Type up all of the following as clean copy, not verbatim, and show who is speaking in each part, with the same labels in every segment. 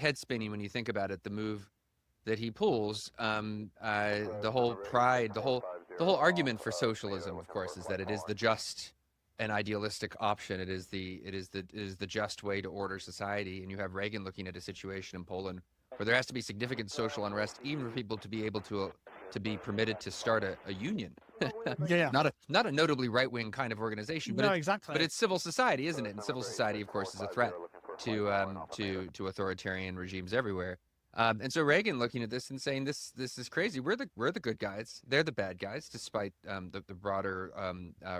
Speaker 1: head spinning when you think about it. The move that he pulls, the whole pride, the whole argument for socialism, of course, is that it is the just and idealistic option. It is the just way to order society. And you have Reagan looking at a situation in Poland where there has to be significant social unrest, even for people to be able to be permitted to start a union.
Speaker 2: Yeah.
Speaker 1: Not a notably right wing kind of organization,
Speaker 2: No,
Speaker 1: but
Speaker 2: exactly.
Speaker 1: it's civil society, isn't it? And civil society, of course, is a threat to authoritarian regimes everywhere. And so Reagan looking at this and saying, this is crazy. We're the good guys. They're the bad guys, despite the broader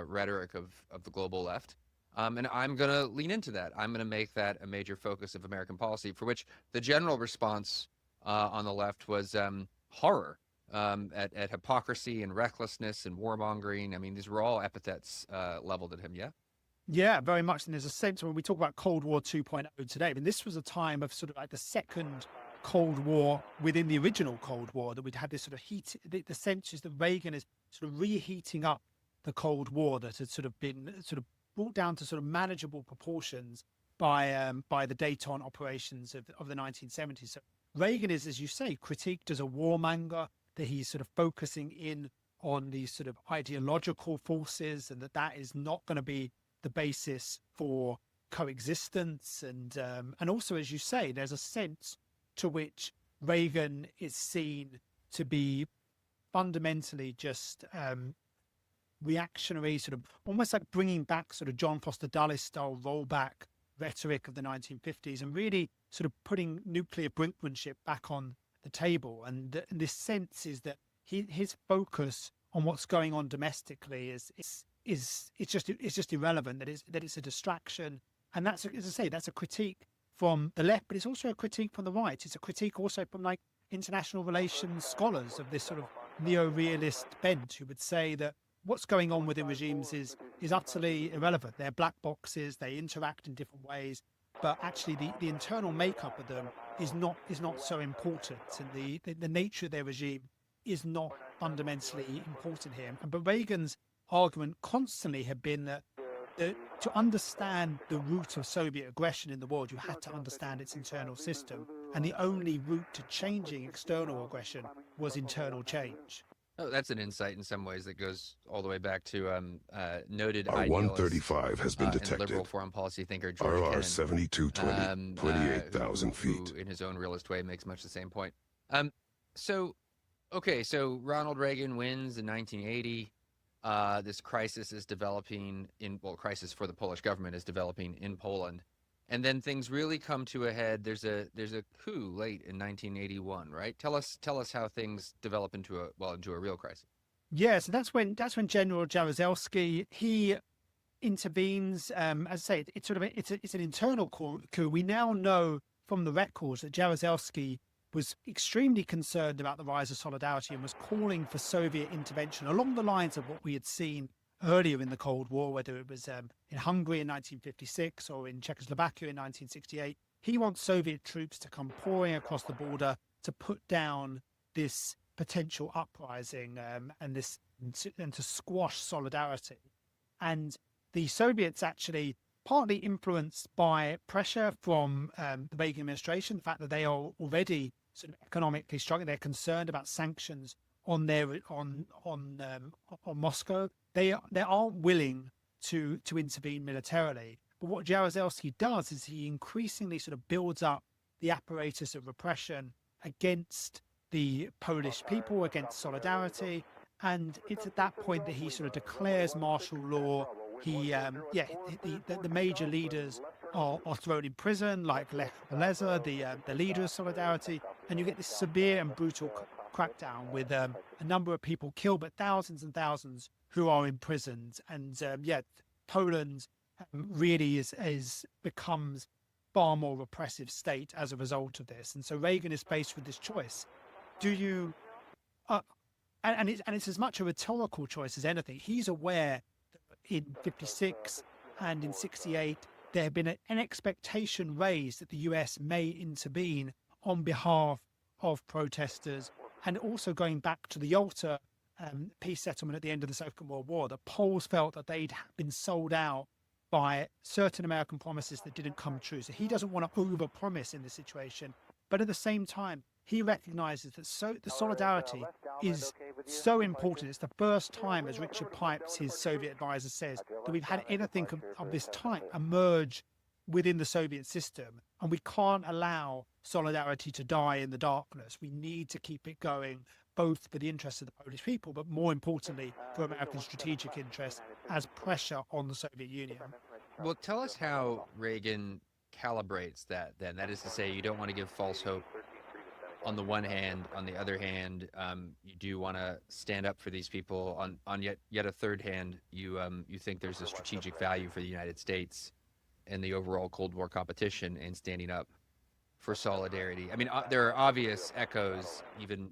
Speaker 1: rhetoric of the global left. And I'm going to lean into that. I'm going to make that a major focus of American policy, for which the general response on the left was horror at hypocrisy and recklessness and warmongering. I mean, these were all epithets leveled at him. Yeah.
Speaker 2: Yeah, very much. And there's a sense when we talk about Cold War 2.0 today, I mean, this was a time of sort of like the second Cold War within the original Cold War, that we'd had this sort of heat. The sense is that Reagan is sort of reheating up the Cold War that had sort of been sort of brought down to sort of manageable proportions by the Dayton operations of the 1970s. So Reagan is, as you say, critiqued as a warmonger, that he's sort of focusing in on these sort of ideological forces, and that is not going to be the basis for coexistence. And also, as you say, there's a sense to which Reagan is seen to be fundamentally just reactionary, sort of almost like bringing back sort of John Foster Dulles style rollback rhetoric of the 1950s, and really sort of putting nuclear brinkmanship back on the table. And this sense is that his focus on what's going on domestically is just irrelevant. That it's a distraction, and that's, as I say, that's a critique from the left, but it's also a critique from the right. It's a critique also from like international relations scholars of this sort of neo-realist bent, who would say that what's going on within regimes is utterly irrelevant. They're black boxes. They interact in different ways, but actually the internal makeup of them is not so important, and the nature of their regime is not fundamentally important here. But Reagan's argument constantly had been that to understand the root of Soviet aggression in the world, you had to understand its internal system, and the only route to changing external aggression was internal change.
Speaker 1: Oh, that's an insight in some ways that goes all the way back to noted
Speaker 3: Our
Speaker 1: idealist
Speaker 3: 135 has been
Speaker 1: and
Speaker 3: detected.
Speaker 1: liberal foreign policy thinker George
Speaker 3: RR
Speaker 1: Kennan,
Speaker 3: 7220, 28,000 feet.
Speaker 1: who in his own realist way makes much the same point. So Ronald Reagan wins in 1980. This crisis is developing crisis for the Polish government is developing in Poland. And then things really come to a head. There's a coup late in 1981, right? Tell us how things develop into a real crisis.
Speaker 2: Yeah, so that's when General Jaruzelski, he intervenes. As I say, it's an internal coup. We now know from the records that Jaruzelski was extremely concerned about the rise of solidarity and was calling for Soviet intervention along the lines of what we had seen earlier in the Cold War, whether it was in Hungary in 1956 or in Czechoslovakia in 1968. He wants Soviet troops to come pouring across the border to put down this potential uprising and to squash solidarity. And the Soviets, actually partly influenced by pressure from the Reagan administration, the fact that they are already sort of economically struggling, they're concerned about sanctions on Moscow. They aren't willing to intervene militarily. But what Jaruzelski does is he increasingly sort of builds up the apparatus of repression against the Polish people, against solidarity. And it's at that point that he sort of declares martial law. The major leaders are thrown in prison, like Lech Walesa, the leader of Solidarity, and you get this severe and brutal crackdown with a number of people killed, but thousands and thousands who are imprisoned. And Poland really becomes far more repressive state as a result of this. And so Reagan is faced with this choice: do you? And it's as much a rhetorical choice as anything. He's aware that in '56 and in '68 there had been an expectation raised that the US may intervene on behalf of protesters, and also going back to the Yalta peace settlement at the end of the Second World War, the Poles felt that they'd been sold out by certain American promises that didn't come true. So he doesn't want to overpromise in this situation. But at the same time, he recognizes that the solidarity is so important. It's the first time, as Richard Pipes, his Soviet advisor, says, that we've had anything of this type emerge within the Soviet system. And we can't allow solidarity to die in the darkness. We need to keep it going, both for the interests of the Polish people, but more importantly, for American strategic interests as pressure on the Soviet Union.
Speaker 1: Well, tell us how Reagan calibrates that then. That is to say, you don't want to give false hope on the one hand. On the other hand, you do want to stand up for these people. On yet a third hand, you think there's a strategic value for the United States and the overall Cold War competition in standing up for solidarity. I mean, there are obvious echoes,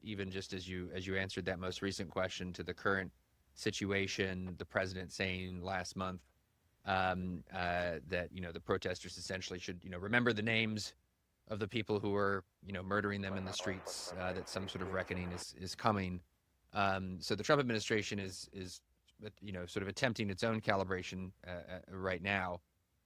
Speaker 1: even just as you answered that most recent question, to the current situation. The president saying last month that the protesters essentially should remember the names of the people who are murdering them in the streets. That some sort of reckoning is coming. So the Trump administration is sort of attempting its own calibration right now.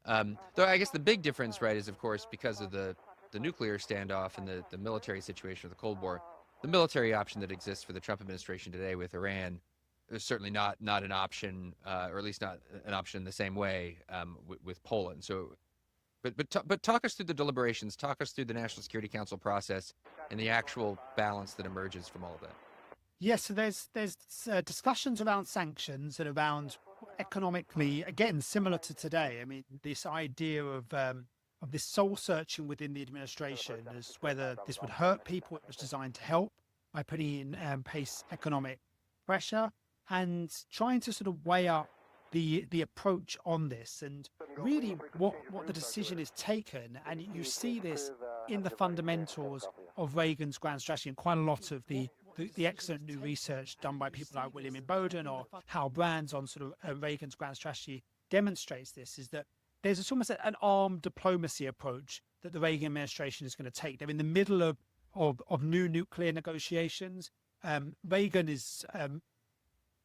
Speaker 1: Though I guess the big difference, right, is of course because of the nuclear standoff and the military situation of the Cold War. The military option that exists for the Trump administration today with Iran is certainly not an option, or at least not an option in the same way with Poland. So, but talk us through the deliberations, talk us through the National Security Council process and the actual balance that emerges from all of that.
Speaker 2: Yes, so there's discussions around sanctions and around economically, again, similar to today. I mean, this idea of this soul searching within the administration as whether this would hurt people. It was designed to help by putting in place economic pressure and trying to sort of weigh up the approach on this, and really what the decision is taken. And you see this in the fundamentals of Reagan's grand strategy, and quite a lot of the excellent new research done by people like William Bowden or Hal Brands on sort of Reagan's grand strategy demonstrates this, is that there's almost an armed diplomacy approach that the Reagan administration is going to take. They're in the middle of new nuclear negotiations. Reagan is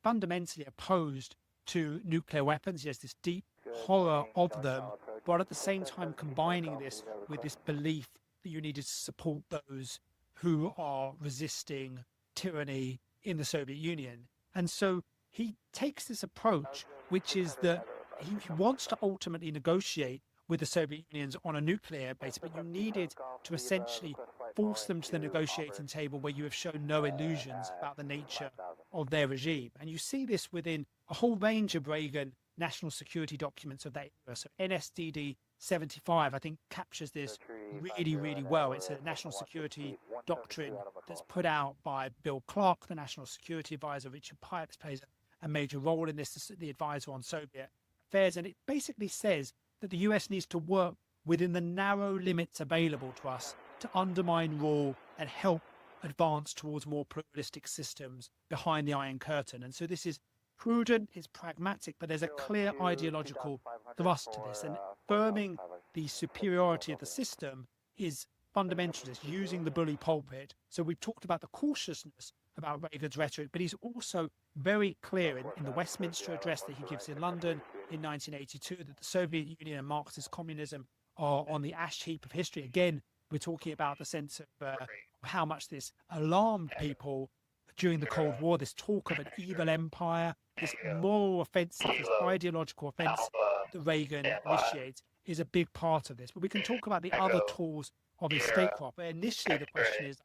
Speaker 2: fundamentally opposed to nuclear weapons. He has this deep horror of them, but at the same time combining this with this belief that you needed to support those who are resisting tyranny in the Soviet Union. And so he takes this approach, which is that he wants to ultimately negotiate with the Soviet Union on a nuclear basis, but you needed to essentially force them to the negotiating table where you have shown no illusions about the nature of their regime. And you see this within a whole range of Reagan national security documents of that era. So NSDD 75, I think, captures this really, really well. It's a national security doctrine that's put out by Bill Clark, the national security advisor. Richard Pipes plays a major role in this, the advisor on Soviet affairs. And it basically says that the US needs to work within the narrow limits available to us to undermine rule and help advance towards more pluralistic systems behind the Iron Curtain. And so this is prudent, it's pragmatic, but there's a clear ideological thrust to this. And affirming the superiority of the system is fundamentalist, using the bully pulpit. So we've talked about the cautiousness about Reagan's rhetoric, but he's also very clear in the Westminster address that he gives in London in 1982 that the Soviet Union and Marxist communism are on the ash heap of history. Again, we're talking about the sense of how much this alarmed people during the Cold War, this talk of an evil empire, this moral offensive, this ideological offensive that Reagan initiates is a big part of this. But we can talk about the other tools of his statecraft. But initially, the question is,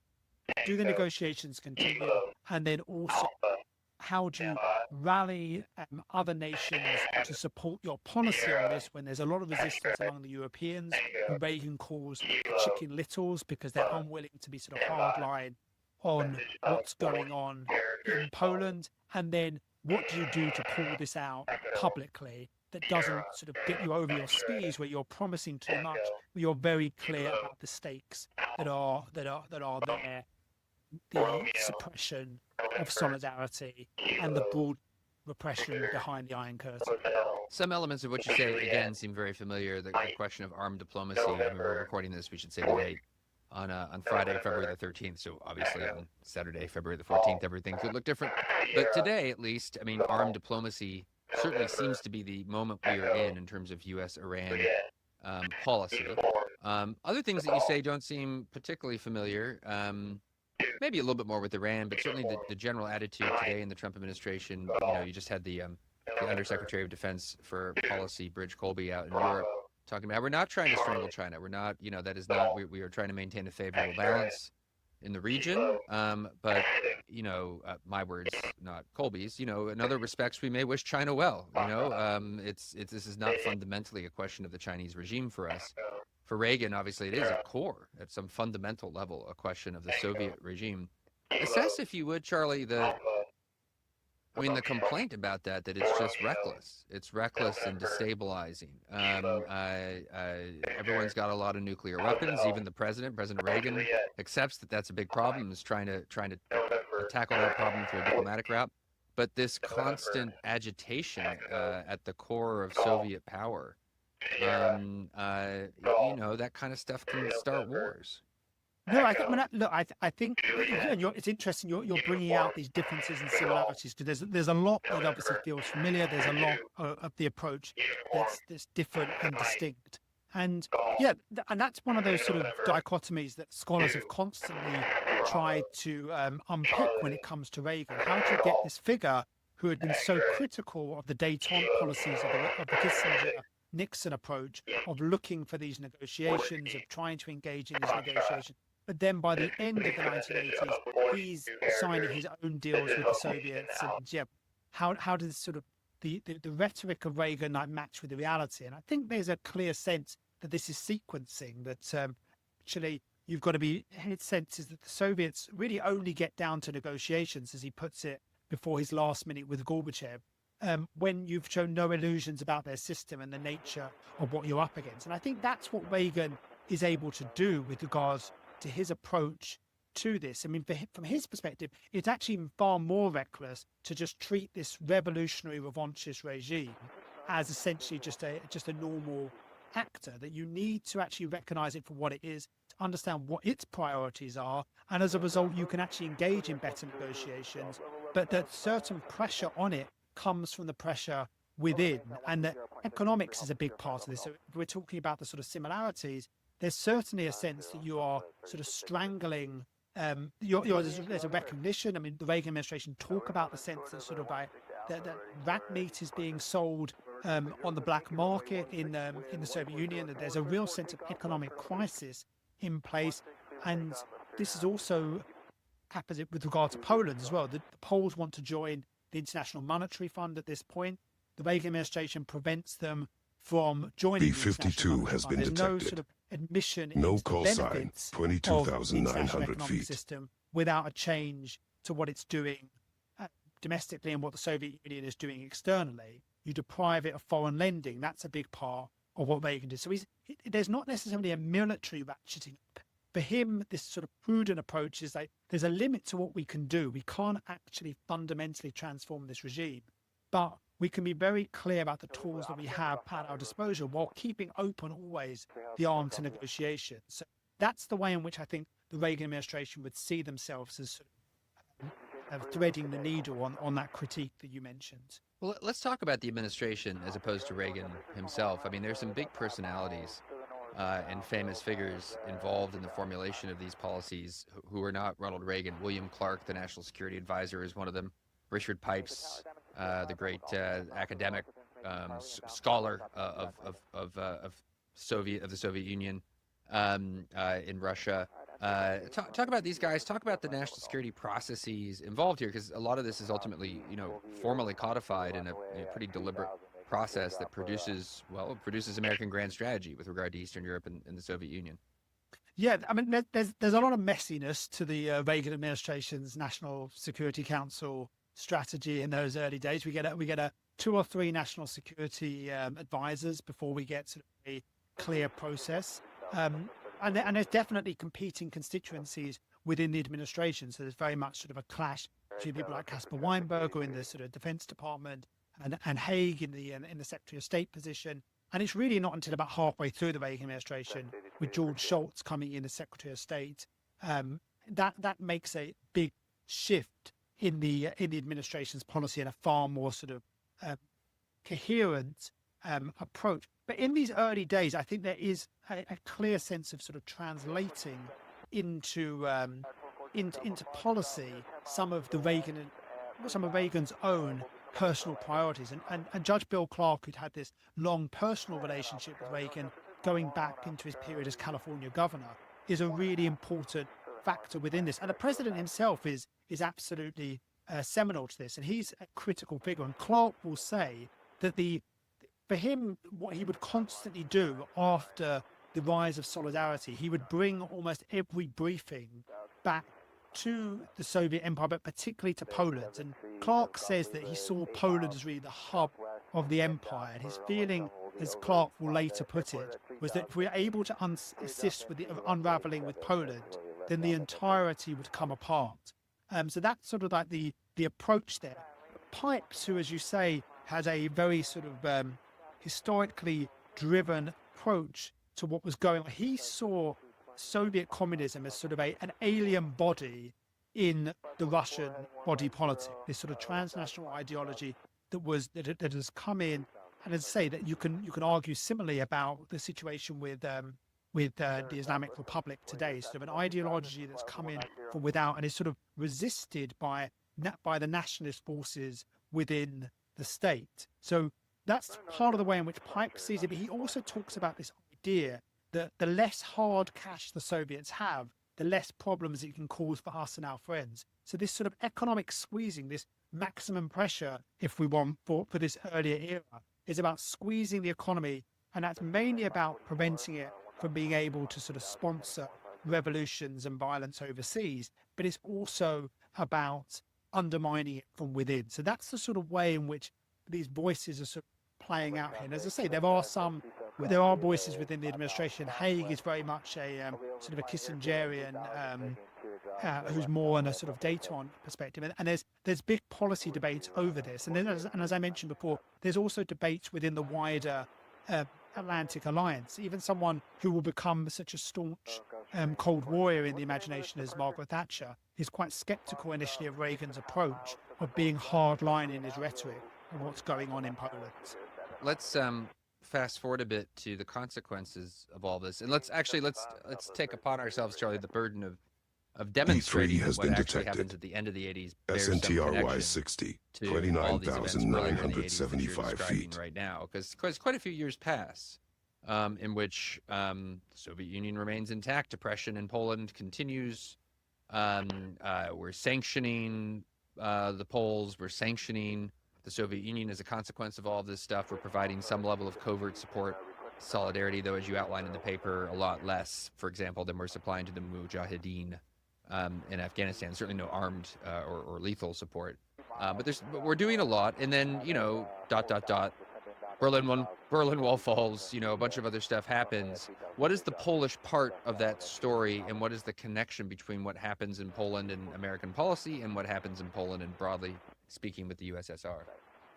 Speaker 2: do the negotiations continue? And then also, how do you rally other nations to support your policy on this when there's a lot of resistance among the Europeans, who Reagan calls chicken littles because they're unwilling to be sort of hardline on what's going on in Poland? And then what do you do to pull this out publicly that doesn't sort of get you over your skis, where you're promising too much, where you're very clear about the stakes that are there, the suppression of solidarity and the broad repression behind the Iron Curtain?
Speaker 1: Some elements of what you say, again, seem very familiar. The question of armed diplomacy. When we're recording this, we should say today, on Friday, February the 13th. So obviously on Saturday, February the 14th, everything could look different. But today, at least, I mean, armed diplomacy certainly seems to be the moment we are in terms of U.S.-Iran policy. Other things that you say don't seem particularly familiar. Maybe a little bit more with Iran, but certainly the general attitude today in the Trump administration. You just had the Undersecretary of Defense for Policy, Bridge Colby, out in Europe talking about we're not trying to strangle China. We're not, that is not. We are trying to maintain a favorable balance in the region. But my words, not Colby's. In other respects, we may wish China well. This is not fundamentally a question of the Chinese regime for us. For Reagan, obviously, it is at core, at some fundamental level, a question of the Soviet regime. Assess, if you would, Charlie, the complaint about that it's just reckless. It's reckless and destabilizing. Everyone's got a lot of nuclear weapons. Even the President Reagan, accepts that that's a big problem, is trying to tackle that problem through a diplomatic route. But this constant agitation at the core of Soviet power, that kind of stuff can start wars.
Speaker 2: No, I think it's interesting. You're bringing out these differences and similarities, because there's a lot that obviously feels familiar. There's a lot of the approach that's different and distinct, and and that's one of those sort of dichotomies that scholars have constantly tried to unpick when it comes to Reagan. How do you get this figure who had been so critical of the détente policies of the Kissinger-Nixon approach, of looking for these negotiations, of trying to engage in these negotiations? But then by the end of the 1980s, he's signing his own deals with the Soviets. And how does sort of the rhetoric of Reagan match with the reality? And I think there's a clear sense that this is sequencing, that actually you've got to be, his sense is that the Soviets really only get down to negotiations, as he puts it, before his last minute with Gorbachev, when you've shown no illusions about their system and the nature of what you're up against. And I think that's what Reagan is able to do with regards to his approach to this. I mean, from his perspective, it's actually far more reckless to just treat this revolutionary, revanchist regime as essentially just a normal actor, that you need to actually recognize it for what it is, to understand what its priorities are, and as a result, you can actually engage in better negotiations, but that certain pressure on it comes from the pressure within, and that economics is a big part of this. So if we're talking about the sort of similarities, there's certainly a sense that you are sort of strangling. There's a recognition. I mean, the Reagan administration talk about the sense that sort of that rat meat is being sold on the black market in the Soviet Union. That there's a real sense of economic crisis in place, and this is also happens with regard to Poland as well. The Poles want to join the International Monetary Fund at this point. The Reagan administration prevents them from joining.
Speaker 3: B-52 has been detected.
Speaker 2: No sort of admission
Speaker 3: no
Speaker 2: into
Speaker 3: call
Speaker 2: the
Speaker 3: sign,
Speaker 2: benefits
Speaker 3: 22,900 feet.
Speaker 2: System without a change to what it's doing domestically and what the Soviet Union is doing externally. You deprive it of foreign lending. That's a big part of what Reagan did. So there's not necessarily a military ratcheting up. For him, this sort of prudent approach is like there's a limit to what we can do. We can't actually fundamentally transform this regime, but we can be very clear about the tools that we have at our disposal while keeping open always the arm to negotiation. So that's the way in which I think the Reagan administration would see themselves as sort of threading the needle on that critique that you mentioned.
Speaker 1: Well, let's talk about the administration as opposed to Reagan himself. I mean, there's some big personalities and famous figures involved in the formulation of these policies who are not Ronald Reagan. William Clark, the National Security Advisor, is one of them. Richard Pipes, the great academic scholar of the Soviet Union in Russia. Talk about these guys. Talk about the national security processes involved here, because a lot of this is ultimately, formally codified in a pretty deliberate process that produces American grand strategy with regard to Eastern Europe and the Soviet Union.
Speaker 2: Yeah, I mean, there's a lot of messiness to the Reagan administration's National Security Council strategy in those early days. We get a 2 or 3 national security advisors before we get sort of a clear process, and there's definitely competing constituencies within the administration. So there's very much sort of a clash between people like Caspar Weinberg, who are in the sort of Defense Department, and Haig in the Secretary of State position. And it's really not until about halfway through the Reagan administration, with George Shultz coming in as Secretary of State, that makes a big shift in the administration's policy and a far more sort of coherent approach. But in these early days, I think there is a clear sense of sort of translating into policy some of Reagan's own personal priorities. And Judge Bill Clark, who'd had this long personal relationship with Reagan, going back into his period as California governor, is a really important factor within this. And the president himself is absolutely seminal to this, and he's a critical figure. And Clark will say that for him, what he would constantly do after the rise of solidarity, he would bring almost every briefing back to the Soviet Empire, but particularly to Poland. And Clark says that he saw Poland as really the hub of the empire. And his feeling, as Clark will later put it, was that if we were able to assist with the unraveling with Poland, then the entirety would come apart. So that's sort of like the approach there. Pipes, who, as you say, has a very sort of historically driven approach to what was going on. He saw Soviet communism as sort of an alien body in the Russian body politic, this sort of transnational ideology that has come in. And as I say, that you can argue similarly about the situation with the Islamic Republic today, sort of an ideology that's come in from without and is sort of resisted by the nationalist forces within the state. So that's part of the way in which Pike sees it. But he also talks about this idea that the less hard cash the Soviets have, the less problems it can cause for us and our friends. So this sort of economic squeezing, this maximum pressure, if we want, for this earlier era, is about squeezing the economy. And that's mainly about preventing it from being able to sort of sponsor revolutions and violence overseas. But it's also about undermining it from within. So that's the sort of way in which these voices are sort of playing out here. And as I say, there are voices within the administration. Haig is very much a sort of a Kissingerian who's more on a sort of Dayton perspective. And there's big policy debates over this. And then, as I mentioned before, there's also debates within the wider Atlantic Alliance. Even someone who will become such a staunch Cold Warrior in the imagination as Margaret Thatcher is quite sceptical initially of Reagan's approach of being hardline in his rhetoric and what's going on in Poland.
Speaker 1: Let's fast forward a bit to the consequences of all this, and let's take upon ourselves, Charlie, the burden of demonstrating
Speaker 3: has
Speaker 1: what
Speaker 3: been
Speaker 1: actually
Speaker 3: detected.
Speaker 1: happens at the end of the 80s. bears some
Speaker 3: SNTRY
Speaker 1: connection
Speaker 3: 60,
Speaker 1: to all these events earlier in the 80s that you're
Speaker 3: 29,975
Speaker 1: describing
Speaker 3: feet.
Speaker 1: right now, because quite a few years pass in which the Soviet Union remains intact. Depression in Poland continues. We're sanctioning the Poles. We're sanctioning the Soviet Union as a consequence of all of this stuff. We're providing some level of covert support, solidarity, though, as you outline in the paper, a lot less, for example, than we're supplying to the Mujahideen in Afghanistan. Certainly no armed or lethal support. But we're doing a lot. And then, Berlin Wall falls, a bunch of other stuff happens. What is the Polish part of that story, and what is the connection between what happens in Poland and American policy and what happens in Poland and, broadly speaking, with the USSR?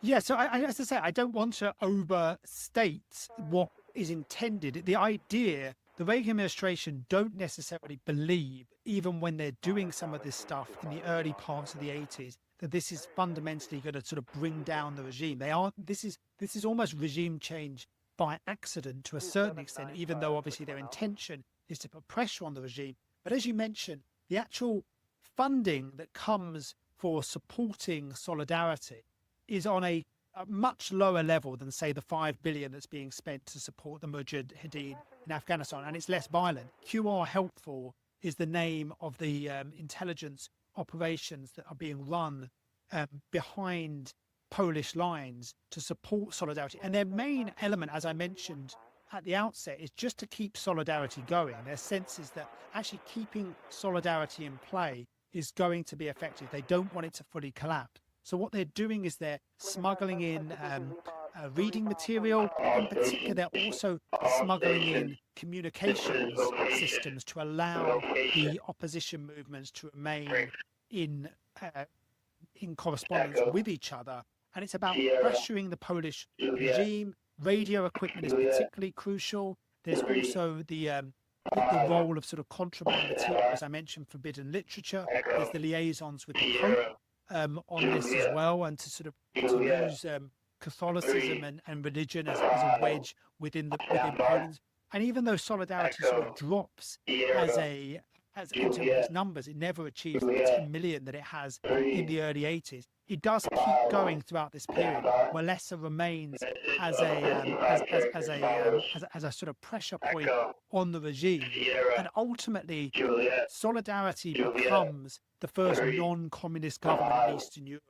Speaker 2: Yeah, so as I say, I don't want to overstate what is intended. The idea, the Reagan administration don't necessarily believe, even when they're doing some of this stuff in the early parts of the 80s, that this is fundamentally going to sort of bring down the regime. This is almost regime change by accident to a certain extent, even though obviously their intention is to put pressure on the regime. But as you mentioned, the actual funding that comes for supporting solidarity is on a much lower level than, say, the $5 billion that's being spent to support the Mujahideen in Afghanistan, and it's less violent. QR Helpful is the name of the intelligence operations that are being run behind Polish lines to support solidarity. And their main element, as I mentioned at the outset, is just to keep solidarity going. Their sense is that actually keeping solidarity in play is going to be effective. They don't want it to fully collapse. So what they're doing is they're smuggling in reading material. In particular, they're also smuggling in communications systems to allow the opposition movements to remain in correspondence with each other. And it's about pressuring the Polish regime. Radio equipment is particularly crucial. There's also the role of sort of contraband material, as I mentioned, forbidden literature. There's the liaisons with the Pope on this as well, and to use Catholicism and religion as a wedge within Poland. And even though solidarity sort of drops as in terms of its numbers, it never achieves the 10 million that it has in the early 80s. It does keep going throughout this period. Walesa remains as a sort of pressure point on the regime, and ultimately, solidarity becomes the first non-communist government in Eastern Europe.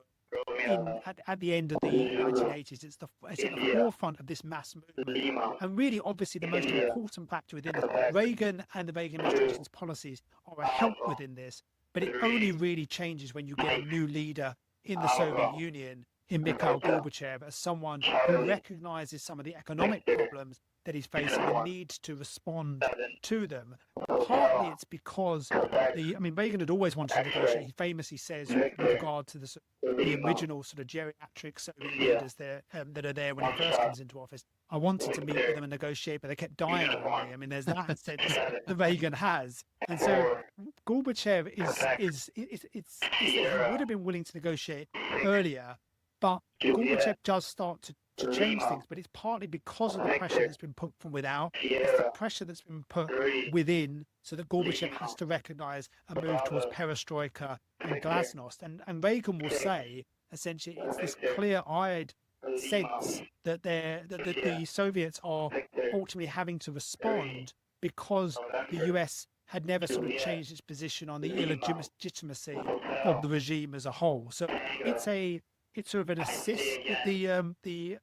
Speaker 2: At the end of the 1980s, it's at the forefront of this mass movement, and really, obviously, the most important factor within it. Reagan and the Reagan administration's policies are a help within this, but it only really changes when you get a new leader in the Soviet Union, in Mikhail Gorbachev, as someone who recognizes some of the economic problems that he's facing and needs to respond to them. Partly it's because Reagan had always wanted to negotiate. He famously says, with regard to the original sort of geriatric Soviet leaders there that are there when he first comes into office, I wanted to meet with them and negotiate, but they kept dying on me. I mean, there's that sense that Reagan has. And so Gorbachev he would have been willing to negotiate earlier, but Gorbachev does start to change things, but it's partly because of the pressure that's been put from without. It's the pressure that's been put within, so that Gorbachev has to recognize a move towards perestroika and glasnost. And Reagan will say, essentially, it's this clear-eyed sense that the Soviets are ultimately having to respond because the US had never sort of changed its position on the illegitimacy of the regime as a whole. So it's sort of an assist that the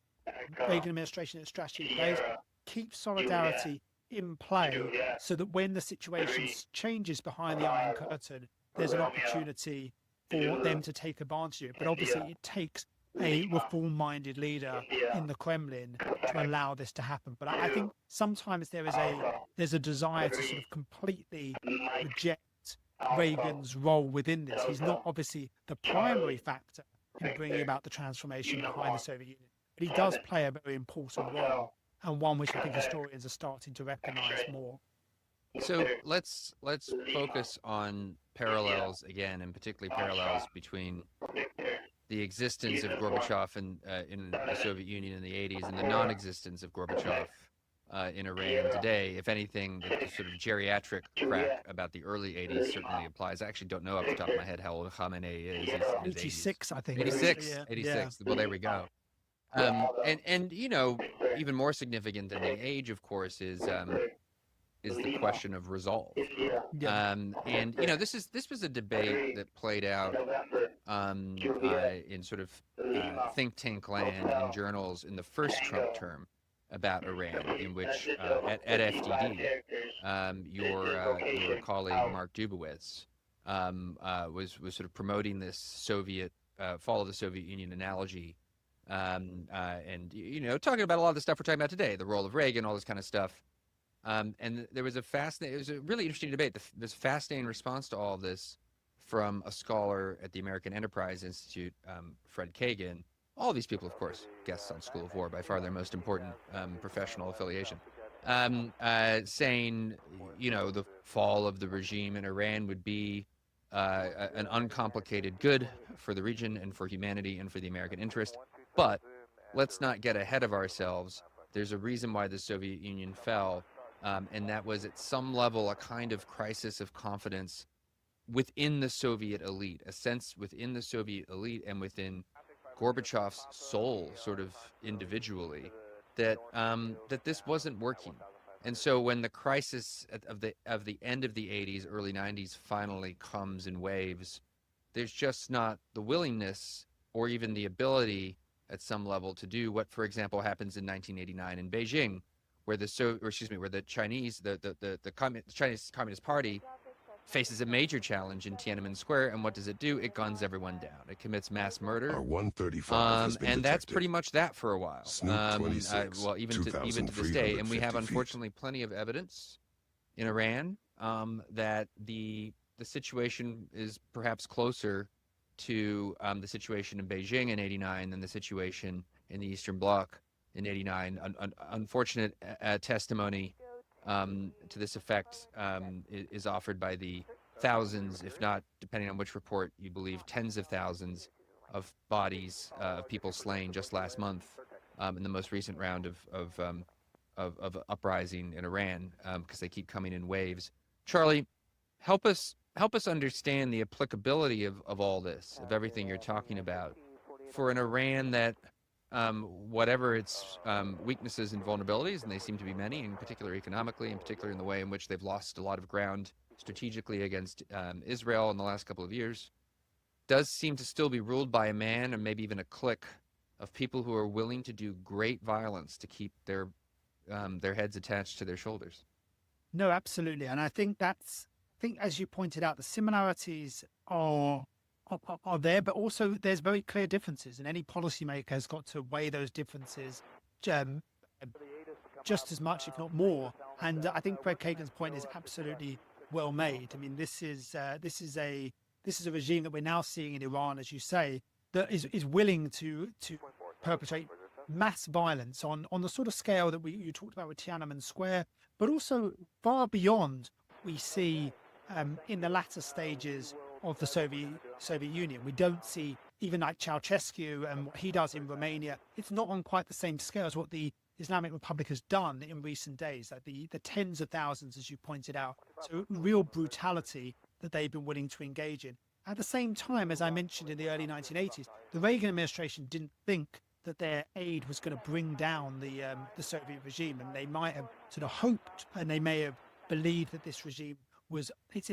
Speaker 2: Reagan administration and strategy plays, keep solidarity in play so that when the situation changes behind the Iron Curtain, there's an opportunity for them to take advantage of it. But obviously it takes a reform-minded leader in the Kremlin to allow this to happen. But I think sometimes there's a desire to sort of completely reject Reagan's role within this. He's not obviously the primary factor in bringing about the transformation behind the Soviet Union, but he does play a very important role, and one which I think historians are starting to recognize more.
Speaker 1: So let's focus on parallels again, and particularly parallels between the existence of Gorbachev in the Soviet Union in the 80s and the non-existence of Gorbachev in Iran today. If anything, the sort of geriatric crack about the early 80s certainly applies. I actually don't know off the top of my head how old Khamenei is. He's
Speaker 2: 86, I think.
Speaker 1: 86.
Speaker 2: Yeah.
Speaker 1: 86. Well, there we go. And even more significant than the age, of course, is the question of resolve. And this was a debate that played out in sort of think tank land and journals in the first Trump term about Iran, in which at FDD, your colleague Mark Dubowitz was sort of promoting this Soviet fall of the Soviet Union analogy, and talking about a lot of the stuff we're talking about today, the role of Reagan, all this kind of stuff. And there was it was a really interesting debate. There's a fascinating response to all of this from a scholar at the American Enterprise Institute, Fred Kagan. All of these people, of course, guests on School of War, by far their most important professional affiliation, saying, the fall of the regime in Iran would be an uncomplicated good for the region and for humanity and for the American interest. But let's not get ahead of ourselves. There's a reason why the Soviet Union fell, and that was at some level a kind of crisis of confidence within the Soviet elite, a sense within the Soviet elite and within Gorbachev's soul, sort of individually, that this wasn't working. And so when the crisis of the end of the 80s, early 90s finally comes in waves, there's just not the willingness or even the ability at some level to do what, for example, happens in 1989 in Beijing, where the Chinese Communist Party faces a major challenge in Tiananmen Square, and what does it do? It guns everyone down. It commits mass murder.
Speaker 3: Our 135 has been
Speaker 1: and that's
Speaker 3: detected.
Speaker 1: pretty much that for a while.
Speaker 3: Snoop 26,
Speaker 1: well, even to this day, and we have
Speaker 3: 2,350
Speaker 1: unfortunately plenty of evidence in Iran that the situation is perhaps closer to the situation in Beijing in '89 than the situation in the Eastern Bloc in '89. Unfortunate testimony to this effect is offered by the thousands, if not, depending on which report you believe, tens of thousands bodies of people slain just last month in the most recent round of uprising in Iran, because they keep coming in waves. Charlie, help us understand the applicability of all this, of everything you're talking about, for an Iran that, whatever its weaknesses and vulnerabilities, and they seem to be many, in particular economically, in particular in the way in which they've lost a lot of ground strategically against Israel in the last couple of years, does seem to still be ruled by a man, or maybe even a clique of people who are willing to do great violence to keep their heads attached to their shoulders.
Speaker 2: No, absolutely. And I think as you pointed out, the similarities are there, but also there's very clear differences, and any policymaker has got to weigh those differences just as much, if not more. And I think Greg Kagan's point is absolutely well made. I mean, this is a regime that we're now seeing in Iran, as you say, that is willing to perpetrate mass violence on the sort of scale that you talked about with Tiananmen Square, but also far beyond we see in the latter stages of the Soviet Union. We don't see, even like Ceausescu and what he does in Romania, it's not on quite the same scale as what the Islamic Republic has done in recent days, like the tens of thousands, as you pointed out. So real brutality that they've been willing to engage in. At the same time, as I mentioned in the early 1980s, the Reagan administration didn't think that their aid was going to bring down the Soviet regime, and they might have sort of hoped, and they may have believed that this regime its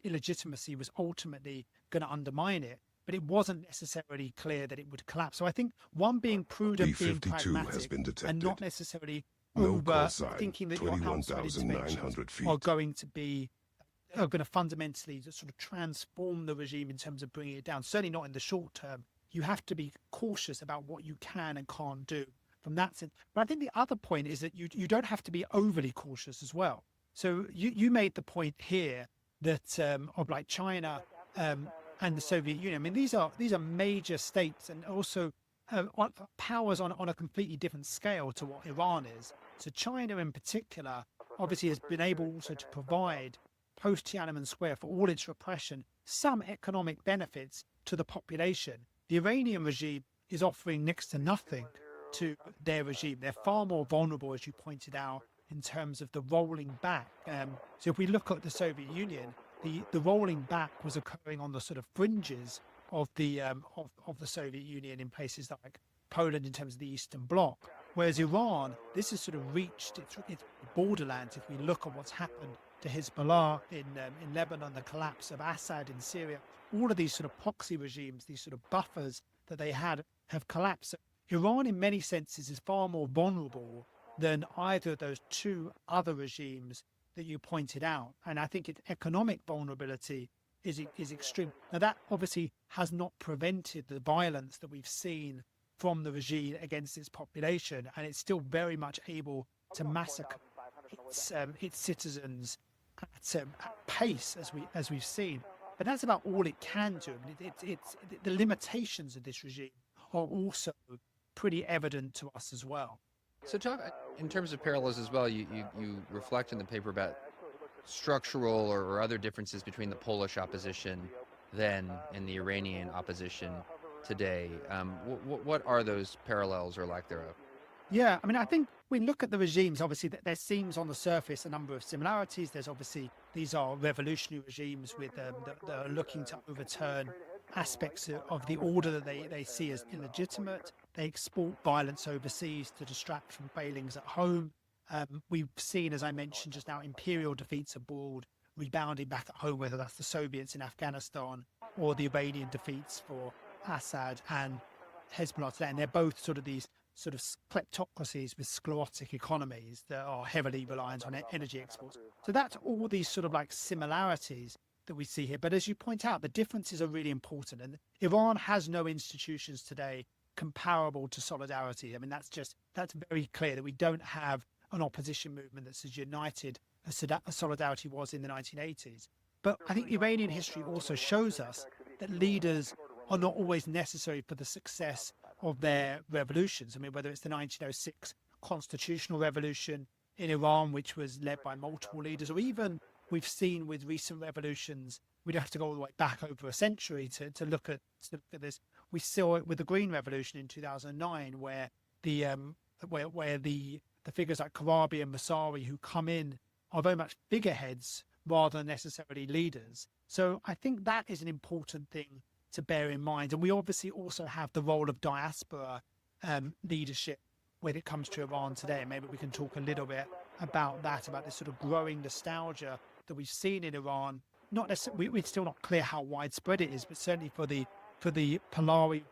Speaker 2: illegitimacy was ultimately going to undermine it, but it wasn't necessarily clear that it would collapse. So I think one, being prudent, being pragmatic, and not necessarily over thinking that your outside interventions are going to fundamentally sort of transform the regime in terms of bringing it down. Certainly not in the short term. You have to be cautious about what you can and can't do from that sense. But I think the other point is that you don't have to be overly cautious as well. So you made the point here that of like China and the Soviet Union. I mean, these are major states, and also powers on a completely different scale to what Iran is. So China in particular obviously has been able also to provide, post Tiananmen Square, for all its repression, some economic benefits to the population. The Iranian regime is offering next to nothing to their regime. They're far more vulnerable, as you pointed out, in terms of the rolling back. So if we look at the Soviet Union, the rolling back was occurring on the sort of fringes of the Soviet Union in places like Poland in terms of the Eastern Bloc. Whereas Iran, this has sort of reached its borderlands. If we look at what's happened to Hezbollah in Lebanon, the collapse of Assad in Syria, all of these sort of proxy regimes, these sort of buffers that they had, have collapsed. So Iran, in many senses, is far more vulnerable than either of those two other regimes that you pointed out. And I think its economic vulnerability is extreme. Now, that obviously has not prevented the violence that we've seen from the regime against its population, and it's still very much able to massacre its citizens at pace, as we've seen. But that's about all it can do. I mean, the limitations of this regime are also pretty evident to us as well.
Speaker 1: So talk in terms of parallels as well. You reflect in the paper about structural or other differences between the Polish opposition then and the Iranian opposition today. What are those parallels or lack thereof?
Speaker 2: Yeah, I mean, I think we look at the regimes, obviously, there seems on the surface a number of similarities. There's obviously, these are revolutionary regimes with that are looking to overturn aspects of the order that they see as illegitimate. They export violence overseas to distract from failings at home. We've seen, as I mentioned just now, imperial defeats abroad, rebounding back at home, whether that's the Soviets in Afghanistan or the Iranian defeats for Assad and Hezbollah today. And they're both sort of these sort of kleptocracies with sclerotic economies that are heavily reliant on energy exports. So that's all these sort of like similarities that we see here. But as you point out, the differences are really important. And Iran has no institutions today comparable to Solidarity. I mean, that's very clear that we don't have an opposition movement that's as united as Solidarity was in the 1980s. But I think Iranian history also shows us that leaders are not always necessary for the success of their revolutions. I mean, whether it's the 1906 constitutional revolution in Iran, which was led by multiple leaders, or even we've seen with recent revolutions, we don't have to go all the way back over a century to look at this, We saw it with the Green Revolution in 2009, where the figures like Karabi and Masari who come in are very much figureheads rather than necessarily leaders. So I think that is an important thing to bear in mind. And we obviously also have the role of diaspora leadership when it comes to Iran today. Maybe we can talk a little bit about that, about this sort of growing nostalgia that we've seen in Iran. Not necessarily, it's still not clear how widespread it is, but certainly for the Pahlavi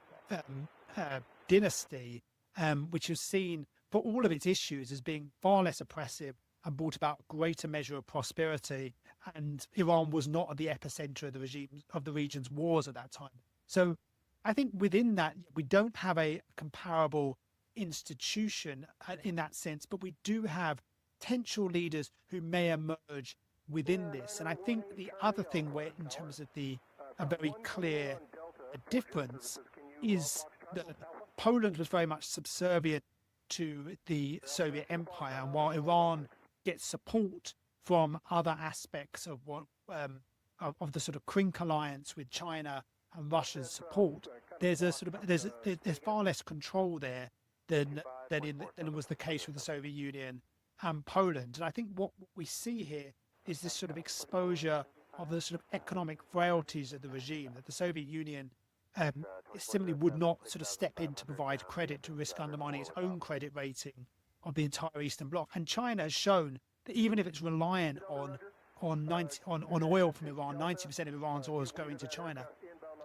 Speaker 2: dynasty, which is seen for all of its issues as being far less oppressive and brought about a greater measure of prosperity. And Iran was not at the epicenter of the region's wars at that time. So I think within that, we don't have a comparable institution in that sense, but we do have potential leaders who may emerge within this. And I think the other thing where, in terms of a very clear difference, is that Poland was very much subservient to the Soviet Empire, and while Iran gets support from other aspects of what of the sort of Krink alliance with China and Russia's support, there's far less control there than was the case with the Soviet Union and Poland. And I think what we see here is this sort of exposure of the sort of economic frailties of the regime, that the Soviet Union simply would not sort of step in to provide credit to risk undermining its own credit rating of the entire Eastern Bloc. And China has shown that even if it's reliant on oil from Iran, 90% of Iran's oil is going to China.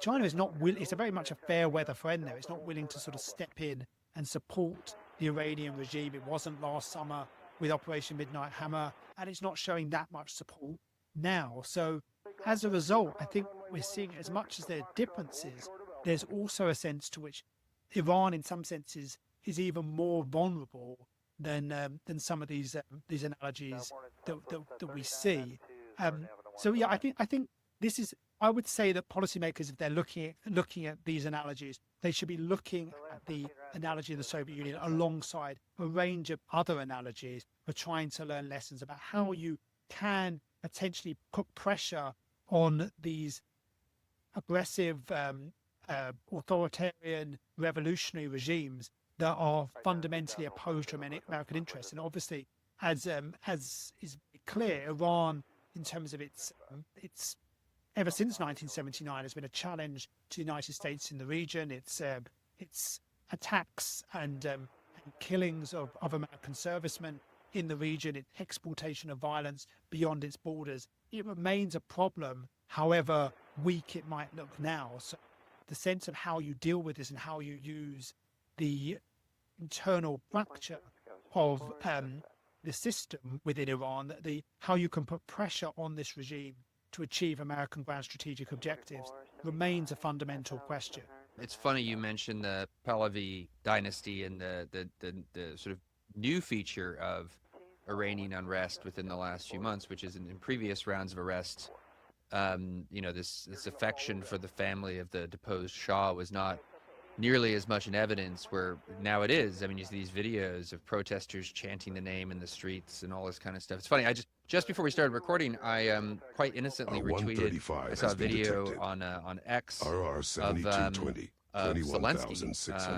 Speaker 2: China is not it's a very much a fair weather friend there. It's not willing to sort of step in and support the Iranian regime. It wasn't last summer with Operation Midnight Hammer, and it's not showing that much support now. So as a result, I think we're seeing, as much as there are differences, there's also a sense to which Iran, in some senses, is even more vulnerable than some of these analogies that we see. So yeah, I think this is. I would say that policymakers, if they're looking at these analogies, they should be looking at the analogy of the Soviet Union alongside a range of other analogies for trying to learn lessons about how you can potentially put pressure on these aggressive, authoritarian, revolutionary regimes that are fundamentally opposed to American interests. And obviously, as is clear, Iran, in terms of its ever since 1979, has been a challenge to the United States in the region. Its attacks and killings of American servicemen in the region, its exportation of violence beyond its borders, it remains a problem, however weak it might look now. So the sense of how you deal with this and how you use the internal fracture of the system within Iran, how you can put pressure on this regime to achieve American grand strategic objectives, remains a fundamental question.
Speaker 1: It's funny you mentioned the Pahlavi dynasty and the sort of new feature of Iranian unrest within the last few months, which is in previous rounds of arrest, this affection for the family of the deposed Shah was not nearly as much in evidence, where now it is. I mean, you see these videos of protesters chanting the name in the streets and all this kind of stuff. It's funny. Just before we started recording, I quite innocently retweeted. I saw a video on X of Zelensky,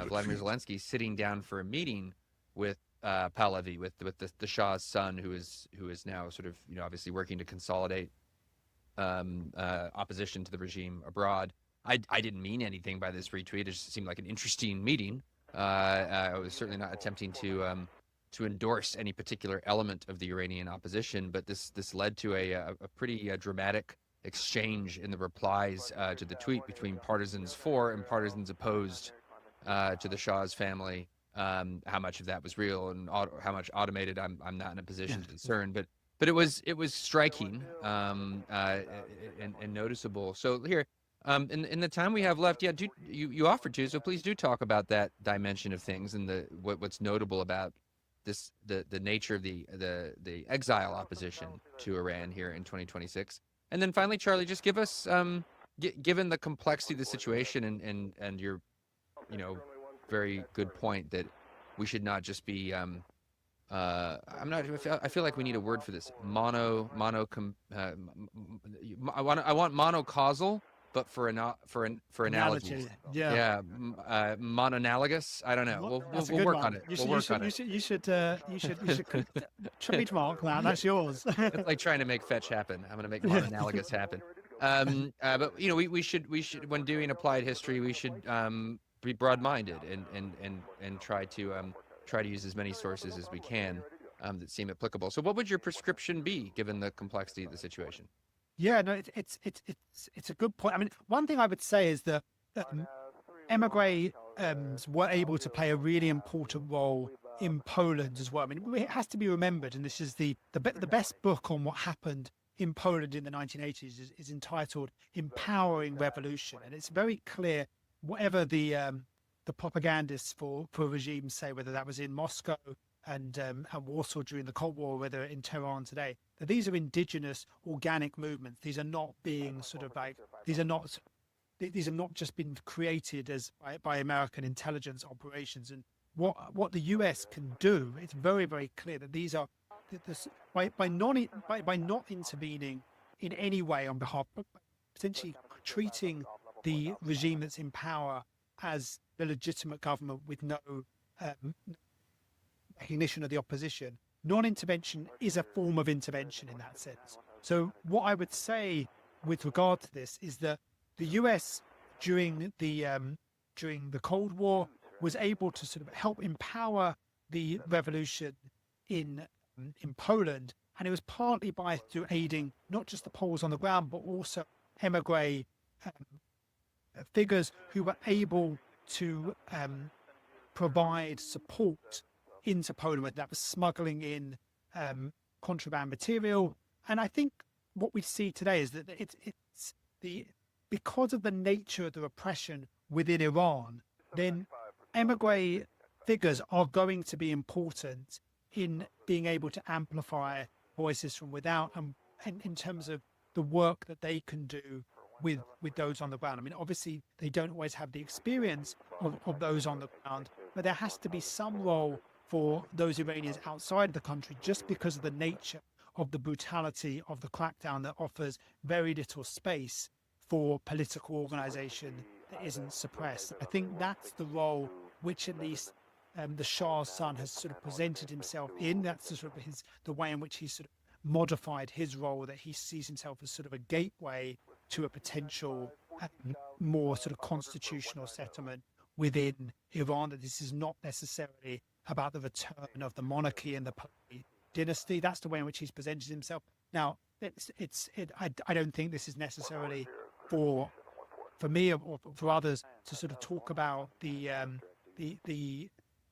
Speaker 1: Vladimir Zelensky, sitting down for a meeting with Pahlavi, with the Shah's son, who is now sort of obviously working to consolidate opposition to the regime abroad. I didn't mean anything by this retweet. It just seemed like an interesting meeting. I was certainly not attempting to endorse any particular element of the Iranian opposition, but this led to a pretty dramatic exchange in the replies to the tweet between partisans for and partisans opposed to the Shah's family. How much of that was real and how much automated, I'm not in a position to discern, but it was striking and noticeable. So here. In the time we have left, you offered to, so please do talk about that dimension of things and what's notable about this, the nature of the exile opposition to Iran here in 2026. And then finally, Charlie, just give us, given the complexity of the situation and your, very good point that we should not just be, I feel like we need a word for this. I want monocausal, but for analogies.
Speaker 2: Yeah.
Speaker 1: Yeah, mononalogous. I don't know.
Speaker 2: That's a
Speaker 1: We'll
Speaker 2: good
Speaker 1: work
Speaker 2: one.
Speaker 1: on it.
Speaker 2: You
Speaker 1: We'll
Speaker 2: should,
Speaker 1: work on it.
Speaker 2: you should trademark that. That's yours.
Speaker 1: It's like trying to make fetch happen. I'm going to make mononalogous happen. But you know, we should when doing applied history, we should be broad-minded and try to use as many sources as we can that seem applicable. So, what would your prescription be, given the complexity of the situation?
Speaker 2: Yeah, no, it's a good point. I mean, one thing I would say is that emigre were able to play a really important role in Poland as well. I mean, it has to be remembered, and this is the best book on what happened in Poland in the 1980s is entitled "Empowering Revolution," and it's very clear whatever the propagandists for regimes say, whether that was in Moscow and Warsaw during the Cold War, whether in Tehran today, that these are indigenous organic movements. These are not being sort of like these are not just been created as by American intelligence operations. And what the US can do, it's very, very clear that these are by not intervening in any way on behalf of potentially treating the regime that's in power as the legitimate government with no recognition of the opposition. Non-intervention is a form of intervention in that sense. So what I would say with regard to this is that the US during the Cold War was able to sort of help empower the revolution in Poland, and it was partly through aiding not just the Poles on the ground, but also emigre figures who were able to provide support into Poland, whether that was smuggling in contraband material. And I think what we see today is that because of the nature of the repression within Iran, then emigre figures are going to be important in being able to amplify voices from without, and in terms of the work that they can do with those on the ground. I mean, obviously, they don't always have the experience of those on the ground, but there has to be some role for those Iranians outside the country, just because of the nature of the brutality of the crackdown that offers very little space for political organization that isn't suppressed. I think that's the role which at least the Shah's son has sort of presented himself in. That's sort of the way in which he's sort of modified his role, that he sees himself as sort of a gateway to a potential more sort of constitutional settlement within Iran, that this is not necessarily about the return of the monarchy and the Pahlavi dynasty. That's the way in which he's presented himself. Now, I don't think this is necessarily for me or for others to sort of talk about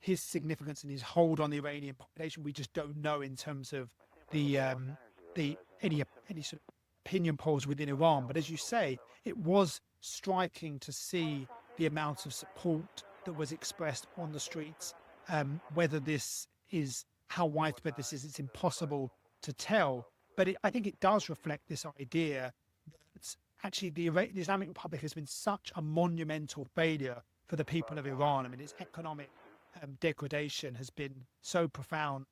Speaker 2: his significance and his hold on the Iranian population. We just don't know in terms of any sort of opinion polls within Iran. But as you say, it was striking to see the amount of support that was expressed on the streets. Whether this is how widespread this is, it's impossible to tell. But I think it does reflect this idea that actually the Islamic Republic has been such a monumental failure for the people of Iran. I mean, its economic degradation has been so profound.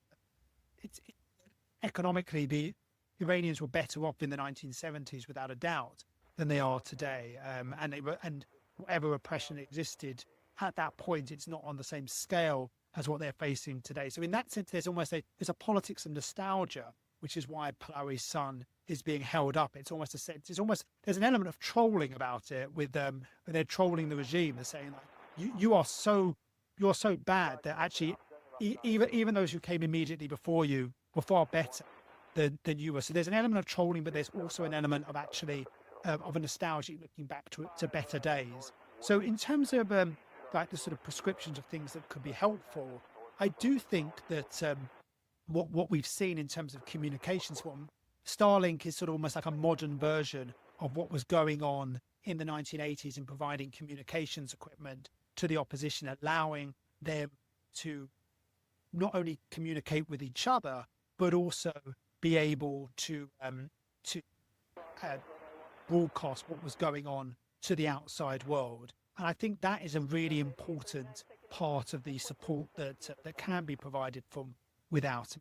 Speaker 2: Economically, the Iranians were better off in the 1970s, without a doubt, than they are today. And whatever repression existed at that point, it's not on the same scale as what they're facing today. So in that sense, there's a politics of nostalgia, which is why Pahlavi's son is being held up. It's almost there's an element of trolling about it with when they're trolling the regime. They're saying like, you're so bad that actually even those who came immediately before you were far better than you were. So there's an element of trolling, but there's also an element of actually of a nostalgia looking back to better days. So in terms of like the sort of prescriptions of things that could be helpful, I do think that what we've seen in terms of communications from Starlink is sort of almost like a modern version of what was going on in the 1980s in providing communications equipment to the opposition, allowing them to not only communicate with each other, but also be able to broadcast what was going on to the outside world. And I think that is a really important part of the support that can be provided from without.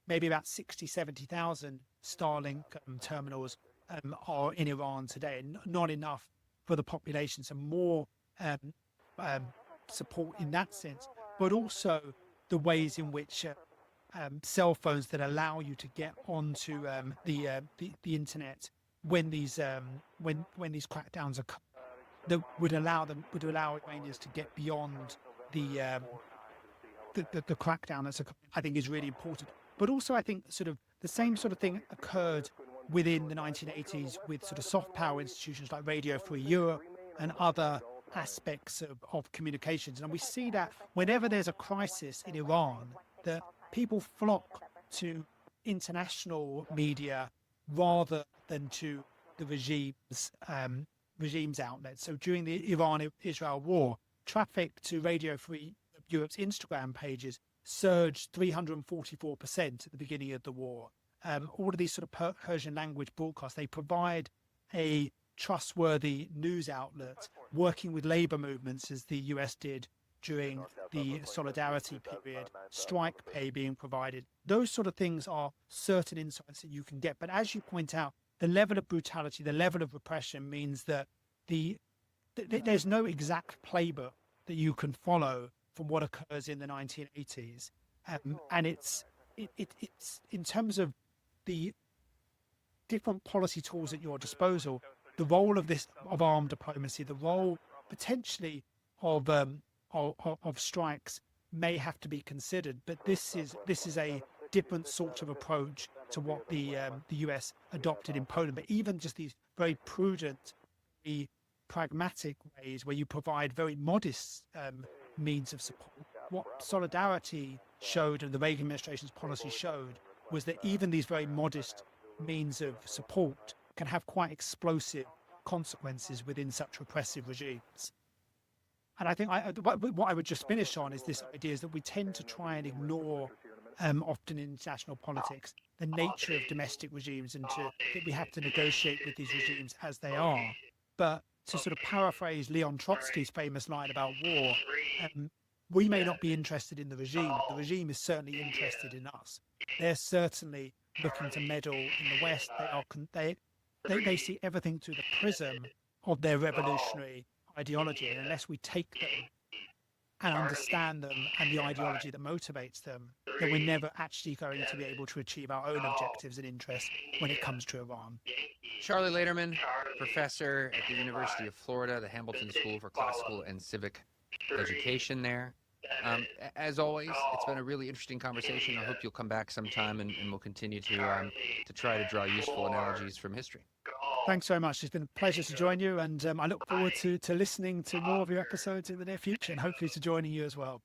Speaker 2: Maybe about 70,000 Starlink terminals are in Iran today, and not enough for the population, so more support in that sense, but also the ways in which cell phones that allow you to get onto the internet when these crackdowns are that would allow Iranians to get beyond the crackdown. I think is really important. But also, I think sort of the same sort of thing occurred within the 1980s with sort of soft power institutions like Radio Free Europe and other aspects of communications. And we see that whenever there's a crisis in Iran, that people flock to international media rather than to the regime's outlets. So during the Iran-Israel war, traffic to Radio Free Europe's Instagram pages surged 344% at the beginning of the war. All of these sort of Persian language broadcasts, they provide a trustworthy news outlet working with labor movements as the US did during the solidarity period, strike pay being provided. Those sort of things are certain insights that you can get. But as you point out, the level of brutality, the level of repression means that there's no exact playbook that you can follow from what occurs in the 1980s. And it's in terms of the different policy tools at your disposal, the role of armed diplomacy, the role potentially of strikes may have to be considered. But this is a different sort of approach to what the US adopted in Poland. But even just these very prudent, pragmatic ways where you provide very modest means of support. What solidarity showed and the Reagan administration's policy showed was that even these very modest means of support can have quite explosive consequences within such repressive regimes. And I think what I would just finish on is this idea is that we tend to try and ignore often in international politics the nature of domestic regimes and that we have to negotiate with these regimes as they are. But to sort of paraphrase Leon Trotsky's famous line about war, we may not be interested in the regime is certainly interested in us. They're certainly looking to meddle in the West. They see everything through the prism of their revolutionary ideology, and unless we take them and understand them and the ideology that motivates them, then we're never actually going to be able to achieve our own objectives and interests when it comes to Iran.
Speaker 1: Charlie Laterman, professor at the University of Florida, the Hamilton School for Classical and Civic Education there. As always, it's been a really interesting conversation. I hope you'll come back sometime and we'll continue to try to draw useful analogies from history.
Speaker 2: Thanks very much. It's been a pleasure to join you, and I look forward to listening to more of your episodes in the near future, and hopefully to joining you as well.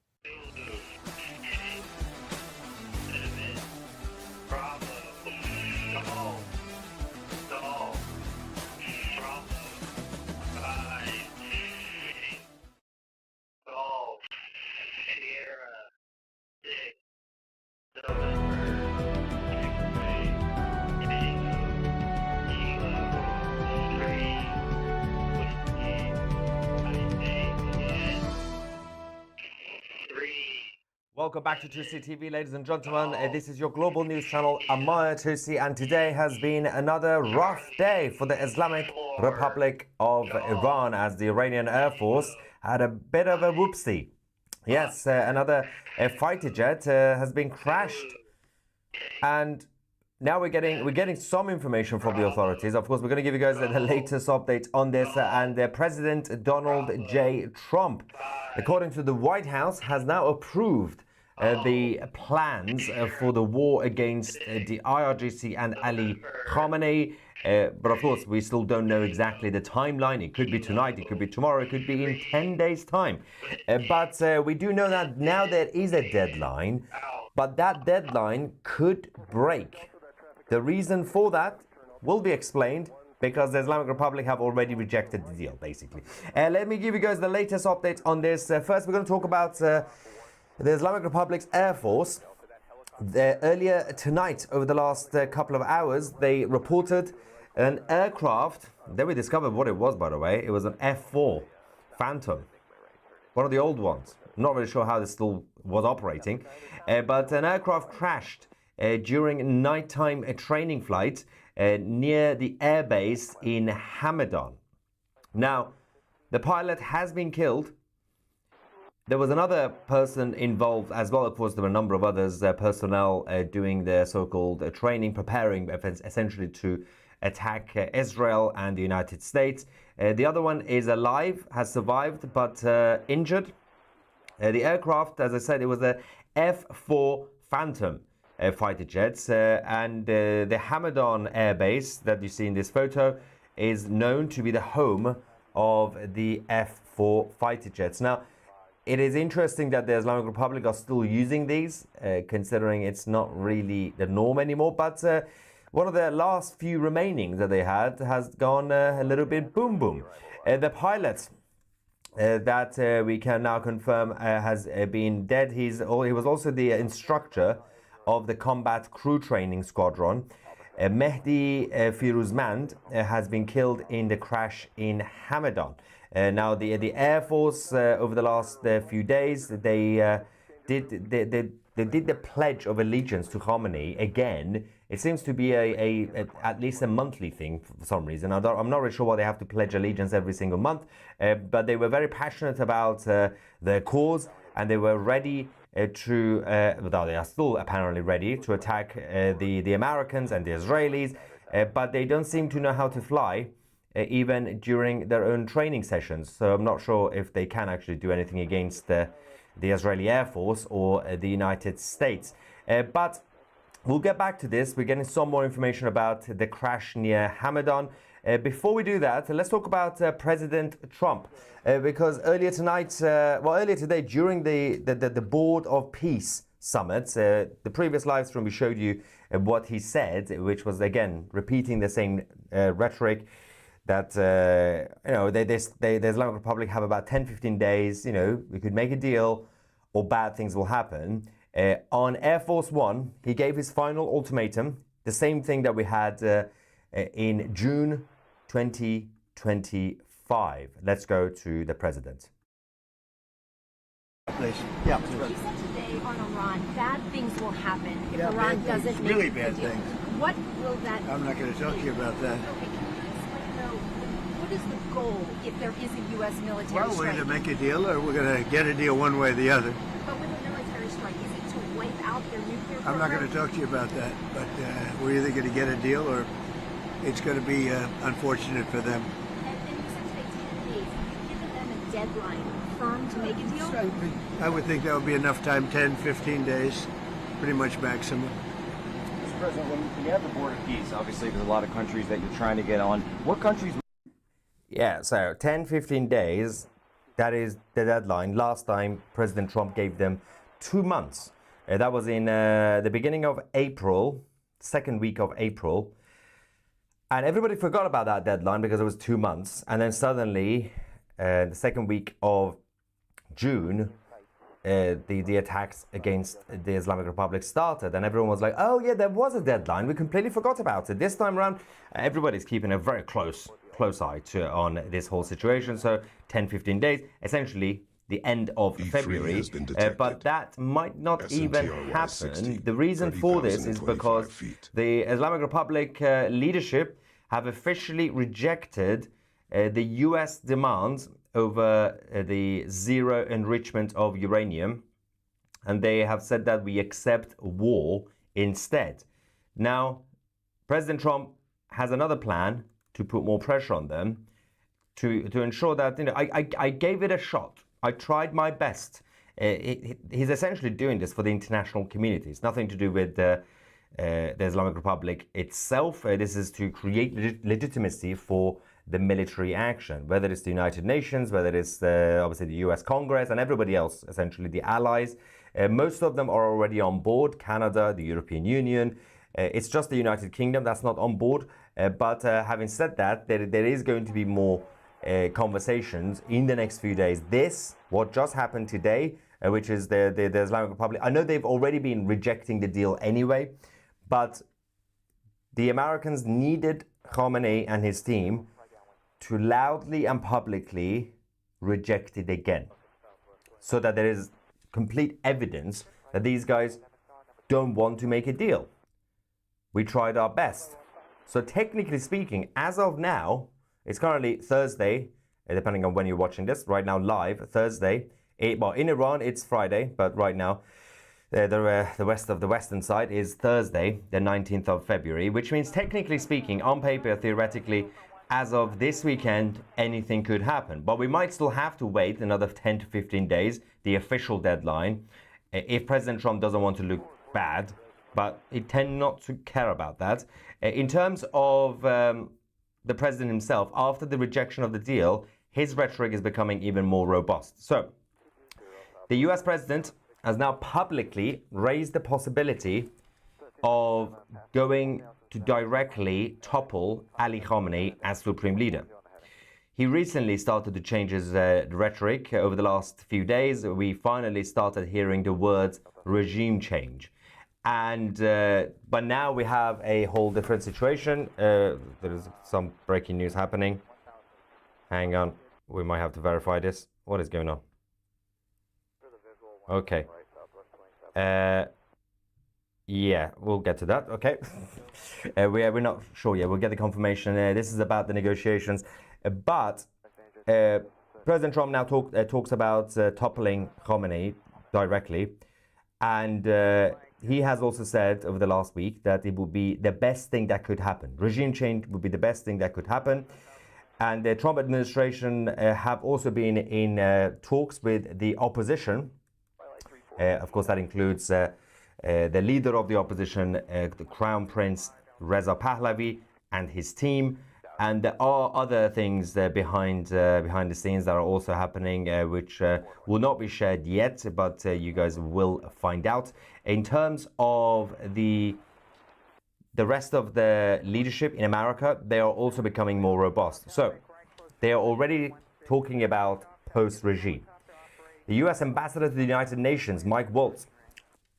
Speaker 4: Welcome back to Tusi TV, ladies and gentlemen. This is your global news channel, Amaya Tusi, and today has been another rough day for the Islamic Republic of Iran as the Iranian Air Force had a bit of a whoopsie. Yes, another fighter jet has been crashed, and now we're getting some information from the authorities. Of course, we're going to give you guys the latest update on this, and President Donald J. Trump, according to the White House, has now approved the plans for the war against the IRGC and Ali Khamenei. But of course, we still don't know exactly the timeline. It could be tonight, it could be tomorrow, it could be in 10 days' time. But we do know that now there is a deadline, but that deadline could break. The reason for that will be explained because the Islamic Republic have already rejected the deal, basically. Let me give you guys the latest update on this. First, we're going to talk about the Islamic Republic's Air Force. Earlier tonight, over the last couple of hours, they reported an aircraft. Then we discovered what it was, by the way. It was an F-4 Phantom, one of the old ones. I'm not really sure how this still was operating, but an aircraft crashed during nighttime training flight near the airbase in Hamadan. Now, the pilot has been killed. There was another person involved as well. Of course, there were a number of others, personnel doing their so-called training, preparing essentially to attack Israel and the United States. The other one is alive, has survived, but injured. The aircraft, as I said, it was a F-4 Phantom fighter jets, and the Hamadan Air Base that you see in this photo is known to be the home of the F-4 fighter jets. Now, it is interesting that the Islamic Republic are still using these, considering it's not really the norm anymore. But one of the last few remaining that they had has gone a little bit boom boom. The pilot that we can now confirm has been dead. He was also the instructor of the combat crew training squadron. Mehdi Firuzmand has been killed in the crash in Hamadan. Now, the Air Force over the last few days, they did the Pledge of Allegiance to Khamenei again. It seems to be at least a monthly thing for some reason. I'm not really sure why they have to pledge allegiance every single month, but they were very passionate about their cause, and they were ready well, they are still apparently ready to attack the Americans and the Israelis, but they don't seem to know how to fly. Even during their own training sessions. So I'm not sure if they can actually do anything against the Israeli Air Force or the United States. But we'll get back to this. We're getting some more information about the crash near Hamadan. Before we do that, let's talk about President Trump. Because earlier today, during the Board of Peace Summit, the previous live stream we showed you what he said, which was, again, repeating the same rhetoric that the Islamic Republic have about 10-15 days, we could make a deal or bad things will happen. On Air Force One, he gave his final ultimatum, the same thing that we had in June 2025. Let's go to the president.
Speaker 5: Please.
Speaker 6: Yeah. You said today on Iran, bad things will happen if Iran doesn't make
Speaker 5: really
Speaker 6: a
Speaker 5: bad
Speaker 6: deal.
Speaker 5: things.
Speaker 6: What will that
Speaker 5: I'm not going to talk to you about that.
Speaker 6: Okay, can you explain though, what is the goal if there is a U.S. military
Speaker 5: Well, we're
Speaker 6: strike?
Speaker 5: going to make a deal, or we're going to get a deal one way or the other.
Speaker 6: But with a military strike, is it to wipe out their nuclear
Speaker 5: I'm not going to talk to you about that, but we're either going to get a deal or it's going to be unfortunate for them.
Speaker 6: And you said today 10 days. Have you given them a deadline firm to make a deal?
Speaker 5: I would think that would be enough time, 10, 15 days, pretty much maximum.
Speaker 7: Mr. President, when you have the Board of Peace, obviously there's a lot of countries that you're trying to get on. What countries?
Speaker 4: Yeah, so 10-15 days, that is the deadline. Last time President Trump gave them 2 months. That was in the beginning of April, second week of April. And everybody forgot about that deadline because it was 2 months. And then suddenly, the second week of June, the attacks against the Islamic Republic started, and everyone was like, oh yeah, there was a deadline, we completely forgot about it. This time around, everybody's keeping a very close eye on this whole situation. So 10-15 days, essentially the end of
Speaker 3: E3
Speaker 4: February,
Speaker 3: has been detected.
Speaker 4: but that might not even
Speaker 3: SNTRY
Speaker 4: happen.
Speaker 3: 60,
Speaker 4: The reason for this is
Speaker 3: 30,025
Speaker 4: because
Speaker 3: feet.
Speaker 4: the Islamic Republic leadership have officially rejected the US demands over the zero enrichment of uranium, and they have said that we accept war instead. Now, President Trump has another plan to put more pressure on them to ensure that, I gave it a shot. I tried my best. He's essentially doing this for the international community. It's nothing to do with the Islamic Republic itself. This is to create legitimacy for the military action, whether it's the United Nations, whether it's obviously the US Congress and everybody else, essentially the allies. Most of them are already on board, Canada, the European Union. It's just the United Kingdom that's not on board. But having said that, there is going to be more conversations in the next few days. What just happened today, which is the Islamic Republic, I know they've already been rejecting the deal anyway, but the Americans needed Khamenei and his team to loudly and publicly reject it again, so that there is complete evidence that these guys don't want to make a deal. We tried our best. So technically speaking, as of now, it's currently Thursday, depending on when you're watching this. Right now, live, Thursday. Well, in Iran, it's Friday, but right now, the rest of the western side is Thursday, the 19th of February, which means technically speaking, on paper, theoretically, as of this weekend, anything could happen. But we might still have to wait another 10 to 15 days, the official deadline, if President Trump doesn't want to look bad, but he tends not to care about that. In terms of the president himself, after the rejection of the deal, his rhetoric is becoming even more robust. So, the US president has now publicly raised the possibility of going to directly topple Ali Khamenei as supreme leader. He recently started to change his rhetoric over the last few days. We finally started hearing the words regime change. And but now we have a whole different situation. There is some breaking news happening. Hang on, we might have to verify this. What is going on? Okay. Yeah, we'll get to that. Okay. We're not sure yet. We'll get the confirmation. This is about the negotiations. But President Trump now talks about toppling Khamenei directly. And he has also said over the last week that it would be the best thing that could happen. Regime change would be the best thing that could happen. And the Trump administration have also been in talks with the opposition. Of course, that includes the leader of the opposition, the Crown Prince Reza Pahlavi and his team. And there are other things behind the scenes that are also happening, which will not be shared yet, but you guys will find out. In terms of the rest of the leadership in America, they are also becoming more robust. So they are already talking about post-regime. The US ambassador to the United Nations, Mike Waltz,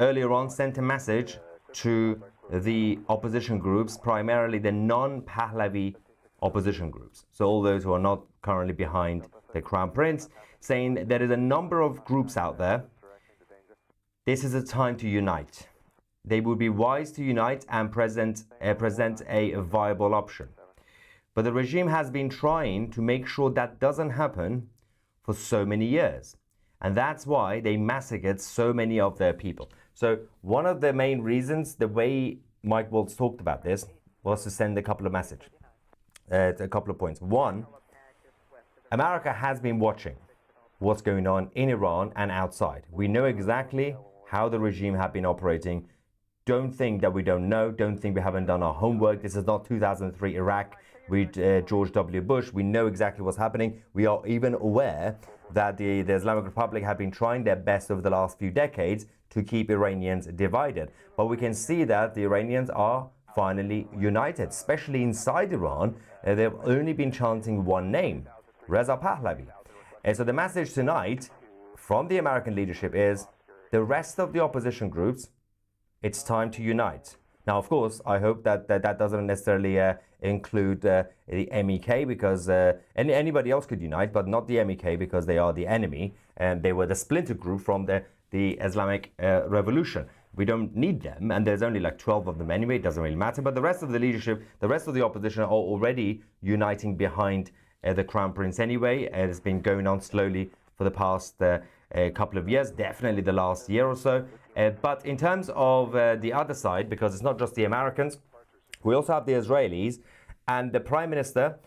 Speaker 4: earlier on sent a message to the opposition groups, primarily the non-Pahlavi opposition groups. So all those who are not currently behind the Crown Prince, saying there is a number of groups out there. This is a time to unite. They would be wise to unite and present a viable option. But the regime has been trying to make sure that doesn't happen for so many years. And that's why they massacred so many of their people. So one of the main reasons, the way Mike Waltz talked about this, was to send a couple of messages. A couple of points. One, America has been watching what's going on in Iran and outside. We know exactly how the regime have been operating. Don't think that we don't know. Don't think we haven't done our homework. This is not 2003 Iraq with George W. Bush. We know exactly what's happening. We are even aware that the Islamic Republic have been trying their best over the last few decades to keep Iranians divided. But we can see that the Iranians are finally united, especially inside Iran. They've only been chanting one name, Reza Pahlavi. And so the message tonight from the American leadership is the rest of the opposition groups, it's time to unite. Now, of course, I hope that that doesn't necessarily include the MEK, because anybody else could unite, but not the MEK, because they are the enemy and they were the splinter group from the Islamic Revolution. We don't need them, and there's only like 12 of them anyway. It doesn't really matter. But the rest of the leadership, the rest of the opposition are already uniting behind the Crown Prince anyway. It's been going on slowly for the past couple of years, definitely the last year or so. But in terms of the other side, because it's not just the Americans, we also have the Israelis, and the Prime Minister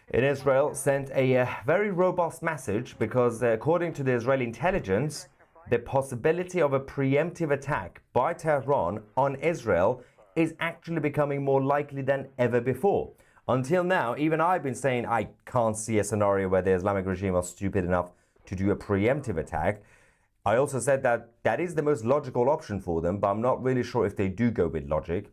Speaker 4: in Israel sent a very robust message, because according to the Israeli intelligence, the possibility of a preemptive attack by Tehran on Israel is actually becoming more likely than ever before. Until now, even I've been saying I can't see a scenario where the Islamic regime are stupid enough to do a preemptive attack. I also said that that is the most logical option for them, but I'm not really sure if they do go with logic.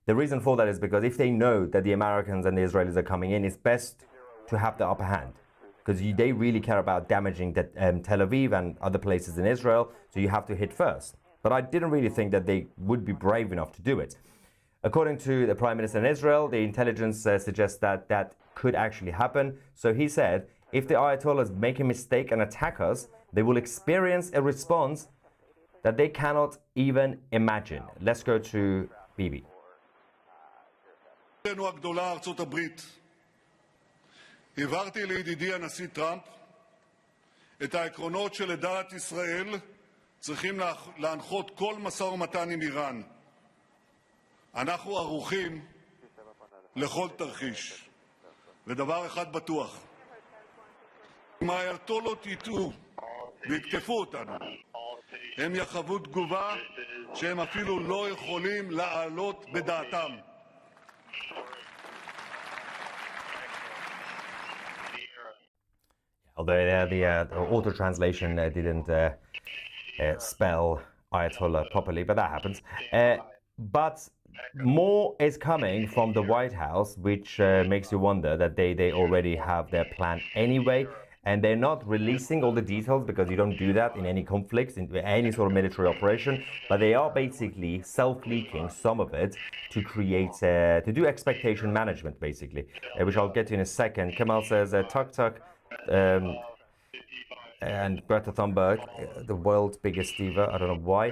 Speaker 4: The reason for that is because if they know that the Americans and the Israelis are coming in, it's best to have the upper hand, because they really care about damaging Tel Aviv and other places in Israel, so you have to hit first. But I didn't really think that they would be brave enough to do it. According to the Prime Minister in Israel, the intelligence suggests that that could actually happen. So he said, if the Ayatollahs make a mistake and attack us, they will experience a response that they cannot even imagine. Let's go to Bibi.
Speaker 8: הבהרתי לידידי הנשיא טראמפ את העקרונות שלדעת ישראל צריכים להנחות כל משא ומתן עם איראן. אנחנו ערוכים לכל תרחיש. ודבר אחד בטוח, אם האייתולות יטעו ויתקפו אותנו, הם יחוו תגובה שהם אפילו לא יכולים להעלות בדעתם.
Speaker 4: Although the auto-translation didn't spell Ayatollah properly, but that happens. But more is coming from the White House, which makes you wonder that they already have their plan anyway, and they're not releasing all the details because you don't do that in any conflicts, in any sort of military operation, but they are basically self-leaking some of it to create, to do expectation management, basically, which I'll get to in a second. Kemal says, tuk-tuk, and Greta Thunberg, the world's biggest diva, I don't know why.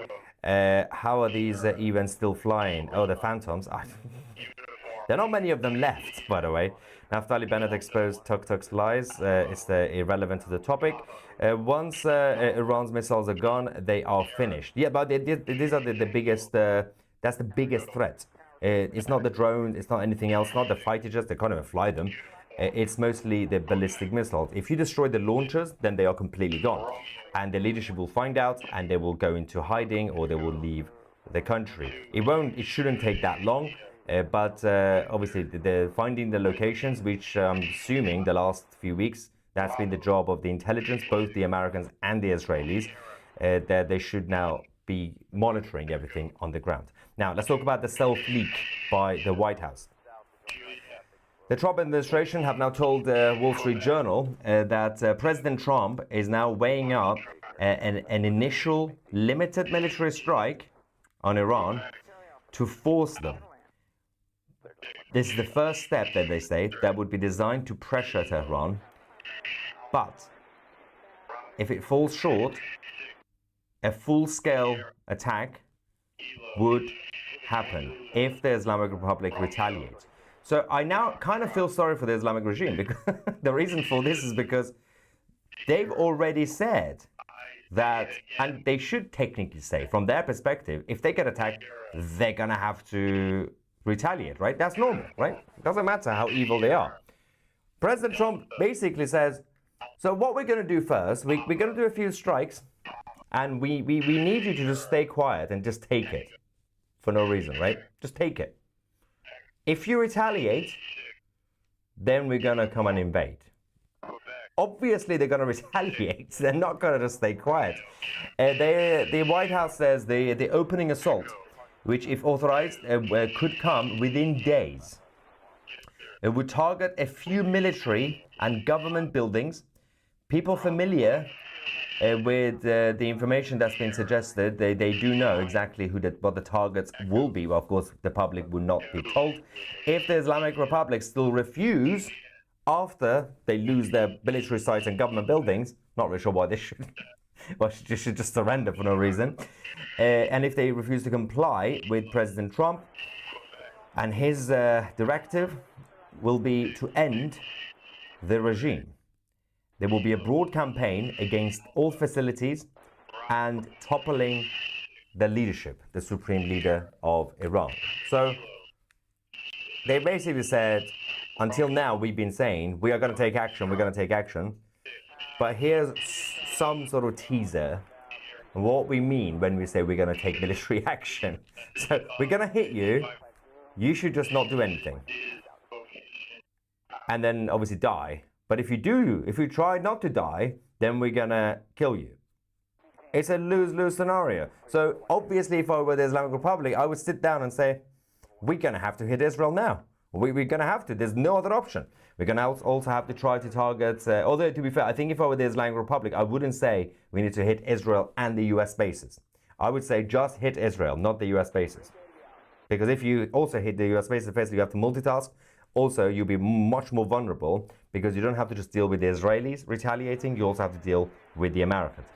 Speaker 4: How are these events still flying? Oh, the Phantoms. There are not many of them left, by the way. Naftali Bennett exposed Tuk-Tuk's lies. It's irrelevant to the topic. Once Iran's missiles are gone, they are finished. Yeah, but these are the biggest, that's the biggest threat. It's not the drones, it's not anything else, not the fighter jets, they can't even fly them. It's mostly the ballistic missiles. If you destroy the launchers, then they are completely gone. And the leadership will find out and they will go into hiding or they will leave the country. It shouldn't take that long, but obviously they're finding the locations, which I'm assuming the last few weeks, that's been the job of the intelligence, both the Americans and the Israelis, that they should now be monitoring everything on the ground. Now, let's talk about the self-leak by the White House. The Trump administration have now told the Wall Street Journal that President Trump is now weighing up an initial limited military strike on Iran to force them. This is the first step that they say that would be designed to pressure Tehran. But if it falls short, a full-scale attack would happen if the Islamic Republic retaliates. So I now kind of feel sorry for the Islamic regime, because the reason for this is because they've already said that, and they should technically say, from their perspective, if they get attacked, they're going to have to retaliate, right? That's normal, right? It doesn't matter how evil they are. President Trump basically says, so what we're going to do first, we're going to do a few strikes, and we need you to just stay quiet and just take it for no reason, right? Just take it. If you retaliate, then we're going to come and invade. Obviously, they're going to retaliate. They're not going to just stay quiet. The White House says the opening assault, which if authorized, could come within days. It would target a few military and government buildings. People familiar with the information that's been suggested, they do know exactly what the targets will be. Well, of course, the public would not be told. If the Islamic Republic still refuse, after they lose their military sites and government buildings, not really sure why they should, well, they should just surrender for no reason. And if they refuse to comply with President Trump, and his directive will be to end the regime. There will be a broad campaign against all facilities and toppling the leadership, the supreme leader of Iran. So they basically said, until now we've been saying, we are going to take action, we're going to take action. But here's some sort of teaser of what we mean when we say we're going to take military action. So we're going to hit you, you should just not do anything. And then obviously die. But if you try not to die, then we're gonna kill you. It's a lose-lose scenario. So obviously, if I were the Islamic Republic, I would sit down and say, we're gonna have to hit Israel now. We're gonna have to. There's no other option. We're gonna also have to try to target, although to be fair, I think if I were the Islamic Republic, I wouldn't say we need to hit Israel and the US bases. I would say just hit Israel, not the US bases. Because if you also hit the US bases, first you have to multitask. Also, you'll be much more vulnerable because you don't have to just deal with the Israelis retaliating, you also have to deal with the Americans.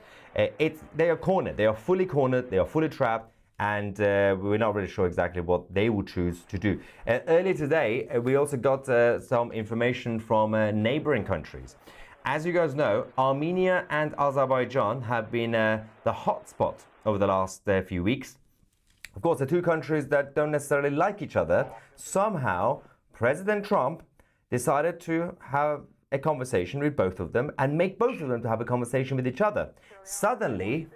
Speaker 4: They are cornered, they are fully trapped, and we're not really sure exactly what they will choose to do. Earlier today, we also got some information from neighboring countries. As you guys know, Armenia and Azerbaijan have been the hotspot over the last few weeks. Of course, the two countries that don't necessarily like each other. Somehow, President Trump decided to have a conversation with both of them and make both of them to have a conversation with each other. Suddenly,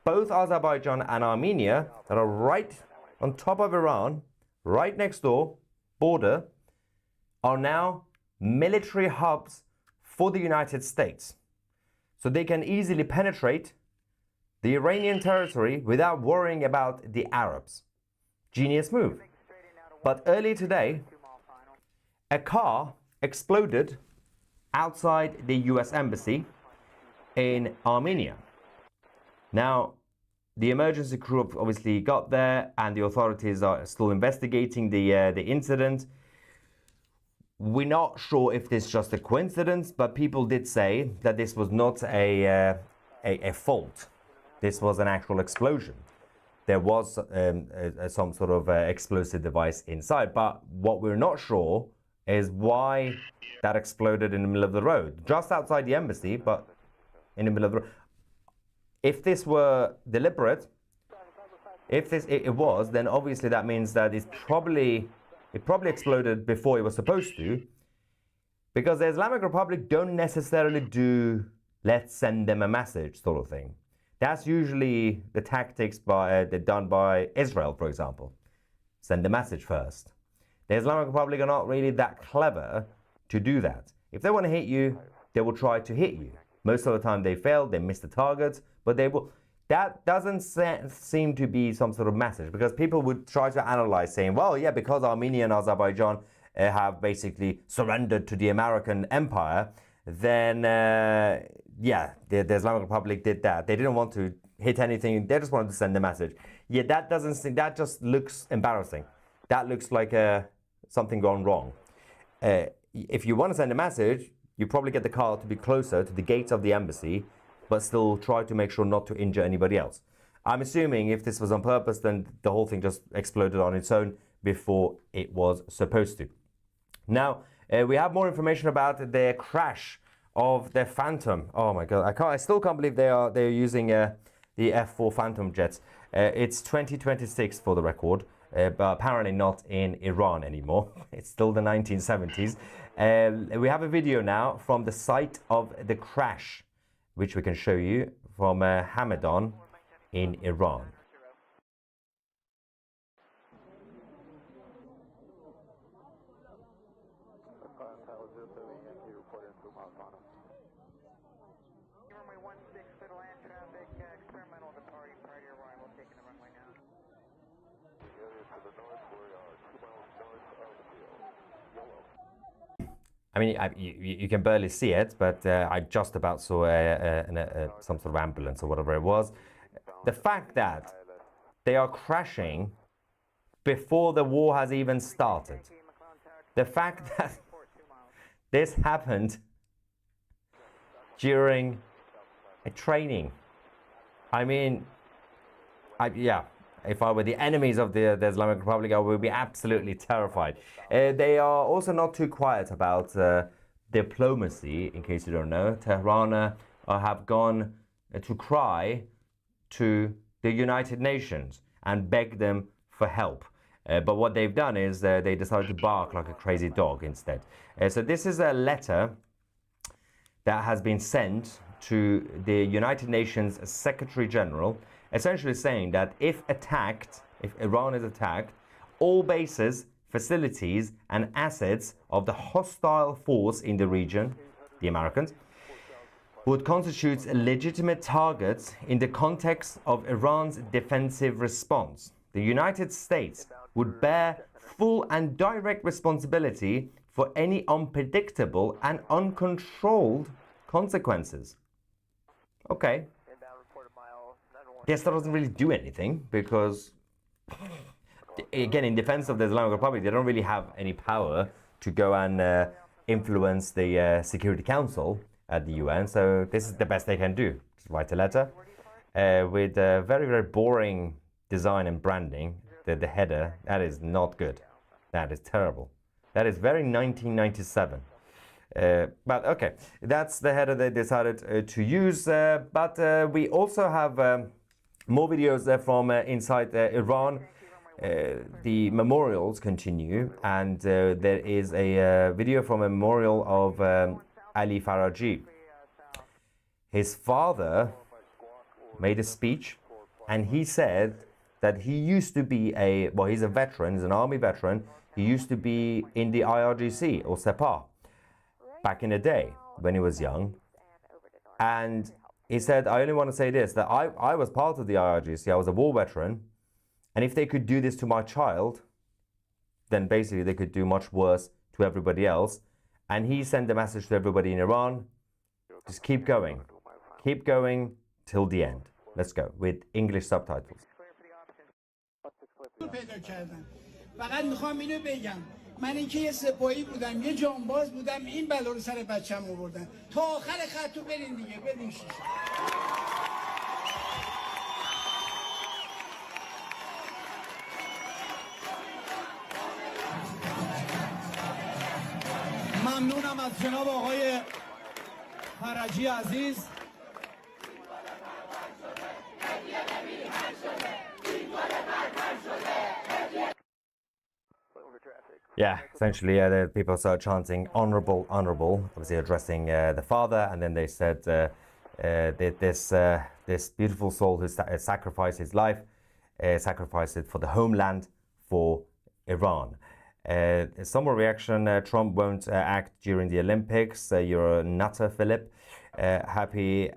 Speaker 4: both Azerbaijan and Armenia, that are right on top of Iran, right next door, border, are now military hubs for the United States. So they can easily penetrate the Iranian territory without worrying about the Arabs. Genius move. But earlier today, a car exploded outside the US Embassy in Armenia. Now, the emergency crew obviously got there, and the authorities are still investigating the incident. We're not sure if this is just a coincidence, but people did say that this was not a fault. This was an actual explosion. There was some sort of explosive device inside, but what we're not sure is why that exploded in the middle of the road, just outside the embassy, but in the middle of the road. If this were deliberate, if it was, then obviously that means that it probably exploded before it was supposed to, because the Islamic Republic don't necessarily do let's send them a message sort of thing. That's usually the tactics done by Israel, for example. Send a message first. The Islamic Republic are not really that clever to do that. If they want to hit you, they will try to hit you. Most of the time they fail, they miss the targets, but they will. That doesn't seem to be some sort of message, because people would try to analyze saying, well, yeah, because Armenia and Azerbaijan have basically surrendered to the American empire, then yeah, the Islamic Republic did that. They didn't want to hit anything. They just wanted to send a message. Yeah, that just looks embarrassing. That looks like something gone wrong. If you want to send a message, you probably get the car to be closer to the gates of the embassy, but still try to make sure not to injure anybody else. I'm assuming if this was on purpose, then the whole thing just exploded on its own before it was supposed to. Now, we have more information about the crash of the Phantom. Oh my God, I still can't believe they're using the F-4 Phantom jets. It's 2026 for the record, but apparently not in Iran anymore. It's still the 1970s. We have a video now from the site of the crash, which we can show you from Hamadan in Iran. I mean, you can barely see it, but I just about saw some sort of ambulance or whatever it was. The fact that they are crashing before the war has even started. The fact that this happened during a training. I mean, yeah. If I were the enemies of the Islamic Republic, I would be absolutely terrified. They are also not too quiet about diplomacy, in case you don't know. Tehran have gone to cry to the United Nations and beg them for help. But what they've done is they decided to bark like a crazy dog instead. So this is a letter that has been sent to the United Nations Secretary General, essentially saying that if Iran is attacked, all bases, facilities and assets of the hostile force in the region, the Americans, would constitute legitimate targets in the context of Iran's defensive response. The United States would bear full and direct responsibility for any unpredictable and uncontrolled consequences. Okay. This doesn't really do anything because, again, in defense of the Islamic Republic, they don't really have any power to go and influence the Security Council at the UN. So this is the best they can do. Just write a letter with very, very boring design and branding, the header, that is not good. That is terrible. That is very 1997. But okay, that's the header they decided to use. But we also have more videos from inside Iran. The memorials continue, and there is a video from a memorial of Ali Faraji. His father made a speech, and he said that he used to be he's a veteran, he's an army veteran. He used to be in the IRGC or Sepah back in the day when he was young. And he said, I only want to say this, that I was part of the IRGC, I was a war veteran. And if they could do this to my child, then basically they could do much worse to everybody else. And he sent a message to everybody in Iran, just keep going till the end. Let's go with English subtitles.
Speaker 9: فقط میخوام اینو بگم من اینکه یه سپاهی بودم یه جانباز بودم این بلا رو سر بچه‌م آوردن تا آخر خط رو برین دیگه بدین شیشه ممنونم از جناب آقای فرجی عزیز
Speaker 4: Yeah, essentially, the people started chanting "honorable, honorable," obviously addressing the father, and then they said that this beautiful soul who sacrificed his life, sacrificed it for the homeland, for Iran. Some more reaction. Trump won't act during the Olympics. You're a nutter, Philip. Happy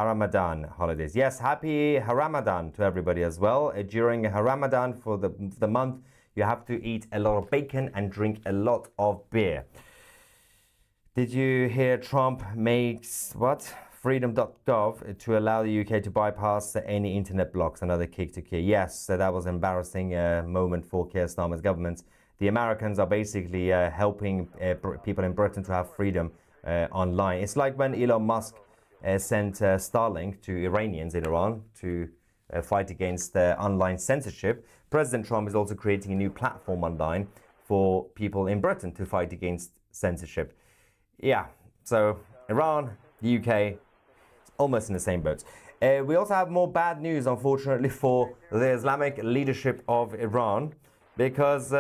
Speaker 4: Ramadan holidays. Yes, happy Ramadan to everybody as well. During Ramadan for the month, you have to eat a lot of bacon and drink a lot of beer. Did you hear Trump makes what? Freedom.gov to allow the UK to bypass any internet blocks. Another kick to Keir. Yes, that was an embarrassing moment for Keir Starmer's government. The Americans are basically helping people in Britain to have freedom online. It's like when Elon Musk sent Starlink to Iranians in Iran to fight against online censorship. President Trump is also creating a new platform online for people in Britain to fight against censorship. Yeah, so Iran, the UK, it's almost in the same boat. We also have more bad news, unfortunately, for the Islamic leadership of Iran, because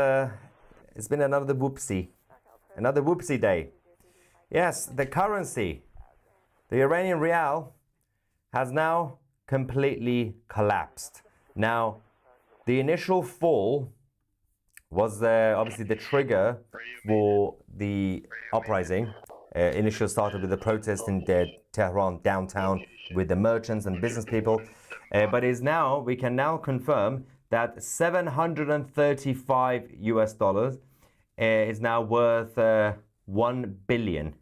Speaker 4: it's been another whoopsie day. Yes, the currency, the Iranian rial, has now completely collapsed. Now, the initial fall was obviously the trigger for the uprising. Initially started with the protest in Tehran downtown with the merchants and business people, but we can now confirm that $735 is now worth 1 billion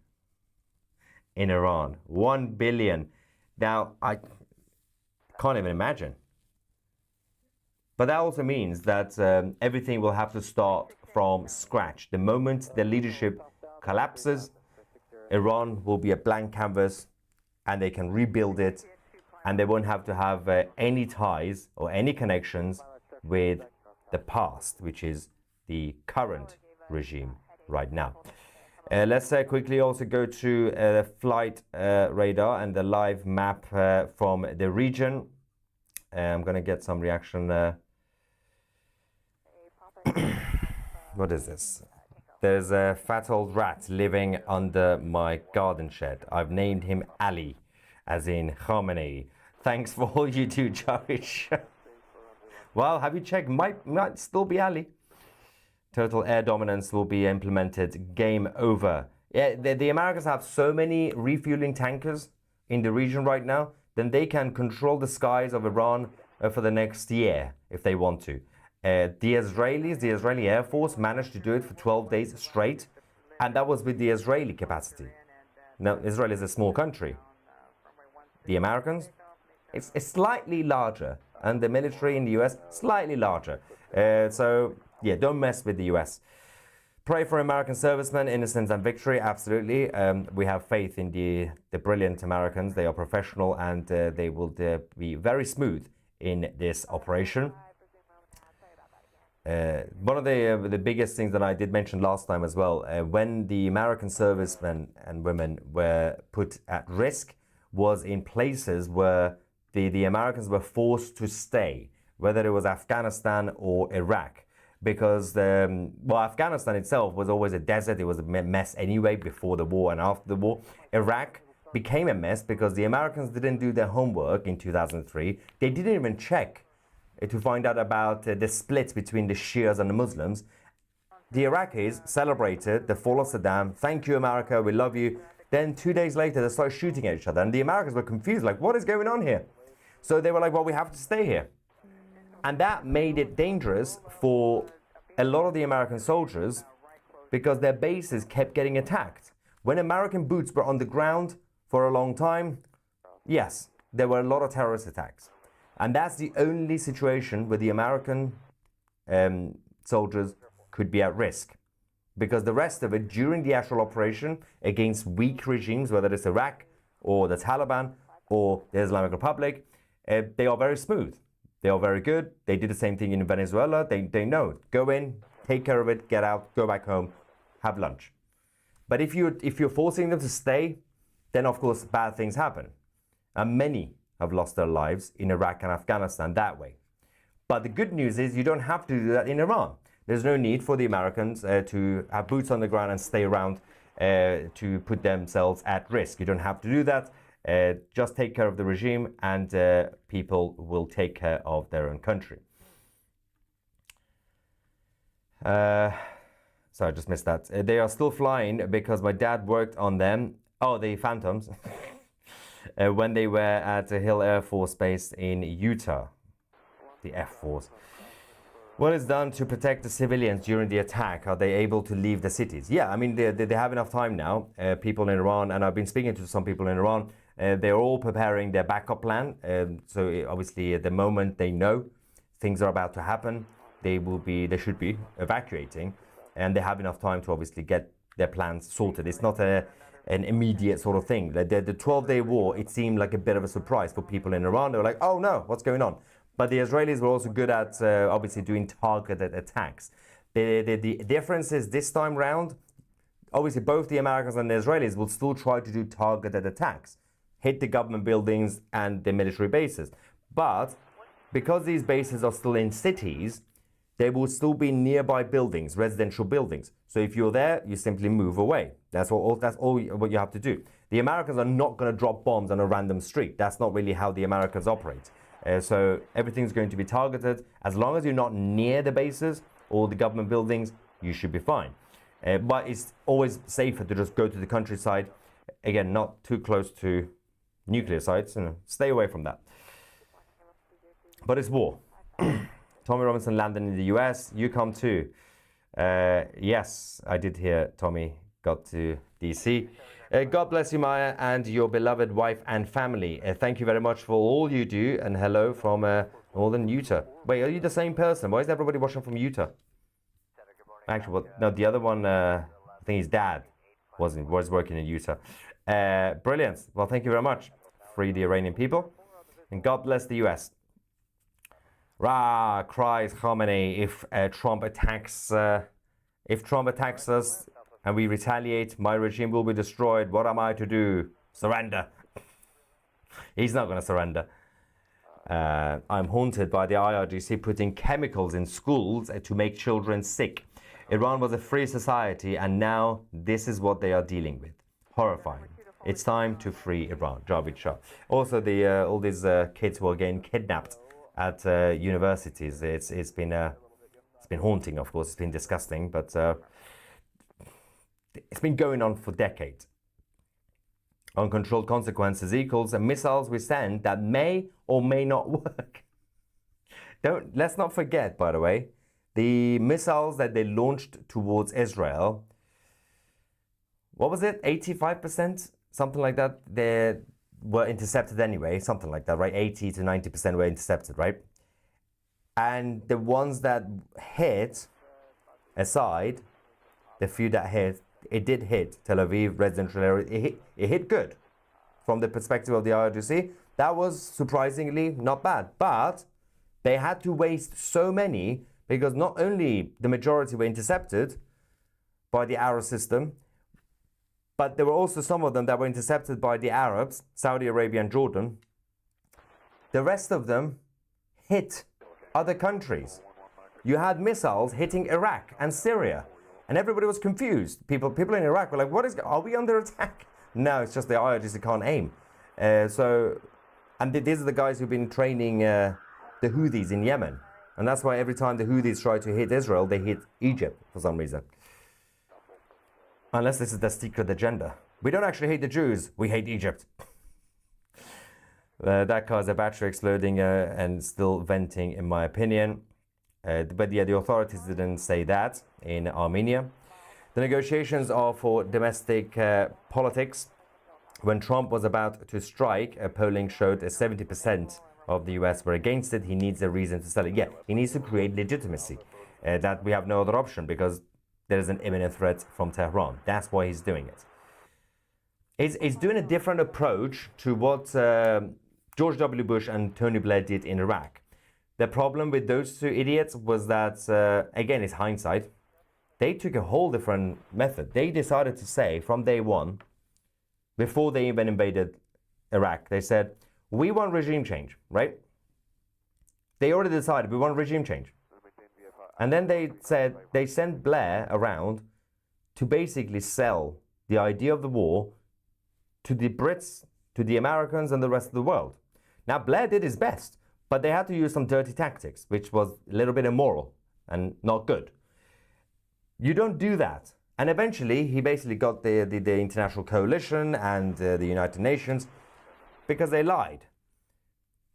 Speaker 4: in Iran. 1 billion. Now, I can't even imagine. But that also means that everything will have to start from scratch. The moment the leadership collapses, Iran will be a blank canvas and they can rebuild it, and they won't have to have any ties or any connections with the past, which is the current regime right now. Let's quickly also go to the flight radar and the live map from the region. I'm going to get some reaction. What is this? There's a fat old rat living under my garden shed. I've named him Ali, as in Khamenei. Thanks for all you do, Josh. Well, have you checked? Might still be Ali. Total air dominance will be implemented. Game over. Yeah, the Americans have so many refueling tankers in the region right now, then they can control the skies of Iran for the next year if they want to. The Israeli Air Force managed to do it for 12 days straight, and that was with the Israeli capacity. Now, Israel is a small country. The Americans, it's slightly larger, and the military in the US, slightly larger. So, yeah, don't mess with the US. Pray for American servicemen, innocence and victory, absolutely. We have faith in the brilliant Americans. They are professional, and they will be very smooth in this operation. one of the biggest things that I did mention last time as well, when the American servicemen and women were put at risk, was in places where the Americans were forced to stay, whether it was Afghanistan or Iraq. Because, Afghanistan itself was always a desert. It was a mess anyway, before the war and after the war. Iraq became a mess because the Americans didn't do their homework in 2003. They didn't even check to find out about the split between the Shias and the Muslims. The Iraqis celebrated the fall of Saddam. Thank you, America. We love you. Then 2 days later, they started shooting at each other. And the Americans were confused, like, what is going on here? So they were like, well, we have to stay here. And that made it dangerous for a lot of the American soldiers because their bases kept getting attacked. When American boots were on the ground for a long time, yes, there were a lot of terrorist attacks. And that's the only situation where the American soldiers could be at risk. Because the rest of it, during the actual operation against weak regimes, whether it's Iraq or the Taliban or the Islamic Republic, they are very smooth. They are very good. They did the same thing in Venezuela. They know. Go in, take care of it, get out, go back home, have lunch. But if you're forcing them to stay, then of course bad things happen. And many have lost their lives in Iraq and Afghanistan that way. But the good news is you don't have to do that in Iran. There's no need for the Americans to have boots on the ground and stay around to put themselves at risk. You don't have to do that. Just take care of the regime and people will take care of their own country. Sorry, I just missed that. They are still flying because my dad worked on them. Oh, the Phantoms. When they were at Hill Air Force Base in Utah. The F Force. What is done to protect the civilians during the attack? Are they able to leave the cities? Yeah, I mean, they have enough time now. People in Iran, and I've been speaking to some people in Iran, they're all preparing their backup plan. So obviously at the moment they know things are about to happen, they should be evacuating, and they have enough time to obviously get their plans sorted. It's not an immediate sort of thing. The 12-day war, it seemed like a bit of a surprise for people in Iran. They were like, oh no, what's going on? But the Israelis were also good at obviously doing targeted attacks. The difference is this time round, obviously both the Americans and the Israelis will still try to do targeted attacks, hit the government buildings and the military bases. But because these bases are still in cities, there will still be nearby buildings, residential buildings. So if you're there, you simply move away. That's all what you have to do. The Americans are not going to drop bombs on a random street. That's not really how the Americans operate. So everything's going to be targeted. As long as you're not near the bases or the government buildings, you should be fine. But it's always safer to just go to the countryside. Again, not too close to nuclear sites. Stay away from that. But it's war. Tommy Robinson landed in the US. You come too. Yes, I did hear Tommy got to DC. God bless you, Maya, and your beloved wife and family. Thank you very much for all you do, and hello from northern Utah. Wait, are you the same person? Why is everybody watching from Utah? Actually, well, no, the other one, I think his dad was working in Utah. Brilliant. Well, thank you very much. Free the Iranian people, and God bless the US. Rah, cries Khamenei, if Trump attacks us and we retaliate, my regime will be destroyed. What am I to do? Surrender. He's not going to surrender. I'm haunted by the IRGC putting chemicals in schools to make children sick. Iran was a free society, and now this is what they are dealing with. Horrifying. It's time to free Iran. Javid Shah. Also, all these kids who are getting kidnapped at universities. It's been haunting, of course. It's been disgusting, but it's been going on for decades. Uncontrolled consequences equals missiles we send that may or may not work. Let's not forget, by the way, the missiles that they launched towards Israel. What was it? 85%? Something like that. They were intercepted anyway. Something like that, right? 80 to 90% were intercepted, right? And the ones that hit, aside, the few that hit, it did hit Tel Aviv, residential area. It hit good. From the perspective of the IRGC, that was surprisingly not bad. But they had to waste so many because not only the majority were intercepted by the Arab system, but there were also some of them that were intercepted by the Arabs, Saudi Arabia and Jordan. The rest of them hit other countries. You had missiles hitting Iraq and Syria, and everybody was confused. People in Iraq were like, are we under attack? No, it's just the IRGC can't aim. And these are the guys who've been training the Houthis in Yemen. And that's why every time the Houthis try to hit Israel, they hit Egypt for some reason. Unless this is the secret agenda. We don't actually hate the Jews, we hate Egypt. That caused a battery exploding and still venting, in my opinion. But yeah, the authorities didn't say that in Armenia. The negotiations are for domestic politics. When Trump was about to strike, polling showed 70% of the US were against it. He needs a reason to sell it. Yeah, he needs to create legitimacy. That we have no other option because there is an imminent threat from Tehran. That's why he's doing it. He's doing a different approach to what George W. Bush and Tony Blair did in Iraq. The problem with those two idiots was that, again, it's hindsight. They took a whole different method. They decided to say from day one, before they even invaded Iraq, they said, we want regime change, right? They already decided we want regime change. And then they said they sent Blair around to basically sell the idea of the war to the Brits, to the Americans and the rest of the world. Now, Blair did his best, but they had to use some dirty tactics, which was a little bit immoral and not good. You don't do that. And eventually, he basically got the international coalition and the United Nations because they lied.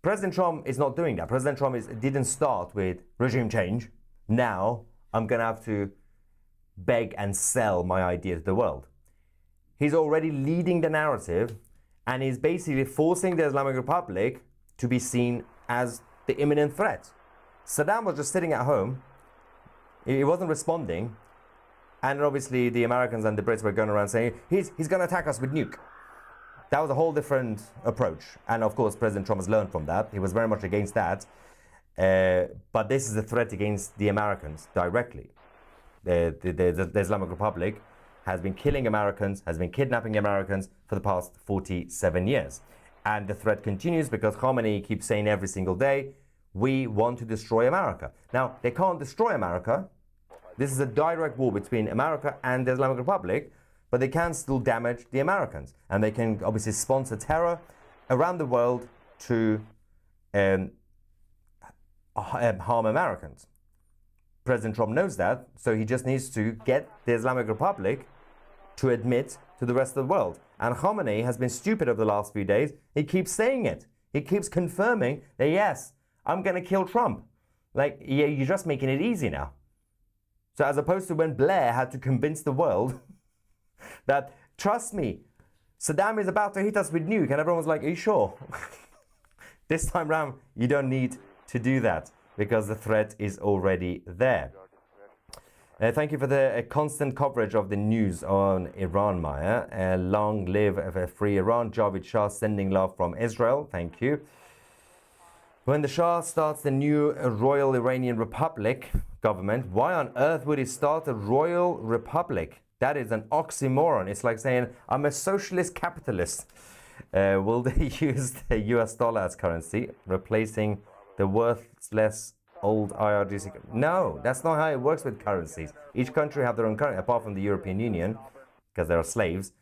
Speaker 4: President Trump is not doing that. President Trump didn't start with regime change. Now, I'm going to have to beg and sell my idea to the world. He's already leading the narrative, and he's basically forcing the Islamic Republic to be seen as the imminent threat. Saddam was just sitting at home. He wasn't responding. And obviously the Americans and the Brits were going around saying, he's going to attack us with nuke. That was a whole different approach. And of course, President Trump has learned from that. He was very much against that. But this is a threat against the Americans directly. The Islamic Republic has been killing Americans, has been kidnapping Americans for the past 47 years. And the threat continues because Khamenei keeps saying every single day, we want to destroy America. Now, they can't destroy America. This is a direct war between America and the Islamic Republic, but they can still damage the Americans. And they can obviously sponsor terror around the world to harm Americans. President Trump knows that, so he just needs to get the Islamic Republic to admit to the rest of the world. And Khamenei has been stupid over the last few days. He keeps saying it. He keeps confirming that, yes, I'm going to kill Trump. Like, yeah, you're just making it easy now. So as opposed to when Blair had to convince the world that, trust me, Saddam is about to hit us with nuke, and everyone was like, are you sure? This time round, you don't need to do that because the threat is already there. Thank you for the constant coverage of the news on Iran, Maya. Long live a free Iran. Javid Shah sending love from Israel. Thank you. When the Shah starts the new Royal Iranian Republic government, why on earth would he start a Royal Republic? That is an oxymoron. It's like saying, I'm a socialist capitalist. Will they use the US dollar as currency, replacing the worthless old IRGC? No, that's not how it works with currencies. Each country have their own currency, apart from the European Union, because they are slaves.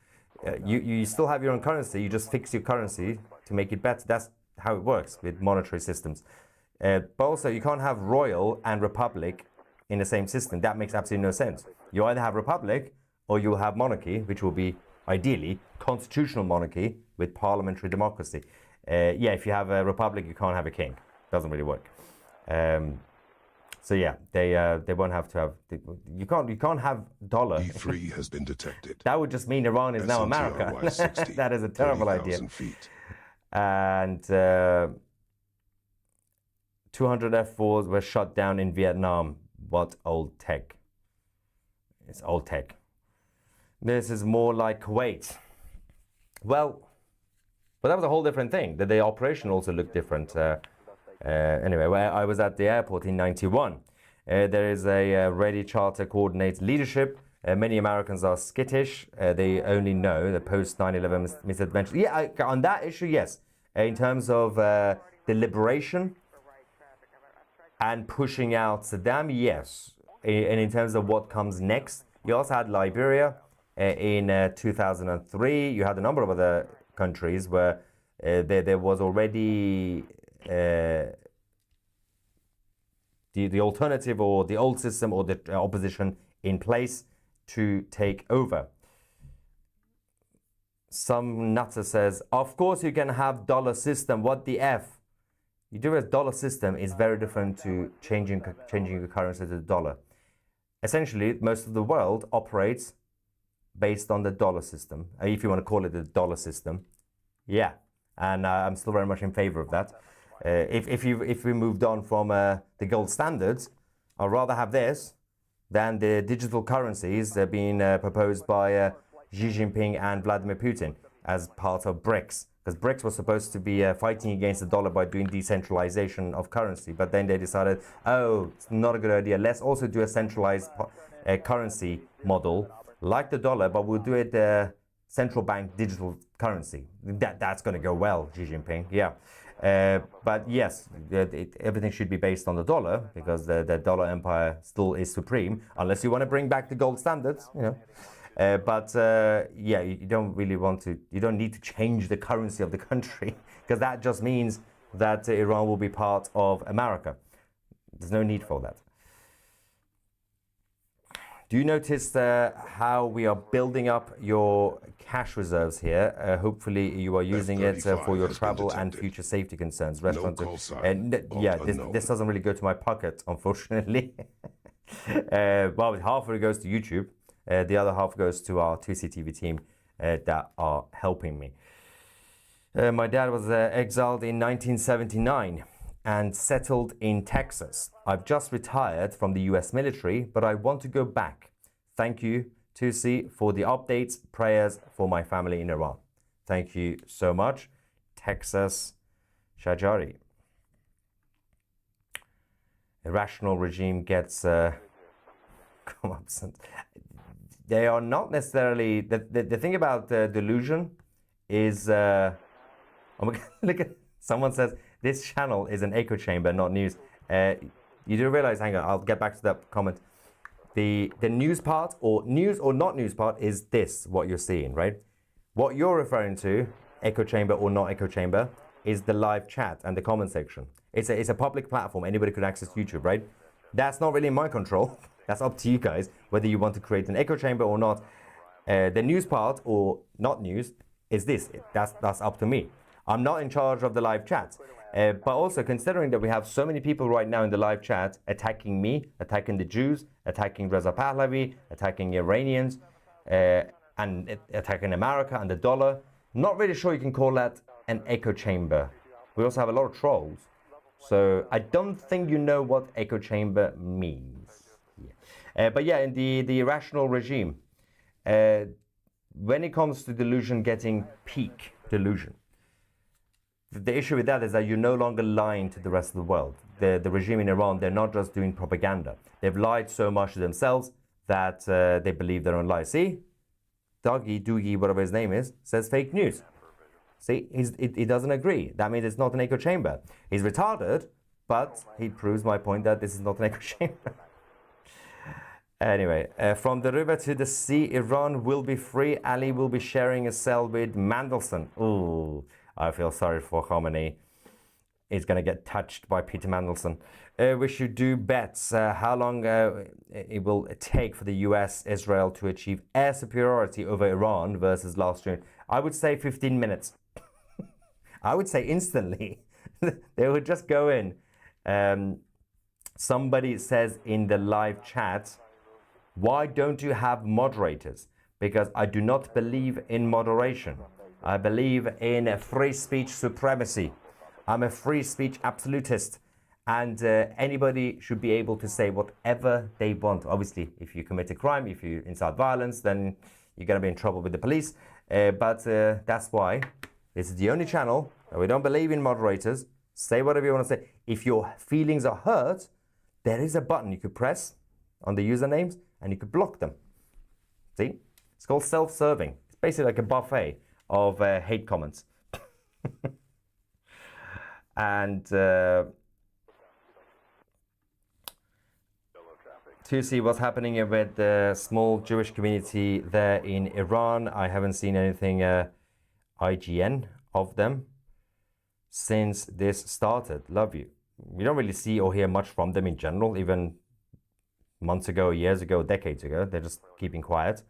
Speaker 4: You still have your own currency, you just fix your currency to make it better. That's how it works with monetary systems. But also, you can't have royal and republic in the same system. That makes absolutely no sense. You either have republic or you'll have monarchy, which will be ideally constitutional monarchy with parliamentary democracy. Yeah, if you have a republic, you can't have a king. Doesn't really work. So yeah, they won't have to have. You can't have dollar.
Speaker 3: E3 has been detected.
Speaker 4: That would just mean Iran is now America.
Speaker 3: SNTRY-60,
Speaker 4: That is a terrible idea.
Speaker 3: feet.
Speaker 4: And 200 F-4s were shot down in Vietnam. What old tech? It's old tech. This is more like Kuwait. Well, but that was a whole different thing. The operation also looked different. Anyway, where I was at the airport in '91, There is a ready charter coordinates leadership. Many Americans are skittish. They only know the post 9/11 misadventure. Yeah, on that issue, yes. In terms of the liberation and pushing out Saddam, yes. And in terms of what comes next, you also had Liberia in 2003. You had a number of other countries where there was already the alternative or the old system or the opposition in place to take over. Some nutter says, of course you can have dollar system, what the F? You do a dollar system is very different to changing the currency to the dollar. Essentially, most of the world operates based on the dollar system, if you want to call it the dollar system. Yeah, and I'm still very much in favor of that. If we moved on from the gold standards, I'd rather have this than the digital currencies that are being proposed by Xi Jinping and Vladimir Putin as part of BRICS. Because BRICS was supposed to be fighting against the dollar by doing decentralization of currency. But then they decided, oh, it's not a good idea. Let's also do a centralized currency model like the dollar, but we'll do it central bank digital currency. That's going to go well, Xi Jinping. Yeah. But yes, everything should be based on the dollar because the dollar empire still is supreme, unless you want to bring back the gold standards, you know. Yeah, you don't really want to, you don't need to change the currency of the country because that just means that Iran will be part of America. There's no need for that. Do you notice how we are building up your cash reserves here? Hopefully you are using it for your travel and future safety concerns. Restaurant. Yeah, this doesn't really go to my pocket, unfortunately. Well, half of it goes to YouTube. The other half goes to our 2CTV team that are helping me. My dad was exiled in 1979 and settled in Texas. I've just retired from the US military, but I want to go back. Thank you, 2C, for the updates. Prayers for my family in Iran. Thank you so much, Texas Shajari. Irrational regime gets corruption. They are not necessarily, the thing about delusion is, oh my God, look at, someone says, this channel is an echo chamber, not news. You do realize, hang on, I'll get back to that comment. The news part, or news or not news part, is this, what you're seeing, right? What you're referring to, echo chamber or not echo chamber, is the live chat and the comment section. It's a public platform, anybody could access YouTube, right? That's not really in my control. That's up to you guys, whether you want to create an echo chamber or not. The news part, or not news, is this. That's up to me. I'm not in charge of the live chat. But also considering that we have so many people right now in the live chat attacking me, attacking the Jews, attacking Reza Pahlavi, attacking Iranians, and attacking America and the dollar, not really sure you can call that an echo chamber. We also have a lot of trolls. So I don't think you know what echo chamber means. Yeah. But yeah, in the irrational regime, when it comes to delusion getting peak delusion, the issue with that is that you're no longer lying to the rest of the world. The regime in Iran, they're not just doing propaganda. They've lied so much to themselves that they believe their own lies. See? Doogie, whatever his name is, says fake news. See, he doesn't agree. That means it's not an echo chamber. He's retarded, but he proves my point that this is not an echo chamber. Anyway, from the river to the sea, Iran will be free. Ali will be sharing a cell with Mandelson. Ooh, I feel sorry for Khomeini. He's going to get touched by Peter Mandelson. We should do bets. How long it will take for the US, Israel to achieve air superiority over Iran versus last June? I would say 15 minutes. I would say instantly. They would just go in. Somebody says in the live chat, why don't you have moderators? Because I do not believe in moderation. I believe in free speech supremacy. I'm a free speech absolutist. And anybody should be able to say whatever they want. Obviously, if you commit a crime, if you incite violence, then you're going to be in trouble with the police. But that's why this is the only channel that we don't believe in moderators. Say whatever you want to say. If your feelings are hurt, there is a button you could press on the usernames and you could block them. See? It's called self-serving. It's basically like a buffet of hate comments. And to see what's happening with the small Jewish community there in Iran, I haven't seen anything IGN of them since this started. Love you. We don't really see or hear much from them in general, even months ago, years ago, decades ago. They're just keeping quiet.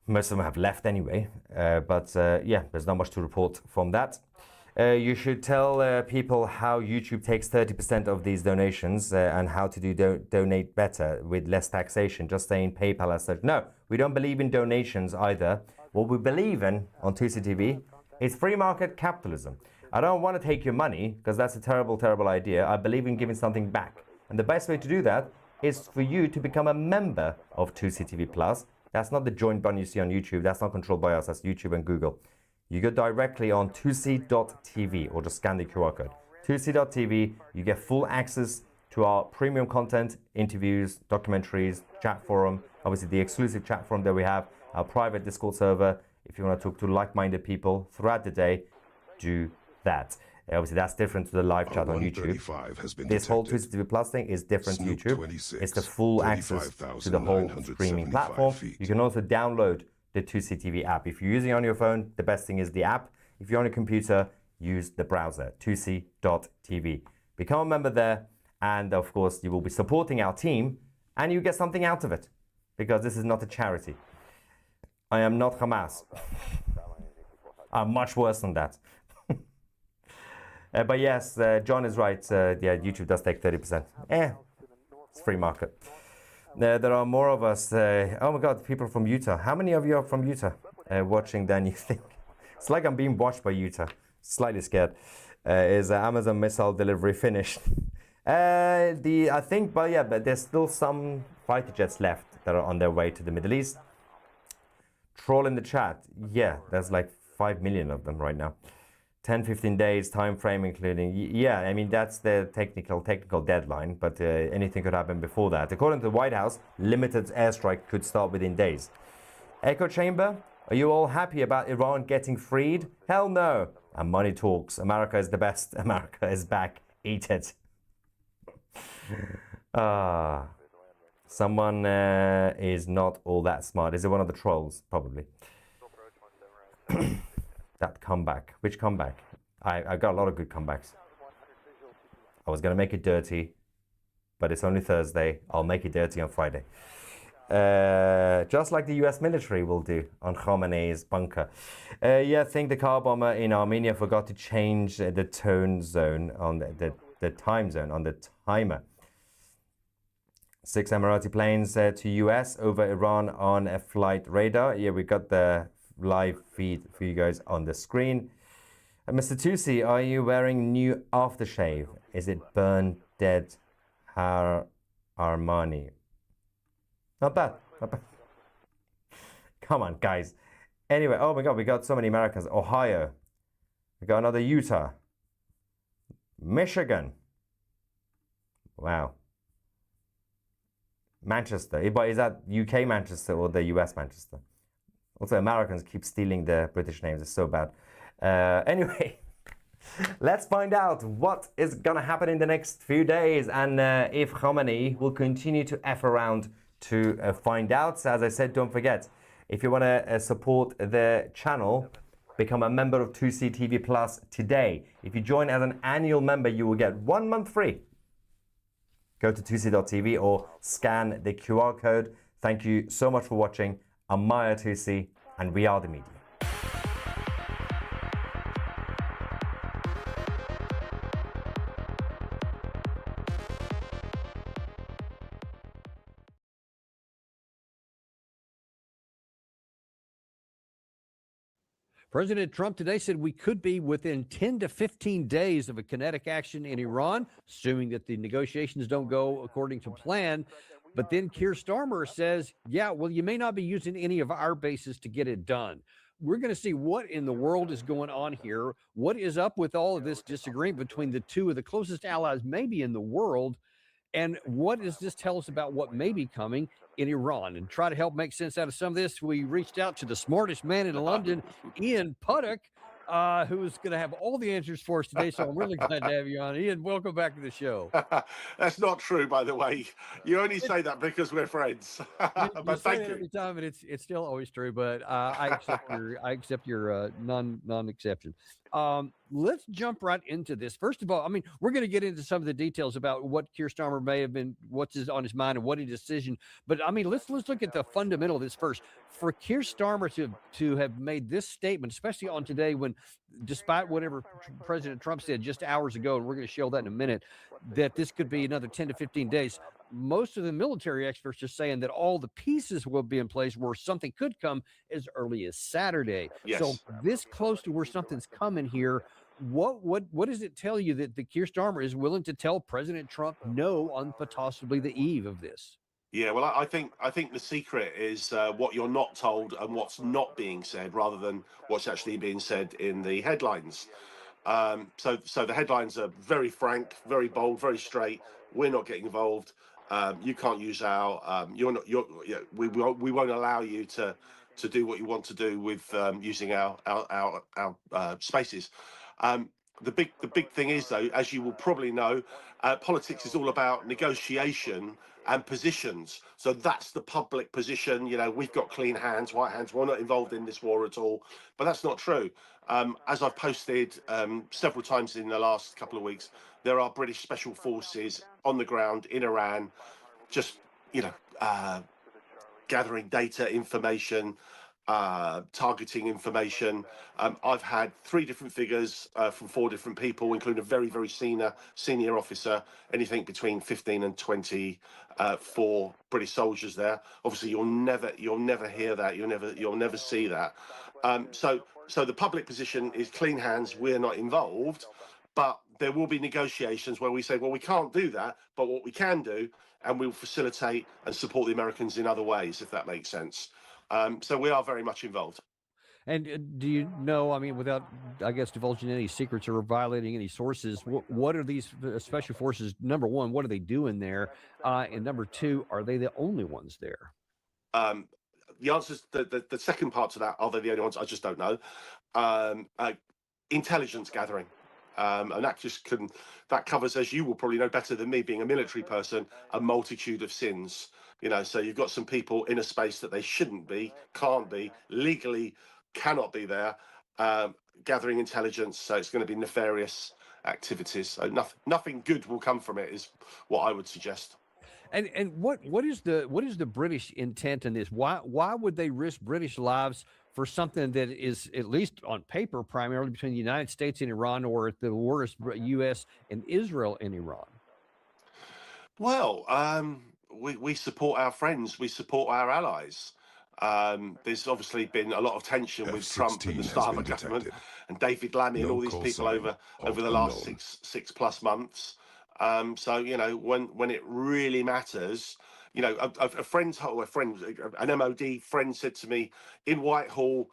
Speaker 4: Most of them have left anyway. But yeah, there's not much to report from that. You should tell people how YouTube takes 30% of these donations and how to donate better with less taxation. Just saying PayPal as such. No, we don't believe in donations either. What we believe in on 2CTV is free market capitalism. I don't want to take your money because that's a terrible, terrible idea. I believe in giving something back. And the best way to do that is for you to become a member of 2CTV Plus. That's not the joint button you see on YouTube. That's not controlled by us. That's YouTube and Google. You go directly on 2c.tv or just scan the QR code. 2c.tv, you get full access to our premium content, interviews, documentaries, chat forum, obviously the exclusive chat forum that we have, our private Discord server. If you want to talk to like-minded people throughout the day, do that. Obviously, that's different to the live chat on YouTube. This whole 2CTV Plus thing is different to YouTube. It's the full access to the whole streaming platform. You can also download the 2CTV app. If you're using it on your phone, the best thing is the app. If you're on a computer, use the browser, 2c.tv. Become a member there, and of course, you will be supporting our team, and you get something out of it, because this is not a charity. I am not Hamas. I'm much worse than that. But yes, John is right. Yeah, YouTube does take 30%. It's free market. There are more of us. Oh my God, people from Utah. How many of you are from Utah watching then, you think? It's like I'm being watched by Utah. Slightly scared. Is Amazon missile delivery finished? I think, but yeah, but there's still some fighter jets left that are on their way to the Middle East. Troll in the chat. Yeah, there's like 5 million of them right now. 10-15 days time frame including, yeah, I mean that's the technical deadline, but anything could happen before that. According to the White House, limited airstrike could start within days. Echo chamber, are you all happy about Iran getting freed? Hell no. And money talks. America is the best. America is back. Eat it. Someone is not all that smart. Is it one of the trolls? Probably. That comeback. Which comeback? I got a lot of good comebacks. I was going to make it dirty, but it's only Thursday. I'll make it dirty on Friday. Just like the US military will do on Khamenei's bunker. Yeah, I think the car bomber in Armenia forgot to change the tone zone on the time zone on the timer. 6 Emirati planes to US over Iran on a flight radar. Yeah, we got the live feed for you guys on the screen. Mr. Tusi, are you wearing new aftershave? Is it Burn Dead Armani? Not bad. Not bad. Come on, guys. Anyway, oh my God, we got so many Americans. Ohio. We got another Utah. Michigan. Wow. Manchester. But is that UK Manchester or the US Manchester? Also, Americans keep stealing the British names. It's so bad. Anyway, let's find out what is going to happen in the next few days and if Khamenei will continue to F around to find out. So as I said, don't forget, if you want to support the channel, become a member of 2CTV Plus today. If you join as an annual member, you will get 1 month free. Go to 2c.tv or scan the QR code. Thank you so much for watching. I'm Maya 2C, and we are the media.
Speaker 10: President Trump today said we could be within 10 to 15 days of a kinetic action in Iran, assuming that the negotiations don't go according to plan. But then Keir Starmer says, yeah, well, you may not be using any of our bases to get it done. We're going to see what in the world is going on here. What is up with all of this disagreement between the two of the closest allies maybe in the world? And what does this tell us about what may be coming in Iran? And try to help make sense out of some of this, we reached out to the smartest man in London, Ian Puddock, who's going to have all the answers for us today. So I'm really glad to have you on. Ian, welcome back to the show.
Speaker 3: That's not true, by the way. You only say that because we're friends.
Speaker 10: You
Speaker 3: But
Speaker 10: say
Speaker 3: thank
Speaker 10: it
Speaker 3: you.
Speaker 10: every time, and it's still always true. But I accept your non-exception. Let's jump right into this. First of all, I mean, we're going to get into some of the details about what Keir Starmer may have been, what's on his mind, and what his decision. But I mean, let's look at the fundamental of this first. For Keir Starmer to have made this statement, especially on today, when, despite whatever President Trump said just hours ago, and we're going to show that in a minute, that this could be another 10 to 15 days. Most of the military experts are saying that all the pieces will be in place where something could come as early as Saturday.
Speaker 3: Yes.
Speaker 10: So this close to where something's coming here, what does it tell you that the Keir Starmer is willing to tell President Trump no on possibly the eve of this?
Speaker 3: Yeah, well, I think the secret is what you're not told and what's not being said, rather than what's actually being said in the headlines. So the headlines are very frank, very bold, very straight. We're not getting involved. You can't use our. We won't allow you to do what you want to do with using our spaces. The big thing is, though, as you will probably know, politics is all about negotiation and positions. So that's the public position. You know, we've got clean hands, white hands. We're not involved in this war at all. But that's not true. As I've posted several times in the last couple of weeks, there are British special forces on the ground in Iran, just, gathering data, information, targeting information. I've had 3 different figures from 4 different people, including a very, very senior officer, anything between 15 and 24 British soldiers there. Obviously, you'll never hear that. You'll never see that. So the public position is clean hands. We're not involved, but there will be negotiations where we say, well, we can't do that, but what we can do, and we'll facilitate and support the Americans in other ways, if that makes sense. So we are very much involved.
Speaker 10: And do you know, I mean, without, I guess, divulging any secrets or violating any sources, what are these special forces? Number one, what are they doing there? And number 2, are they the only ones there?
Speaker 3: The answer is the second part to that, are they the only ones? I just don't know. Intelligence gathering. And that covers, as you will probably know better than me, being a military person, a multitude of sins. So you've got some people in a space that they shouldn't be, can't be, legally cannot be there, gathering intelligence. So it's going to be nefarious activities. So nothing good will come from it, is what I would suggest.
Speaker 10: And what is the British intent in this? Why would they risk British lives for something that is, at least on paper, primarily between the United States and Iran, or at the worst, U.S. and Israel and Iran?
Speaker 3: Well, we support our friends, we support our allies. There's obviously been a lot of tension with Trump and the Starmer government and David Lammy and all these people over the last six plus months. So when it really matters, an MOD friend said to me in Whitehall,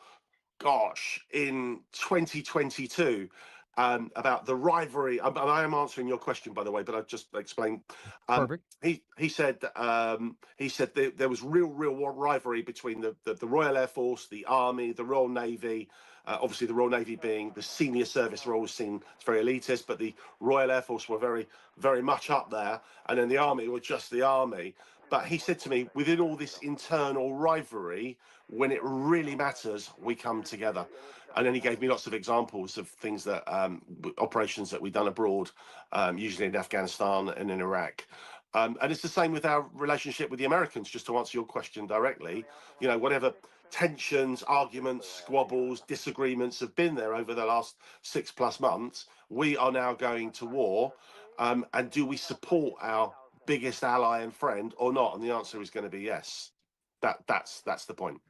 Speaker 3: gosh, in 2022, about the rivalry. And I am answering your question, by the way, but I've just explained.
Speaker 10: Perfect.
Speaker 3: He said there was real rivalry between the Royal Air Force, the Army, the Royal Navy. Obviously, the Royal Navy being the senior service, are always seen as very elitist, but the Royal Air Force were very, very much up there, and then the Army were just the Army. But he said to me, within all this internal rivalry, when it really matters, we come together. And then he gave me lots of examples of things that operations that we've done abroad, usually in Afghanistan and in Iraq. And it's the same with our relationship with the Americans, just to answer your question directly. Whatever tensions, arguments, squabbles, disagreements have been there over the last 6+ months, we are now going to war. And do we support our biggest ally and friend or not? And the answer is going to be yes. That's the point.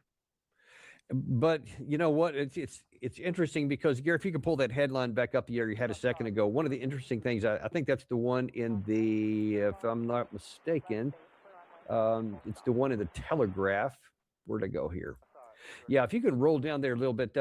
Speaker 10: But you know what? It's interesting because, Gary, if you could pull that headline back up here you had a second ago, one of the interesting things, I think that's the one in the, if I'm not mistaken, it's the one in the Telegraph. Where'd I go here? Yeah, if you could roll down there a little bit,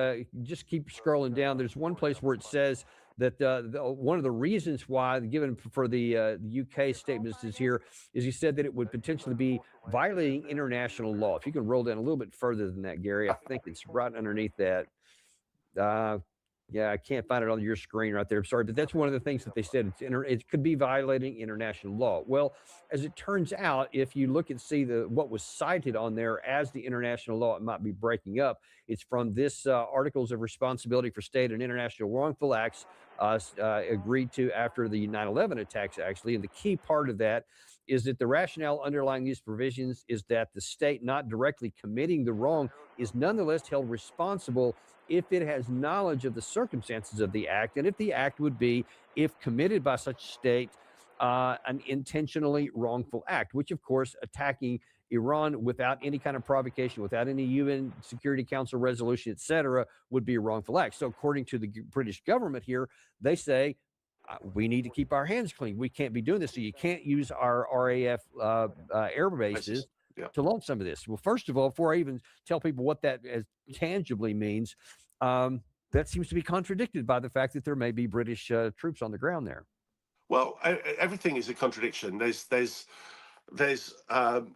Speaker 10: just keep scrolling down. There's one place where it says that one of the reasons why, given for the UK statements is here, is he said that it would potentially be violating international law. If you can roll down a little bit further than that, Gary, I think it's right underneath that. Yeah, I can't find it on your screen right there. I'm sorry, but that's one of the things that they said. It could be violating international law. Well, as it turns out, if you look and see what was cited on there as the international law, it might be breaking up. It's from this Articles of Responsibility for State and International Wrongful Acts agreed to after the 9/11 attacks, actually. And the key part of that is that the rationale underlying these provisions is that the state not directly committing the wrong is nonetheless held responsible if it has knowledge of the circumstances of the act, and if the act would be, if committed by such state, an intentionally wrongful act, which of course attacking Iran without any kind of provocation, without any UN Security Council resolution, etc., would be a wrongful act. So according to the British government here, they say, we need to keep our hands clean. We can't be doing this. So you can't use our RAF air bases to launch some of this. Well, first of all, before I even tell people what that tangibly means, that seems to be contradicted by the fact that there may be British troops on the ground there.
Speaker 3: Well, everything is a contradiction. There's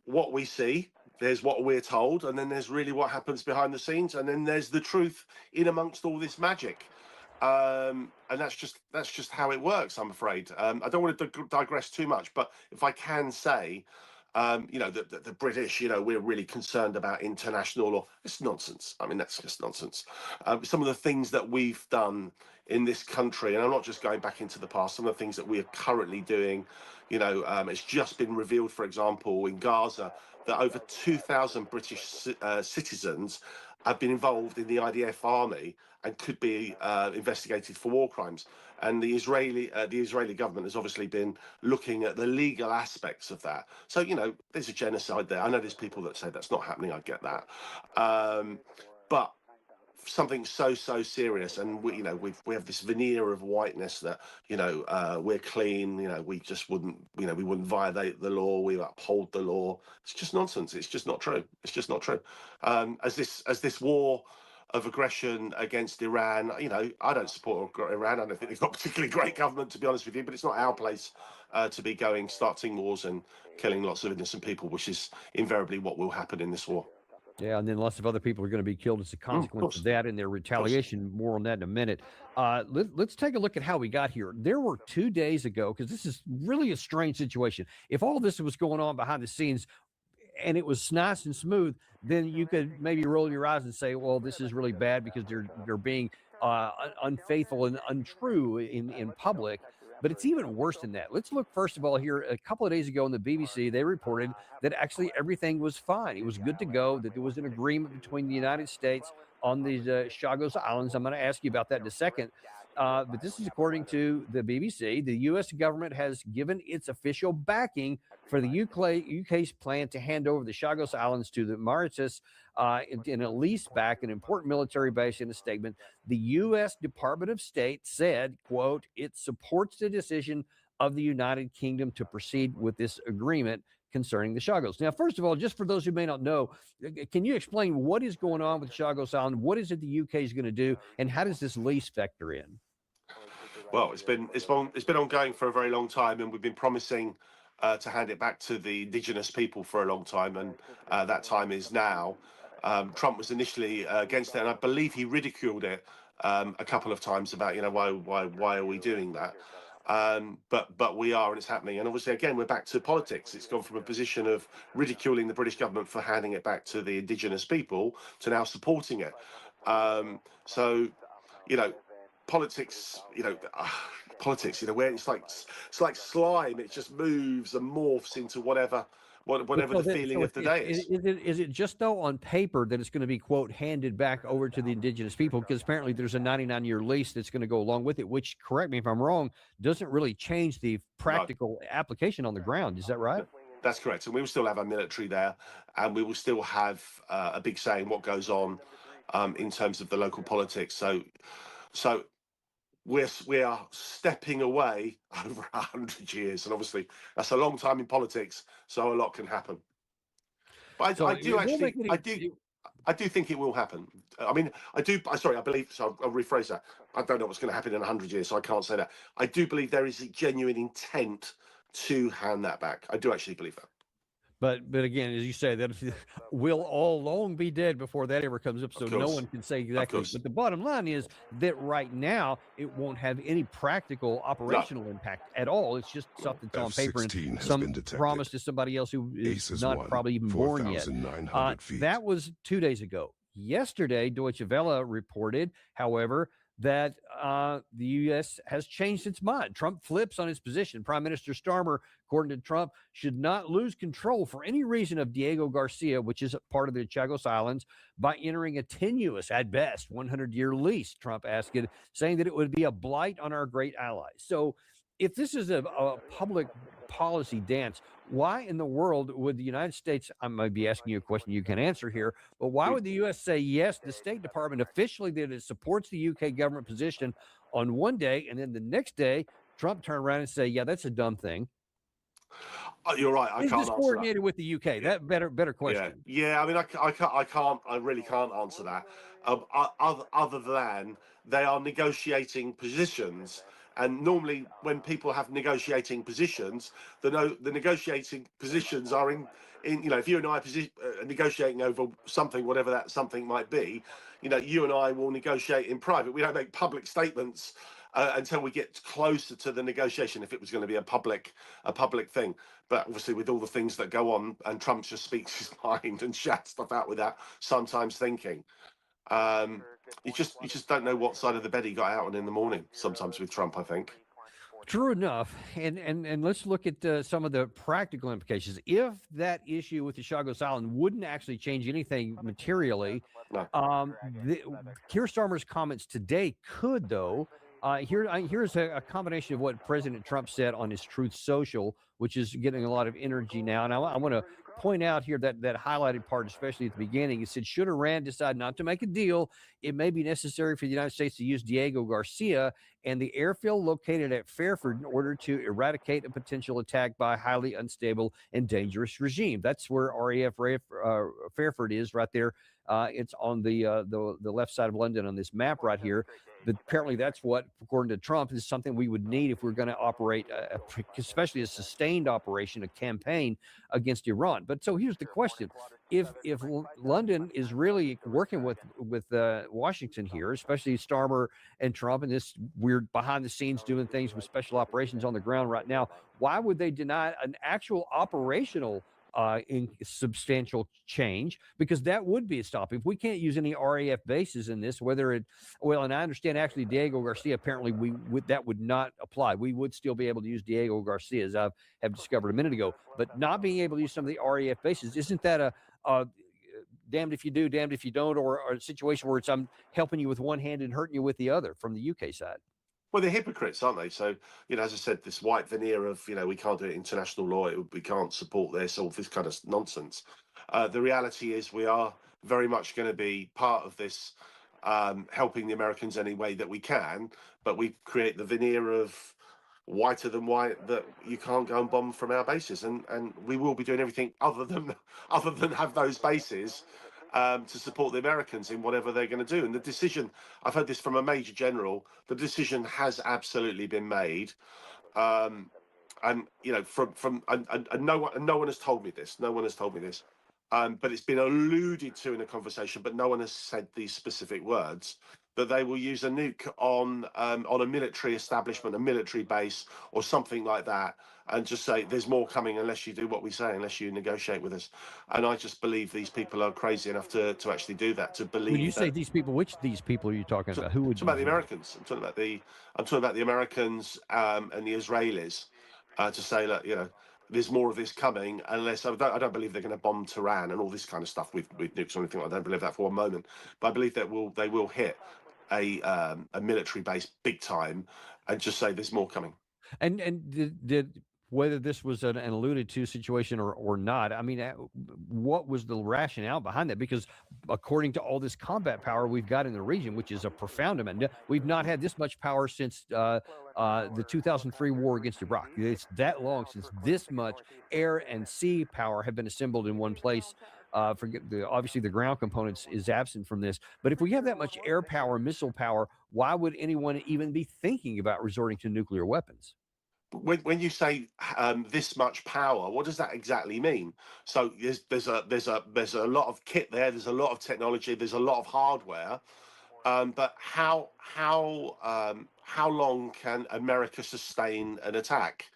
Speaker 3: what we see, there's what we're told, and then there's really what happens behind the scenes, and then there's the truth in amongst all this magic. And that's just how it works, I'm afraid. I don't want to digress too much, but if I can say, the British, we're really concerned about international law. It's nonsense. I mean, that's just nonsense. Some of the things that we've done in this country, and I'm not just going back into the past, some of the things that we are currently doing, it's just been revealed, for example, in Gaza, that over 2,000 British citizens have been involved in the IDF army and could be investigated for war crimes. And the Israeli government has obviously been looking at the legal aspects of that. So, there's a genocide there. I know there's people that say that's not happening. I get that. But something so serious, and we have this veneer of whiteness that we're clean, we just wouldn't we wouldn't violate the law, we uphold the law. It's just nonsense. It's just not true. It's just not true. As this war of aggression against Iran, I don't support Iran. I don't think they've got a particularly great government, to be honest with you, but it's not our place to be starting wars and killing lots of innocent people, which is invariably what will happen in this war.
Speaker 10: Yeah, and then lots of other people are going to be killed as a consequence of that and their retaliation. More on that in a minute. Let's take a look at how we got here. There were 2 days ago, because this is really a strange situation. If all this was going on behind the scenes and it was nice and smooth, then you could maybe roll your eyes and say, well, this is really bad because they're being unfaithful and untrue in public. But it's even worse than that. Let's look, first of all, here. A couple of days ago on the BBC, they reported that actually everything was fine. It was good to go, that there was an agreement between the United States on these Chagos Islands. I'm going to ask you about that in a second. But this is according to the BBC. The U.S. government has given its official backing for the UK's plan to hand over the Chagos Islands to the Mauritius in a lease back, an important military base. In a statement, the U.S. Department of State said, quote, it supports the decision of the United Kingdom to proceed with this agreement concerning the Chagos. Now, first of all, just for those who may not know, can you explain what is going on with Chagos Island? What is it the UK is going to do, and how does this lease factor in?
Speaker 3: Well, it's been ongoing for a very long time, and we've been promising to hand it back to the indigenous people for a long time, and that time is now. Trump was initially against it, and I believe he ridiculed it a couple of times about why are we doing that. But we are, and it's happening. And obviously, again, we're back to politics. It's gone from a position of ridiculing the British government for handing it back to the indigenous people to now supporting it. So, politics, politics, where it's like slime. It just moves and morphs into whatever the feeling of the day is.
Speaker 10: Is it just, though, on paper that it's going to be, quote, handed back over to the indigenous people? Because apparently there's a 99-year lease that's going to go along with it, which, correct me if I'm wrong, doesn't really change the practical application on the ground. Is that right?
Speaker 3: That's correct. And we will still have our military there, and we will still have a big say in what goes on in terms of the local politics. So we are stepping away over 100 years, and obviously that's a long time in politics, so a lot can happen. But I I do think it will happen. I mean, I do. Sorry, I believe. So I'll rephrase that. I don't know what's going to happen in 100 years, so I can't say that. I do believe there is a genuine intent to hand that back. I do actually believe that.
Speaker 10: But again, as you say, that we'll all long be dead before that ever comes up. So no one can say exactly. But the bottom line is that right now it won't have any practical operational impact at all. It's just something that's on paper and some promise to somebody else who is not probably even born yet. That was 2 days ago. Yesterday, Deutsche Welle reported, however, that the U.S. has changed its mind. Trump flips on his position. Prime Minister Starmer, according to Trump, should not lose control for any reason of Diego Garcia, which is part of the Chagos Islands, by entering a tenuous, at best, 100-year lease, Trump asked it, saying that it would be a blight on our great allies. So if this is a public policy dance, why in the world would the United States, I might be asking you a question you can answer here, but why would the U.S. say yes, the State Department officially that it supports the U.K. government position on one day, and then the next day, Trump turn around and say, yeah, that's a dumb thing?
Speaker 3: You're right. I
Speaker 10: Is
Speaker 3: can't
Speaker 10: this
Speaker 3: answer
Speaker 10: coordinated
Speaker 3: that.
Speaker 10: with the UK? That better question.
Speaker 3: Yeah. I mean, I really can't answer that. Other than they are negotiating positions, and normally when people have negotiating positions, the negotiating positions are in if you and I are negotiating over something, whatever that something might be, you and I will negotiate in private. We don't make public statements until we get closer to the negotiation, if it was going to be a public thing. But obviously, with all the things that go on, and Trump just speaks his mind and shouts stuff out without sometimes thinking. You just don't know what side of the bed he got out on in the morning. Sometimes with Trump, I think.
Speaker 10: True enough, and let's look at some of the practical implications. If that issue with the Chagos Island wouldn't actually change anything materially, Keir Starmer's comments today could, though. Here's a combination of what President Trump said on his Truth Social, which is getting a lot of energy now. And I want to point out here that highlighted part, especially at the beginning. It said, should Iran decide not to make a deal, it may be necessary for the United States to use Diego Garcia and the airfield located at Fairford in order to eradicate a potential attack by a highly unstable and dangerous regime. That's where RAF Fairford is, right there. It's on the left side of London on this map right here. But apparently that's what, according to Trump, is something we would need if we're going to operate, especially a sustained operation, a campaign against Iran. But so here's the question. If London is really working with Washington here, especially Starmer and Trump, and this weird behind the scenes doing things with special operations on the ground right now, why would they deny an actual operational in substantial change? Because that would be a stop. If we can't use any RAF bases in this, and I understand actually Diego Garcia, apparently that would not apply. We would still be able to use Diego Garcia, as I have discovered a minute ago, but not being able to use some of the RAF bases, isn't that a damned if you do, damned if you don't, or a situation where I'm helping you with one hand and hurting you with the other from the UK side?
Speaker 3: Well, they're hypocrites, aren't they? So, as I said, this white veneer of, we can't do it international law, we can't support this, all this kind of nonsense. The reality is we are very much going to be part of this, helping the Americans any way that we can, but we create the veneer of whiter than white that you can't go and bomb from our bases. And we will be doing everything other than have those bases to support the Americans in whatever they're going to do. And the decision, I've heard this from a major general, the decision has absolutely been made. And no one has told me this. No one has told me this. But it's been alluded to in a conversation, but no one has said these specific words, that they will use a nuke on a military establishment, a military base, or something like that, and just say there's more coming unless you do what we say, unless you negotiate with us. And I just believe these people are crazy enough to actually do that. To believe.
Speaker 10: When you say these people, which these people are you talking about? Who would?
Speaker 3: I'm talking about the Americans. I'm talking about the Americans and the Israelis. To say that there's more of this coming, unless I don't believe they're going to bomb Tehran and all this kind of stuff with nukes or anything. I don't believe that for one moment. But I believe that they will hit a military base big time and just say there's more coming.
Speaker 10: And did whether this was an alluded to situation or not, I mean, what was the rationale behind that? Because according to all this combat power we've got in the region, which is a profound amount, we've not had this much power since the 2003 war against Iraq. It's that long since this much air and sea power have been assembled in one place Obviously the ground components is absent from this. But if we have that much air power, missile power, why would anyone even be thinking about resorting to nuclear weapons?
Speaker 3: When you say this much power, what does that exactly mean? So there's a lot of kit there. There's a lot of technology. There's a lot of hardware. But how long can America sustain an attack?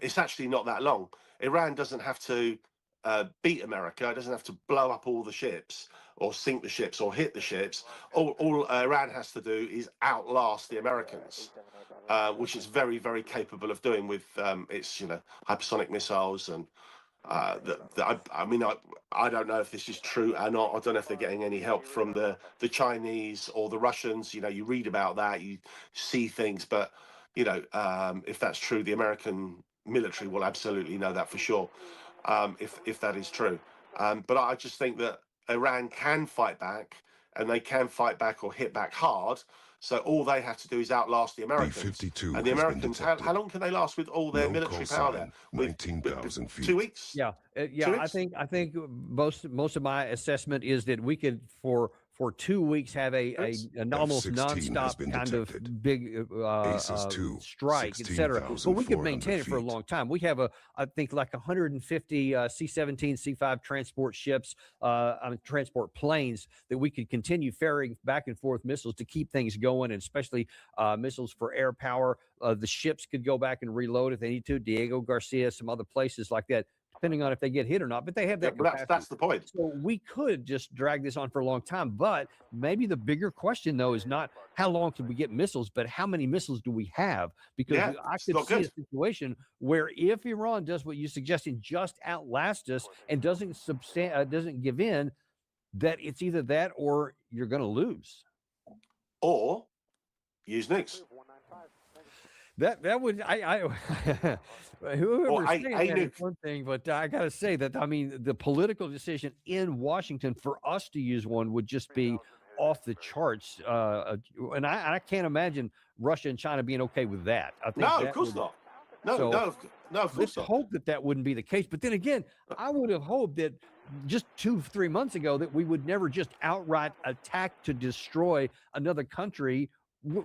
Speaker 3: It's actually not that long. Iran doesn't have to beat America. It doesn't have to blow up all the ships or sink the ships or hit the ships. All Iran has to do is outlast the Americans, which it's very, very capable of doing with its, hypersonic missiles. And I don't know if this is true or not. I don't know if they're getting any help from the Chinese or the Russians. You read about that, you see things, but if that's true, the American military will absolutely know that for sure, if that is true. But I just think that Iran can fight back, and they can fight back or hit back hard. So all they have to do is outlast the Americans.
Speaker 11: B-52
Speaker 3: and the
Speaker 11: has been
Speaker 3: Americans,
Speaker 11: detected.
Speaker 3: how long can they last with all their
Speaker 11: No
Speaker 3: military
Speaker 11: call
Speaker 3: power
Speaker 11: sign,
Speaker 3: there?
Speaker 11: 19,000 feet.
Speaker 3: 2 weeks?
Speaker 10: Yeah,
Speaker 3: 2 weeks?
Speaker 10: I think most of my assessment is that we could for 2 weeks have an almost
Speaker 11: F-16 has
Speaker 10: nonstop
Speaker 11: been
Speaker 10: kind of
Speaker 11: detected.
Speaker 10: big
Speaker 11: Aces 2,
Speaker 10: strike, etc. But we could maintain it for a
Speaker 11: 16,400
Speaker 10: long time. We have I think like 150 C-17, C-5 transport ships, transport planes that we could continue ferrying back and forth missiles to keep things going, and especially missiles for air power. The ships could go back and reload if they need to. Diego Garcia, some other places like that, depending on if they get hit or not. But they have that capacity.
Speaker 3: That's the point.
Speaker 10: So we could just drag this on for a long time. But maybe the bigger question, though, is not how long can we get missiles, but how many missiles do we have? Because I could see a situation where if Iran does what you suggested, just outlast us and doesn't give in, that it's either that or you're going to lose.
Speaker 3: Or use nukes.
Speaker 10: That would whoever's saying that is
Speaker 3: nuke.
Speaker 10: one thing, but I got to say that the political decision in Washington for us to use one would just be off the charts, and I can't imagine Russia and China being okay with that. I think
Speaker 3: of course not. No, of course
Speaker 10: let's
Speaker 3: not.
Speaker 10: hope that wouldn't be the case. But then again, I would have hoped that just 2-3 months ago that we would never just outright attack to destroy another country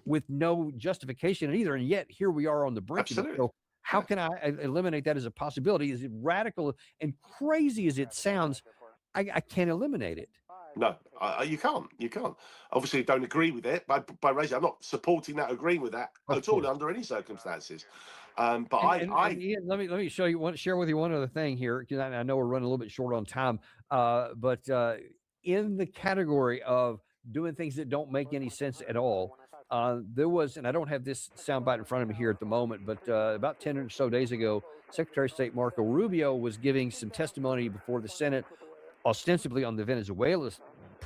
Speaker 10: with no justification either, and yet here we are on the brink of it. So how can I eliminate that as a possibility? Is it radical and crazy as it sounds? I can't eliminate it.
Speaker 3: No, you can't. Obviously, don't agree with it by raising. I'm not supporting that, agreeing with that at all under any circumstances. But
Speaker 10: Ian, let me share with you one other thing here, because I know we're running a little bit short on time. But in the category of doing things that don't make any sense at all, there was, and I don't have this soundbite in front of me here at the moment, but about 10 or so days ago, Secretary of State Marco Rubio was giving some testimony before the Senate, ostensibly on the Venezuela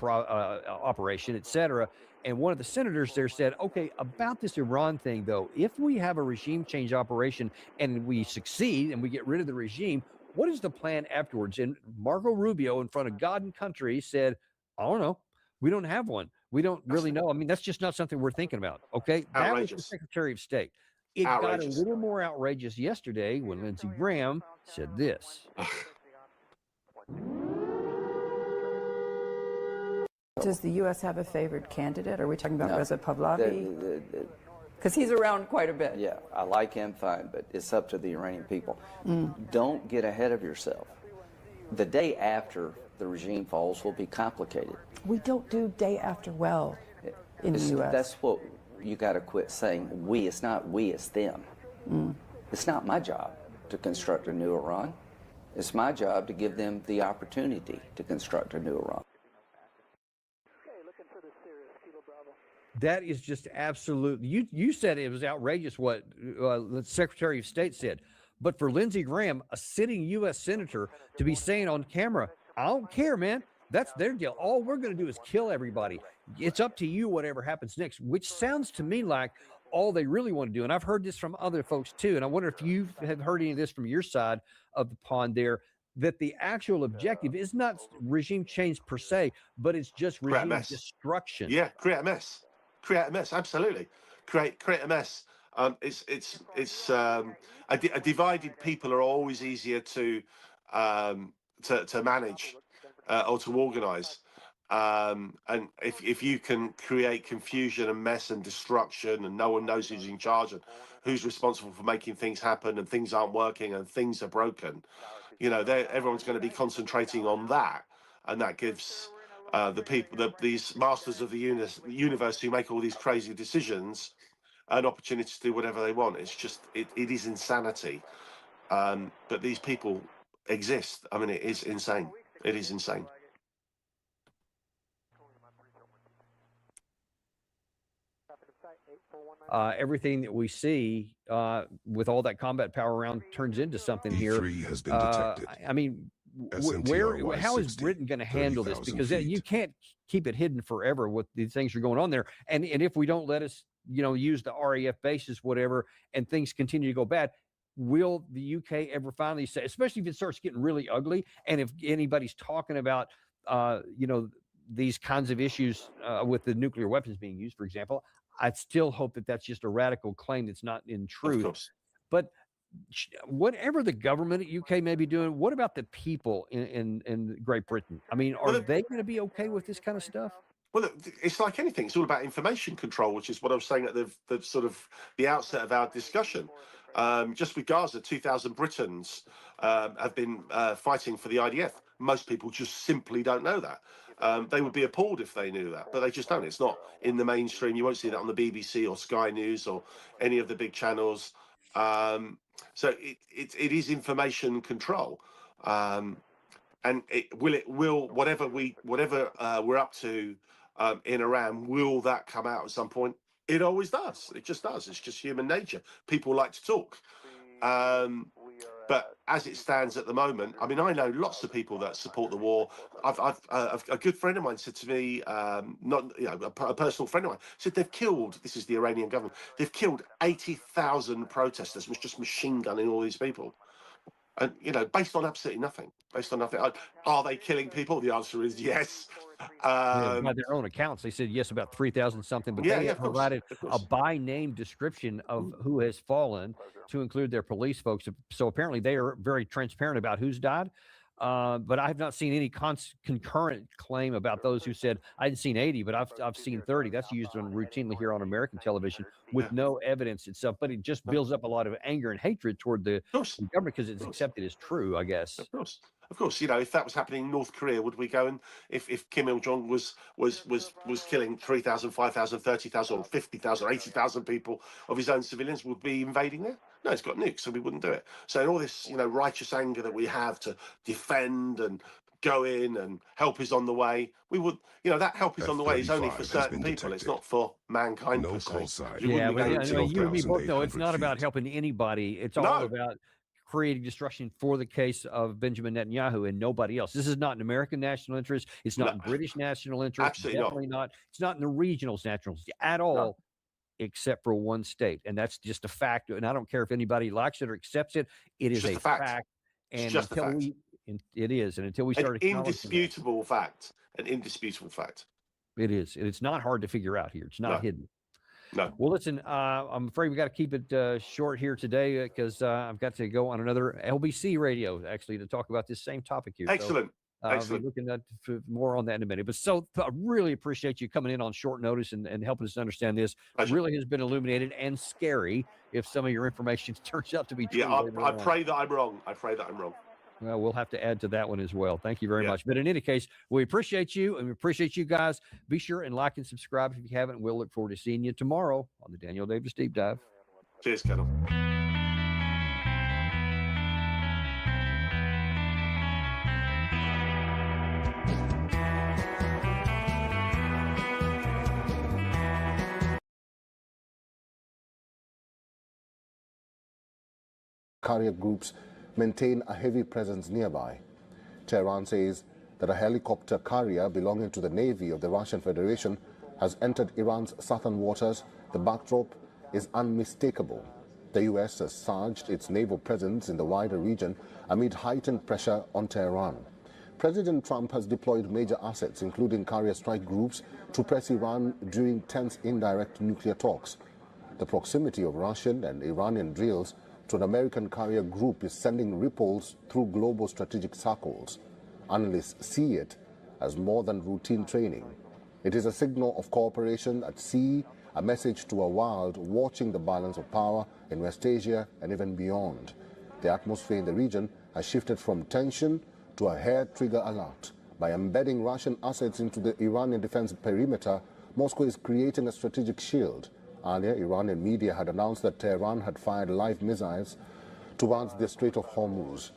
Speaker 10: operation, etc. And one of the senators there said, okay, about this Iran thing, though, if we have a regime change operation and we succeed and we get rid of the regime, what is the plan afterwards? And Marco Rubio, in front of God and country, said, I don't know. We don't have one. We don't really know. I mean, that's just not something we're thinking about. Okay. That was the Secretary of State. It got a little more outrageous yesterday when Lindsey Graham said this.
Speaker 12: Does the U.S. have a favored candidate? Are we talking about Reza Pahlavi? Because he's around quite a bit.
Speaker 13: Yeah, I like him fine, but it's up to the Iranian people. Don't get ahead of yourself. The day after the regime falls will be complicated.
Speaker 12: We don't do day after well in the U.S.
Speaker 13: That's what you got to quit saying. We. It's not we. It's them. It's not my job to construct a new Iran. It's my job to give them the opportunity to construct a new Iran.
Speaker 10: That is just absolute. You said it was outrageous what the Secretary of State said. But for Lindsey Graham, a sitting U.S. senator, to be saying on camera, I don't care, man. That's their deal. All we're going to do is kill everybody. It's up to you, whatever happens next, which sounds to me like all they really want to do. And I've heard this from other folks too. And I wonder if you have heard any of this from your side of the pond there, that the actual objective is not regime change per se, but it's just regime destruction.
Speaker 3: Yeah, create a mess. Create a mess. Absolutely. Create a mess. A divided people are always easier to manage. or to organise. And if you can create confusion and mess and destruction, and no one knows who's in charge and who's responsible for making things happen, and things aren't working and things are broken, you know, everyone's going to be concentrating on that, and that gives the people, these masters of the universe who make all these crazy decisions, an opportunity to do whatever they want. It's just, it is insanity. But these people exist. I mean, it is insane. It is insane.
Speaker 10: Everything that we see with all that combat power around turns into something here.
Speaker 11: E3 has been detected.
Speaker 10: I mean, how is Britain going to handle this? Because you can't keep it hidden forever. What these things are going on there, and if we don't let us, use the RAF bases, whatever, and things continue to go bad, will the UK ever finally say, especially if it starts getting really ugly, and if anybody's talking about, these kinds of issues with the nuclear weapons being used, for example, I still hope that that's just a radical claim that's not in truth. But whatever the government at UK may be doing, what about the people in Great Britain? I mean, are they going to be okay with this kind of stuff?
Speaker 3: Well, it's like anything. It's all about information control, which is what I was saying at the sort of the outset of our discussion. Just with Gaza, 2,000 Britons have been fighting for the IDF. Most people just simply don't know that. They would be appalled if they knew that, but they just don't. It's not in the mainstream. You won't see that on the BBC or Sky News or any of the big channels. So it is information control. And whatever we're up to in Iran, will that come out at some point? It always does. It just does. It's just human nature. People like to talk. But as it stands at the moment, I mean, I know lots of people that support the war. A good friend of mine said to me, a personal friend of mine, said they've killed, this is the Iranian government, they've killed 80,000 protesters, was just machine gunning all these people. And, based on absolutely nothing. Based on nothing. Are they killing people? The answer is yes.
Speaker 10: By their own accounts, they said yes, about 3,000 something, but they have provided a by name description of who has fallen to include their police folks. So apparently they are very transparent about who's died. But I have not seen any concurrent claim about those who said, I hadn't seen 80, but I've seen 30. That's used routinely here on American television with no evidence itself. But it just builds up a lot of anger and hatred toward the government because it's accepted as true, I guess.
Speaker 3: Of course, if that was happening in North Korea, would we go and if Kim Il-jong was killing 3,000, 5,000, 30,000 or 50,000, 80,000 people of his own civilians, would we be invading there? No, it's got nukes, so we wouldn't do it. So in all this, righteous anger that we have to defend and go in and help is on the way, we would, that help is on the way is only for certain people. It's not for mankind per se.
Speaker 10: Yeah, you and me both know it's not about helping anybody. It's all about creating destruction for the case of Benjamin Netanyahu and nobody else. This is not an American national interest. It's not in British national interest.
Speaker 3: Absolutely
Speaker 10: definitely not. It's not in the regional national interest at all, except for one state. And that's just a fact. And I don't care if anybody likes it or accepts it. It is a fact. And
Speaker 3: it's just a fact.
Speaker 10: It is. And until we start
Speaker 3: an indisputable fact. An indisputable fact.
Speaker 10: It is. And it's not hard to figure out here. It's not hidden.
Speaker 3: No.
Speaker 10: Well, listen, I'm afraid we got to keep it short here today because I've got to go on another LBC radio, actually, to talk about this same topic here.
Speaker 3: Excellent.
Speaker 10: So, I'll be looking at more on that in a minute. But I really appreciate you coming in on short notice and helping us understand this. Pleasure. Really has been illuminated and scary if some of your information turns out to be true.
Speaker 3: Yeah, I pray that I'm wrong. I pray that I'm wrong.
Speaker 10: Well, we'll have to add to that one as well. Thank you very much. But in any case, we appreciate you and we appreciate you guys. Be sure and like and subscribe if you haven't. We'll look forward to seeing you tomorrow on the Daniel Davis Deep Dive.
Speaker 3: Cheers, Kettle.
Speaker 14: Carrier groups maintain a heavy presence nearby. Tehran says that a helicopter carrier belonging to the Navy of the Russian Federation has entered Iran's southern waters. The backdrop is unmistakable. The U.S. has surged its naval presence in the wider region amid heightened pressure on Tehran. President Trump has deployed major assets, including carrier strike groups, to press Iran during tense indirect nuclear talks. The proximity of Russian and Iranian drills to an American carrier group is sending ripples through global strategic circles. Analysts see it as more than routine training. It is a signal of cooperation at sea, a message to a world watching the balance of power in West Asia and even beyond. The atmosphere in the region has shifted from tension to a hair-trigger alert. By embedding Russian assets into the Iranian defense perimeter, Moscow is creating a strategic shield. Earlier, Iranian media had announced that Tehran had fired live missiles towards the Strait of Hormuz.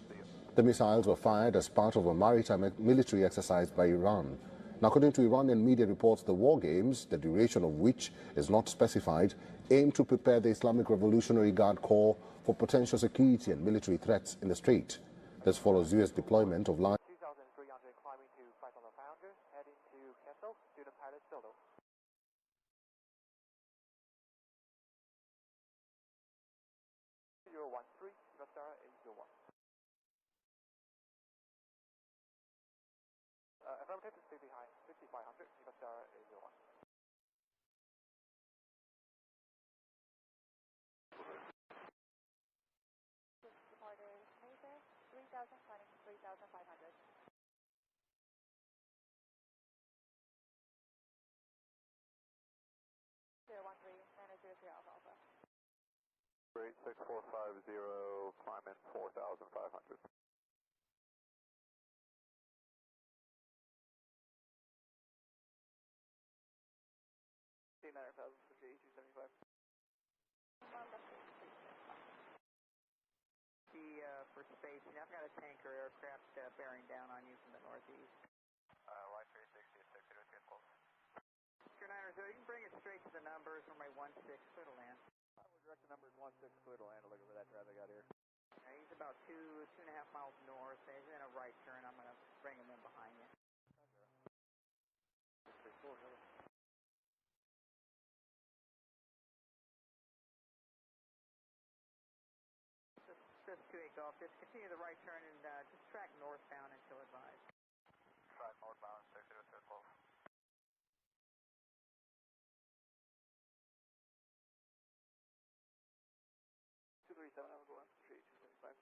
Speaker 14: The missiles were fired as part of a maritime military exercise by Iran. Now, according to Iranian media reports, the war games, the duration of which is not specified, aim to prepare the Islamic Revolutionary Guard Corps for potential security and military threats in the strait. This follows U.S. deployment of large...
Speaker 15: 2,300 climbing to 5,500, heading to Kessel, student pilot solo. Zero 13, Sierra 801. Affirmative, 50 high, 5,500, Sierra 801. Departed Mayfair, 3,000 climbing to 3,500. Zero 13, manage 03 Alpha Alpha. Great, 6450, climbing 4,500. For space, and I've got a tanker aircraft bearing down on you from the northeast. Y360 is 602 close. Your Niners, you can bring it straight to the numbers for my 16, clear to land. I will direct the numbers 16, clear to land. Look at that drive I got here. He's about 2.5 miles north. He's in a right turn. I'm going to bring him in behind you. Just 28 Golf, just continue the right turn and just track northbound until advised. Track northbound, 602 close. $237, I was going to 275.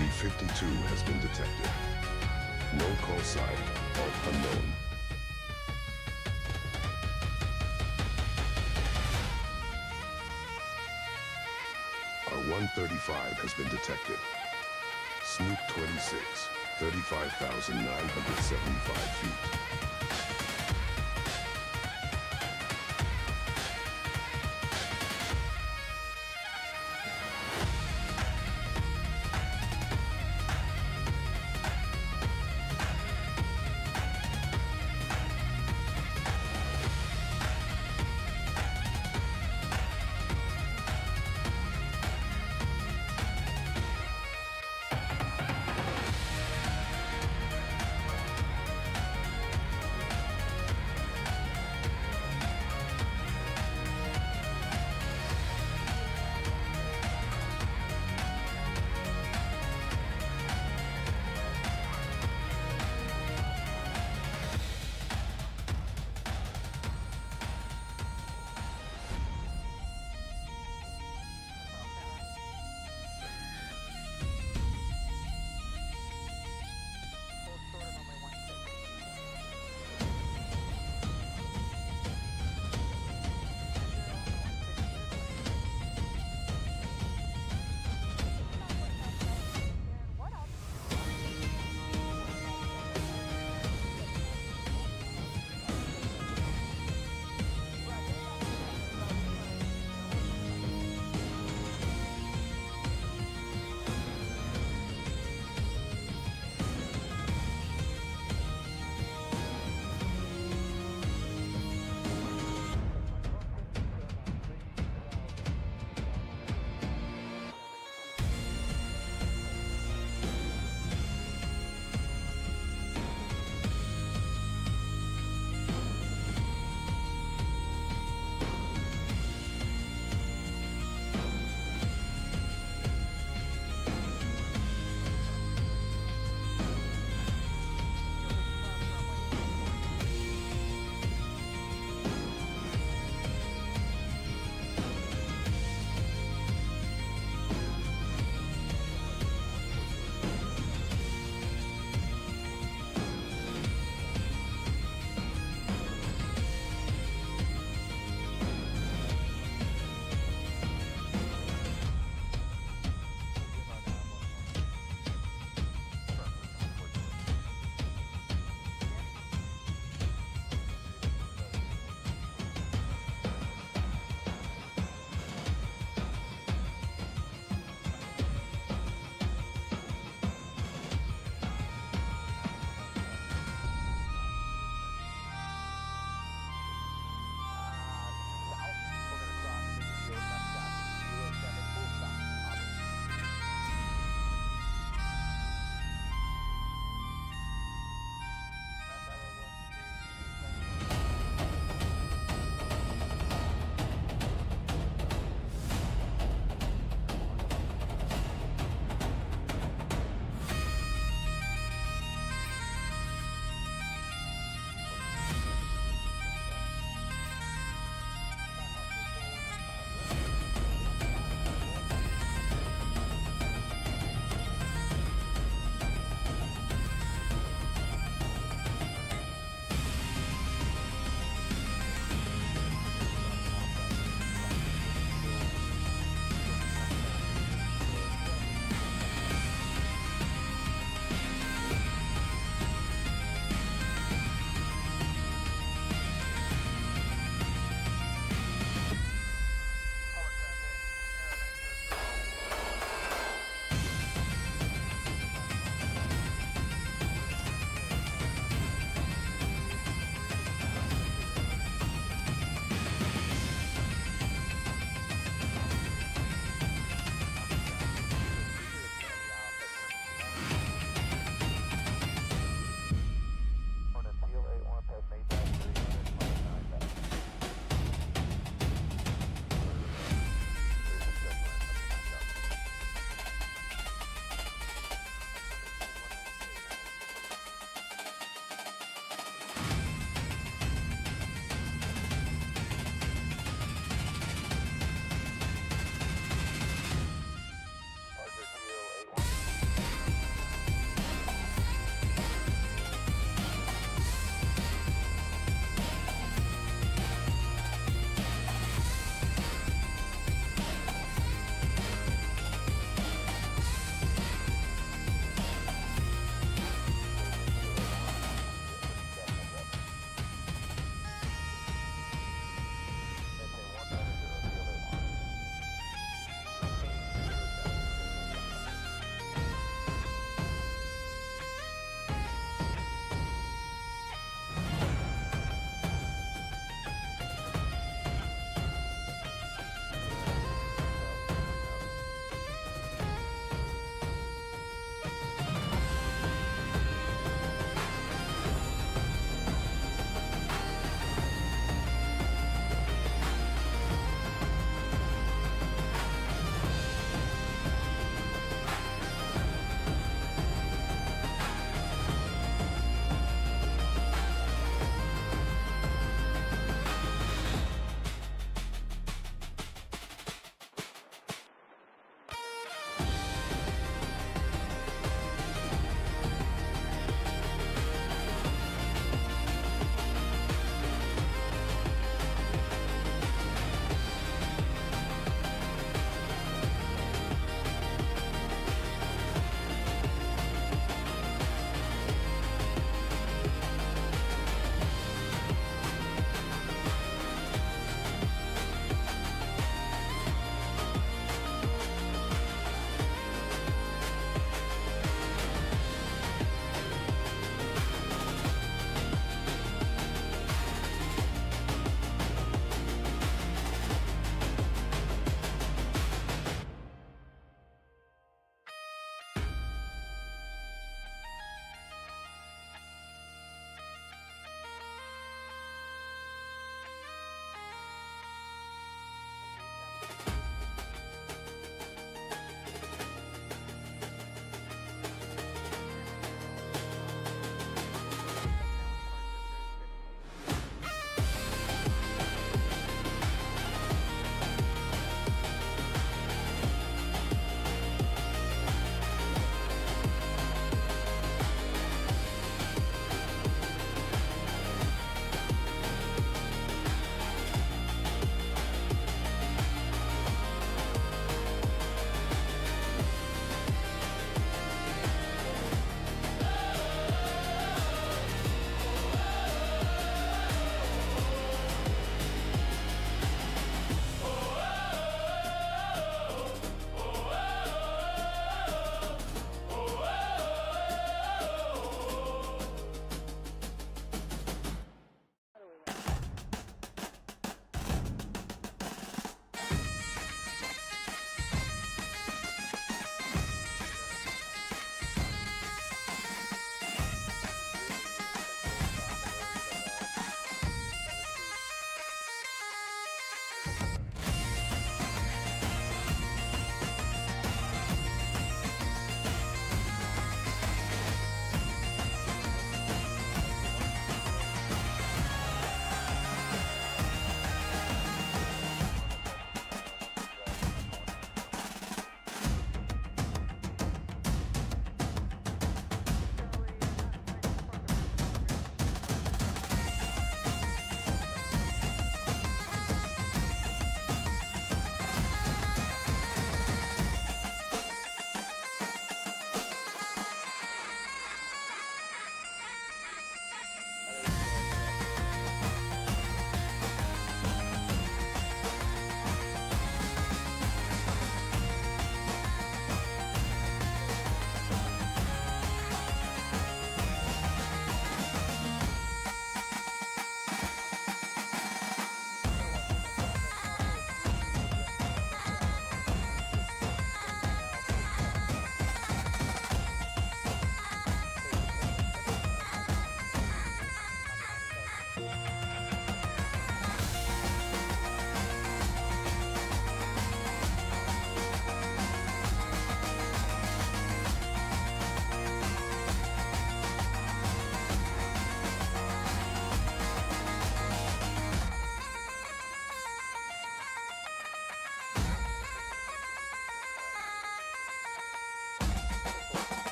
Speaker 11: B-52 has been detected. No call sign, alt unknown. R-135 has been detected. Snoop 26, 35,975 feet.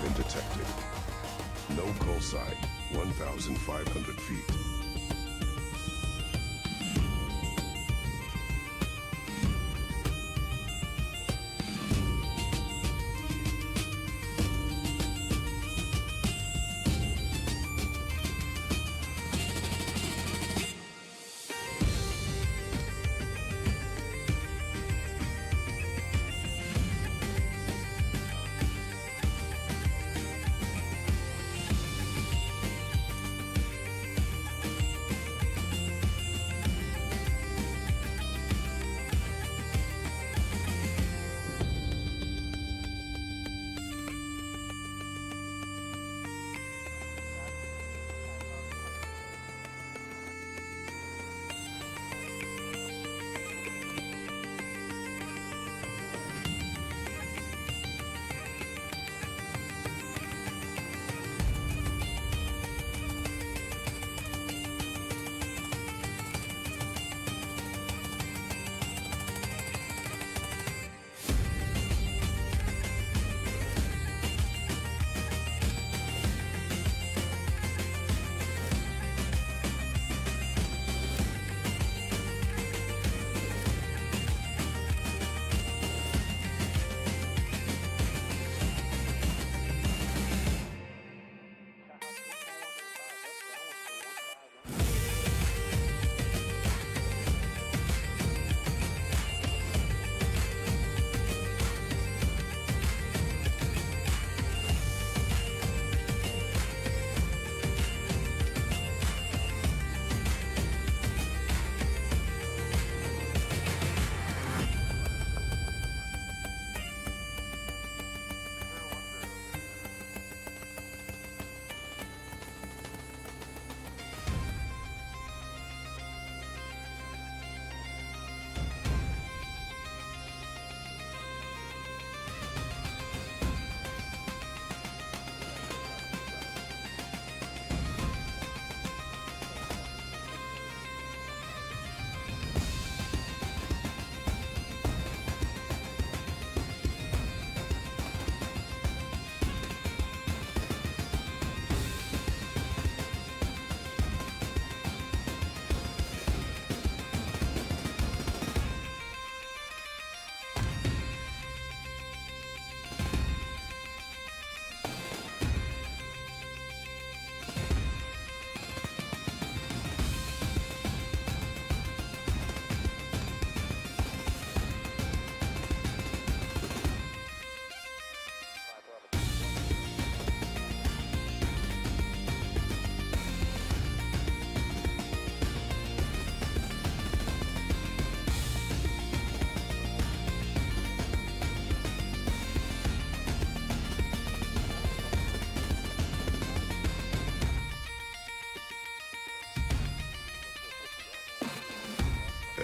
Speaker 11: been detected. No call sign, 1,500 feet.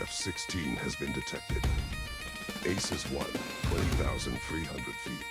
Speaker 11: F-16 has been detected. Aces 1, 20,300 feet.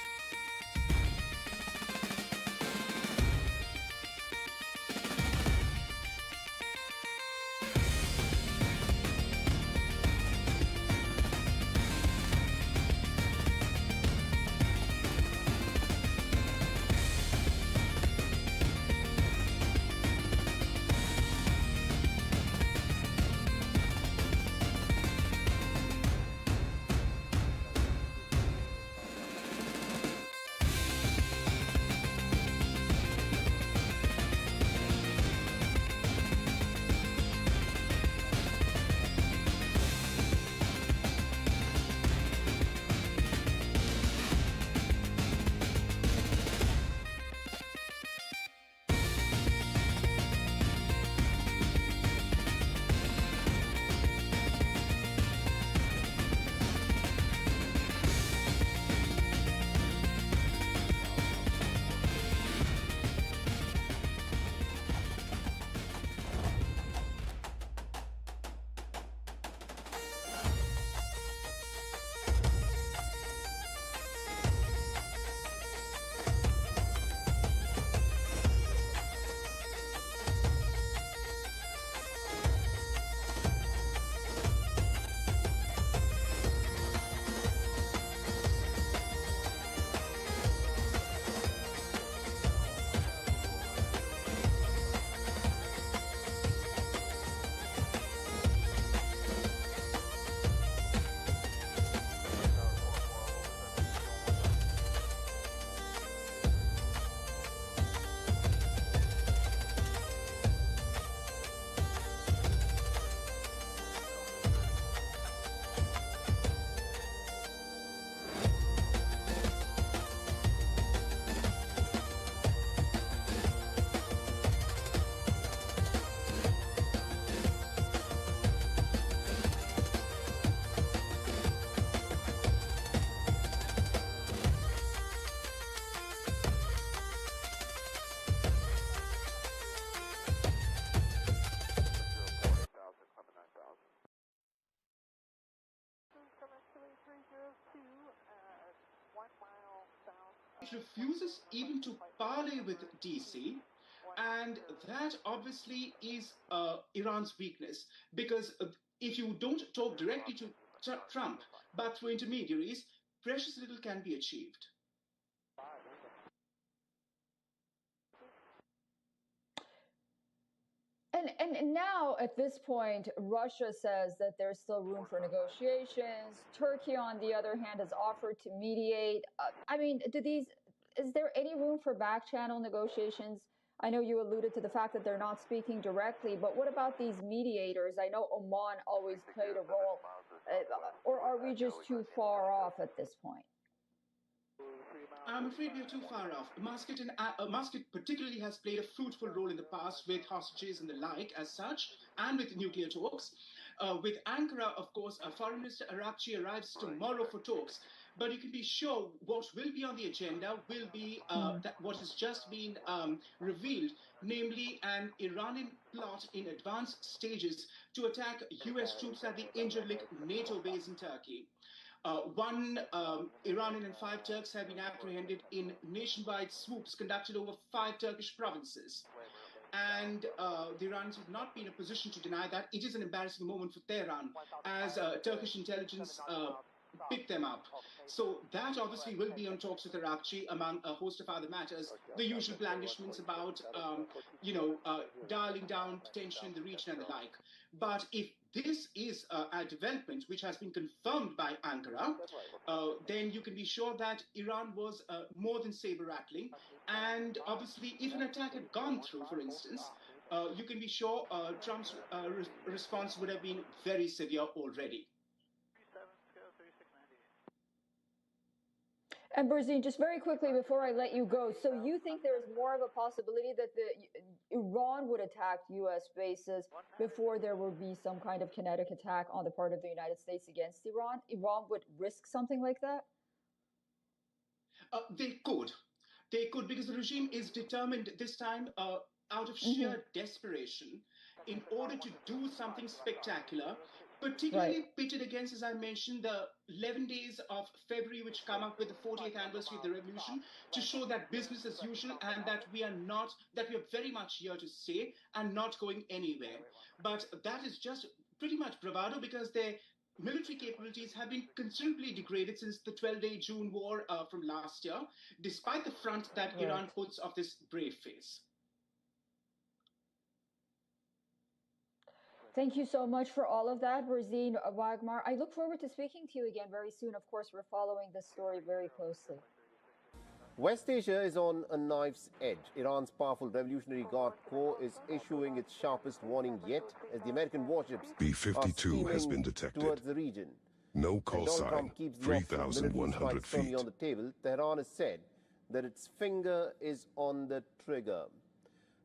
Speaker 16: it refuses even to parley with DC. And that obviously is Iran's weakness, because if you don't talk directly to Trump, but through intermediaries, precious little can be achieved.
Speaker 17: And now, at this point, Russia says that there's still room for negotiations. Turkey, on the other hand, has offered to mediate. I mean, is there any room for back-channel negotiations? I know you alluded to the fact that they're not speaking directly, but what about these mediators? I know Oman always played a role, or are we just too far off at this point?
Speaker 16: I'm afraid we are too far off. Muscat particularly has played a fruitful role in the past with hostages and the like as such, and with nuclear talks. With Ankara, of course, Foreign Minister Arabchi arrives tomorrow for talks. But you can be sure what will be on the agenda will be what has just been revealed, namely an Iranian plot in advanced stages to attack US troops at the Incirlik NATO base in Turkey. One Iranian and 5 Turks have been apprehended in nationwide swoops conducted over 5 Turkish provinces. And the Iranians have not been in a position to deny that. It is an embarrassing moment for Tehran as Turkish intelligence picked them up. So that obviously will be on talks with Arabchi, among a host of other matters. The usual blandishments about, dialing down tension in the region and the like. But if this is a development which has been confirmed by Ankara, then you can be sure that Iran was more than saber-rattling. And obviously, if an attack had gone through, for instance, you can be sure Trump's response would have been very severe already.
Speaker 17: And Berzine, just very quickly before I let you go, so you think there's more of a possibility that Iran would attack U.S. bases before there would be some kind of kinetic attack on the part of the United States against Iran? Iran would risk something like that?
Speaker 16: They could, because the regime is determined this time out of sheer desperation in order to do something spectacular, particularly pitted against, as I mentioned, the 11 days of February, which come up with the 40th anniversary of the revolution, to show that business as usual and that we are very much here to stay and not going anywhere. But that is just pretty much bravado, because their military capabilities have been considerably degraded since the 12-day June war from last year, despite the front that Iran puts of this brave face.
Speaker 17: Thank you so much for all of that, Berzine Wagmar. I look forward to speaking to you again very soon. Of course, we're following this story very closely.
Speaker 18: West Asia is on a knife's edge. Iran's powerful Revolutionary Guard Corps is issuing its sharpest warning yet as the American warships
Speaker 11: B-52 has been detected.
Speaker 18: Towards the region.
Speaker 11: No call sign, 3,100 feet.
Speaker 18: On the table, Tehran has said that its finger is on the trigger.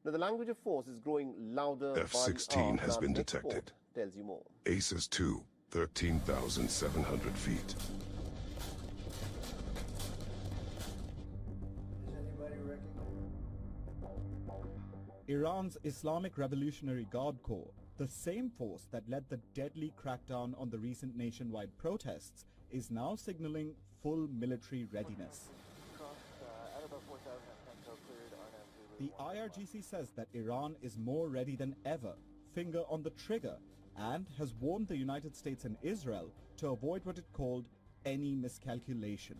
Speaker 18: Now, the language of force is growing louder.
Speaker 11: F-16 has been detected.
Speaker 18: Tells you more.
Speaker 11: ACES-2, 13,700 feet.
Speaker 19: Iran's Islamic Revolutionary Guard Corps, the same force that led the deadly crackdown on the recent nationwide protests, is now signaling full military readiness. The IRGC says that Iran is more ready than ever, finger on the trigger, and has warned the United States and Israel to avoid what it called any miscalculation.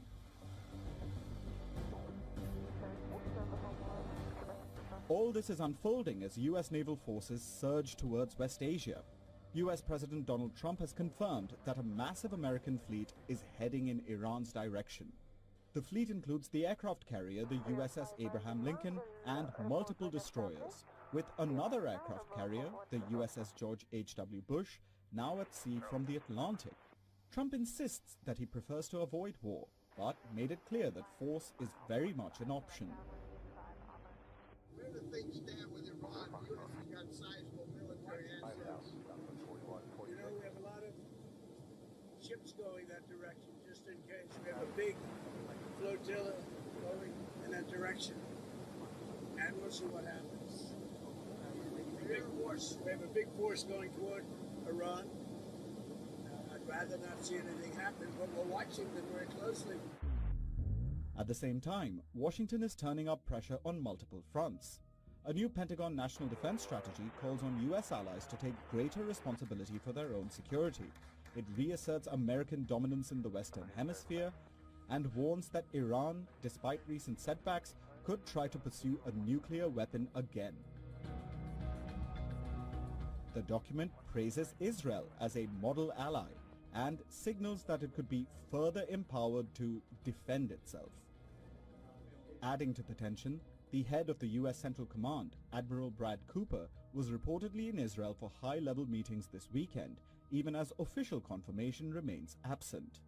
Speaker 19: All this is unfolding as U.S. naval forces surge towards West Asia. U.S. President Donald Trump has confirmed that a massive American fleet is heading in Iran's direction. The fleet includes the aircraft carrier, the USS Abraham Lincoln, and multiple destroyers, with another aircraft carrier, the USS George H.W. Bush, now at sea from the Atlantic. Trump insists that he prefers to avoid war, but made it clear that force is very much an option.
Speaker 20: Where do things stand with Iran? You've got sizable military assets. You know, we have a lot of ships going that direction, just in case. We have a big flotilla going in that direction. And we'll see what happens. We have a big force going toward Iran. I'd rather not see anything happen, but we're watching them very closely.
Speaker 19: At the same time, Washington is turning up pressure on multiple fronts. A new Pentagon National Defense Strategy calls on U.S. allies to take greater responsibility for their own security. It reasserts American dominance in the Western Hemisphere and warns that Iran, despite recent setbacks, could try to pursue a nuclear weapon again. The document praises Israel as a model ally and signals that it could be further empowered to defend itself. Adding to the tension, the head of the U.S. Central Command, Admiral Brad Cooper, was reportedly in Israel for high-level meetings this weekend, even as official confirmation remains absent.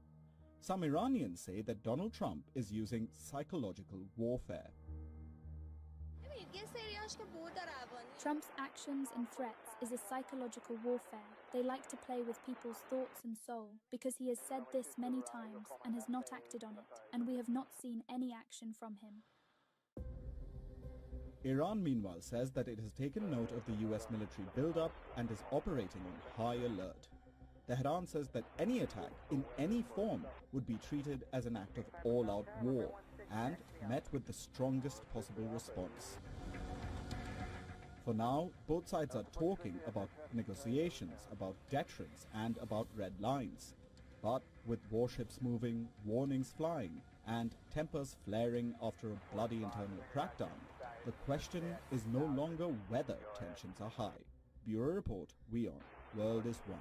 Speaker 19: Some Iranians say that Donald Trump is using psychological warfare.
Speaker 21: Trump's actions and threats is a psychological warfare. They like to play with people's thoughts and soul because he has said this many times and has not acted on it, and we have not seen any action from him.
Speaker 19: Iran, meanwhile, says that it has taken note of the U.S. military buildup and is operating on high alert. Tehran says that any attack in any form would be treated as an act of all-out war and met with the strongest possible response. For now, both sides are talking about negotiations, about deterrence, and about red lines. But with warships moving, warnings flying, and tempers flaring after a bloody internal crackdown, the question is no longer whether tensions are high. Bureau Report, WION, World is One.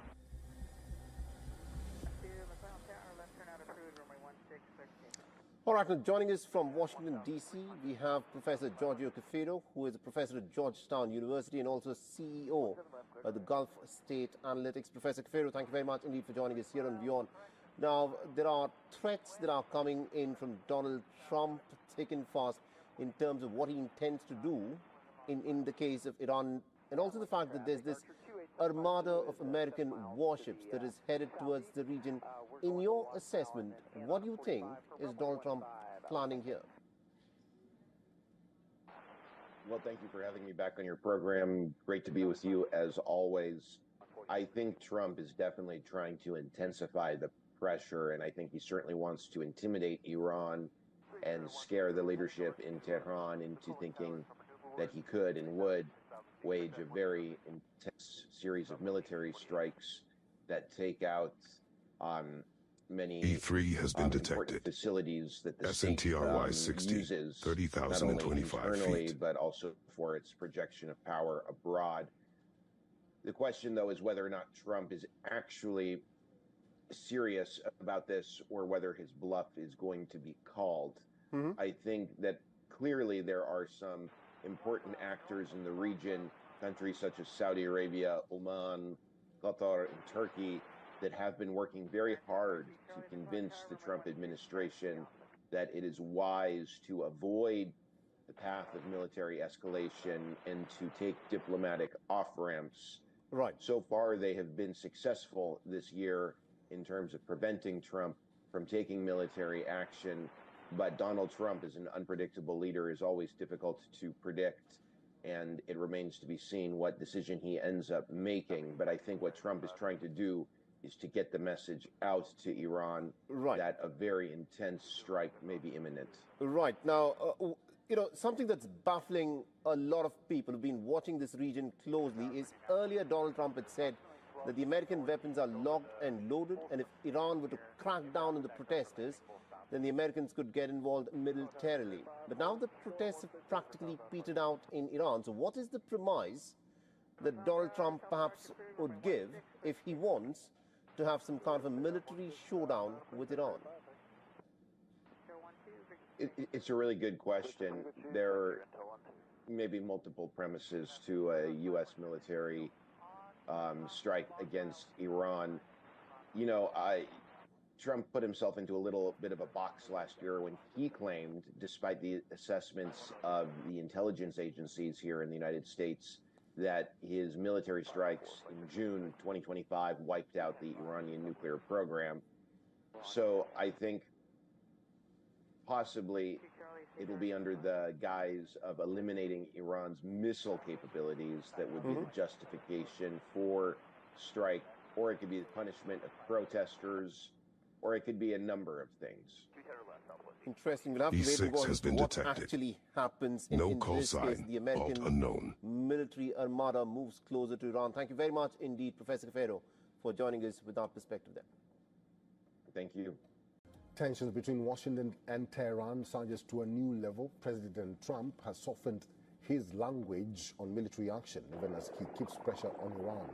Speaker 18: All right, now joining us from Washington, D.C., we have Professor Giorgio Cafiero, who is a professor at Georgetown University and also CEO of the Gulf State Analytics. Professor Cafiero, thank you very much indeed for joining us here on WION. Now, there are threats that are coming in from Donald Trump thick and fast in terms of what he intends to do in the case of Iran, and also the fact that there's this armada of American warships that is headed towards the region. In your assessment, what do you think is Donald Trump planning here?
Speaker 22: Well, thank you for having me back on your program. Great to be with you as always. I think Trump is definitely trying to intensify the pressure, and I think he certainly wants to intimidate Iran and scare the leadership in Tehran into thinking that he could and would wage a very intense series of military strikes that take out many
Speaker 11: E3 has been detected.
Speaker 22: Facilities that the state
Speaker 11: SNTRY 60,
Speaker 22: uses
Speaker 11: 30,025
Speaker 22: not only internally,
Speaker 11: feet.
Speaker 22: but also for its projection of power abroad. The question, though, is whether or not Trump is actually serious about this or whether his bluff is going to be called. I think that clearly there are some important actors in the region, countries such as Saudi Arabia, Oman, Qatar, and Turkey, that have been working very hard to convince the Trump administration that it is wise to avoid the path of military escalation and to take diplomatic off-ramps.
Speaker 18: Right.
Speaker 22: So far, they have been successful this year in terms of preventing Trump from taking military action. But Donald Trump, as an unpredictable leader, is always difficult to predict, and it remains to be seen what decision he ends up making. But I think what Trump is trying to do is to get the message out to Iran that a very intense strike may be imminent.
Speaker 18: Right. Now, something that's baffling a lot of people who've been watching this region closely is earlier Donald Trump had said that the American weapons are locked and loaded, and if Iran were to crack down on the protesters, then the Americans could get involved militarily. But now the protests have practically petered out in Iran. So what is the premise that Donald Trump perhaps would give if he wants to have some kind of a military showdown with Iran?
Speaker 22: It's a really good question. There may be multiple premises to a U.S. military strike against Iran. Trump put himself into a little bit of a box last year when he claimed, despite the assessments of the intelligence agencies here in the United States, that his military strikes in June 2025 wiped out the Iranian nuclear program. So I think possibly it'll be under the guise of eliminating Iran's missile capabilities that would be the justification for strike, or it could be the punishment of protesters, or it could be a number of things.
Speaker 18: Interesting. We'll have to wait and
Speaker 11: E6
Speaker 18: watch
Speaker 11: has been
Speaker 18: what
Speaker 11: detected.
Speaker 18: actually happens in,
Speaker 11: No
Speaker 18: in
Speaker 11: call
Speaker 18: this case.
Speaker 11: sign.
Speaker 18: The
Speaker 11: Alt
Speaker 18: American
Speaker 11: unknown.
Speaker 18: military armada moves closer to Iran. Thank you very much indeed, Professor Cafero, for joining us with our perspective there.
Speaker 22: Thank you.
Speaker 14: Tensions between Washington and Tehran surges to a new level. President Trump has softened his language on military action, even as he keeps pressure on Iran.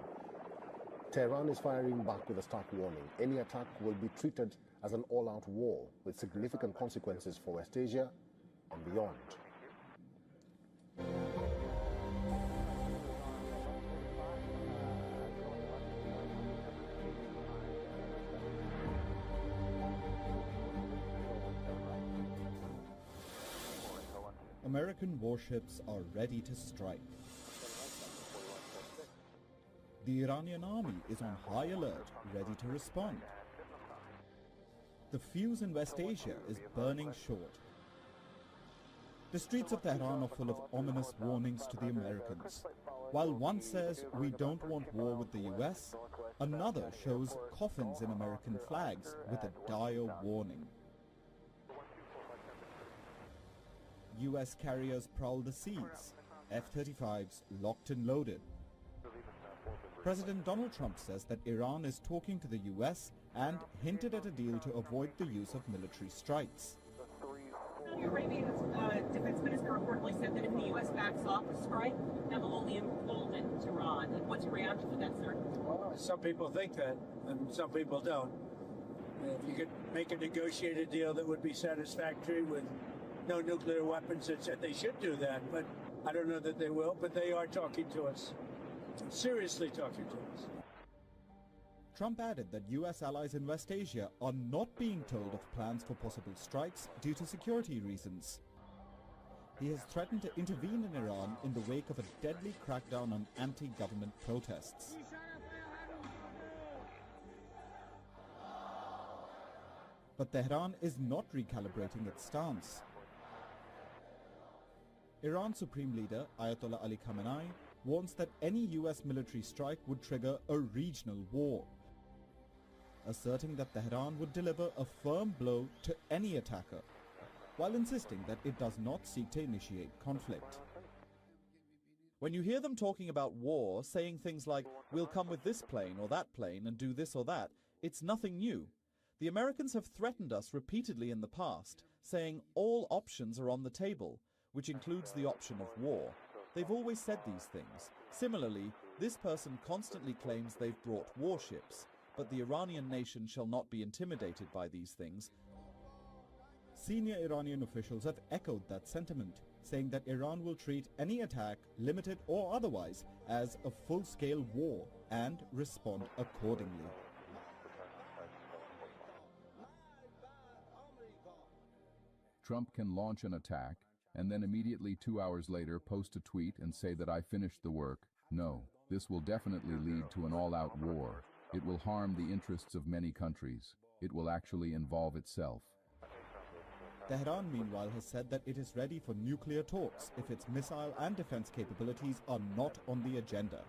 Speaker 14: Tehran is firing back with a stark warning. Any attack will be treated as an all-out war with significant consequences for West Asia and beyond.
Speaker 19: American warships are ready to strike. The Iranian army is on high alert, ready to respond. The fuse in West Asia is burning short. The streets of Tehran are full of ominous warnings to the Americans. While one says we don't want war with the US, another shows coffins in American flags with a dire warning. US carriers prowl the seas, F-35s locked and loaded. President Donald Trump says that Iran is talking to the US and hinted at a deal to avoid the use of military strikes.
Speaker 1: Saudi Arabia's defense minister reportedly said that if the U.S. backs off a strike, that will only embolden Iran. And what's your reaction to that, sir?
Speaker 9: Well, some people think that, and some people don't. If you could make a negotiated deal that would be satisfactory with no nuclear weapons, they should do that. But I don't know that they will, but they are talking to us. Seriously talking to us.
Speaker 19: Trump added that US allies in West Asia are not being told of plans for possible strikes due to security reasons. He has threatened to intervene in Iran in the wake of a deadly crackdown on anti-government protests. But Tehran is not recalibrating its stance. Iran's Supreme Leader, Ayatollah Ali Khamenei, warns that any US military strike would trigger a regional war, asserting that Tehran would deliver a firm blow to any attacker, while insisting that it does not seek to initiate conflict.
Speaker 2: When you hear them talking about war, saying things like, we'll come with this plane or that plane and do this or that, it's nothing new. The Americans have threatened us repeatedly in the past, saying all options are on the table, which includes the option of war. They've always said these things. Similarly, this person constantly claims they've brought warships, but the Iranian nation shall not be intimidated by these things.
Speaker 19: Senior Iranian officials have echoed that sentiment, saying that Iran will treat any attack, limited or otherwise, as a full-scale war and respond accordingly.
Speaker 23: Trump can launch an attack and then immediately 2 hours later post a tweet and say that I finished the work. No, this will definitely lead to an all-out war. It will harm the interests of many countries. It will actually involve itself.
Speaker 19: Tehran, meanwhile, has said that it is ready for nuclear talks if its missile and defense capabilities are not on the agenda.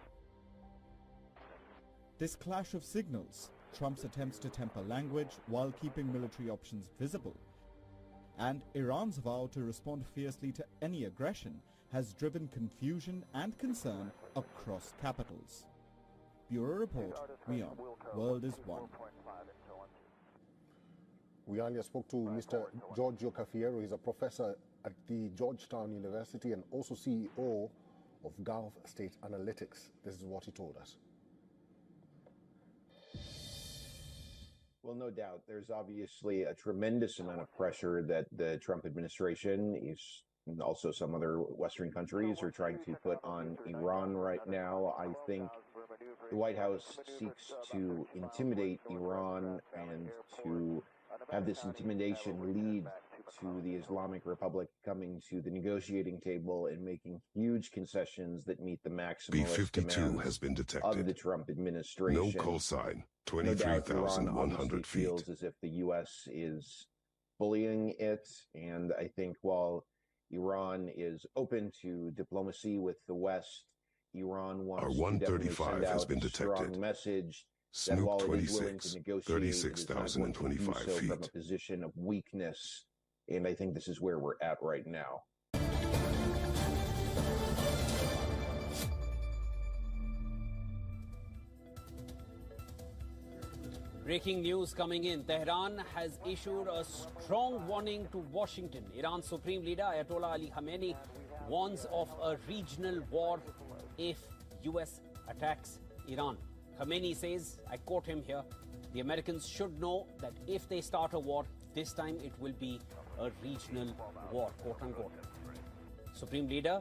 Speaker 19: This clash of signals, Trump's attempts to temper language while keeping military options visible, and Iran's vow to respond fiercely to any aggression has driven confusion and concern across capitals. Bureau Report, WION, World is One.
Speaker 14: We earlier spoke to Mr. Giorgio Cafiero. He's a professor at the Georgetown University and also CEO of Gulf State Analytics. This is what he told us.
Speaker 22: Well, no doubt. There's obviously a tremendous amount of pressure that the Trump administration is, and also some other Western countries are trying to put on Iran right now. I think the White House seeks to intimidate Iran and to have this intimidation lead to the Islamic Republic coming to the negotiating table and making huge concessions that meet the maximalist
Speaker 11: B-52
Speaker 22: demands
Speaker 11: has been detected.
Speaker 22: of the Trump administration.
Speaker 11: No call sign.
Speaker 22: No doubt Iran
Speaker 11: 23,100
Speaker 22: obviously
Speaker 11: feet.
Speaker 22: feels as if the U.S. is bullying it, and I think while Iran is open to diplomacy with the West, Iran wants
Speaker 11: Our
Speaker 22: to definitely
Speaker 11: 135
Speaker 22: send
Speaker 11: has
Speaker 22: out
Speaker 11: been
Speaker 22: a strong
Speaker 11: detected.
Speaker 22: message that
Speaker 11: Snoop
Speaker 22: while it is willing
Speaker 11: 26,
Speaker 22: to negotiate, it is not going to do
Speaker 11: 36,025
Speaker 22: so from a
Speaker 11: feet.
Speaker 22: position of weakness And I think this is where we're at right now.
Speaker 5: Breaking news coming in. Tehran has issued a strong warning to Washington. Iran's Supreme Leader Ayatollah Ali Khamenei warns of a regional war if US attacks Iran. Khamenei says, I quote him here, the Americans should know that if they start a war, this time it will be a regional war, quote unquote. Supreme Leader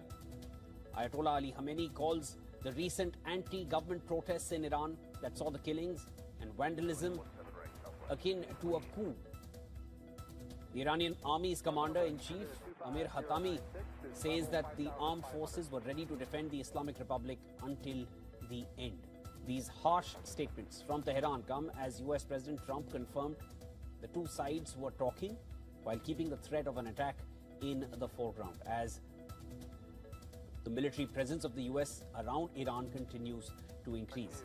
Speaker 5: Ayatollah Ali Khamenei calls the recent anti-government protests in Iran that saw the killings and vandalism akin to a coup. The Iranian Army's commander-in-chief, Amir Hatami, says that the armed forces were ready to defend the Islamic Republic until the end. These harsh statements from Tehran come as US President Trump confirmed the two sides were talking while keeping the threat of an attack in the foreground as the military presence of the US around Iran continues to increase.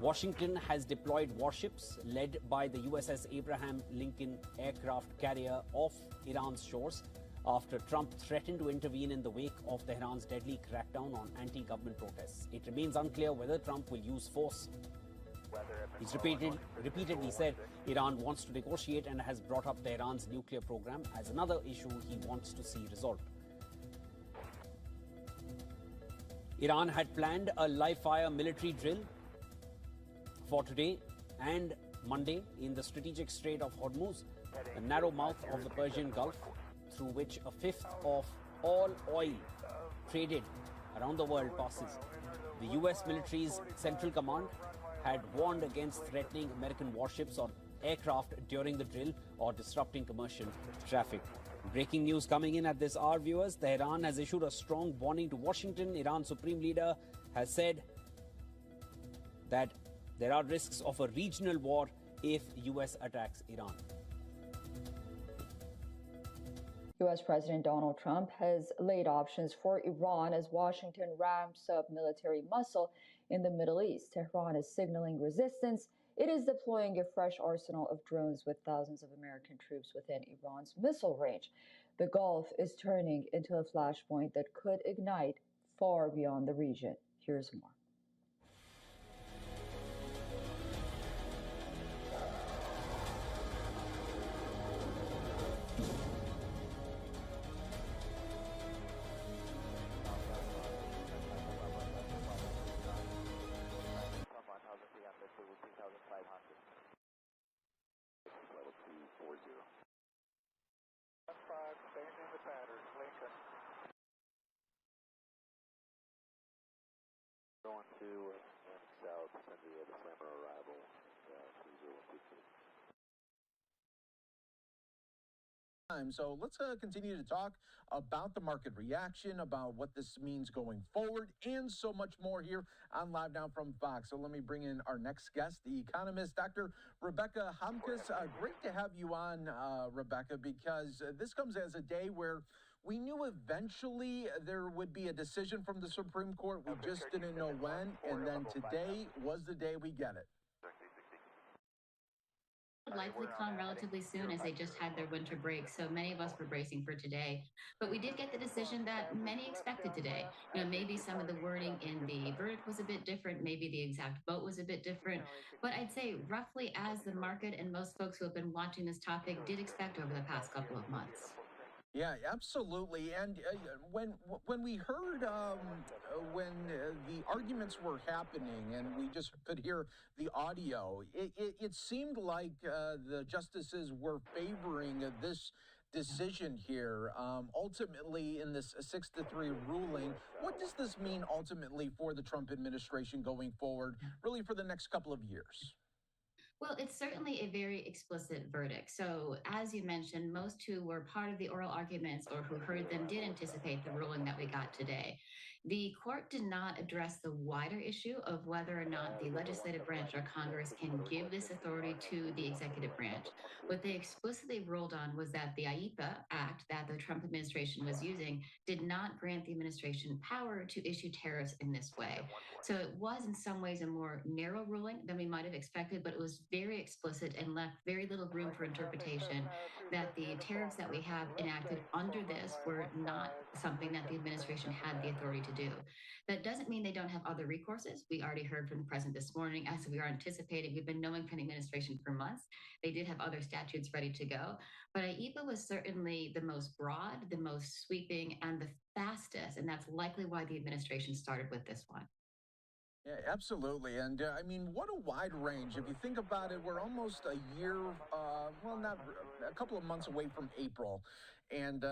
Speaker 5: Washington has deployed warships led by the USS Abraham Lincoln aircraft carrier off Iran's shores after Trump threatened to intervene in the wake of Tehran's deadly crackdown on anti-government protests. It remains unclear whether Trump will use force. He's repeatedly said Iran wants to negotiate and has brought up Tehran's nuclear program as another issue he wants to see resolved. Iran had planned a live-fire military drill for today and Monday in the strategic Strait of Hormuz, the narrow mouth of the Persian Gulf, through which a fifth of all oil traded around the world passes. The US military's Central Command had warned against threatening American warships or aircraft during the drill or disrupting commercial traffic. Breaking news coming in at this hour, viewers. Tehran has issued a strong warning to Washington. Iran's Supreme Leader has said that there are risks of a regional war if US attacks Iran.
Speaker 17: US President Donald Trump has laid options for Iran as Washington ramps up military muscle in the Middle East. Tehran is signaling resistance. It is deploying a fresh arsenal of drones with thousands of American troops within Iran's missile range. The Gulf is turning into a flashpoint that could ignite far beyond the region. Here's more.
Speaker 6: Going to and south, San Diego, slammer arrival, 3022.
Speaker 7: So let's continue to talk about the market reaction, about what this means going forward, and so much more here on Live Now from Fox. So let me bring in our next guest, the economist, Dr. Rebecca Hamkus. Great to have you on, Rebecca, because this comes as a day where we knew eventually there would be a decision from the Supreme Court. We just didn't know when, and then today was the day we get it.
Speaker 24: Would likely come relatively soon as they just had their winter break, so many of us were bracing for today. But we did get the decision that many expected today. You know, maybe some of the wording in the verdict was a bit different, maybe the exact vote was a bit different, but I'd say roughly as the market and most folks who have been watching this topic did expect over the past couple of months.
Speaker 7: Yeah, absolutely. And when we heard when the arguments were happening and we just could hear the audio, it seemed like the justices were favoring this decision here. Ultimately, in this 6-3 ruling, what does this mean ultimately for the Trump administration going forward, really for the next couple of years?
Speaker 24: Well, it's certainly a very explicit verdict. So, as you mentioned, most who were part of the oral arguments or who heard them did anticipate the ruling that we got today. The court did not address the wider issue of whether or not the legislative branch or Congress can give this authority to the executive branch. What they explicitly ruled on was that the IEPA Act that the Trump administration was using did not grant the administration power to issue tariffs in this way. So it was in some ways a more narrow ruling than we might have expected, but it was very explicit and left very little room for interpretation that the tariffs that we have enacted under this were not something that the administration had the authority to do. That doesn't mean they don't have other recourses. We already heard from the president this morning, as we are anticipating. We've been knowing from the administration for months. They did have other statutes ready to go. But IEPA was certainly the most broad, the most sweeping, and the fastest. And that's likely why the administration started with this one.
Speaker 7: Yeah, absolutely. And I mean, what a wide range. If you think about it, we're almost a year, well, not a couple of months away from April. And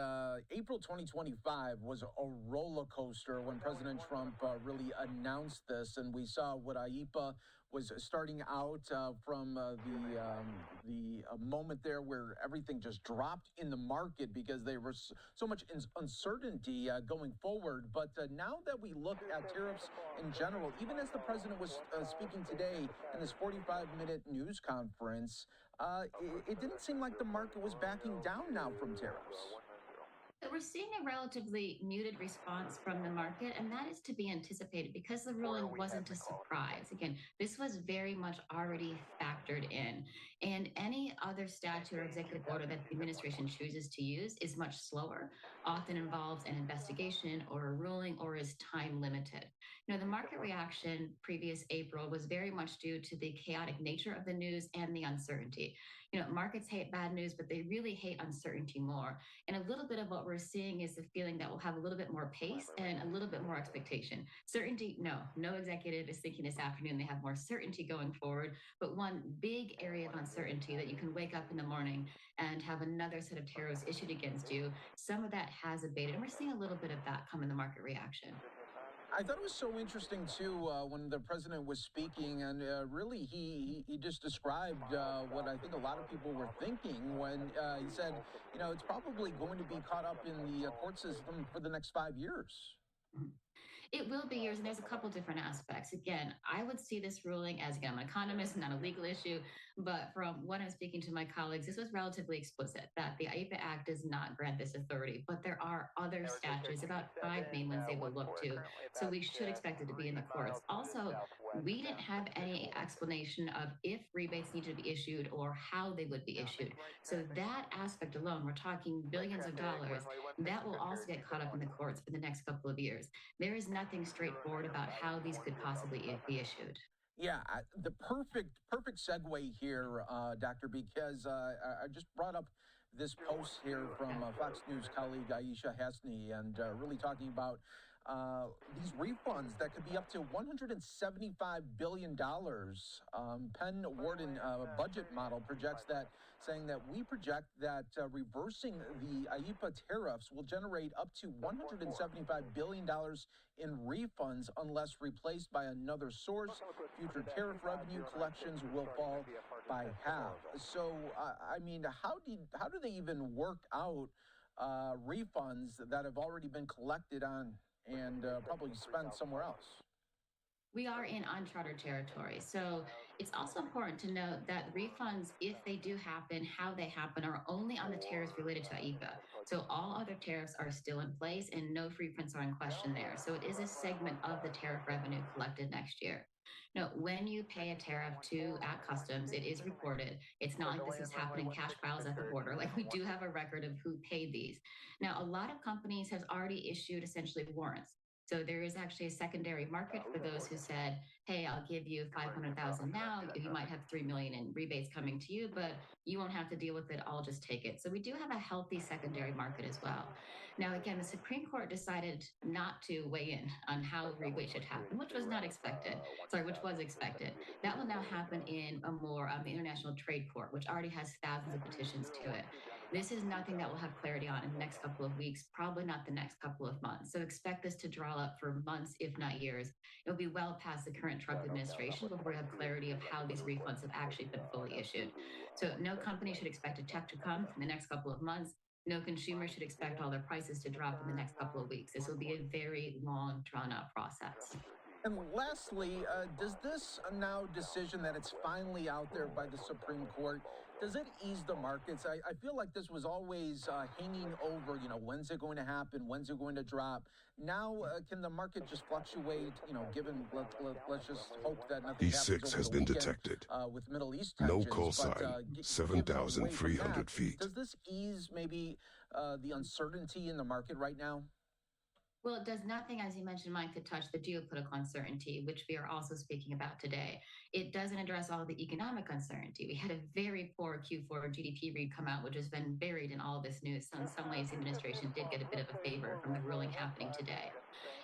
Speaker 7: April 2025 was a roller coaster when President Trump really announced this. And we saw what IEPA was starting out from the moment there where everything just dropped in the market because there was so much uncertainty going forward. But now that we look at tariffs in general, even as the president was speaking today in this 45-minute news conference, it didn't seem like the market was backing down now from tariffs.
Speaker 24: We're seeing a relatively muted response from the market, and that is to be anticipated because the ruling wasn't a surprise. Again, this was very much already factored in, and any other statute or executive order that the administration chooses to use is much slower, often involves an investigation or a ruling, or is time limited. You know, the market reaction previous April was very much due to the chaotic nature of the news and the uncertainty. You know, markets hate bad news, but they really hate uncertainty more. And a little bit of what we're seeing is the feeling that we'll have a little bit more pace and a little bit more expectation. Certainty, no executive is thinking this afternoon they have more certainty going forward, but one big area of uncertainty that you can wake up in the morning and have another set of tariffs issued against you, some of that has abated. And we're seeing a little bit of that come in the market reaction.
Speaker 7: I thought it was so interesting, too, when the president was speaking, and really he just described what I think a lot of people were thinking when he said, you know, it's probably going to be caught up in the court system for the next 5 years.
Speaker 24: It will be years, and there's a couple different aspects. Again, I would see this ruling as, again, I'm an economist, not a legal issue, but from what I'm speaking to my colleagues, this was relatively explicit that the IEPA Act does not grant this authority, but there are other statutes, about 5 main ones they will look to, so we should expect it to be in the courts. Also, we didn't have any explanation of if rebates need to be issued or how they would be issued. So that aspect alone, we're talking billions of dollars, that will also get caught up in the courts for the next couple of years. There is nothing straightforward about how these could possibly be issued.
Speaker 7: Yeah, the perfect segue here, Doctor, because I just brought up this post here from Fox News colleague Aisha Hasni, and really talking about these refunds that could be up to $175 billion. Penn Warden budget model projects that, saying that we project that reversing the IEPA tariffs will generate up to $175 billion in refunds unless replaced by another source. Future tariff revenue collections will fall by half. So, I mean, how do they even work out refunds that have already been collected on and probably spent somewhere else?
Speaker 24: We are in uncharted territory. So it's also important to note that refunds, if they do happen, how they happen, are only on the tariffs related to IEPA. So all other tariffs are still in place and no refunds are in question there. So it is a segment of the tariff revenue collected next year. Now, when you pay a tariff at customs, it is reported. It's not like this is happening cash piles at the border. Like, we do have a record of who paid these. Now, a lot of companies have already issued essentially warrants. So there is actually a secondary market for those who said, hey, I'll give you $500,000 now. You might have $3 million in rebates coming to you, but you won't have to deal with it. I'll just take it. So we do have a healthy secondary market as well. Now, again, the Supreme Court decided not to weigh in on how rebates should happen, which was expected. That will now happen in the International Trade Court, which already has thousands of petitions to it. This is nothing that we'll have clarity on in the next couple of weeks, probably not the next couple of months. So expect this to draw up for months, if not years. It'll be well past the current Trump administration before we have clarity of how these refunds have actually been fully issued. So no company should expect a check to come in the next couple of months. No consumer should expect all their prices to drop in the next couple of weeks. This will be a very long, drawn-out process.
Speaker 7: And lastly, does this now decision that it's finally out there by the Supreme Court, does it ease the markets? I feel like this was always hanging over, when's it going to happen? When's it going to drop? Now, can the market just fluctuate, given, let's just hope that nothing happens
Speaker 11: E6
Speaker 7: over
Speaker 11: has
Speaker 7: the
Speaker 11: been
Speaker 7: weekend,
Speaker 11: detected.
Speaker 7: With Middle East
Speaker 11: No
Speaker 7: tensions,
Speaker 11: call
Speaker 7: but,
Speaker 11: sign,
Speaker 7: given away from
Speaker 11: 7,300
Speaker 7: that,
Speaker 11: feet.
Speaker 7: Does this ease maybe the uncertainty in the market right now?
Speaker 24: Well, it does nothing, as you mentioned, Mike, to touch the geopolitical uncertainty, which we are also speaking about today. It doesn't address all the economic uncertainty. We had a very poor Q4 GDP read come out, which has been buried in all this news. So in some ways, the administration did get a bit of a favor from the ruling happening today.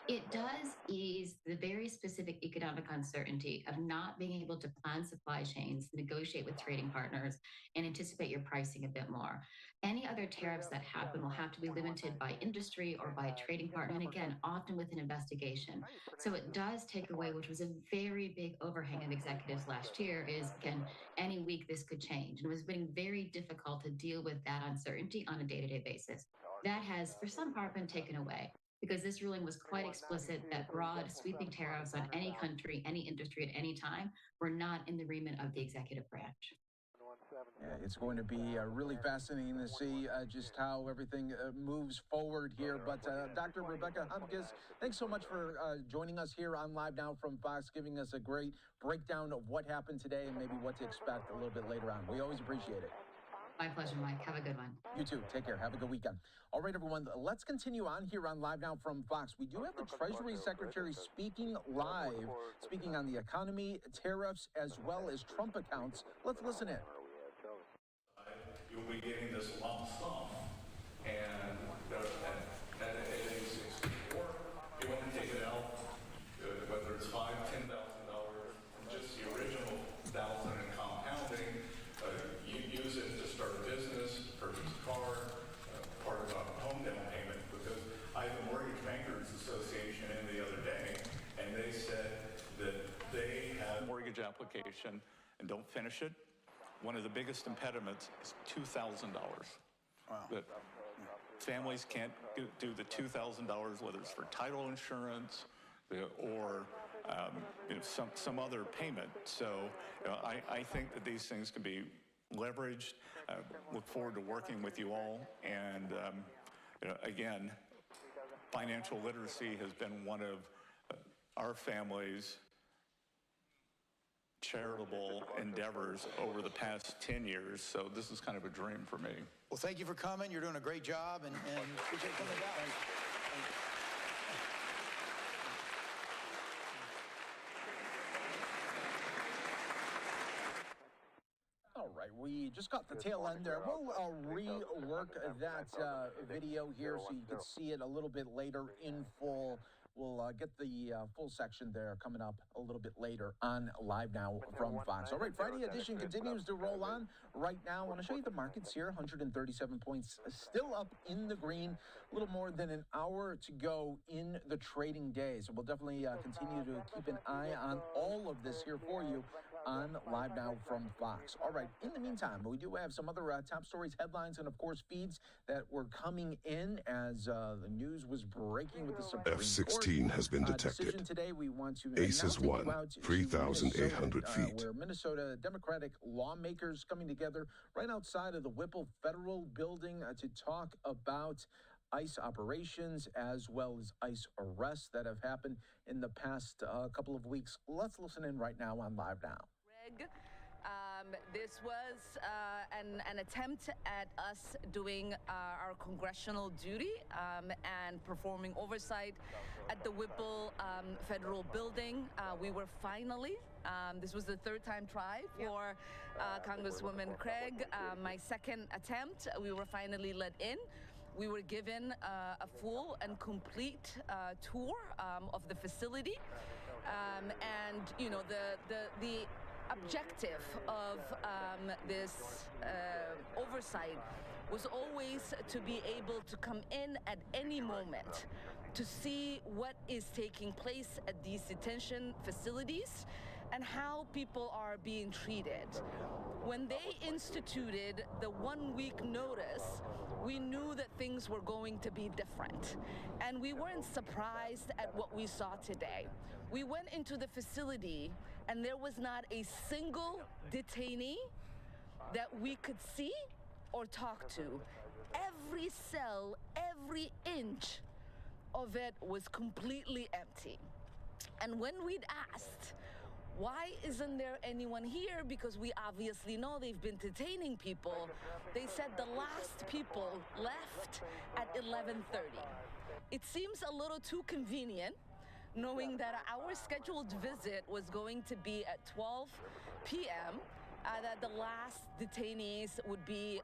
Speaker 24: It does ease the very specific economic uncertainty of not being able to plan supply chains, negotiate with trading partners, and anticipate your pricing a bit more. Any other tariffs that happen will have to be limited by industry or by a trading partner, and again, often with an investigation. So it does take away, which was a very big overhang of executives last year, is again, any week this could change. And it was been very difficult to deal with that uncertainty on a day-to-day basis. That has, for some part, been taken away, because this ruling was quite explicit that broad, sweeping tariffs on any country, any industry at any time were not in the remit of the executive branch.
Speaker 7: Yeah, it's going to be really fascinating to see just how everything moves forward here. But Dr. Rebecca Hopkins, thanks so much for joining us here on Live Now from Fox, giving us a great breakdown of what happened today and maybe what to expect a little bit later on. We always appreciate it.
Speaker 24: My pleasure, Mike. Have a good one.
Speaker 7: You too. Take care. Have a good weekend. All right, everyone, let's continue on here on Live Now from Fox. We do have the Treasury Secretary speaking live, speaking on the economy, tariffs, as well as Trump accounts. Let's listen in.
Speaker 4: You'll be getting this lump sum, and at age 64, you want to take it out, whether it's $5,000, $10,000 from just the original thousand and compounding. You use it to start a business, purchase a car, part of a home down payment. Because I have a Mortgage Bankers Association in the other day, and they said that they have a mortgage application and don't finish it. One of the biggest impediments is $2,000. Wow. That families can't do the $2,000, whether it's for title insurance or some other payment. So I think that these things can be leveraged. Look forward to working with you all. And again, financial literacy has been one of our family's charitable endeavors over the past 10 years, so this is kind of a dream for me.
Speaker 8: Well, thank you for coming. You're doing a great job, and appreciate coming down.
Speaker 7: All right, we just got the tail end there. We'll rework that video here so you can see it a little bit later in full. We'll get the full section there coming up a little bit later on Live Now from Fox. All right, Friday edition continues to roll on. Right now, I want to show you the markets here. 137 points, still up in the green. A little more than an hour to go in the trading day. So we'll definitely continue to keep an eye on all of this here for you on Live Now from Fox. All right, in the meantime, we do have some other top stories, headlines, and of course feeds that were coming in as the news was breaking with the Supreme Court.
Speaker 11: F-16 has been detected.
Speaker 7: Today we want to
Speaker 11: Aces 1, 3,800 feet.
Speaker 7: Where Minnesota Democratic lawmakers coming together right outside of the Whipple Federal Building to talk about ICE operations as well as ICE arrests that have happened in the past couple of weeks. Let's listen in right now on Live Now.
Speaker 12: This was an attempt at us doing our congressional duty and performing oversight at the Whipple Federal Building. We were finally, this was the third time try for Congresswoman Craig. My second attempt, we were finally let in. We were given a full and complete tour of the facility. And, you know, the objective of this oversight was always to be able to come in at any moment to see what is taking place at these detention facilities and how people are being treated. When they instituted the 1 week notice, we knew that things were going to be different. And we weren't surprised at what we saw today. We went into the facility and there was not a single detainee that we could see or talk to. Every cell, every inch of it was completely empty. And when we'd asked, why isn't there anyone here? Because we obviously know they've been detaining people. They said the last people left at 11:30. It seems a little too convenient, knowing that our scheduled visit was going to be at 12 p.m., that the last detainees would be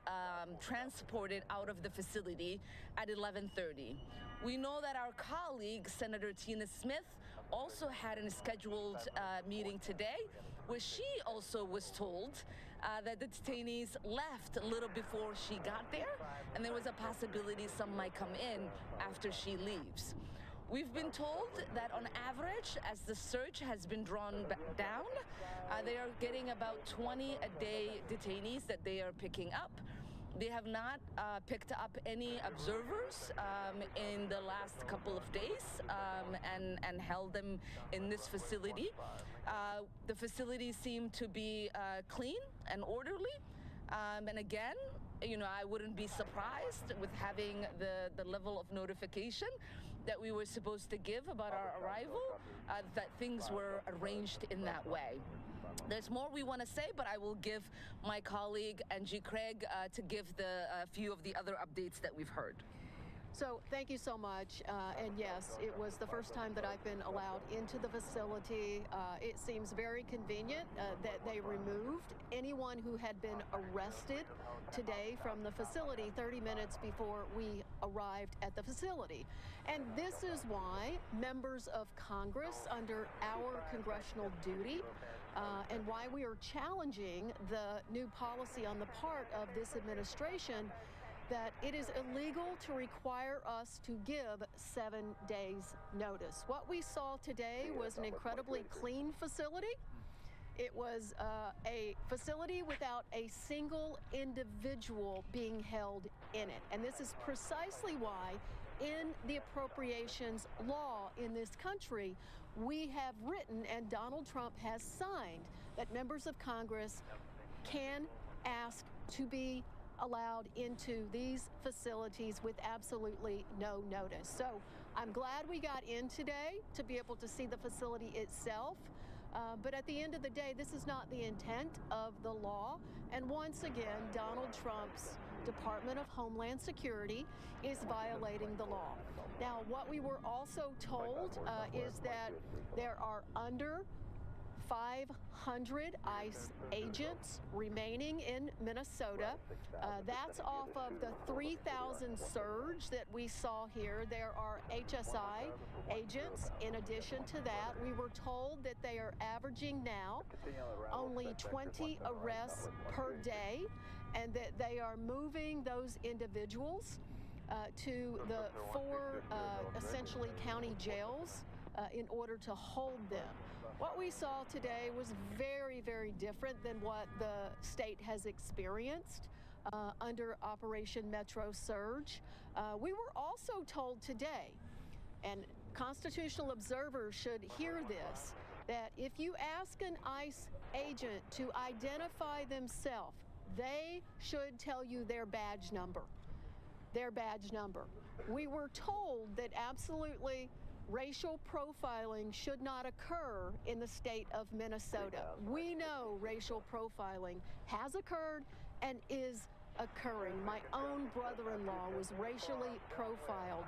Speaker 12: transported out of the facility at 11:30. We know that our colleague, Senator Tina Smith, also had a scheduled meeting today, where she also was told that the detainees left a little before she got there, and there was a possibility some might come in after she leaves. We've been told that on average, as the search has been drawn down, they are getting about 20 a day detainees that they are picking up. They have not picked up any observers in the last couple of days and held them in this facility. The facilities seem to be clean and orderly. And again, you know, I wouldn't be surprised with having the level of notification that we were supposed to give about our arrival, that things were arranged in that way. There's more we want to say, but I will give my colleague Angie Craig to give a few of the other updates that we've heard.
Speaker 3: So thank you so much. And yes, it was the first time that I've been allowed into the facility. It seems very convenient that they removed anyone who had been arrested today from the facility 30 minutes before we arrived at the facility. And this is why members of Congress, under our congressional duty, and why we are challenging the new policy on the part of this administration, that it is illegal to require us to give 7 days notice. What we saw today was an incredibly clean facility. It was a facility without a single individual being held in it. And this is precisely why in the appropriations law in this country, we have written, and Donald Trump has signed, that members of Congress can ask to be allowed into these facilities with absolutely no notice. So I'm glad we got in today to be able to see the facility itself. But at the end of the day, this is not the intent of the law. And once again, Donald Trump's Department of Homeland Security is violating the law. Now, what we were also told is that there are under 500 ICE agents remaining in Minnesota. That's off of the 3,000 surge that we saw here. There are HSI agents in addition to that. We were told that they are averaging now only 20 arrests per day, and that they are moving those individuals to the 4 essentially county jails in order to hold them. What we saw today was very, very different than what the state has experienced under Operation Metro Surge. We were also told today, and constitutional observers should hear this, that if you ask an ICE agent to identify themselves, they should tell you their badge number. Their badge number. We were told that absolutely racial profiling should not occur in the state of Minnesota. We know racial profiling has occurred and is occurring. My own brother-in-law was racially profiled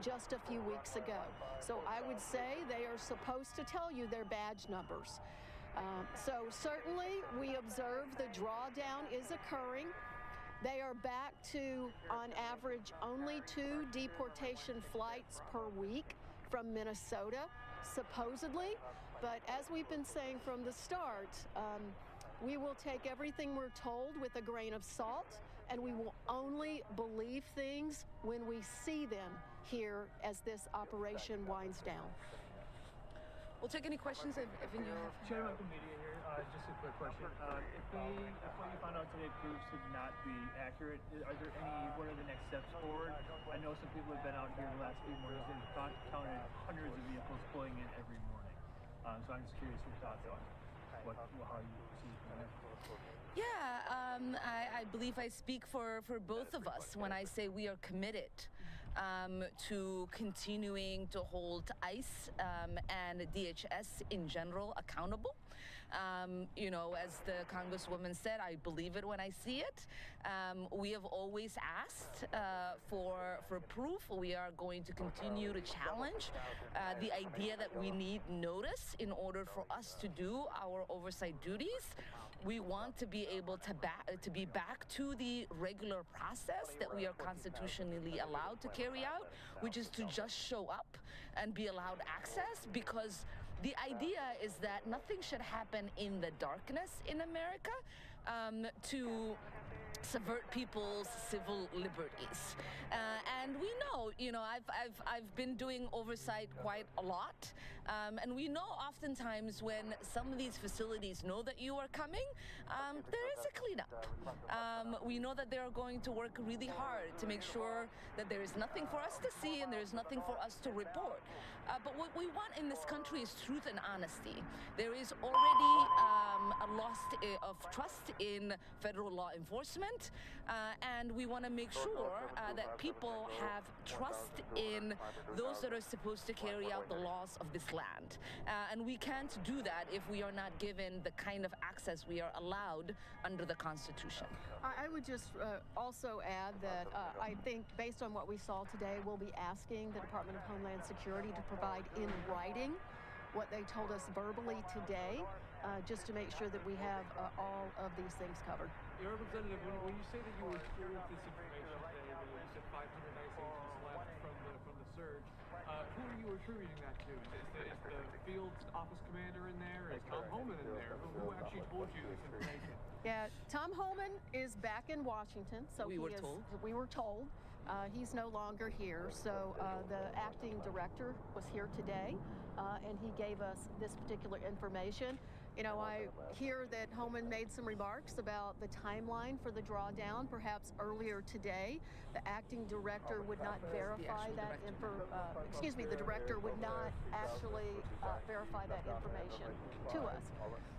Speaker 3: just a few weeks ago. So I would say they are supposed to tell you their badge numbers. So certainly we observe the drawdown is occurring. They are back to, on average, only 2 deportation flights per week from Minnesota, supposedly. But as we've been saying from the start, we will take everything we're told with a grain of salt, and we will only believe things when we see them here as this operation winds down.
Speaker 12: We'll take any questions if you have.
Speaker 10: Chairman of the media here, just a quick question. If what you found out today proves to not be accurate, what are the next steps forward? I know some people have been out here the last few mornings and counted hundreds of vehicles pulling in every morning. So I'm just curious your thoughts on how you proceed from there.
Speaker 12: Yeah, I believe I speak for both of us when I say we are committed to continuing to hold ICE and DHS in general accountable. As the Congresswoman said, I believe it when I see it. We have always asked for proof. We are going to continue to challenge the idea that we need notice in order for us to do our oversight duties. We want to be able to be back to the regular process that we are constitutionally allowed to carry out, which is to just show up and be allowed access, because the idea is that nothing should happen in the darkness in America to subvert people's civil liberties. And we know, I've been doing oversight quite a lot. And we know oftentimes when some of these facilities know that you are coming, there is a cleanup. We know that they are going to work really hard to make sure that there is nothing for us to see and there is nothing for us to report. But what we want in this country is truth and honesty. There is already a loss of trust in federal law enforcement, and we want to make sure that people have trust in those that are supposed to carry out the laws of this land. And we can't do that if we are not given the kind of access we are allowed under the Constitution.
Speaker 3: I would just also add that I think based on what we saw today, we'll be asking the Department of Homeland Security to provide in writing what they told us verbally today, just to make sure that we have all of these things covered.
Speaker 10: Your Representative, when you say that you were told this information today, that you said 500 ICE agents left from the surge, who are you attributing that to? Is the field office commander in there? Is Tom Homan in there? Who actually told you this information?
Speaker 3: Yeah, Tom Homan is back in Washington, so we were told. He's no longer here, so the acting director was here today, and he gave us this particular information. I hear that Homan made some remarks about the timeline for the drawdown, perhaps earlier today. The acting director would not verify that the director would not actually verify that information to us.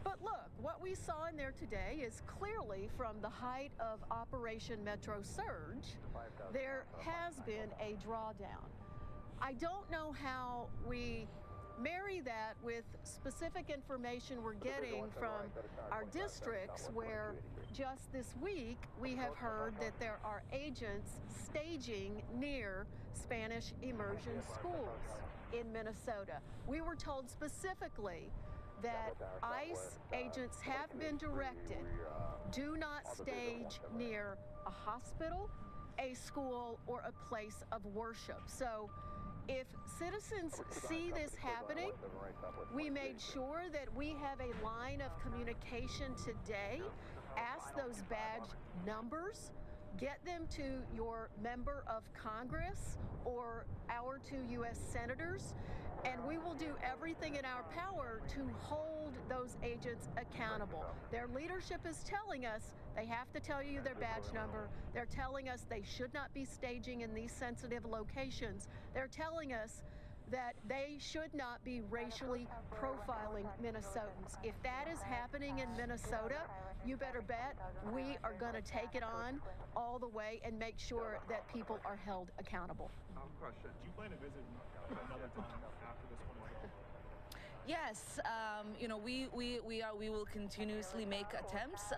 Speaker 3: But look, what we saw in there today is clearly from the height of Operation Metro Surge, there has been a drawdown. I don't know how we marry that with specific information we're getting from our districts, where just this week we have heard that there are agents staging near Spanish immersion schools in Minnesota. We were told specifically that ICE agents have been directed, do not stage near a hospital, a school, or a place of worship. So if citizens see this happening, we made sure that we have a line of communication today. Ask those badge numbers, get them to your member of Congress or our 2 U.S. senators, and we will do everything in our power to hold those agents accountable. Their leadership is telling us they have to tell you their badge number. They're telling us they should not be staging in these sensitive locations. They're telling us that they should not be racially profiling Minnesotans. If that is happening in Minnesota, you better bet we are going to take it on all the way and make sure that people are held accountable.
Speaker 10: Question. Do you plan to visit another time after this one as well?
Speaker 12: Yes, we will continuously make attempts.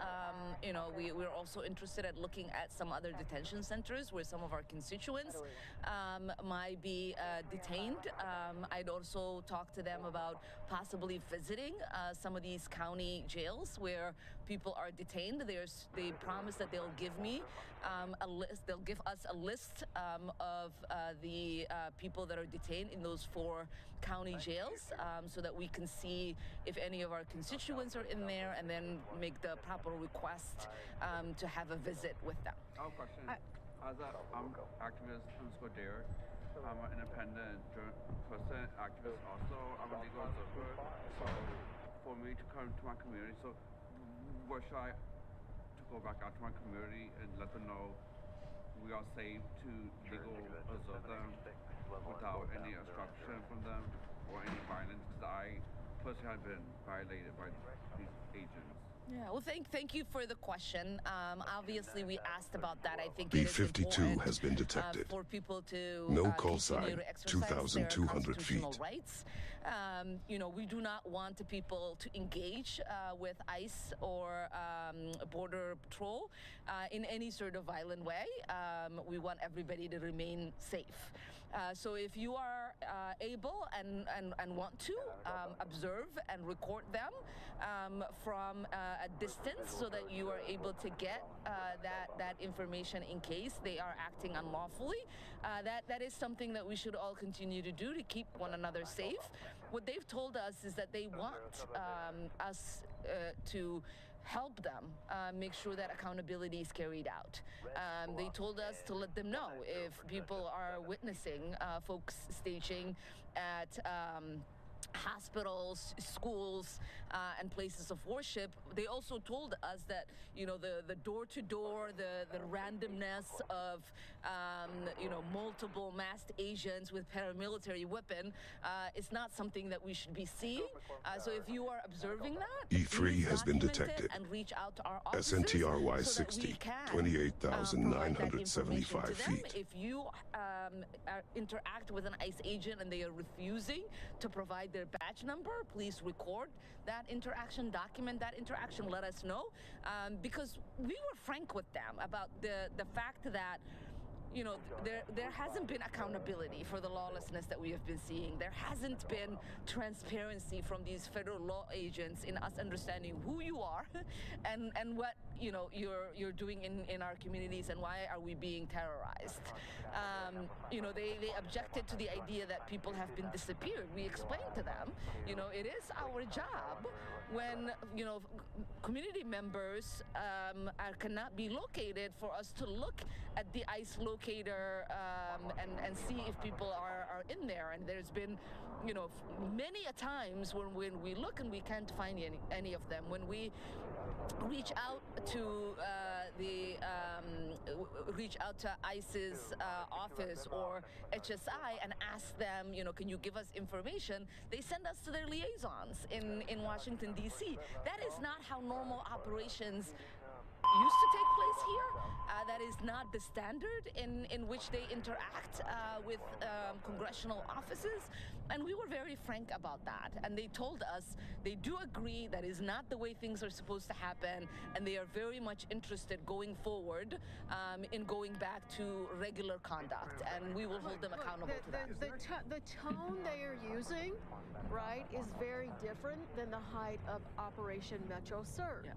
Speaker 12: We're also interested at looking at some other detention centers where some of our constituents might be detained. I'd also talk to them about possibly visiting some of these county jails where people are detained. They promise that they'll give me a list. They'll give us a list of the people that are detained in those 4 county jails, so that we can see if any of our constituents are in there, and then make the proper request to have a visit with them.
Speaker 13: I have a question. As I'm activist _Derek, I'm an independent person, activist also. I'm a legal observer. for me to come to my community. So what should I to go back out to my community and let them know we are safe to legal observe them without any obstruction from them or any violence? Because I personally have been violated by these agents.
Speaker 12: Yeah, well, thank you for the question. Obviously, we asked about that. I think
Speaker 11: B-52 has been detected.
Speaker 12: For people to
Speaker 11: No call
Speaker 12: continue
Speaker 11: sign,
Speaker 12: to exercise their
Speaker 11: 2,200
Speaker 12: constitutional
Speaker 11: feet.
Speaker 12: rights. You know, we do not want the people to engage with ICE or Border Patrol in any sort of violent way. We want everybody to remain safe. So if you are able and want to observe and record them from a distance so that you are able to get that information in case they are acting unlawfully, that is something that we should all continue to do to keep one another safe. What they've told us is that they want us to help them make sure that accountability is carried out. They told us to let them know if people are witnessing folks staging at hospitals, schools, and places of worship. They also told us that, you know, the door-to-door, the randomness of, you know, multiple masked agents with paramilitary weapon is not something that we should be seeing. So if you are observing that,
Speaker 11: E3 has been detected.
Speaker 12: and reach out to our offices
Speaker 11: SNTRY
Speaker 12: so that
Speaker 11: 60,
Speaker 12: we can
Speaker 11: 28,975 feet.
Speaker 12: If you interact with an ICE agent and they are refusing to provide their badge number, please record that interaction, document that interaction, let us know. Because we were frank with them about the fact that, you know, there hasn't been accountability for the lawlessness that we have been seeing. There hasn't been transparency from these federal law agents in us understanding who you are and what, you know, you're doing in our communities and why are we being terrorized. You know, they objected to the idea that people have been disappeared. We explained to them, you know, it is our job when, you know, community members cannot be located for us to look at the ICE locator and see if people are in there. And there's been, you know, many a times when we look and we can't find any of them. When we reach out to ICE's office or HSI and ask them, you know, can you give us information? They send us to their liaisons in Washington, D.C. That is not how normal operations used to take place here. That is not the standard in which they interact with congressional offices. And we were very frank about that. And they told us they do agree that is not the way things are supposed to happen. And they are very much interested going forward in going back to regular conduct. And we will hold them accountable to that.
Speaker 3: The tone they are using, right, is very different than the height of Operation Metro Surge. Yeah.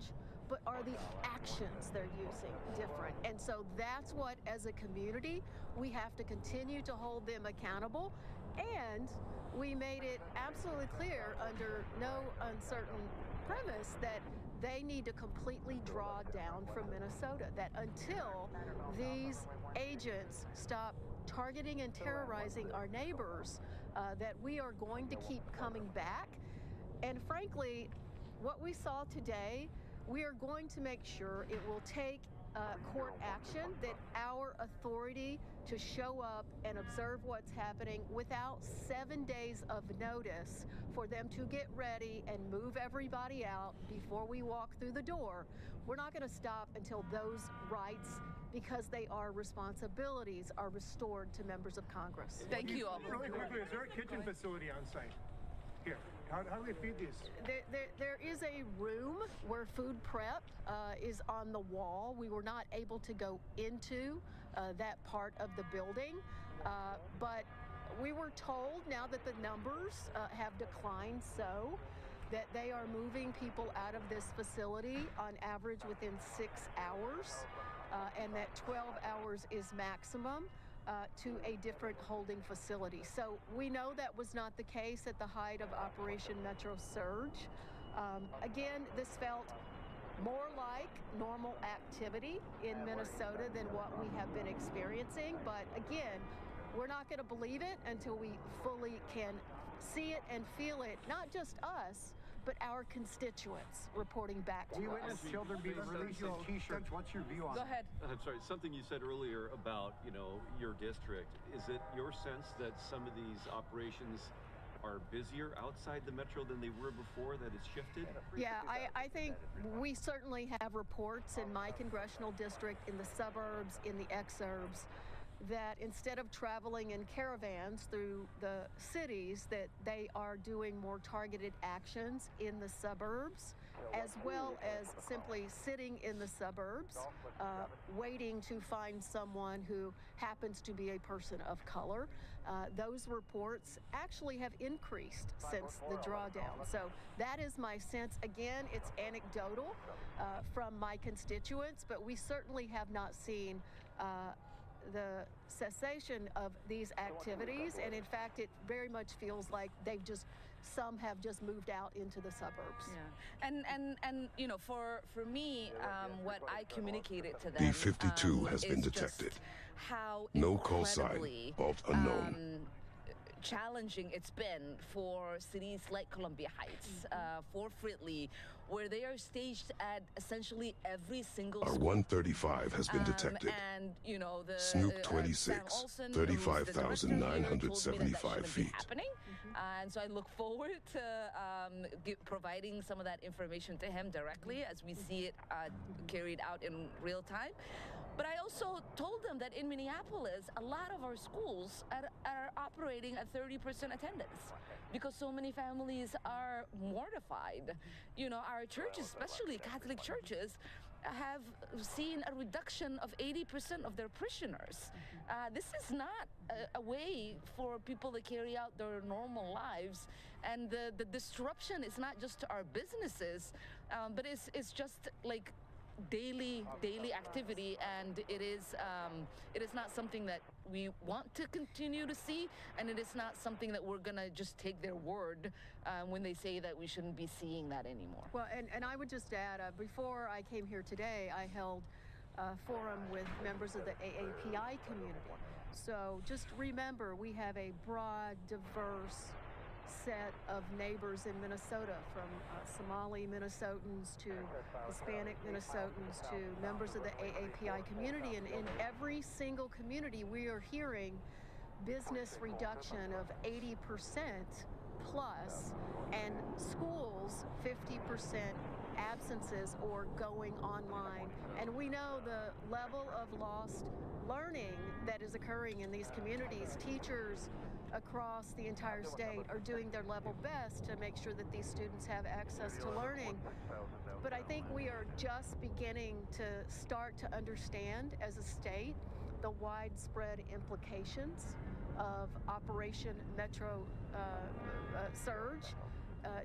Speaker 3: But are the actions they're using different? And so that's what, as a community, we have to continue to hold them accountable. And we made it absolutely clear under no uncertain premise that they need to completely draw down from Minnesota, that until these agents stop targeting and terrorizing our neighbors, that we are going to keep coming back. And frankly, what we saw today, we are going to make sure it will take court action, that our authority to show up and observe what's happening without 7 days of notice for them to get ready and move everybody out before we walk through the door. We're not going to stop until those rights, because they are responsibilities, are restored to members of Congress.
Speaker 12: Thank you all.
Speaker 15: Really quickly, is there a kitchen facility on site here? How do they feed these?
Speaker 3: There is a room where food prep is on the wall. We were not able to go into that part of the building, but we were told now that the numbers have declined so that they are moving people out of this facility on average within 6 hours, and that 12 hours is maximum. To a different holding facility. So we know that was not the case at the height of Operation Metro Surge. Again, this felt more like normal activity in Minnesota than what we have been experiencing. But again, we're not going to believe it until we fully can see it and feel it, not just us, but our constituents reporting back to
Speaker 16: We
Speaker 3: us.
Speaker 16: witnessed children being released in T-shirts. What's your view on
Speaker 12: Go
Speaker 16: that?
Speaker 12: ahead.
Speaker 18: I'm sorry, something you said earlier about, your district. Is it your sense that some of these operations are busier outside the metro than they were before, that it's shifted?
Speaker 3: Yeah, I think we certainly have reports in my congressional district, in the suburbs, in the exurbs, that instead of traveling in caravans through the cities, that they are doing more targeted actions in the suburbs, as well as simply sitting in the suburbs, waiting to find someone who happens to be a person of color. Those reports actually have increased since the drawdown. So that is my sense. Again, it's anecdotal from my constituents, but we certainly have not seen the cessation of these activities, and in fact it very much feels like some have just moved out into the suburbs.
Speaker 12: Yeah. And for me, what I communicated to them,
Speaker 11: B-52 has been detected.
Speaker 12: How
Speaker 11: no call sign, vault unknown.
Speaker 12: Challenging it's been for cities like Columbia Heights, for Fridley, where they are staged at essentially every single
Speaker 11: Our
Speaker 12: school.
Speaker 11: 135 has been detected.
Speaker 12: And the
Speaker 11: Snoop 26, 35,975 feet.
Speaker 12: And so I look forward to providing some of that information to him directly as we see it carried out in real time. But I also told them that in Minneapolis, a lot of our schools are operating at 30% attendance because so many families are mortified. Our churches, especially Catholic churches, have seen a reduction of 80% of their parishioners. This is not a way for people to carry out their normal lives. And the disruption is not just to our businesses, but it's just like daily activity, and it is not something that we want to continue to see, and it is not something that we're gonna just take their word when they say that we shouldn't be seeing that anymore.
Speaker 3: Well, and I would just add, before I came here today, I held a forum with members of the AAPI community. So just remember, we have a broad, diverse set of neighbors in Minnesota, from Somali Minnesotans to Hispanic Minnesotans to members of the AAPI community. And in every single community, we are hearing business reduction of 80% plus, and schools 50% absences or going online. And we know the level of lost learning that is occurring in these communities. Teachers across the entire state are doing their level best to make sure that these students have access to learning. But I think we are just beginning to start to understand as a state the widespread implications of Operation Metro Surge,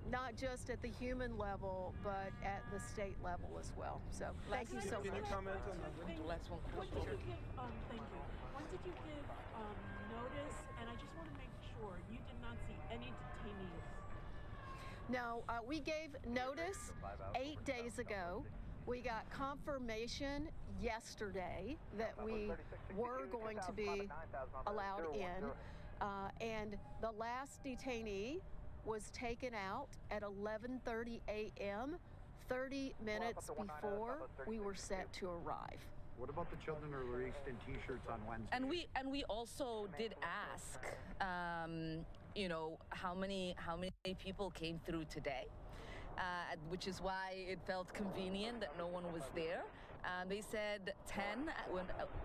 Speaker 3: not just at the human level, but at the state level as well. So thank you so much.
Speaker 16: Can you comment on the
Speaker 12: last one?
Speaker 1: When did you give, thank you. When did you give notice? And I just want to make sure you did not see any detainees.
Speaker 3: No, we gave notice 8 days ago. We got confirmation yesterday that we were going to be allowed in, and the last detainee was taken out at 11:30 a.m., 30 minutes before we were set to arrive.
Speaker 16: What about the children who were released in T-shirts on Wednesday?
Speaker 12: And we also did ask, how many people came through today, which is why it felt convenient that no one was there. They said 10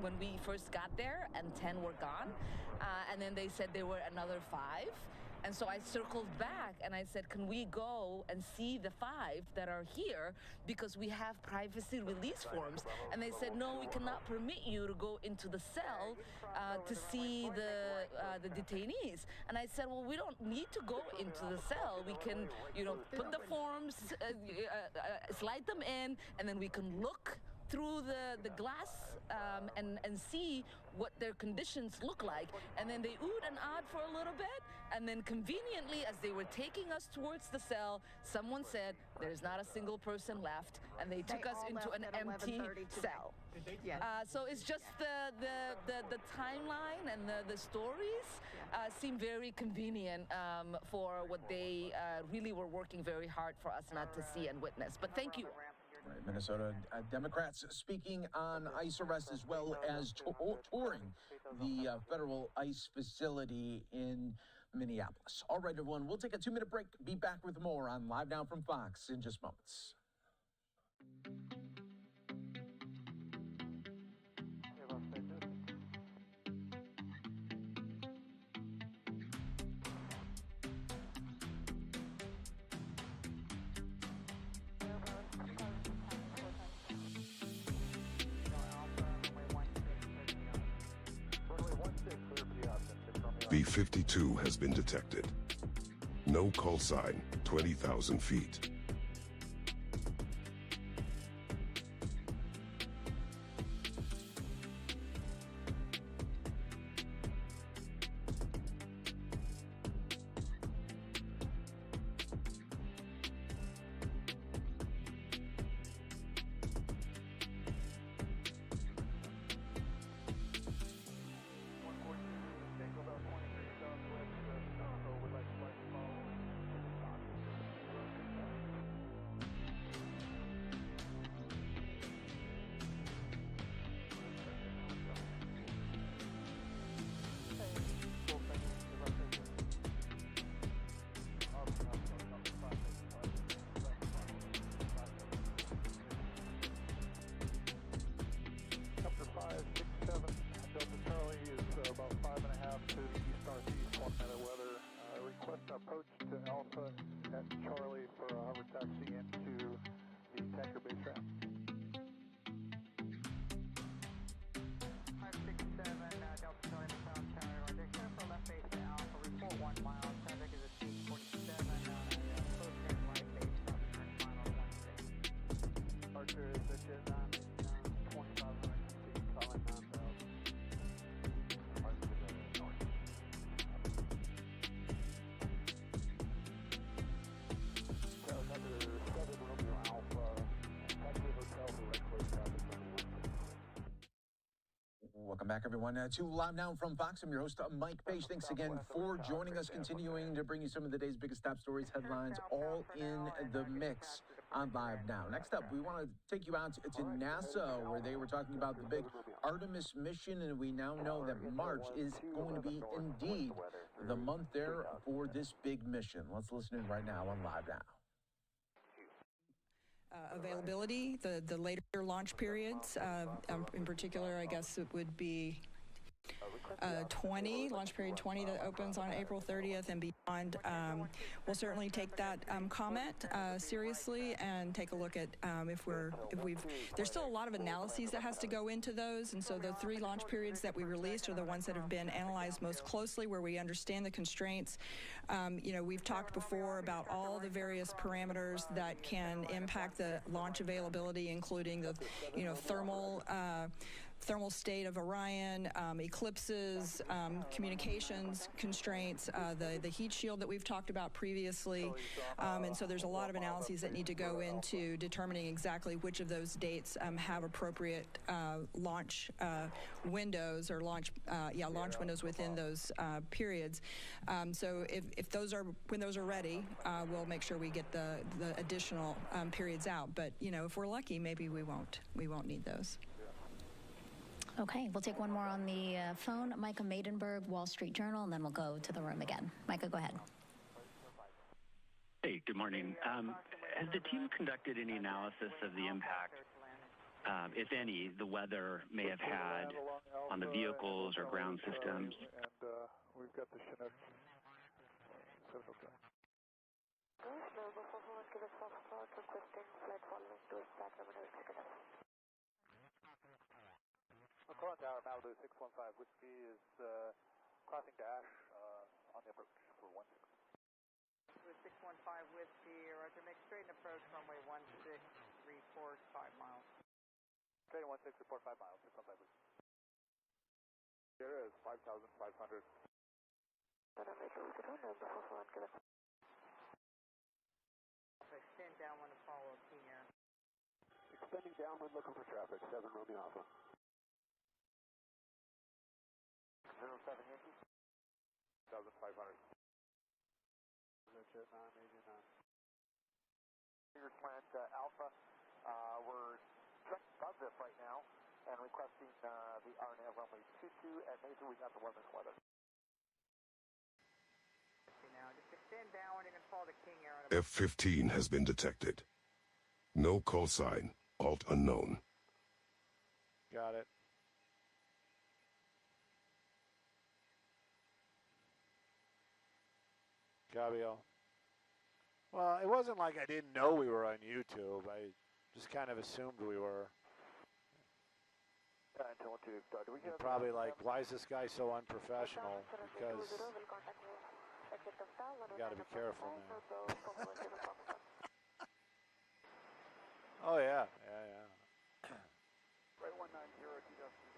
Speaker 12: when we first got there, and 10 were gone, and then they said there were another 5. And so I circled back and I said, can we go and see the 5 that are here, because we have privacy release forms? And they said, no, we cannot permit you to go into the cell to see the detainees. And I said, well, we don't need to go into the cell. We can, put the forms, slide them in, and then we can look through the glass and see what their conditions look like. And then they oohed and ahed for a little bit. And then conveniently, as they were taking us towards the cell, someone said, there's not a single person left. And they took us into an empty cell.
Speaker 3: Yes.
Speaker 12: So it's just the timeline and the stories seem very convenient for what they really were working very hard for us not to see and witness. But thank you.
Speaker 7: Right, Minnesota Democrats speaking on ICE arrest as well as touring the federal ICE facility in Minneapolis. All right, everyone, we'll take a 2-minute break. Be back with more on Live Now from Fox in just moments.
Speaker 11: B-52 has been detected. No call sign, 20,000 feet.
Speaker 7: Welcome back, everyone, to Live Now from Fox. I'm your host, Mike Page. Thanks again for joining us, continuing to bring you some of the day's biggest top stories, headlines, all in the mix on Live Now. Next up, we want to take you out to NASA, where they were talking about the big Artemis mission, and we now know that March is going to be indeed the month there for this big mission. Let's listen in right now on Live Now.
Speaker 2: Availability, the later launch periods, in particular, I guess it would be 20, launch period 20 that opens on April 30th and beyond. We'll certainly take that comment seriously and take a look at there's still a lot of analyses that has to go into those, and so the 3 launch periods that we released are the ones that have been analyzed most closely, where we understand the constraints. We've talked before about all the various parameters that can impact the launch availability, including the thermal state of Orion, eclipses, communications constraints, the heat shield that we've talked about previously. And so there's a lot of analyses that need to go into determining exactly which of those dates have appropriate launch windows or launch windows within those periods. So when those are ready, we'll make sure we get the additional periods out. But if we're lucky, maybe we won't need those.
Speaker 9: Okay, we'll take one more on the phone. Micah Maidenberg, Wall Street Journal, and then we'll go to the room again. Micah, go ahead.
Speaker 20: Hey, good morning. Has the team conducted any analysis of the impact, if any, the weather may have had on the vehicles or ground systems?
Speaker 21: We've got the Chinook. Calling Tower, Malibu 615 Whiskey is crossing dash on the approach for 16.
Speaker 25: 615 Whiskey, Roger, make straight and approach runway 16, 345 miles.
Speaker 21: Trading 16, report 5 miles, 615 please. Here is 5,500.
Speaker 25: Extend downwind to follow King Air.
Speaker 6: Extending downwind, looking for traffic, 7 Romeo Alpha.
Speaker 21: 07 Yankee. 1,500.
Speaker 6: Fingers plant Alpha. We're just above this right now and requesting the RNAV runway 22 at Mesa. We got the weather.
Speaker 25: Now, just extend downwind, you can follow the King Air.
Speaker 11: F-15 has been detected. No call sign. Alt unknown.
Speaker 5: Got it. Gabriel. Well, it wasn't like I didn't know we were on YouTube. I just kind of assumed we were. You're probably like, why is this guy so unprofessional? Because you got to be careful now. Oh, yeah.
Speaker 21: Right 190,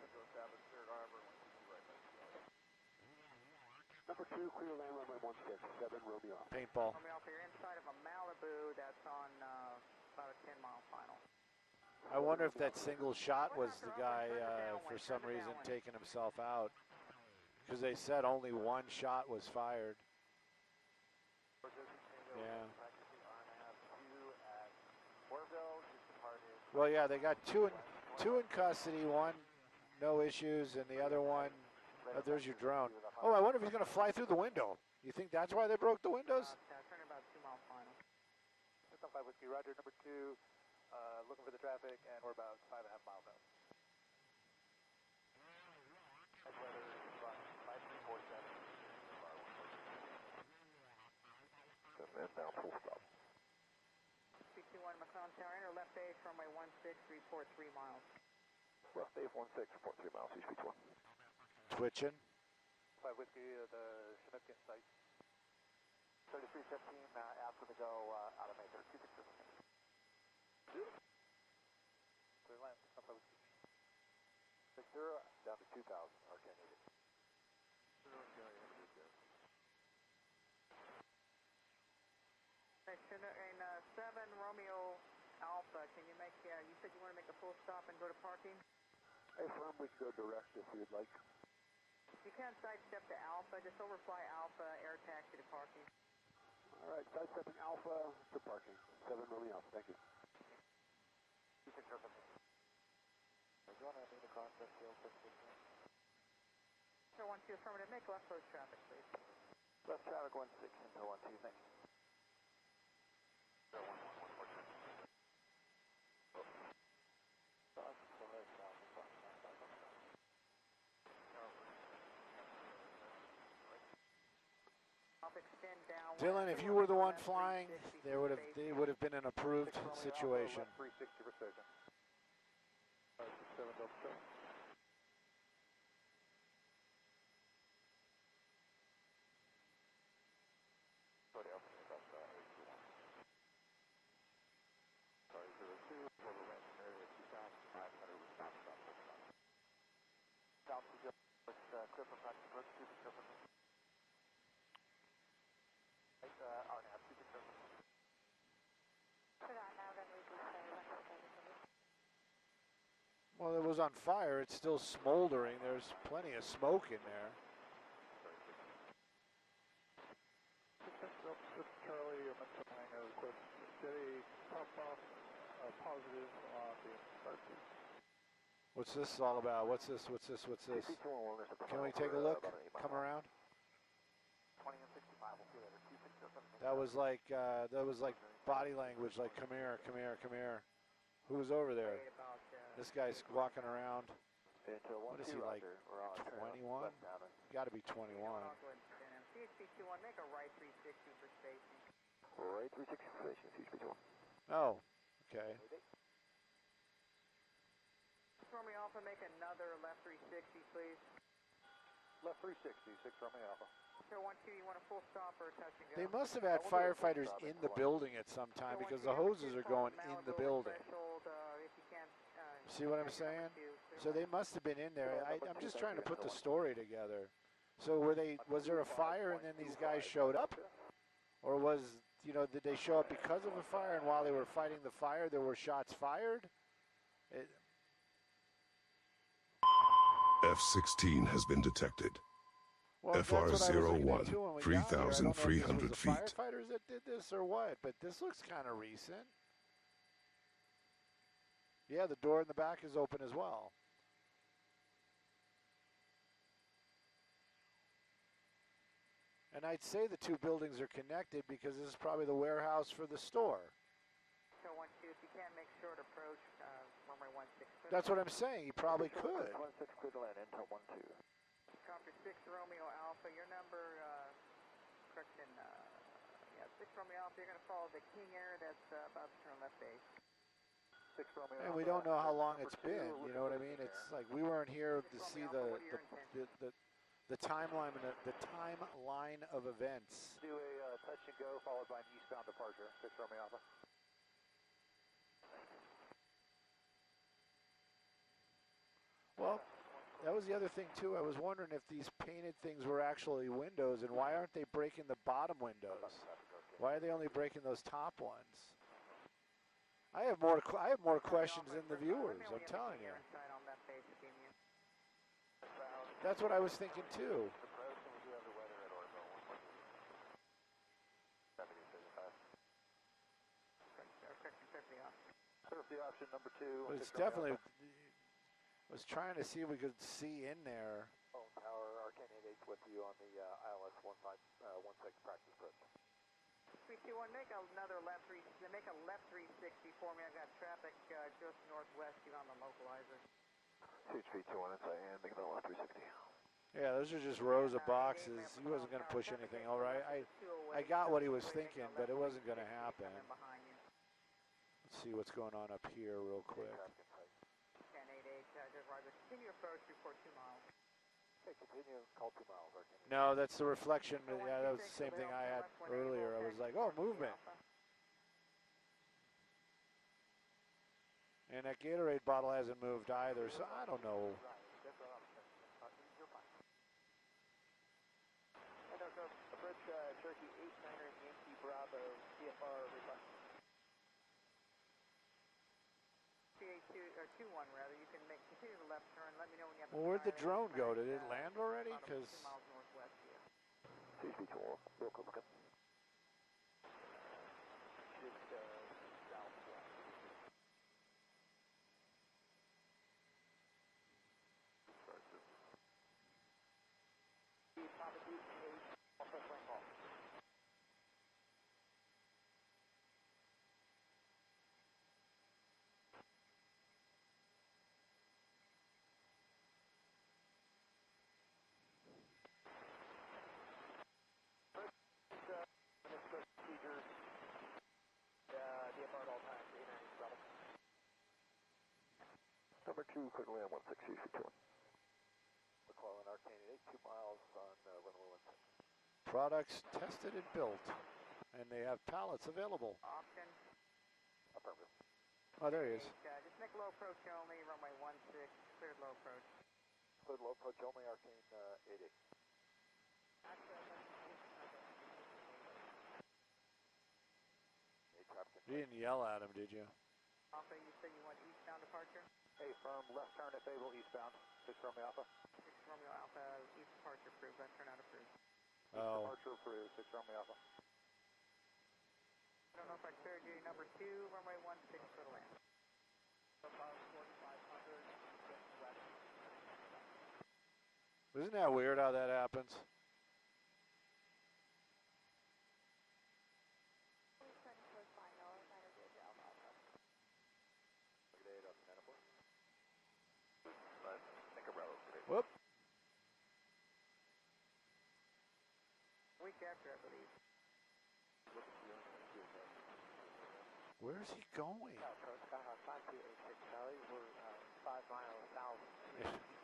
Speaker 21: Central Established, cleared harbor, 122 right back.
Speaker 6: Number 2, clear land runway 16, 7 Romeo.
Speaker 5: Paintball.
Speaker 25: Romeo Alpha, you're inside of a Malibu that's on about a 10-mile final.
Speaker 5: I wonder if that single shot was the guy, for some reason, taking himself out. Because they said only one shot was fired. Yeah. Well, yeah, they got two in custody. One, no issues, and the other one, there's your drone. Oh, I wonder if he's going to fly through the window. You think that's why they broke the windows?
Speaker 25: Turn about 2-mile final.
Speaker 21: 615 Whiskey, Roger, number 2, looking for the traffic, and we're about 5.5 miles out. Weather, 5347.
Speaker 6: Inbound, full stop.
Speaker 25: 321 McClellan Tower, enter left base, runway 16, report 3 miles.
Speaker 6: Left base 16, report 3 miles, east beach 1.
Speaker 5: Twitching.
Speaker 21: 5 Whiskey, the Chinook in sight.
Speaker 6: 3315, after the go, out of Mesa, 267.
Speaker 21: Clear land, 5 Whiskey.
Speaker 6: 60, down to 2,000, okay, needed.
Speaker 25: Chinook in 7 Romeo Alpha, can you make, you said you want to make a full stop and go to parking?
Speaker 6: Hey, firm, we can go direct if you'd like.
Speaker 25: You can't sidestep to Alpha, just overfly Alpha, air taxi to parking.
Speaker 6: All right, sidestepping Alpha to parking. 7 Romeo Alpha, thank you. 26 Alpha. Do you want to meet across the field?
Speaker 25: Sir, 12 affirmative, make left road traffic, please.
Speaker 6: Left traffic 16 until 12, thank you.
Speaker 5: Dylan, if you were the one flying, they would have been an approved situation.
Speaker 21: 360 precision. 67 Delta 7.
Speaker 5: Well, it was on fire. It's still smoldering. There's plenty of smoke in there.
Speaker 21: Charlie, Hangar request steady top off positive on the start.
Speaker 5: What's this all about? What's this? Can we take a look? Come around.
Speaker 6: 20 and 65, we'll see you later. 2607.
Speaker 5: That was like body language, like come here. Who's over there? This guy's walking around. What is he, like 21? Got to be 21.
Speaker 25: CHP-21, make a right 360 for station.
Speaker 6: Right 360 for station, CHP-21.
Speaker 5: Oh, okay.
Speaker 25: Romeo Alpha, make another left 360, please.
Speaker 21: Left 360, 6 Romeo Alpha.
Speaker 25: Sir, 12, you want a full stop or a touch and go?
Speaker 5: They must have had firefighters in the building at some time because the hoses are going in the building.
Speaker 25: If you can't
Speaker 5: See what I'm saying? So they must have been in there. I'm just trying to put the story together. So was there a fire and then these guys showed up? Or did they show up because of a fire, and while they were fighting the fire, there were shots fired?
Speaker 11: F-16 has been detected.
Speaker 5: Well,
Speaker 11: FR-01, 3,300 feet.
Speaker 5: Firefighters that did this or what? But this looks kind of recent. Yeah, the door in the back is open as well. And I'd say the two buildings are connected because this is probably the warehouse for the store.
Speaker 25: So 1-2, if you can't make short approach, runway 16.
Speaker 5: That's what I'm saying. He probably could.
Speaker 6: 16 clear to land, intel 1-2.
Speaker 25: Copy 6 Romeo Alpha. Your number, correction, 6 Romeo Alpha. You're going to follow the King Air that's about to turn left base.
Speaker 6: 6 Romeo
Speaker 5: And we don't know how long it's been. You know what I mean? It's like we weren't here to see the timeline and the timeline of events.
Speaker 6: Do a touch and go followed by an eastbound departure. 6 Romeo Alpha.
Speaker 5: Well, that was the other thing too. I was wondering if these painted things were actually windows, and why aren't they breaking the bottom windows? Why are they only breaking those top ones? I have more questions than the viewers. I'm telling you. That's what I was thinking too.
Speaker 6: Option number 2.
Speaker 5: But it's definitely. I was trying to see if we could see in there.
Speaker 6: Tower, Arcane 88 with you on the ILS 1516 practice approach.
Speaker 25: 321, make another left 3. Make a left 360 for me. I've got traffic just northwest you on the localizer.
Speaker 6: 2-3-2-1 inside and make another left 360.
Speaker 5: Yeah, those are just rows of boxes. He wasn't going to push anything over. I got what he was thinking, but it wasn't going to happen. Let's see what's going on up here real quick.
Speaker 25: 1088, Roger. Continue approach, report 2 miles.
Speaker 6: Okay, continue, call 2 miles.
Speaker 5: No, that's the reflection. Yeah, that was the same thing I had earlier. I was like, oh, movement. And that Gatorade bottle hasn't moved either, so I don't know.
Speaker 6: Approach Cherokee 89er Yankee Bravo, CFR request.
Speaker 25: 2-1 rather. You can continue the left turn. Let me know when you have.
Speaker 5: Well, where'd the drone go? Did it land already? Because
Speaker 25: 2 miles northwest here.
Speaker 6: 2-3-2-1, real quick. Just southwest. Papa Duke 8, also flank off. Number 2, quick land 1632. McClellan Arcane 8, 2 miles on runway 16.
Speaker 5: products tested and built, and they have pallets available.
Speaker 25: Option.
Speaker 6: Affirmative.
Speaker 5: Oh, there he is.
Speaker 25: Just make low approach only, runway 16, cleared low approach.
Speaker 6: Cleared low approach only, Arcane 88.
Speaker 5: You didn't yell at him, did you?
Speaker 25: Alpha, you said you want eastbound departure?
Speaker 6: Hey, firm, left turn if able, eastbound. 6 Romeo Alpha.
Speaker 25: 6 Romeo Alpha, east departure approved, left turn out approved.
Speaker 5: Oh.
Speaker 6: Departure approved, 6 Romeo Alpha.
Speaker 25: I don't know if I cleared you, number 2, runway 16, for the land.
Speaker 6: About 4500, west.
Speaker 5: Isn't that weird how that happens? Whoop.
Speaker 25: Week after, I believe.
Speaker 5: Where's he going?
Speaker 6: Time to 86 Charlie. We're 5 miles south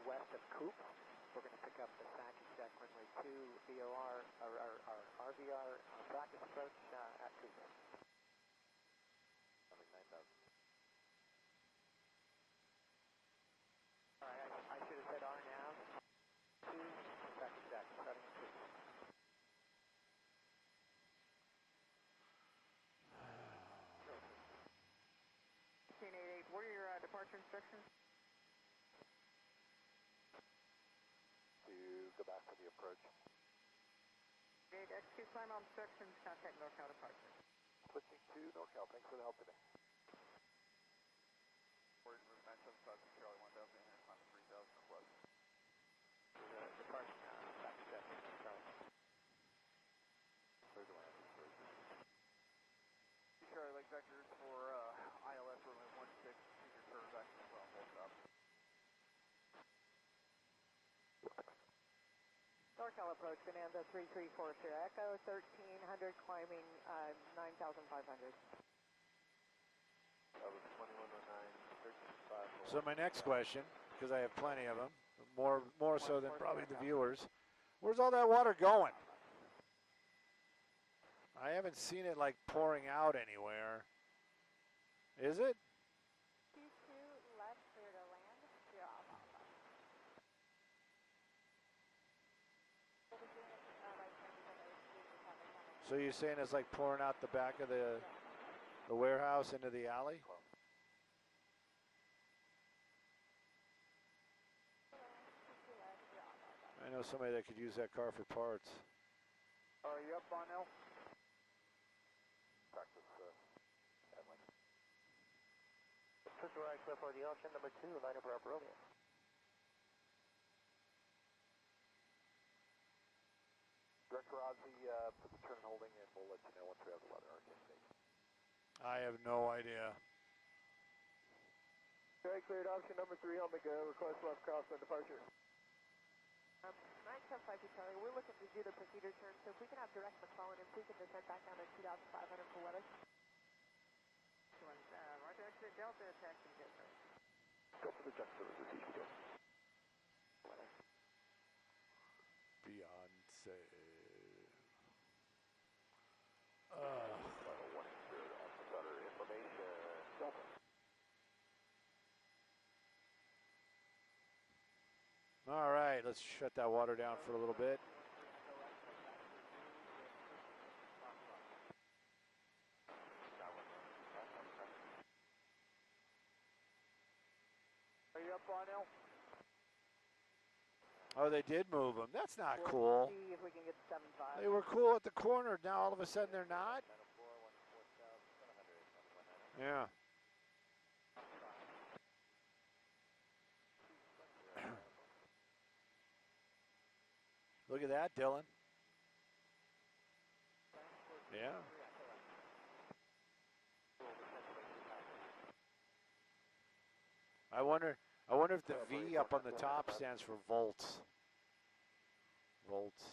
Speaker 6: west of Coop. We're going to pick up the Sackey Jack runway 2 VOR, our RVR practice approach at Coop. Coming 9,000.
Speaker 25: departure instructions?
Speaker 6: To go back to the approach.
Speaker 25: Gate, execute final instructions, contact NorCal departure.
Speaker 6: Switching to NorCal, thanks for the help today.
Speaker 21: Word was mentioned, so I think Charlie 1000 here, climb 3000 request.
Speaker 6: Departing, back to check, Charlie. Clear to land,
Speaker 21: Charlie, leg vectors for ILS runway 16, future curve back as well, full stop.
Speaker 25: NorCal approach, Bonanza 334, Sierra Echo, 1300, climbing 9500.
Speaker 6: That was 2109, 13.5.
Speaker 5: So my next question, because I have plenty of them, more so than probably the viewers, where's all that water going? I haven't seen it like pouring out anywhere. Is it?
Speaker 25: Q2 left, clear to land.
Speaker 5: So you're saying it's like pouring out the back of the warehouse into the alley? I know somebody that could use that car for parts.
Speaker 21: Are you up on L?
Speaker 6: Practice, handling. Push right, clear for the ocean, number 2, line up for Romeo. Director Ozzy, put the turn holding and we'll let you know once we have the weather arcade.
Speaker 5: I have no idea.
Speaker 6: Okay, cleared option number 3, I'll make a request left cross on departure.
Speaker 25: 975 Charlie, we're looking to do the procedure turn, so if we can have direct McClellan and we can descend back down to 2,500 for weather. Right exit Delta, taxi jet service.
Speaker 6: Go for the jet services, each go.
Speaker 5: Beyonce.
Speaker 6: Final warning, cleared on the rudder information, Delta.
Speaker 5: All right, let's shut that water down for a little bit.
Speaker 21: Are you up on L?
Speaker 5: Oh, they did move them. That's not cool.
Speaker 25: See if we can get 75.
Speaker 5: They were cool at the corner. Now all of a sudden they're not? Yeah. Look at that, Dylan. Yeah. I wonder if the V up on the top stands for volts. Volts.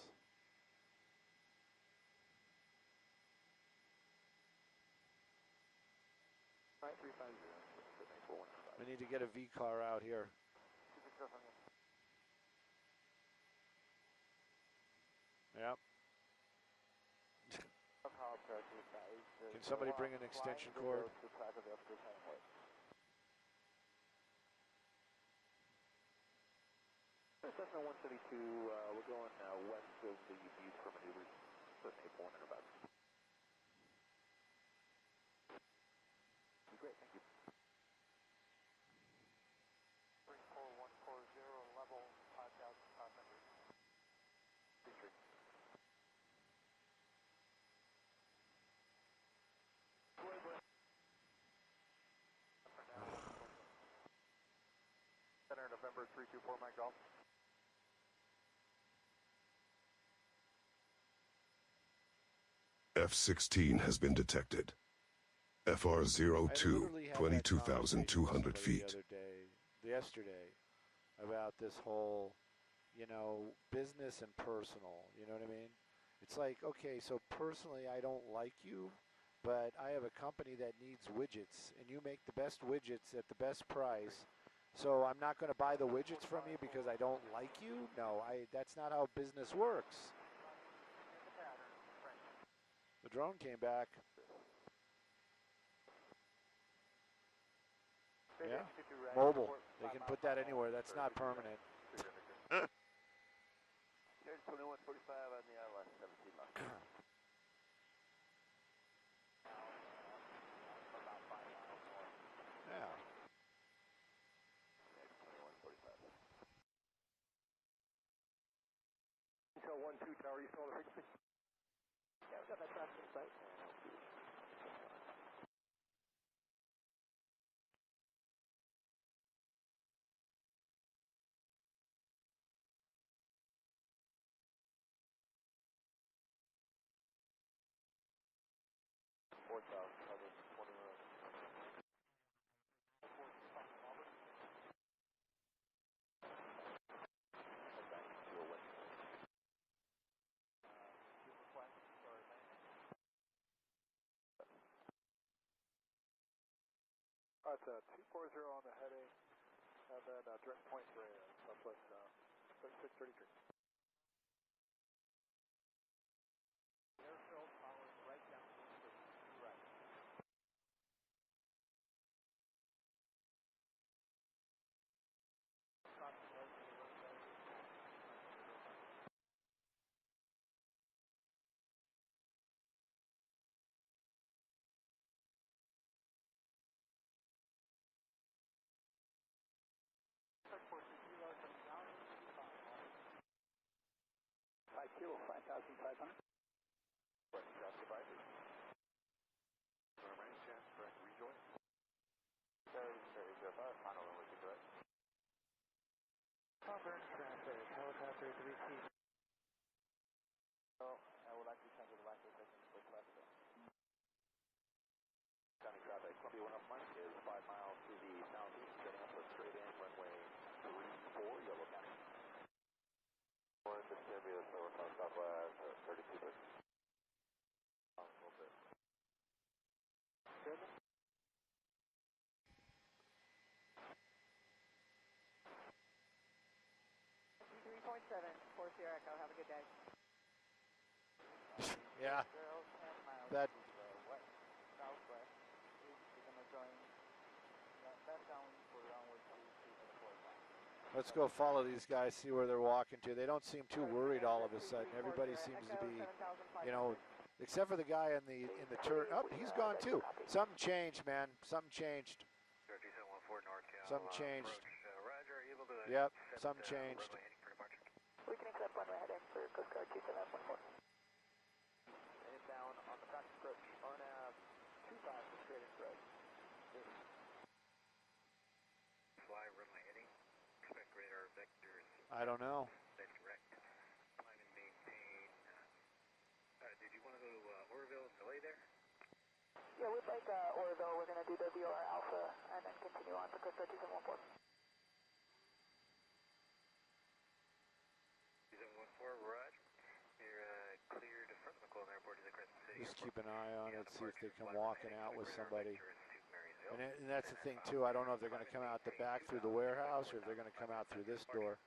Speaker 5: We need to get a V car out here. Yep. Can somebody bring an extension cord?
Speaker 6: Cessna 172, we're going west of the Butte for maneuvers, so April and about. Great, thank you. 34140, level 5,500. Center November 324, Mike Golf.
Speaker 11: F-16 has been detected. FR-02, 22,200 feet.
Speaker 5: Yesterday, about this whole, business and personal, you know what I mean? It's like, okay, so personally I don't like you, but I have a company that needs widgets, and you make the best widgets at the best price, so I'm not going to buy the widgets from you because I don't like you? No, that's not how business works. The drone came back. Yeah, mobile. They can put that anywhere. That's not permanent.
Speaker 6: Here's 2145 on the ILS 17 left.
Speaker 5: Yeah.
Speaker 6: Tower, you still on the frequency? Yeah, we got that traffic in sight. It's 240 on the heading, and then direct point for southwest 3633. Airfield following right down to the right. Kilo 5,500. West South Divided. Range chance for rejoin. Very, very good. Final one, we can do it. Auburn traffic, helicopter 3C. Oh, I would like to change the last location for traffic. County traffic, Columbia 1 Mike is 5 miles to the southeast, getting up a straight in runway 34, Yellow County. Or the Serbia, so we're southwest 3230. A little bit. Good.
Speaker 25: 3.7, 4 Sierra Echo, have a good day.
Speaker 5: Yeah. That.
Speaker 6: West, southwest, you're going to join left down for runway 32 for the 45.
Speaker 5: Let's go follow these guys, see where they're walking to. They don't seem too worried all of a sudden. Everybody seems to be, you know, except for the guy in the turn. Oh, he's gone too. Something changed, man. Something changed. Something changed. Yep, something changed.
Speaker 25: We can accept runway heading for Coast Guard 2714.
Speaker 6: Inbound on the fast approach, RNAV 25 for straight approach. Fly runway heading. Expect radar vectors.
Speaker 5: I don't know.
Speaker 6: That's correct. Climb and maintain. Did you want to go to Oroville and delay there?
Speaker 25: Yeah, we'd like Oroville. We're going to do the VOR Alpha and then continue on to Coast Guard 2714.
Speaker 6: 2714, Roger. You're cleared from McClellan Airport to the Crescent City.
Speaker 5: Just keep an eye on it, see if they come walking out with somebody. And that's the thing too. I don't know if they're going to come out the back through the warehouse or if they're going to come out through this door.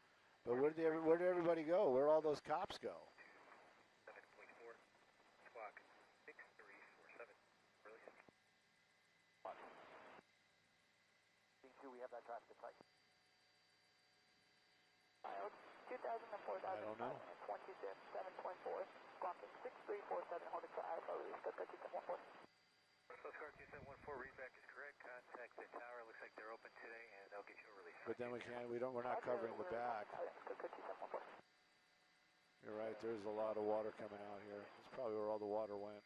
Speaker 5: But where did everybody go? Where all those cops go?
Speaker 6: 7.4, squawk 6347. Release. 2, we have that traffic at sight.
Speaker 25: Miles 2,000 and 4,000.
Speaker 5: I don't know.
Speaker 25: 27.4, squawking 6347, holding for Alpha, release Coast Guard 2714.
Speaker 6: Coast Guard 2714, readback is correct. Contact the tower. Looks like they're open today, and they'll get you a release.
Speaker 5: But then we're not covering the back. You're right, there's a lot of water coming out here. That's probably where all the water went.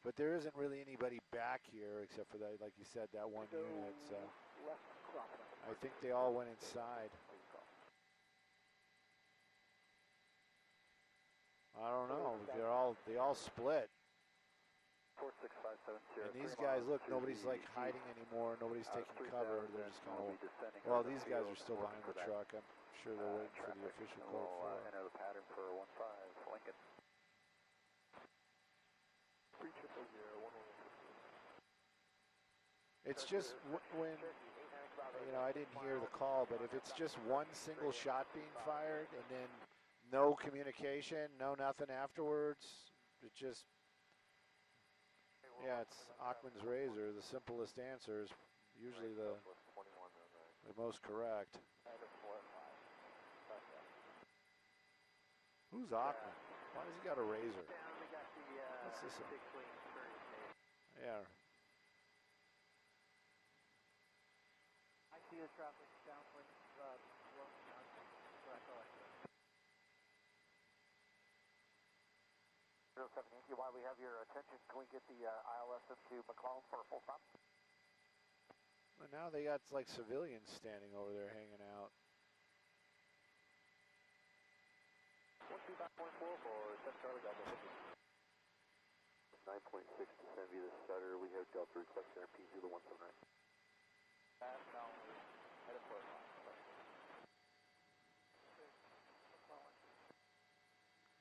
Speaker 5: But there isn't really anybody back here except for that, like you said, that one unit. So I think they all went inside. I don't know. They all split.
Speaker 6: 46570.
Speaker 5: And these guys, look, nobody's like hiding anymore. Nobody's taking cover. They're just kind of. Well, these guys are still behind the truck. I'm sure they're waiting for the official code for.
Speaker 6: Enter the pattern for 15 Lincoln. 3001.
Speaker 5: It's just when, you know, I didn't hear the call, but if it's just one single shot being fired and then no communication, no nothing afterwards, it just. Yeah, it's Achman's razor. The simplest answer is usually the most correct. Who's Achman? Why does he got a razor? What's this? Yeah.
Speaker 6: I see the traffic downwind. 07 Yankee, while we have your attention, can we get the ILS into McClellan for a full stop?
Speaker 5: And now they got like civilians standing over there hanging out.
Speaker 6: 125.4 for 7 Charlie Delta 9.6 to send via the stutter. We have Delta request there, PZ the 179. Pass down, headed for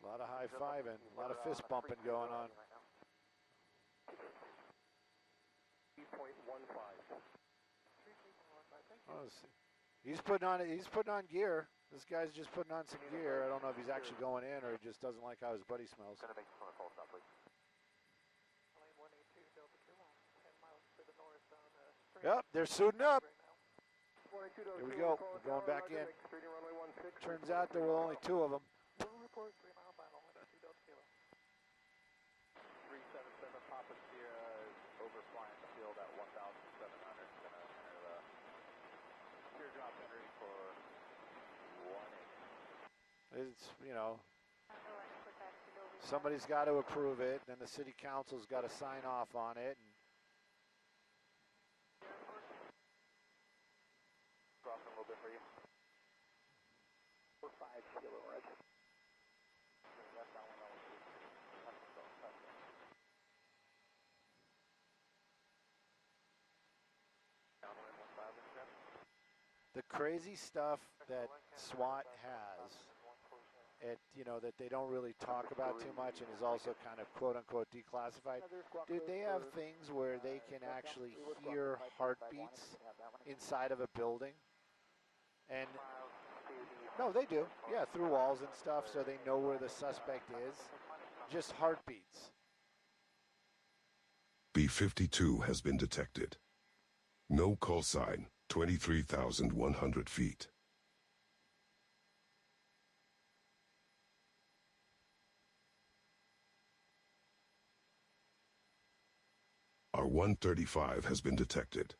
Speaker 6: a
Speaker 5: lot of high-fiving, a lot of fist bumping going on.
Speaker 6: 3.15.
Speaker 5: Oh, he's putting on gear. This guy's just putting on some gear. I don't know if he's actually going in or he just doesn't like how his buddy smells.
Speaker 6: Gonna make this one a full stop, please.
Speaker 5: Yep, they're suiting up. Here we go. We're going back in. Turns out there were only two of them.
Speaker 6: 377 Papa Sierra is overflying the field at 1,700. Gonna enter the teardrop entry for 180.
Speaker 5: It's, you know, somebody's got to approve it, then the city council's got to sign off on it. And
Speaker 6: dropping a little bit for you. 45 kilo, right?
Speaker 5: the crazy stuff that SWAT has, that they don't really talk about too much and is also kind of quote-unquote declassified. Dude, they have things where they can actually hear heartbeats inside of a building. And, no, they do. Yeah, through walls and stuff, so they know where the suspect is. Just heartbeats.
Speaker 11: B-52 has been detected. No call sign, 23,100 feet. R-135 has been detected.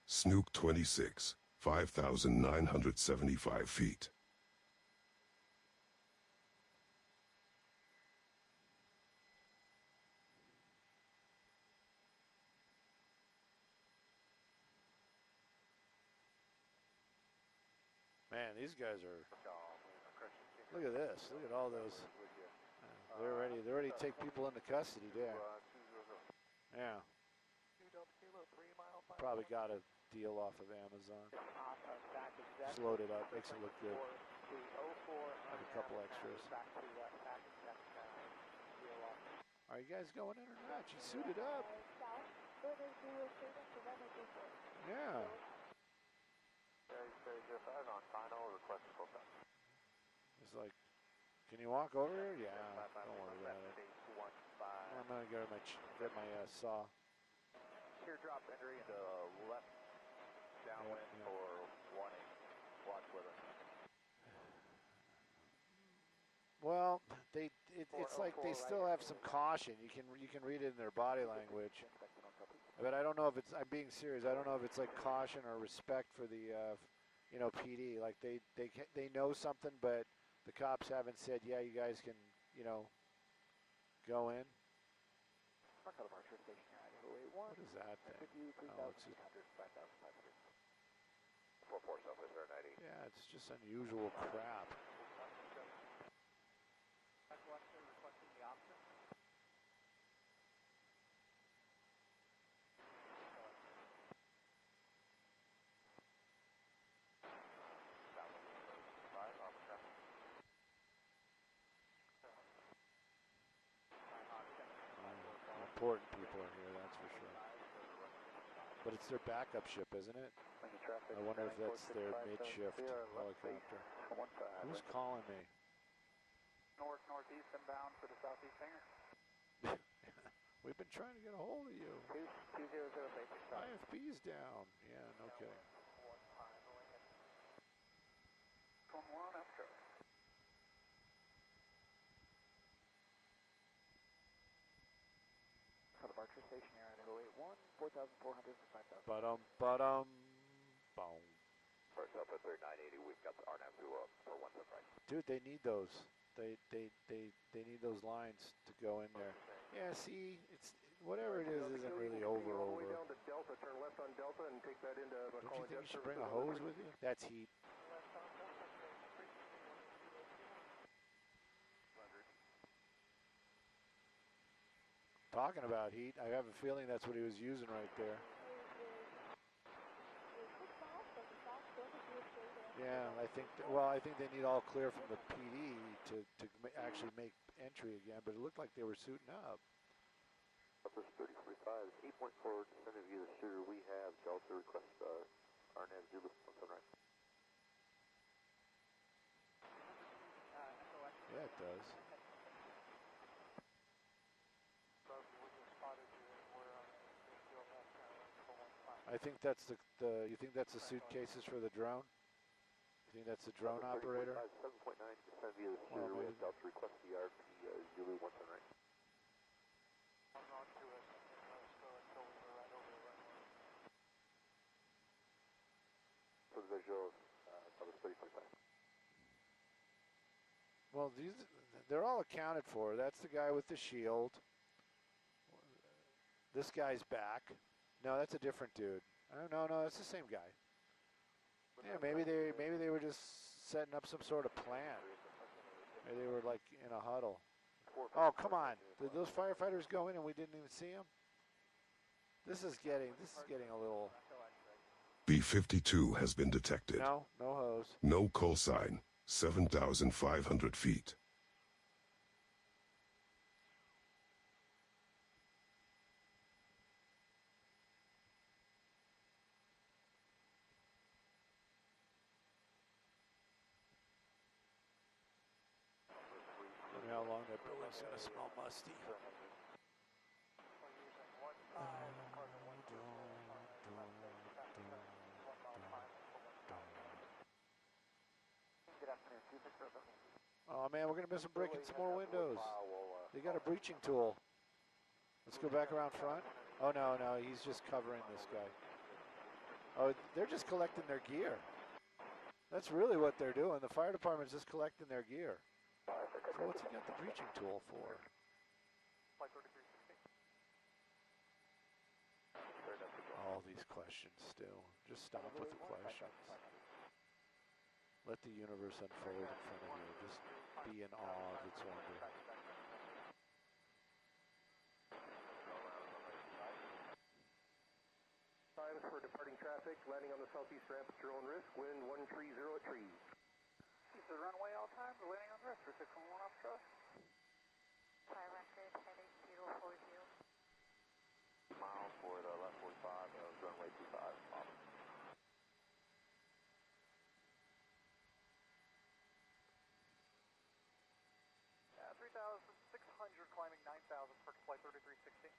Speaker 11: Snook 26, 5,975 feet.
Speaker 5: Man, these guys are, look at this, look at all those, they're ready to take people into custody there. Yeah. Probably got a deal off of Amazon. Just load it up, makes it look good. Have a couple extras. Are you guys going in or not? You suited up. Yeah. It's like, can you walk over here? Yeah, don't worry about it. I'm gonna get my saw.
Speaker 6: Teardrop entry into left downwind for 180. Watch with it.
Speaker 5: Well, it's like they still have some caution. You can read it in their body language. But I don't know if it's, I'm being serious, I don't know if it's like caution or respect for the PD. Like they know something, but the cops haven't said, yeah, you guys can, go in. What is that thing? Oh, it's just, yeah, it's just unusual crap. Important people are here, that's for sure. But it's their backup ship, isn't it? I wonder if that's their mid-shift helicopter. Who's calling me?
Speaker 6: Northeast and bound for the southeast hangar.
Speaker 5: We've been trying to get a hold of you.
Speaker 6: 200 basic.
Speaker 5: IFB's down. Yeah, no kidding.
Speaker 6: 1 after. For the Archer Station Air at 081, 4,400 to 5,000.
Speaker 5: Boom.
Speaker 6: First up at 3980, we've got the RNAV for 175.
Speaker 5: Dude, they need those. They need those lines to go in there. Yeah, see, it's whatever it is isn't really over.
Speaker 21: All the way down to Delta, turn left on Delta and take that into
Speaker 5: Don't you think you should bring a hose with you? That's heat. Talking about heat, I have a feeling that's what he was using right there. Yeah, I think they need all clear from the PD to actually make entry again, but it looked like they were suiting up.
Speaker 21: Upper 3045, 8.4 descent of view the shooter. We have Delta request RNAV Zulu right.
Speaker 5: Yeah, it does. I think that's the you think that's the suitcases for the drone? You think that's the drone operator?
Speaker 21: 7.9 descent view the shooter. We have Delta request ERP Zulu right. For the visuals, Delta 3045.
Speaker 5: Well, they're all accounted for. That's the guy with the shield. This guy's back. No, that's a different dude. No, that's the same guy. Yeah, maybe they were just setting up some sort of plan. Maybe they were like in a huddle. Oh, come on! Did those firefighters go in and we didn't even see them? This is getting a little.
Speaker 11: B-52 has been detected.
Speaker 5: No hose.
Speaker 11: No call sign. 7,500 feet.
Speaker 5: How long that building's gonna smell musty. Oh man, we're gonna miss them breaking some more windows. They got a breaching tool. Let's go back around front. Oh no, he's just covering this guy. Oh, they're just collecting their gear. That's really what they're doing. The fire department's just collecting their gear. So what's he got the breaching tool for? All these questions still. Just stop with the questions. Let the universe unfold in front of you. Just be in awe of its wonder.
Speaker 21: Times for departing traffic, landing on the southeast ramp at your own risk, wind 130 at trees.
Speaker 25: This is runway all time, we're landing on the rest for 611 off trust. Fire record, heading 040.
Speaker 21: Miles for the left 45, runway 25, off.
Speaker 25: 3,600 climbing 9,000 for flight 3360.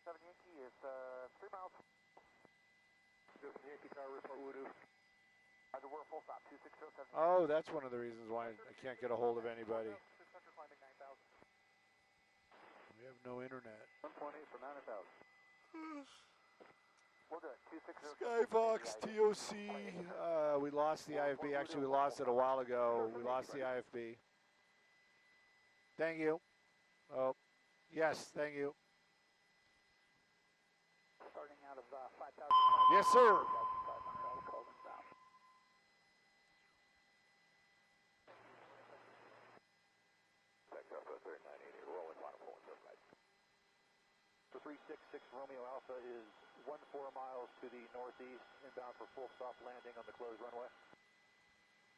Speaker 25: 7 Yankee is 3 miles.
Speaker 21: Just Yankee Tower report Voodoo.
Speaker 25: The we're full stop 2607.
Speaker 5: Oh, that's one of the reasons why I can't get a hold of anybody.
Speaker 25: 600 climbing 9,000.
Speaker 5: We have no internet.
Speaker 21: 1.8 for 9,000.
Speaker 25: We'll do it. 260.
Speaker 5: Skyfox, TOC. We lost the IFB. Actually, we lost it a while ago. We lost the IFB. Thank you. Oh, yes, thank you.
Speaker 25: Starting out of 5,000.
Speaker 5: Yes, sir.
Speaker 21: So 366 Romeo Alpha is 14 miles to the northeast, inbound for full stop landing on the closed runway.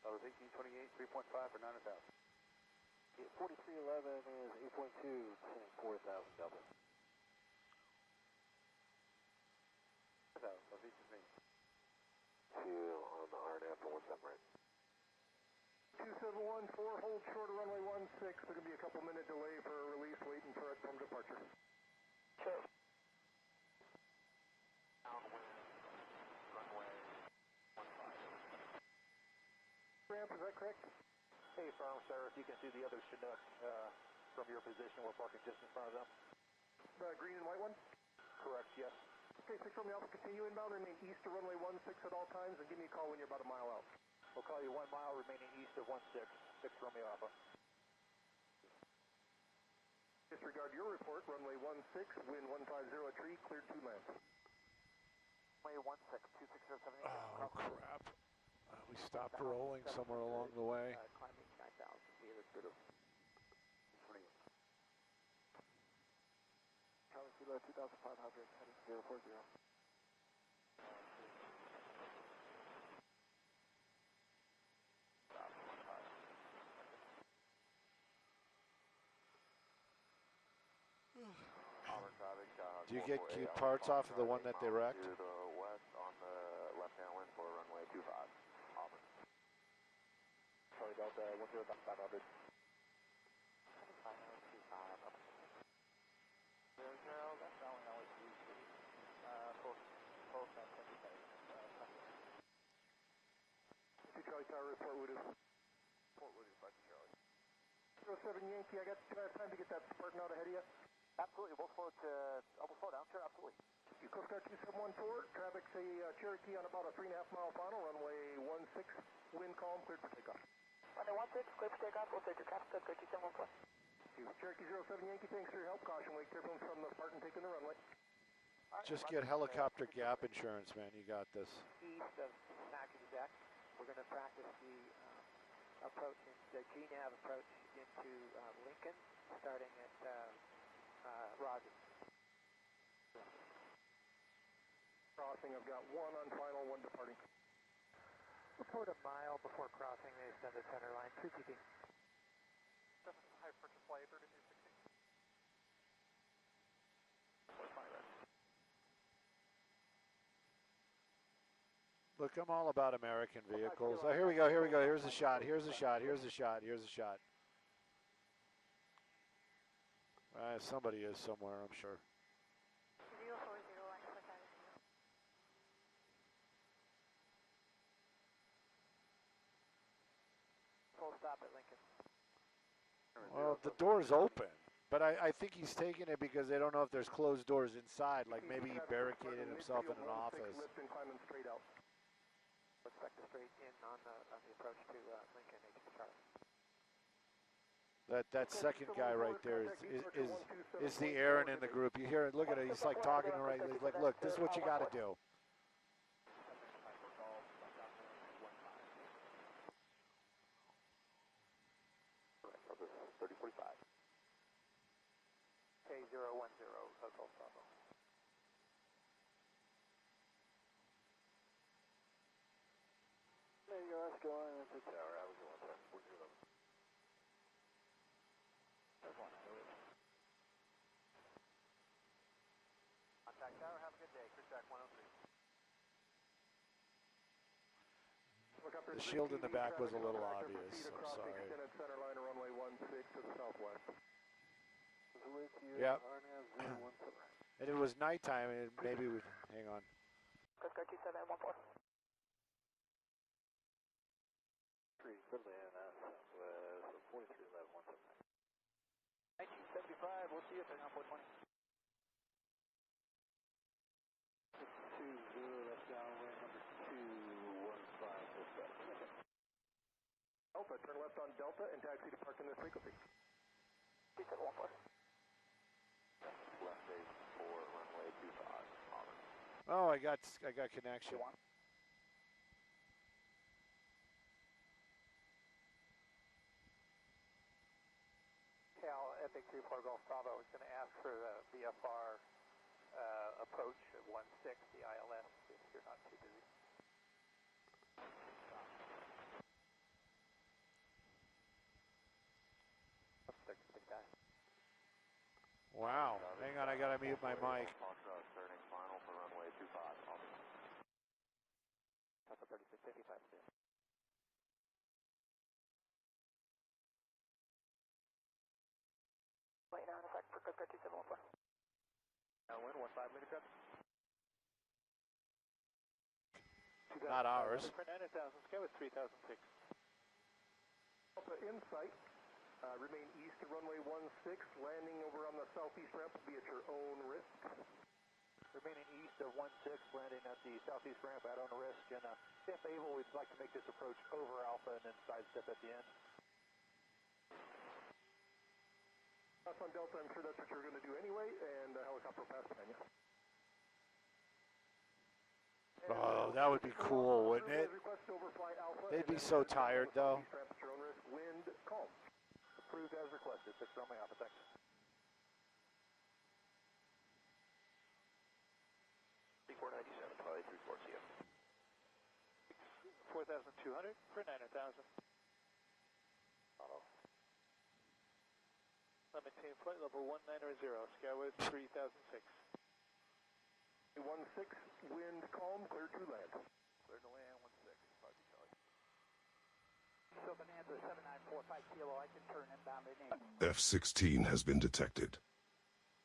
Speaker 21: That was 1828, 3.5 for 9,000. 4311 is 8.2, 4,000 double. 4,000, southeast of me. 2 on the RNF for 17 right. 2714, hold short of runway 16. There's going to be a couple minute delay for a release, waiting for it from departure. Sure. Downwind, runway 15. Ramp, is that correct? Hey, firm, sir, if you can see the other Chinook from your position, we're parking just in front of them. The green and white one? Correct, yes. Okay, 6 Romeo Alpha, continue inbound, remain east to runway 16 at all times, and give me a call when you're about a mile out. We'll call you 1 mile, remaining east of 16, 6 Romeo Alpha. Disregard your report, runway 16, wind 150 at tree, cleared to land. Runway 16, 2607.
Speaker 5: Oh, crap. We stopped rolling somewhere along the way.
Speaker 6: Climbing 9,000 feet, let's go to 2,500, heading 040.
Speaker 5: Do you get key parts off of the one that they wrecked?
Speaker 21: To the west on the left-hand wind for runway 25. Auburn. Sorry, Delta 10,500. 500, 25, up. 00, that's not only always used to post that 10 seconds. Charlie Tower, report Voodoo. Report Voodoo, 5 Charlie. 07 Yankee, do I have time to get that Spartan out ahead of you? Absolutely, we'll slow down, sure, absolutely. Coast Guard 2714, traffic say Cherokee on about a 3.5 mile final, runway 16, wind calm, cleared for takeoff. Runway 16, cleared for takeoff, we'll take your traffic, Coast Guard 2714. Cherokee 07 Yankee, thanks for your help, caution wake turbulence from the Spartan taking the runway.
Speaker 5: Just get helicopter gap insurance, man, you got this.
Speaker 6: East of Sackett Deck, we're going to practice the approach, the GNAV approach into Lincoln, starting at Rogers.
Speaker 21: Crossing, I've got 1 on final, 1 departing.
Speaker 6: Report a mile before crossing the extended center line, 2 TP. High purchase flight, 3260.
Speaker 5: Look, I'm all about American vehicles. Oh, here we go, here's a shot, here's a shot. Somebody is somewhere, I'm sure.
Speaker 6: Full stop at Lincoln.
Speaker 5: Well, the door's open, but I think he's taking it because they don't know if there's closed doors inside, like maybe he barricaded himself in an office.
Speaker 6: Expect a straight in on the approach to Lincoln, H Charlie.
Speaker 5: That second guy right there is the Aaron in the group. You hear it, look at it, he's like talking to right, he's like, look, this is what you got to do.
Speaker 6: K010, Hotel Bravo. There you go, let's go on into the tower. I was the one there. There's one. Contact tower, have a good day. Chris Jack 103.
Speaker 5: The shield in the back was a little obvious, I'm sorry.
Speaker 21: Extended center line, runway 16 to the southwest.
Speaker 5: Yep. And it was nighttime, and maybe we hang on.
Speaker 6: Coast Guard 2714. 1975, we'll see you at 420. 620, that's downwind number 215.
Speaker 21: Alpha, turn left on Delta and taxi to park in this frequency.
Speaker 6: 2714. Left base for runway 25, Auburn.
Speaker 5: Oh, I got connection.
Speaker 6: Cal Epic 34 Golf Bravo is going to ask for the VFR approach at 16, the ILS, if you're not too busy.
Speaker 5: Wow. Hang on, I got to mute my mic.
Speaker 21: Turning final for runway 25, Auburn.
Speaker 6: That's a 3655, too. Wait now in a sec for Coast Guard 2714.
Speaker 21: Downwind, 15 minutes up.
Speaker 5: Not ours.
Speaker 6: For 9,000, scale with 3006.
Speaker 21: Alpha Insight, remain east to runway 16, landing over on the southeast ramp will be at your own risk.
Speaker 6: remaining east of 16, landing at the southeast ramp at owner risk. And if able, we'd like to make this approach over Alpha and then sidestep at the end.
Speaker 21: That's on Delta, I'm sure that's what you're going to do anyway, and helicopter pass behind you.
Speaker 5: Oh, that would be cool, wouldn't it? They'd be so tired, though.
Speaker 21: Wind calm.
Speaker 6: Approved as requested. 6 Romeo Alpha, thanks.
Speaker 21: C497, probably 34 CM.
Speaker 6: 4,200 for 9,000. Maintain flight level 190, Skyway 3006.
Speaker 21: 16, wind calm, clear to land.
Speaker 6: Clear to land, 16, Party Charlie. So Bonanza 7945 kilo, I can turn inbound in 8.
Speaker 11: F-16 has been detected.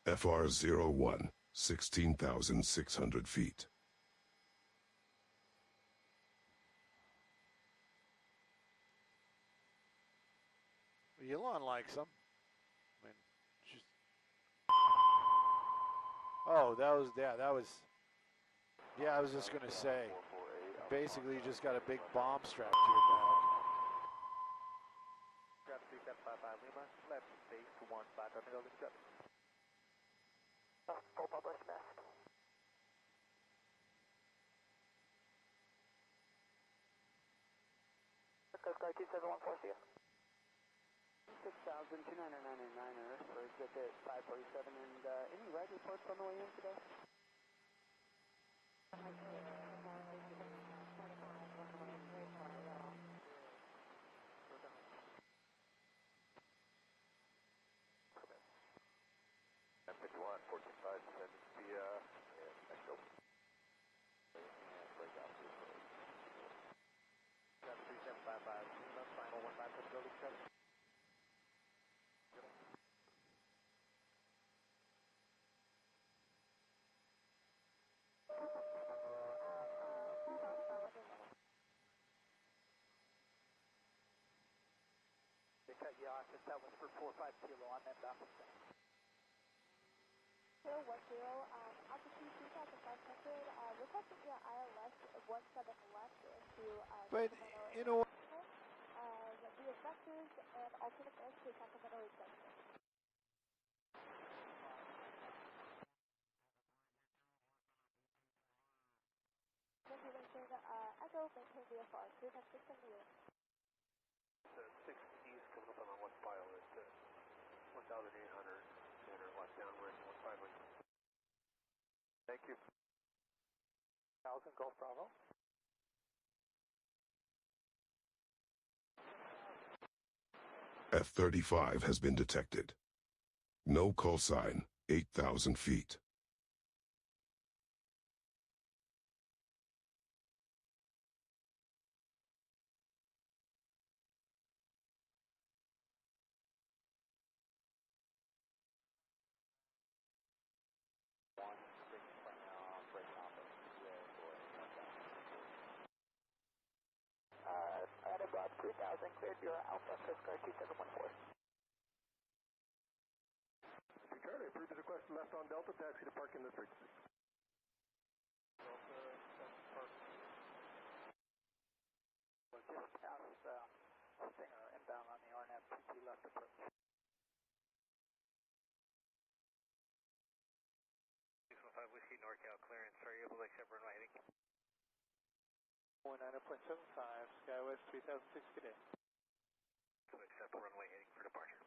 Speaker 11: FR-01, 16,600 feet.
Speaker 5: Elon likes them. I mean, just... Oh, that was, yeah, I was just going to say, basically you just got a big bomb strapped to your back.
Speaker 6: Grab 3755 Lima, left base 15, building 7. Full published mess. Coast Guard 2714, see ya. 6,299er for exit 547, and any ride reports on the way in today?
Speaker 21: M51, 14.5, descending via Mexico. And break out to the
Speaker 6: 3755, Lima, final 15, building 7. They cut you off if that was for 45 kilo on that down.
Speaker 14: 010, altitude 3,500, requesting your ILS 17 left into
Speaker 5: But, you know what?
Speaker 14: via vectors and alternate airspace Sacramento requesting. Regulation Echo, maintain VFR, 396 in the air.
Speaker 21: 6 East coming up on the left file at 1,800, and left downwind, 15 link. Thank you.
Speaker 6: 1,000 Gulf Bravo.
Speaker 11: F-35 has been detected. No call sign, 8,000 feet.
Speaker 6: At above 3,000, cleared Bureau Alpha, Coast Guard 2714.
Speaker 21: Charlie, approved the request left on Delta, taxi to park in this frequency.
Speaker 6: Delta, park. We're just past Stinger, inbound on the RNAV PT left approach.
Speaker 21: 615 Whiskey, NorCal clearance. Are you able to accept runway heading?
Speaker 6: 19.75, Skywest 3006, good day.
Speaker 21: To accept runway heading for departure.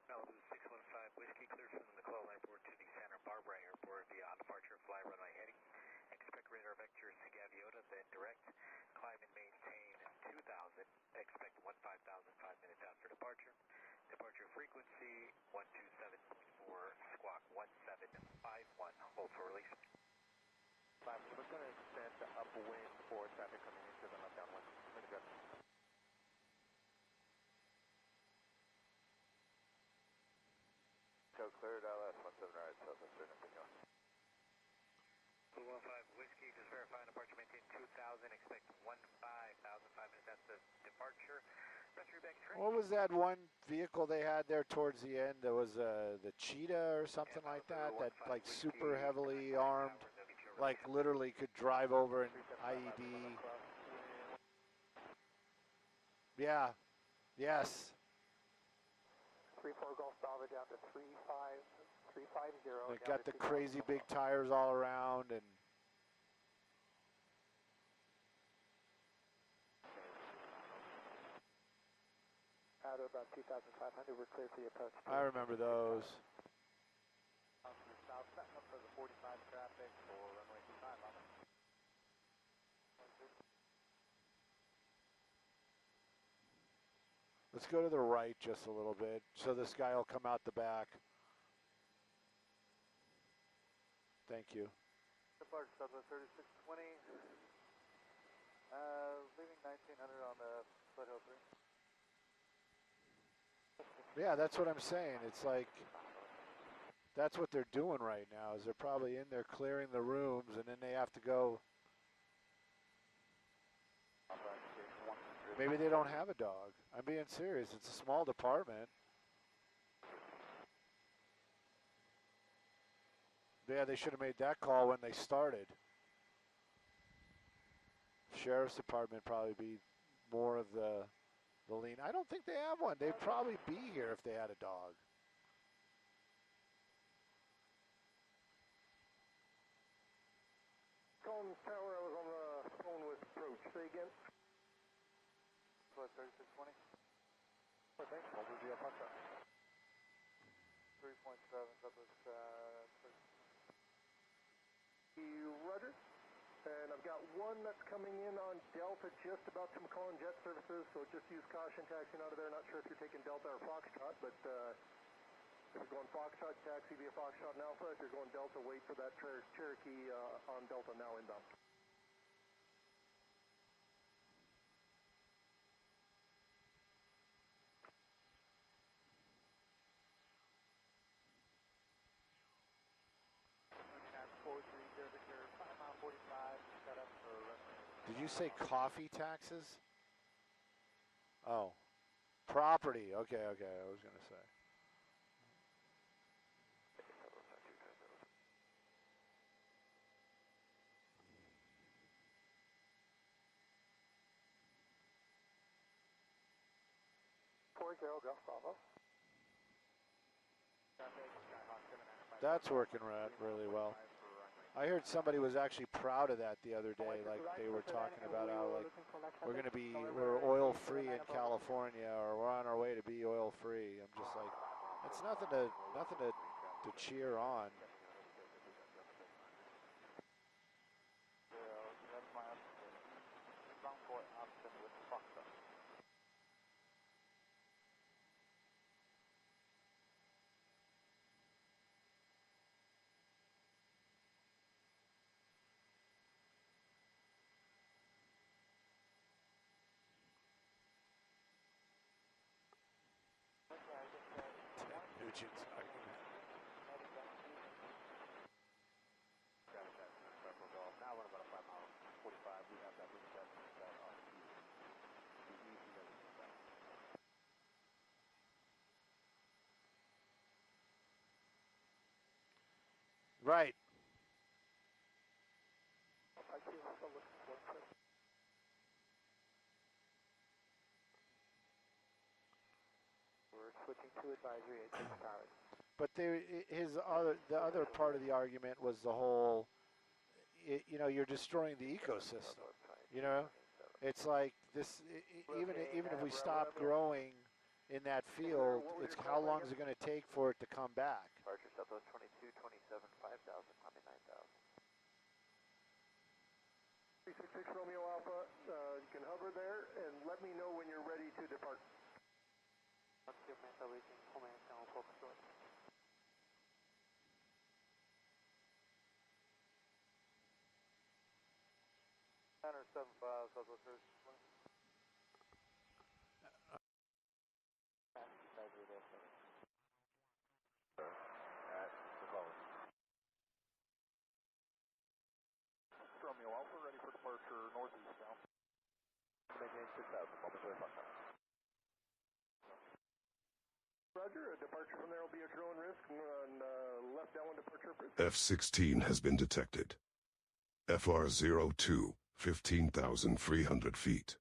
Speaker 21: Malibu 615 Whiskey, clear from the McClellan Airport to the Santa Barbara Airport via on departure, fly runway heading. Expect radar vectors Gaviota, then direct. Climb and maintain 2,000. Expect 15,000, 5 minutes after departure. Departure frequency 127.4, squawk 1751. Hold for release.
Speaker 6: 5, we're going to extend upwind for traffic coming into the left downwind.
Speaker 21: Go cleared, LS 17 right, southwestern and Pino. 215 Whiskey, just verifying departure, maintain 2,000, expect 15,000, 5 minutes after departure. Pressure
Speaker 5: What was that one vehicle they had there towards the end? There was the Cheetah or something like that, that like super heavily armed, like literally could drive over an IED. Yeah, yes.
Speaker 6: 3-4 Golf Bravo down to 350.
Speaker 5: They got the crazy big tires all around and.
Speaker 6: Out of about 2,500, we're clear for the approach.
Speaker 5: I remember those.
Speaker 6: South, setting up for the 45 traffic for runway 25.
Speaker 5: Let's go to the right just a little bit, so this guy will come out the back. Thank you.
Speaker 6: Depart Southwest 3620. Leaving 1900 on the Foothill 3.
Speaker 5: Yeah, that's what I'm saying. It's like, that's what they're doing right now, is they're probably in there clearing the rooms, and then they have to go. Maybe they don't have a dog. I'm being serious. It's a small department. Yeah, they should have made that call when they started. Sheriff's Department probably be more of the lean. I don't think they have one. They'd probably be here if they had a dog.
Speaker 21: Collins Tower, I was on the phone with approach. Say again.
Speaker 6: 3620. Oh, thanks. What was the Apache? 3.7, that was,
Speaker 21: Roger. And I've got one that's coming in on Delta just about to McClellan Jet Services, so just use caution taxiing out of there. Not sure if you're taking Delta or Foxtrot, but if you're going Foxtrot, taxi via Foxtrot and Alpha. If you're going Delta, wait for that Cherokee on Delta now inbound.
Speaker 5: Did you say coffee taxes? Oh, property. Okay, I was going to say.
Speaker 6: Golf Bravo.
Speaker 5: That's working really well. I heard somebody was actually proud of that the other day, like they were talking about how like we're oil free in California, or we're on our way to be oil free. I'm just like, it's nothing to cheer on. Nugent's argument.
Speaker 6: Now we're about a 5 mile 45. We have that reset.
Speaker 5: Right.
Speaker 6: We're switching to advisory at 6 Towers.
Speaker 5: But the other part of the argument was the whole, you're destroying the ecosystem. It's like this. Even if we stop growing in that field, it's how long is it going to take for it to come back?
Speaker 6: Departure Southwest 22, 27, 5,000, Omni 9,000.
Speaker 21: 366 Romeo Alpha, you can hover there and let me know when you're ready to depart.
Speaker 6: Center 75 Southwest 3620. Romeo Alpha, ready for departure northeast now. Maintain 6,000, momentarily 5,000.
Speaker 21: Hunter. A departure from there will be a drone risk on left downwind departure.
Speaker 11: F-16 has been detected. FR-02, 15,300 feet.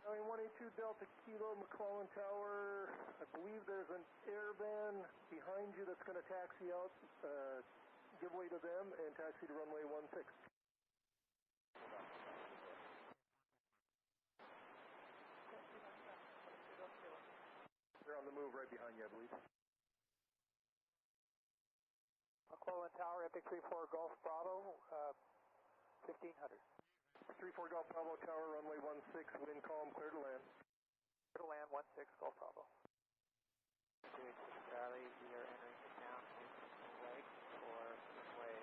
Speaker 21: Boeing 182 Delta Kilo, McClellan Tower. I believe there's an airband behind you that's going to taxi out. Give way to them and taxi to runway 16. They're on the move right behind you, I believe.
Speaker 6: McClellan Tower, Epic 34 Golf Bravo, 1500.
Speaker 21: 34 Golf Bravo Tower, runway 16, wind calm, clear to land.
Speaker 6: Clear to land, 16 Golf Bravo. 286 Charlie, we are entering the down right for runway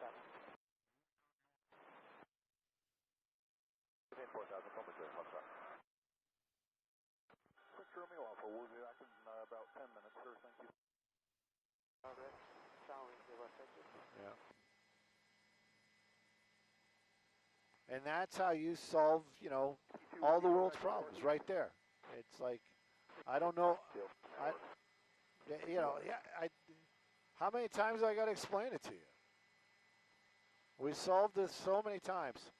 Speaker 6: 17. Within 4,000, come to what's up? Quick Romeo Alpha, we'll be back in about 10 minutes, sir, thank you.
Speaker 5: Yeah. And that's how you solve, you know, all the world's problems right there. It's like, I don't know, how many times I got to explain it to you? We solved this so many times.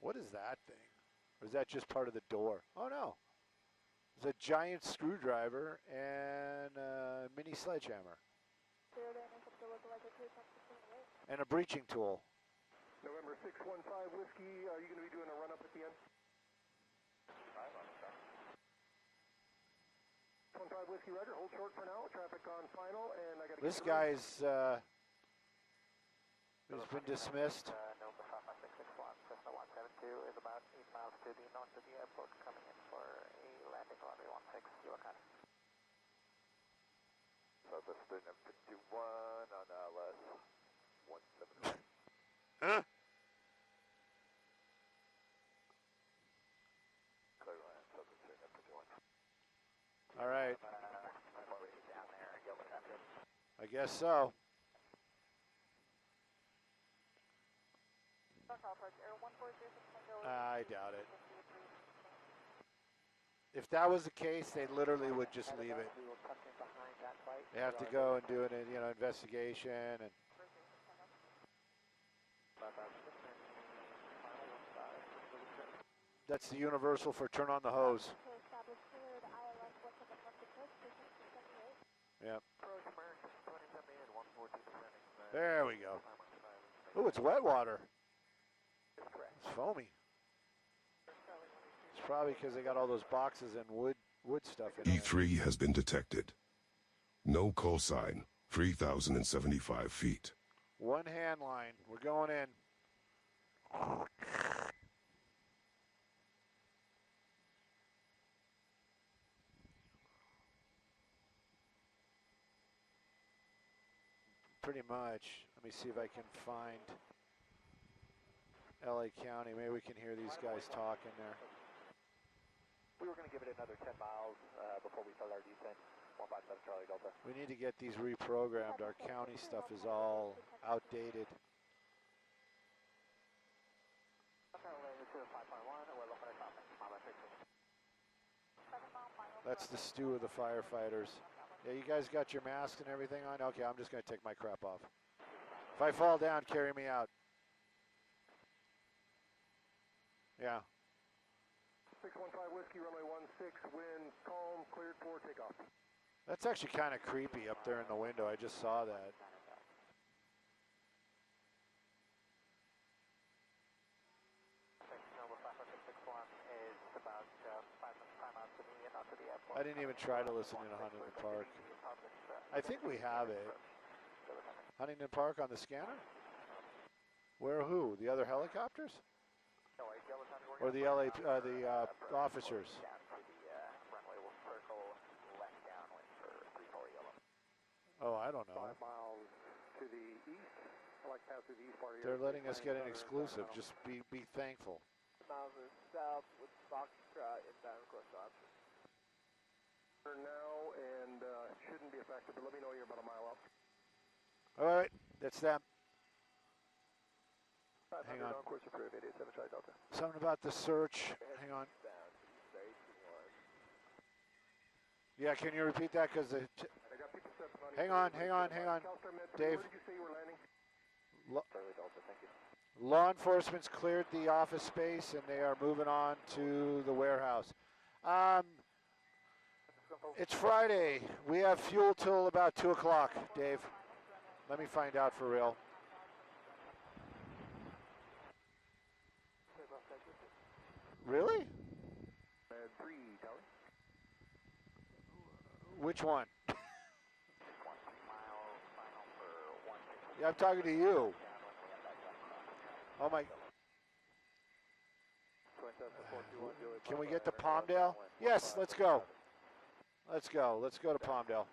Speaker 5: What is that thing? Or is that just part of the door? Oh, no. It's a giant screwdriver and a mini sledgehammer. And a breaching tool.
Speaker 21: November 615 Whiskey, are you going to be doing a run-up at the end? 15 Whiskey, Roger, hold short for now, traffic on final, and I got to
Speaker 5: This guy's has been dismissed.
Speaker 6: November 55661, Cessna 172 is about 8 miles to the north of the airport, coming in for a landing runway 16, Kilo Southwest 51 on LS 171.
Speaker 5: Huh?
Speaker 6: Clear land, Southwest 51.
Speaker 5: All right. I guess so. I doubt it. If that was the case, they literally would just leave it. They have to go and do an investigation and. That's the universal for turn on the hose. Yep. There we go. Oh, it's wet water. It's foamy. It's probably because they got all those boxes and wood stuff in it.
Speaker 11: E3 has been detected. No call sign, 3,075 feet.
Speaker 5: One hand line. We're going in. Pretty much. Let me see if I can find LA County. Maybe we can hear these guys talking there.
Speaker 6: We were going to give it another 10 miles before we start our descent. 157 Charlie Delta.
Speaker 5: We need to get these reprogrammed. Our county stuff is all outdated. That's the stew of the firefighters. Yeah, you guys got your masks and everything on? Okay, I'm just going to take my crap off. If I fall down, carry me out. Yeah.
Speaker 21: 615 Whiskey, runway 16, wind calm, cleared for takeoff.
Speaker 5: That's actually kind of creepy up there in the window. I just saw that. I didn't even try to listen in Huntington Park. I think we have it. Huntington Park on the scanner? Where who? The other helicopters? Or the LA, the officers? don't know.
Speaker 21: 5 miles to the east. I like pass through the east part of
Speaker 5: They're letting us get an exclusive. Just be thankful.
Speaker 21: Miles south with Foxtrot inbound course option. Now and shouldn't be affected, but let me know you're about a mile up.
Speaker 5: All right, that's them. Hang on.
Speaker 21: Course approved, 887 Charlie Delta.
Speaker 5: Something about the search. Hang on. Yeah, can you repeat that? Because hang on. Dave. Law enforcement's cleared the office space, and they are moving on to the warehouse. It's Friday. We have fuel till about 2 o'clock, Dave. Let me find out for real. Really? Which one? Yeah, I'm talking to you. Oh my. Can we get to Palmdale? Yes, let's go. Let's go to Palmdale.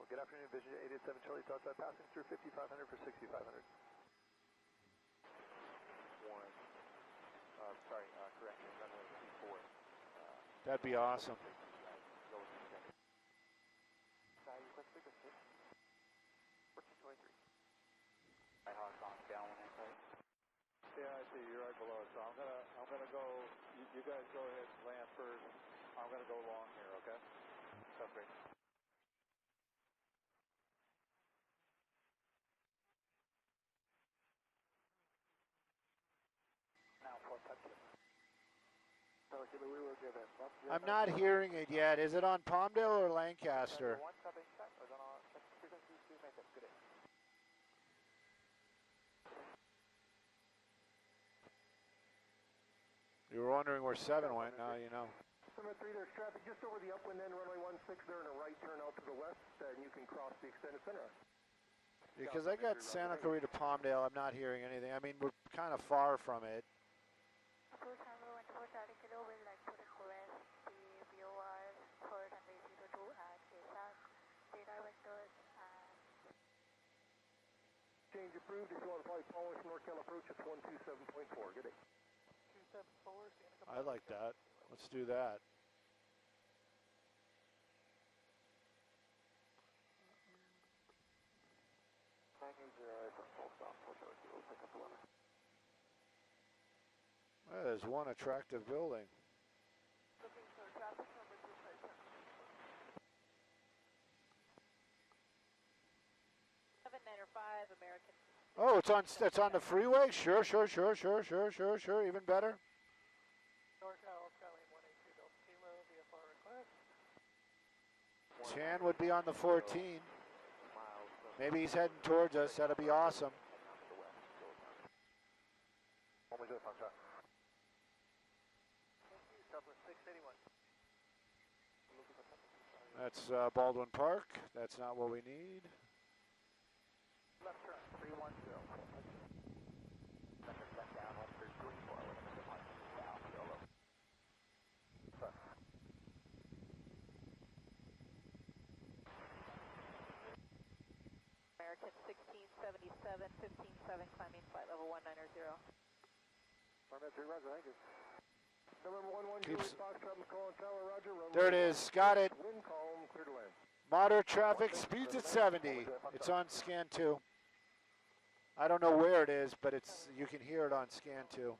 Speaker 21: Good afternoon, Vision 887 Charlie Delta, passing through 5500 for 6500. Correction, runway 24.
Speaker 5: That'd be awesome.
Speaker 21: Yeah, I see. You're right below it. So I'm gonna go. You guys go ahead and land first. I'm gonna go long here. Okay. That's great. Now for touch. We will give it.
Speaker 5: I'm not hearing it yet. Is it on Palmdale or Lancaster? You were wondering where 7 went. Now you know.
Speaker 21: 703, there's traffic just over the upwind end, runway 16 there, and a right turn out to the west, and you can cross the extended center.
Speaker 5: Because I got Santa Clarita Palmdale, I'm not hearing anything. I mean, we're kind of far from it.
Speaker 14: Approach Hammer 14 Charlie Kilo will like to request the VOR for runway 02 at KSAC, data vectors, and...
Speaker 21: Change approved. If you want to fly following from NorCal approach, it's 127.4. Good day. 274.
Speaker 5: I like that. Let's do that. That is one attractive building.
Speaker 14: American.
Speaker 5: Oh, it's on the freeway? Sure. Even better.
Speaker 21: NorCal, Skyline 182 Delta Kilo, VFR request.
Speaker 5: Chan would be on the 14. Maybe he's heading towards us. That'll be awesome. That's Baldwin Park. That's not what we need.
Speaker 21: Left turn, 310. Second back down, 134.
Speaker 25: American 1677, 157, climbing flight level 190.
Speaker 21: Roger, thank you. November 11, Juliet Foxtrot, McCall and Tower, Roger.
Speaker 5: There it is. Got it.
Speaker 21: Wind calm, clear to land.
Speaker 5: Moderate traffic, speeds at 70. It's on scan 2. I don't know where it is, but you can hear it on scan 2.
Speaker 21: 3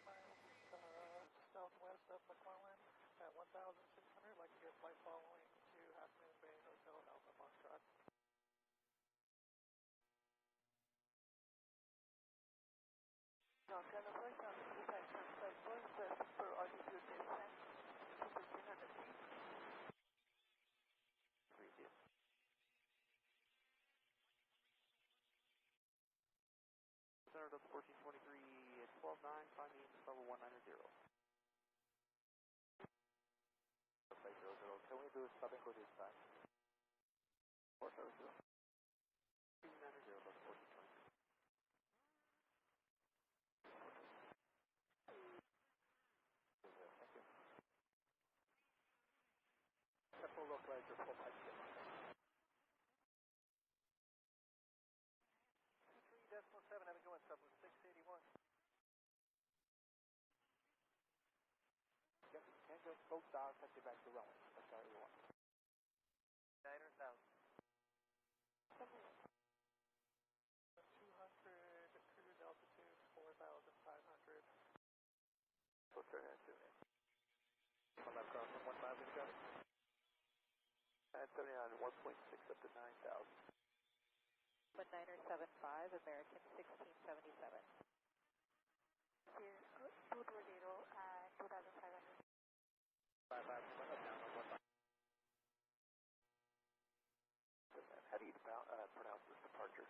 Speaker 21: miles southwest of McClellan at 1,600. Like to get flight following to Half Moon Bay Hotel and Alpha Foxtrot.
Speaker 25: for altitude descent to 1,500 feet.
Speaker 6: Center to 1423, 12-9, climbing level 190. Flight 00, can we do stop and go this time? 400. 390, level 1423. Thank you. Full localizer, full 5 Coast Tower, taxi back to runway. That's how you want. Niner 1000. 200, cruise altitude 4,500. What's our head to? One left cross, 115, got it. 979, 1.6 up to 9,000.
Speaker 25: But Niner 75, American 1677.
Speaker 14: Here, 220 and 2,500.
Speaker 6: 55, up down, 115. How do you pronounce this departure?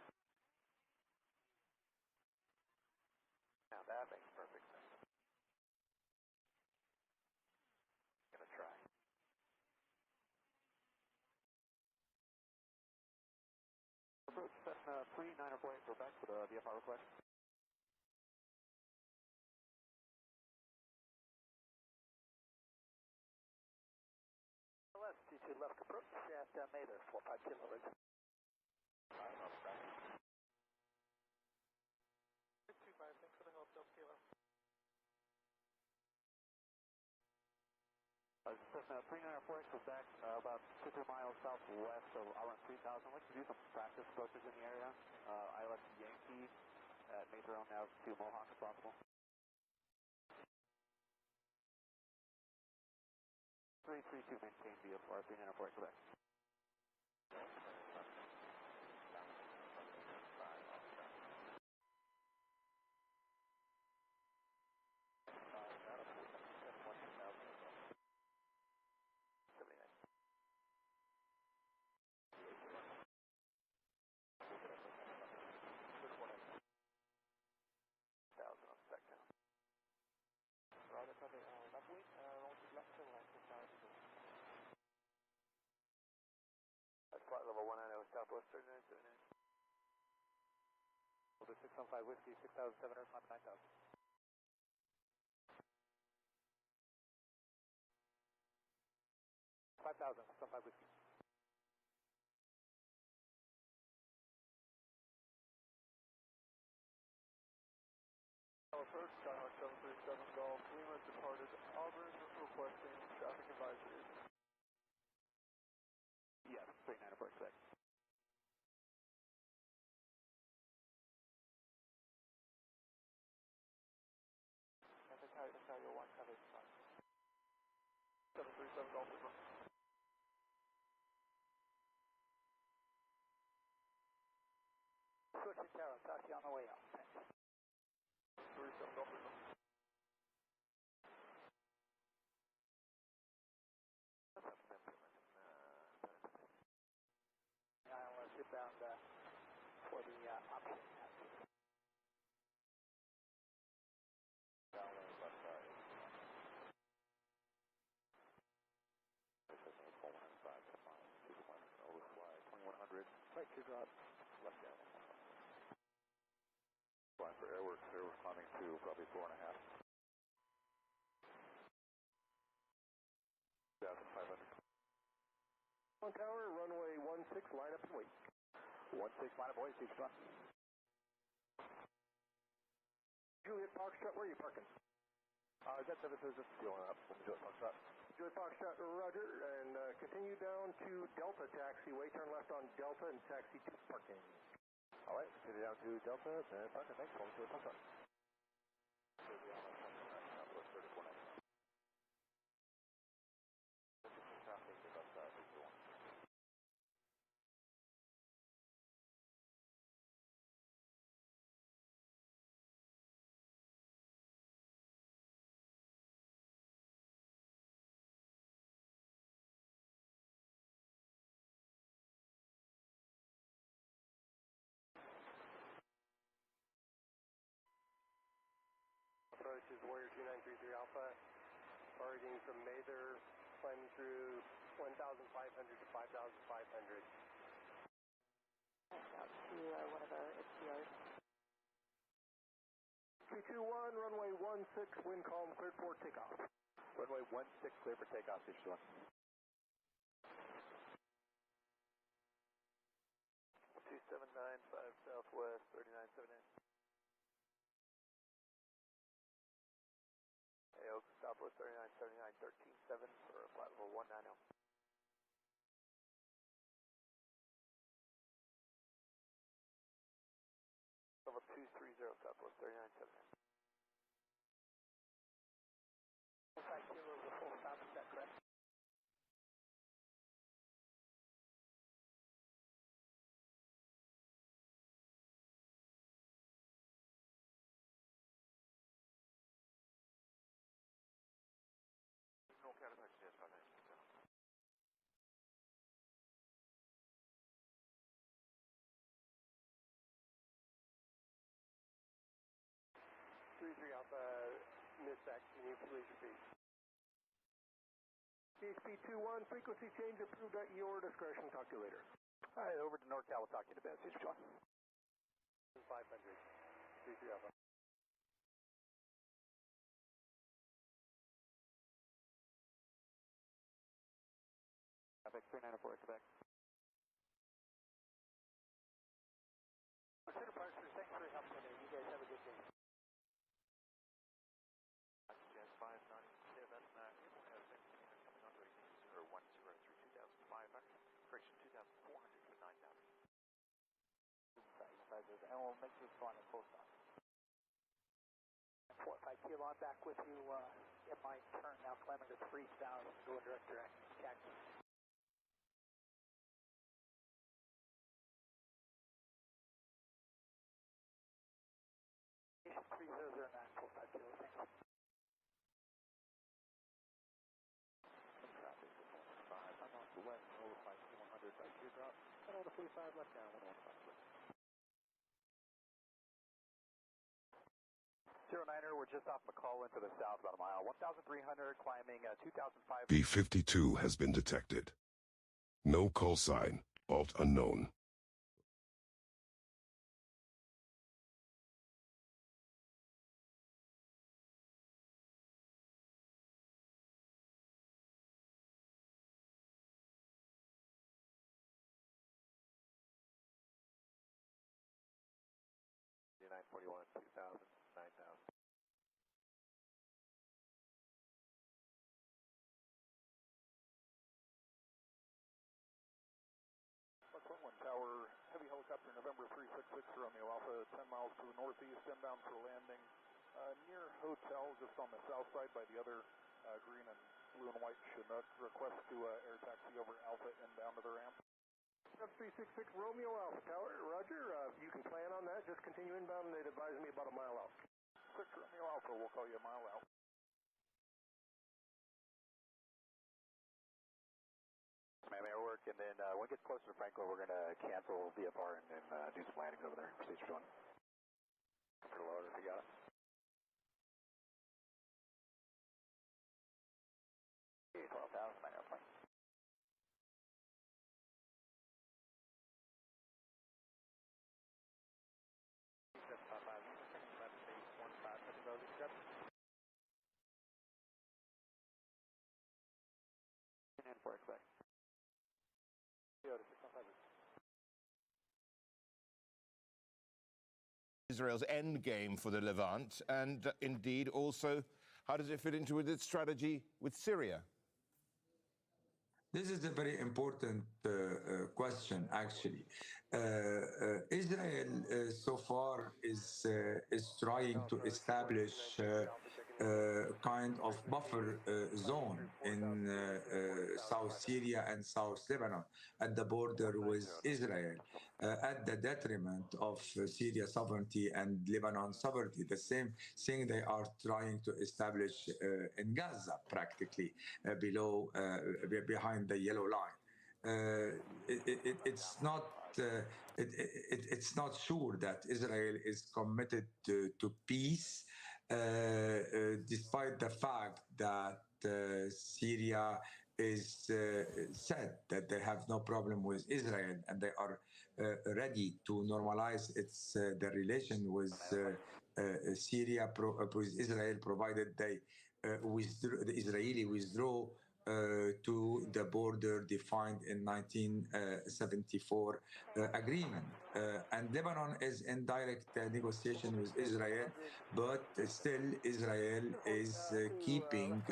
Speaker 6: Now that makes perfect sense. Gonna try. Approach Cessna 3948, go back to the VFR request. Left, G2 left approach at Mather, 45 kilometers. 625, thanks for the help, Delta Kilo. Cessna 3948 goes back about 2-3 miles southwest of around 3,000. Let's do some practice approaches in the area. Island Yankee at Mather on now to Mohawk if possible. 332 maintain VFR 3948 Quebec. Flight level 190 Southwest 3979. Over 615 Whiskey, 6,700, climb 9,000. $5,000, 615 Whiskey. Approach, Skyhawk 737 Golf, Lima departed Auburn, requesting traffic advisory. Yes, 3946. That's how you'll want coverage. 737 Golf Lima. Switching tower, taxi on the way out. Thanks. 37 Golf Lima. I'll sit down for the option. Right, two drop. Left down. Flying for airworks, climbing to probably 4.5. 2,500. On tower, runway 16, line up and wait. 16, line up, wait, Each one. Juliet Foxtrot, where are you parking? Jet 7 just fueling up. Juliet Foxtrot. Juliet Foxtrot, roger, and continue down to Delta taxiway, turn left on Delta and taxi to parking. All right, continue down to Delta and parking. Thanks, hold Juliet Foxtrot. Approach is Warrior 2933 Alpha, targeting from Mather, climbing through 1,500 to 5,500.
Speaker 25: Out to one of our SPRs.
Speaker 6: 221, runway 16, wind calm, cleared for takeoff. Runway 16, clear for takeoff, Each one. 2795 Southwest, 3979. AO Southwest 3979, 13.7 for flight level 190. Level 230, Southwest 3979. 5 kilos a full stop, is that correct? No counterpart, yes, 5927. 33 Alpha, MISAC, can you please repeat? CHP 21, frequency change approved at your discretion. Talk to you later. All right, over to NorCal. We'll talk to you in a bit. CHP 1. 500. 33 Alpha. Quebec 3904, Quebec. Center Parker, thanks for your help today. You guys have a good day. Jazz 590, that's not coming on racing 0103 2500, correction 2400 to 9000. And we'll make this fun at post office. 45 kilo, I'm back with you in my turn now, climbing to 3000, go direct cactus. Station 3009, 45 kilo, thanks. Traffic 115, I'm on the west, over 5100 by teardrop, and on the 45 left down, 115 left. 09er, we're just off McCall into the south about a mile. 1,300, climbing 2,500.
Speaker 11: B-52 has been detected. No call sign. Alt unknown.
Speaker 6: $941, 2,000, 9,000. One tower, heavy helicopter, November 366, Romeo Alpha, 10 miles to the northeast, inbound for landing. Near hotel, just on the south side by the other green and blue and white Chinook. Request to air taxi over Alpha inbound to the ramp. 366 Romeo Alpha Tower, roger. You can plan on that. Just continue inbound. They'd advise me about a mile out. 6 Romeo Alpha, we'll call you a mile out. Ma'am, airwork, and then when it gets closer to Franklin, we're going to cancel VFR and do some landings over there. Procedure 1. For the loader, if you got it. 12,000, my airplane. And for Quebec.
Speaker 17: Israel's end game for the Levant, and indeed also, how does it fit into its strategy with Syria?
Speaker 19: This is a very important question, actually. Israel so far is trying to establish kind of buffer zone in South Syria and South Lebanon at the border with Israel, at the detriment of Syria sovereignty and Lebanon sovereignty. The same thing they are trying to establish in Gaza, practically below, behind the yellow line. It's not. It's not sure that Israel is committed to peace, despite the fact that Syria is said that they have no problem with Israel and they are ready to normalize their relation with Syria with Israel, provided they the Israeli withdraw to the border defined in 1974 agreement. And Lebanon is in direct negotiation with Israel, but still Israel is keeping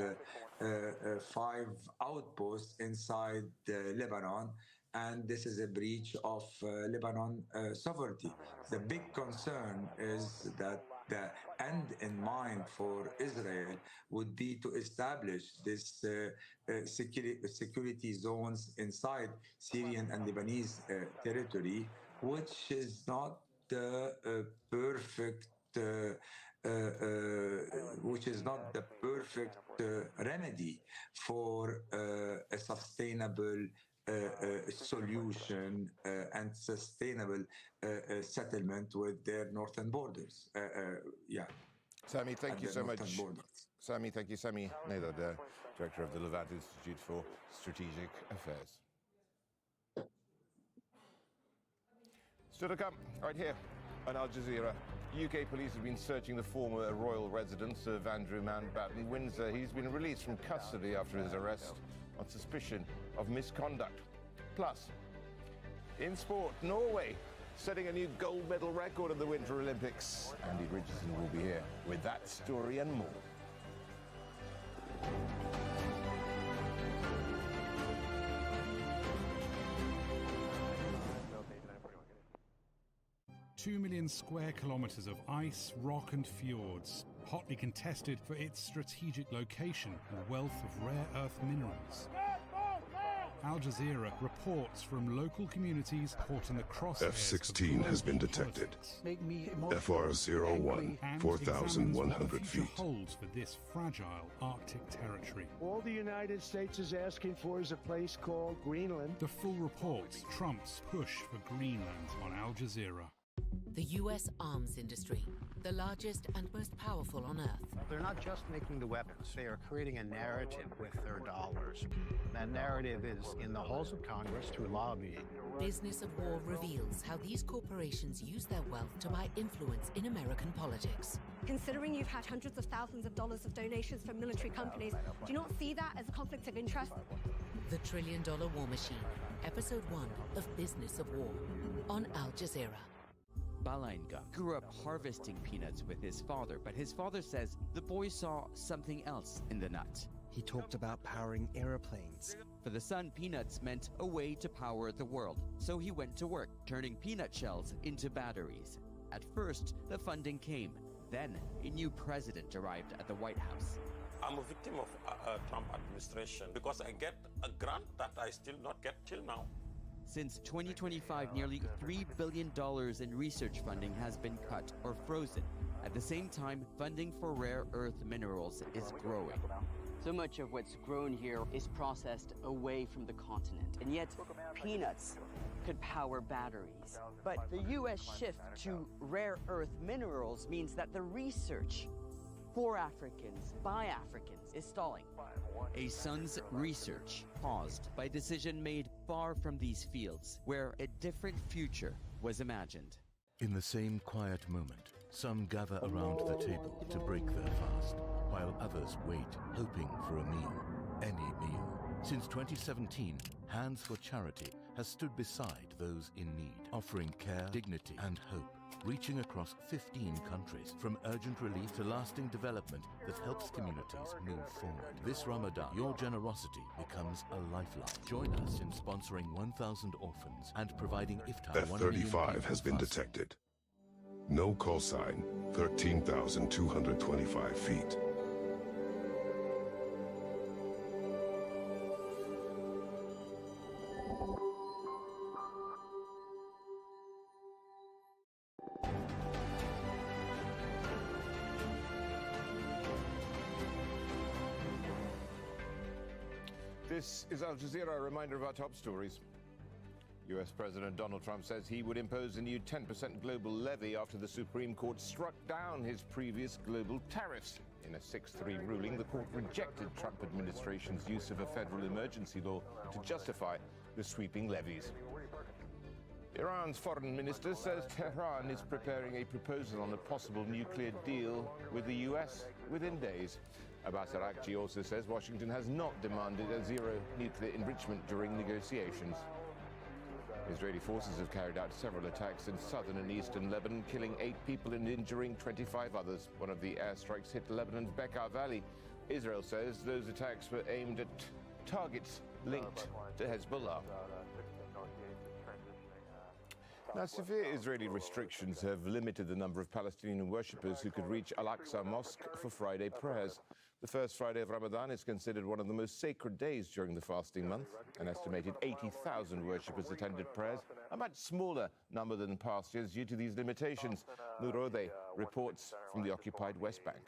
Speaker 19: 5 outposts inside Lebanon, and this is a breach of Lebanon sovereignty. The big concern is that the end in mind for Israel would be to establish this security zones inside Syrian and Lebanese territory, which is not the perfect remedy for a sustainable solution and sustainable settlement with their northern borders.
Speaker 17: Sami, thank you so much. Sami, thank you. Sami Nader, Director of the Levant Institute for Strategic Affairs. Still to come, right here on Al Jazeera. UK police have been searching the former royal residence of Andrew Mountbatten Windsor. He's been released from custody after his arrest on suspicion of misconduct. Plus, in sport, Norway setting a new gold medal record at the Winter Olympics. Andy Richardson will be here with that story and more.
Speaker 4: Two 2 million square kilometers of ice, rock and fjords, hotly contested for its strategic location and wealth of rare earth minerals. Al Jazeera reports from local communities caught in the crosshairs.
Speaker 11: F-16 has been detected. FR-01, 4,100 feet.
Speaker 4: Holds for this fragile Arctic territory.
Speaker 8: All the United States is asking for is a place called Greenland.
Speaker 4: The full report, Trump's push for Greenland on Al Jazeera.
Speaker 22: The U.S. arms industry, the largest and most powerful on Earth.
Speaker 16: They're not just making the weapons, they are creating a narrative with their dollars. That narrative is in the halls of Congress through lobbying.
Speaker 22: Business of War reveals how these corporations use their wealth to buy influence in American politics.
Speaker 23: Considering you've had hundreds of thousands of dollars of donations from military companies, do you not see that as a conflict of interest?
Speaker 22: The $1 Trillion War Machine, Episode 1 of Business of War, on Al Jazeera.
Speaker 24: Balainga grew up harvesting peanuts with his father, but his father says the boy saw something else in the nut.
Speaker 26: He talked about powering airplanes.
Speaker 24: For the son, peanuts meant a way to power the world, so he went to work, turning peanut shells into batteries. At first, the funding came. Then, a new president arrived at the White House.
Speaker 27: I'm a victim of Trump administration because I get a grant that I still not get till now.
Speaker 24: Since 2025, nearly $3 billion in research funding has been cut or frozen. At the same time, funding for rare earth minerals is growing.
Speaker 28: So much of what's grown here is processed away from the continent, and yet peanuts could power batteries. But the U.S. shift to rare earth minerals means that the research for Africans, by Africans, is stalling.
Speaker 24: A son's research paused by decision made far from these fields, where a different future was imagined.
Speaker 29: In the same quiet moment, some gather around the table to break their fast, while others wait, hoping for a meal, any meal. Since 2017, Hands for Charity has stood beside those in need, offering care, dignity, and hope, reaching across 15 countries, from urgent relief to lasting development that helps communities move forward. This Ramadan, your generosity becomes a lifeline. Join us in sponsoring 1,000 orphans and providing iftar.
Speaker 11: F-35 has been detected. No call sign, 13,225 feet.
Speaker 17: This is Al Jazeera, a reminder of our top stories. US President Donald Trump says he would impose a new 10% global levy after the Supreme Court struck down his previous global tariffs. In a 6-3 ruling, the court rejected Trump administration's use of a federal emergency law to justify the sweeping levies. Iran's foreign minister says Tehran is preparing a proposal on a possible nuclear deal with the US within days. Abbas Araghchi also says Washington has not demanded a zero nuclear enrichment during negotiations. Israeli forces have carried out several attacks in southern and eastern Lebanon, killing 8 people and injuring 25 others. One of the airstrikes hit Lebanon's Bekaa Valley. Israel says those attacks were aimed at targets linked to Hezbollah. Now, severe Israeli restrictions have limited the number of Palestinian worshippers who could reach Al-Aqsa Mosque for Friday prayers. The first Friday of Ramadan is considered one of the most sacred days during the fasting month. An estimated 80,000 worshippers attended prayers, a much smaller number than past years due to these limitations. Nurode reports from the occupied West Bank.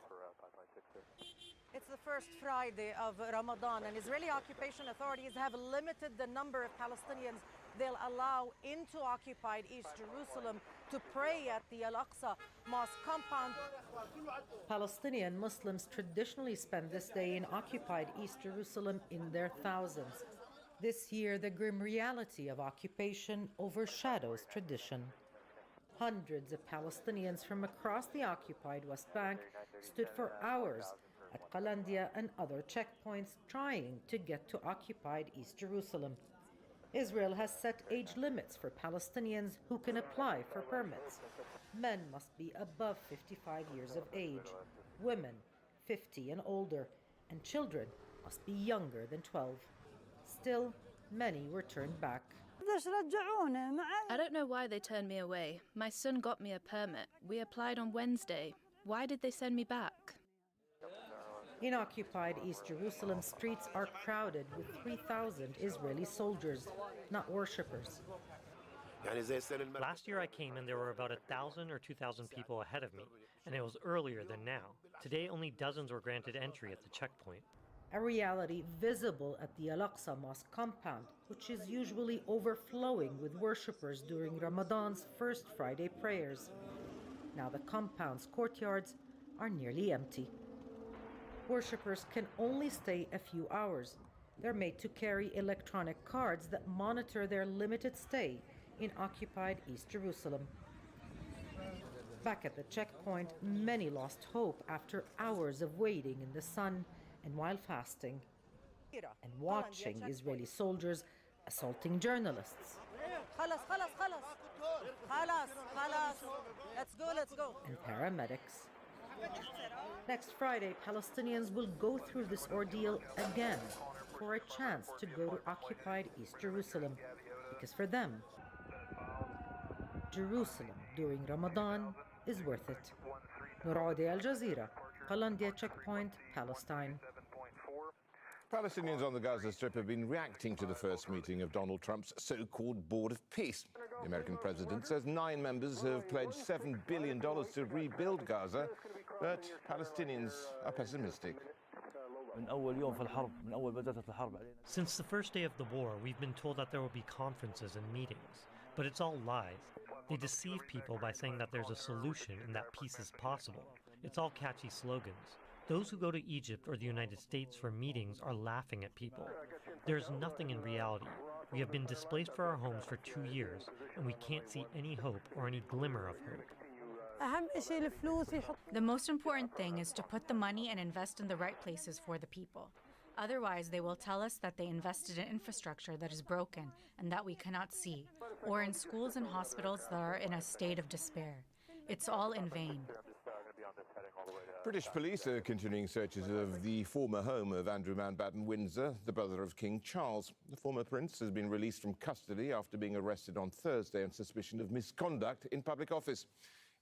Speaker 1: It's the first Friday of Ramadan, and Israeli occupation authorities have limited the number of Palestinians they'll allow into occupied East Jerusalem to pray at the Al-Aqsa Mosque compound. Palestinian Muslims traditionally spend this day in occupied East Jerusalem in their thousands. This year, the grim reality of occupation overshadows tradition. Hundreds of Palestinians from across the occupied West Bank stood for hours at Qalandia and other checkpoints trying to get to occupied East Jerusalem. Israel has set age limits for Palestinians who can apply for permits. Men must be above 55 years of age, women 50 and older, and children must be younger than 12. Still, many were turned back.
Speaker 2: I don't know why they turned me away. My son got me a permit. We applied on Wednesday. Why did they send me back?
Speaker 1: In occupied East Jerusalem, streets are crowded with 3,000 Israeli soldiers, not worshippers.
Speaker 3: Last year I came and there were about 1,000 or 2,000 people ahead of me, and it was earlier than now. Today only dozens were granted entry at the checkpoint.
Speaker 1: A reality visible at the Al-Aqsa Mosque compound, which is usually overflowing with worshippers during Ramadan's first Friday prayers. Now the compound's courtyards are nearly empty. Worshippers can only stay a few hours. They're made to carry electronic cards that monitor their limited stay in occupied East Jerusalem. Back at the checkpoint, many lost hope after hours of waiting in the sun and while fasting, and watching Israeli soldiers assaulting journalists. Let's go. And paramedics. Next Friday, Palestinians will go through this ordeal again for a chance to go to occupied East Jerusalem, because for them, Jerusalem during Ramadan is worth it. Nurode, Al Jazeera, Qalandia Checkpoint, Palestine.
Speaker 17: Palestinians on the Gaza Strip have been reacting to the first meeting of Donald Trump's so-called Board of Peace. The American president says 9 members have pledged $7 billion to rebuild Gaza, but Palestinians are pessimistic.
Speaker 3: Since the first day of the war, we've been told that there will be conferences and meetings, but it's all lies. They deceive people by saying that there's a solution and that peace is possible. It's all catchy slogans. Those who go to Egypt or the United States for meetings are laughing at people. There's nothing in reality. We have been displaced for our homes for 2 years, and we can't see any hope or any glimmer of hope.
Speaker 7: The most important thing is to put the money and invest in the right places for the people. Otherwise, they will tell us that they invested in infrastructure that is broken and that we cannot see, or in schools and hospitals that are in a state of despair. It's all in vain.
Speaker 17: British police are continuing searches of the former home of Andrew Mountbatten Windsor, the brother of King Charles. The former prince has been released from custody after being arrested on Thursday on suspicion of misconduct in public office.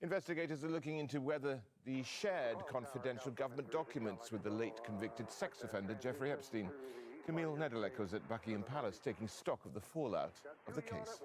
Speaker 17: Investigators are looking into whether the shared confidential government documents with the late convicted sex offender Jeffrey Epstein. Camille Nedelec was at Buckingham Palace taking stock of the fallout of the case.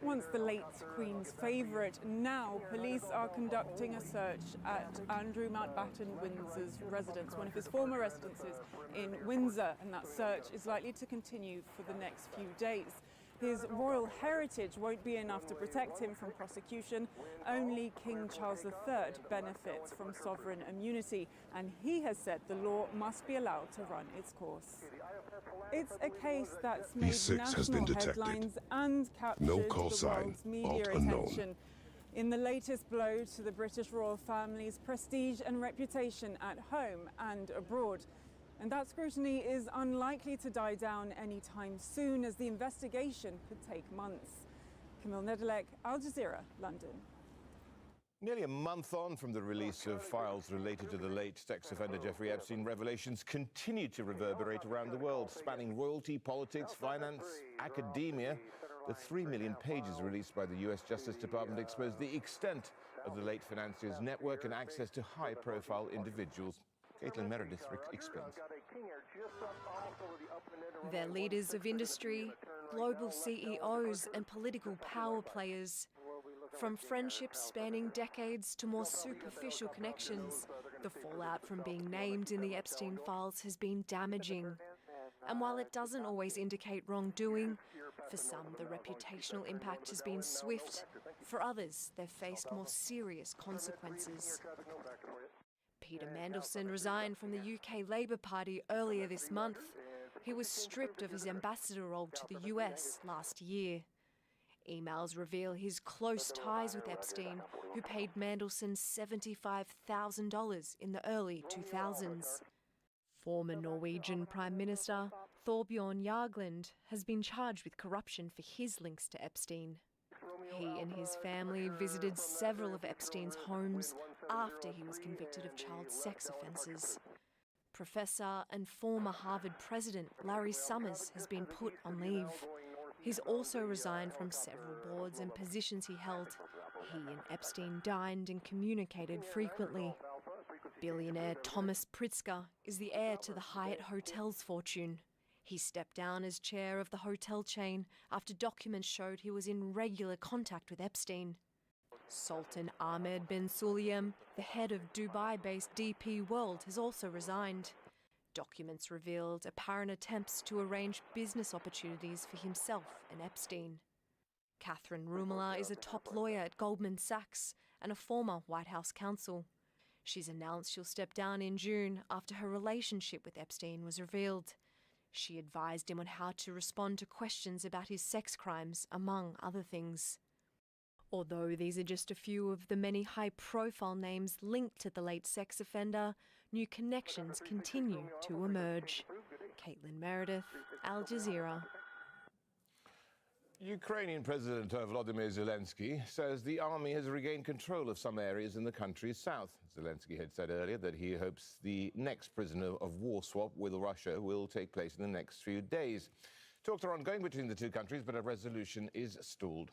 Speaker 10: Once the late Queen's favourite, now police are conducting a search at Andrew Mountbatten Windsor's residence, one of his former residences in Windsor, and that search is likely to continue for the next few days. His royal heritage won't be enough to protect him from prosecution. Only King Charles III benefits from sovereign immunity, and he has said the law must be allowed to run its course. It's a case that's made
Speaker 11: B6 has been
Speaker 10: national
Speaker 11: detected.
Speaker 10: headlines and captured
Speaker 11: No call
Speaker 10: the
Speaker 11: sign.
Speaker 10: world's media
Speaker 11: Alt unknown.
Speaker 10: attention. in the latest blow to the British royal family's prestige and reputation at home and abroad. And that scrutiny is unlikely to die down anytime soon, as the investigation could take months. Camille Nedelec, Al Jazeera, London.
Speaker 17: Nearly a month on from the release of files related to the late sex offender Jeffrey Epstein, revelations continue to reverberate around the world, spanning royalty, politics, finance, academia. The 3 million pages released by the US Justice Department expose the extent of the late financier's network and access to high-profile individuals. Caitlin Meredith explains.
Speaker 5: They're leaders of industry, global CEOs and political power players. From friendships spanning decades to more superficial connections, the fallout from being named in the Epstein files has been damaging. And while it doesn't always indicate wrongdoing, for some the reputational impact has been swift, for others they've faced more serious consequences. Peter Mandelson resigned from the UK Labour Party earlier this month. He was stripped of his ambassador role to the US last year. Emails reveal his close ties with Epstein, who paid Mandelson $75,000 in the early 2000s. Former Norwegian Prime Minister Thorbjorn Jagland has been charged with corruption for his links to Epstein. He and his family visited several of Epstein's homes after he was convicted of child sex offences. Professor and former Harvard president Larry Summers has been put on leave. He's also resigned from several boards and positions he held. He and Epstein dined and communicated frequently. Billionaire Thomas Pritzker is the heir to the Hyatt Hotels fortune. He stepped down as chair of the hotel chain after documents showed he was in regular contact with Epstein. Sultan Ahmed bin Sulayem, the head of Dubai-based DP World, has also resigned. Documents revealed apparent attempts to arrange business opportunities for himself and Epstein. Catherine Rumela is a top lawyer at Goldman Sachs and a former White House counsel. She's announced she'll step down in June after her relationship with Epstein was revealed. She advised him on how to respond to questions about his sex crimes, among other things. Although these are just a few of the many high-profile names linked to the late sex offender, new connections continue to emerge. Caitlin Meredith, Al Jazeera.
Speaker 17: Ukrainian President Volodymyr Zelensky says the army has regained control of some areas in the country's south. Zelensky had said earlier that he hopes the next prisoner of war swap with Russia will take place in the next few days. Talks are ongoing between the two countries, but a resolution is stalled.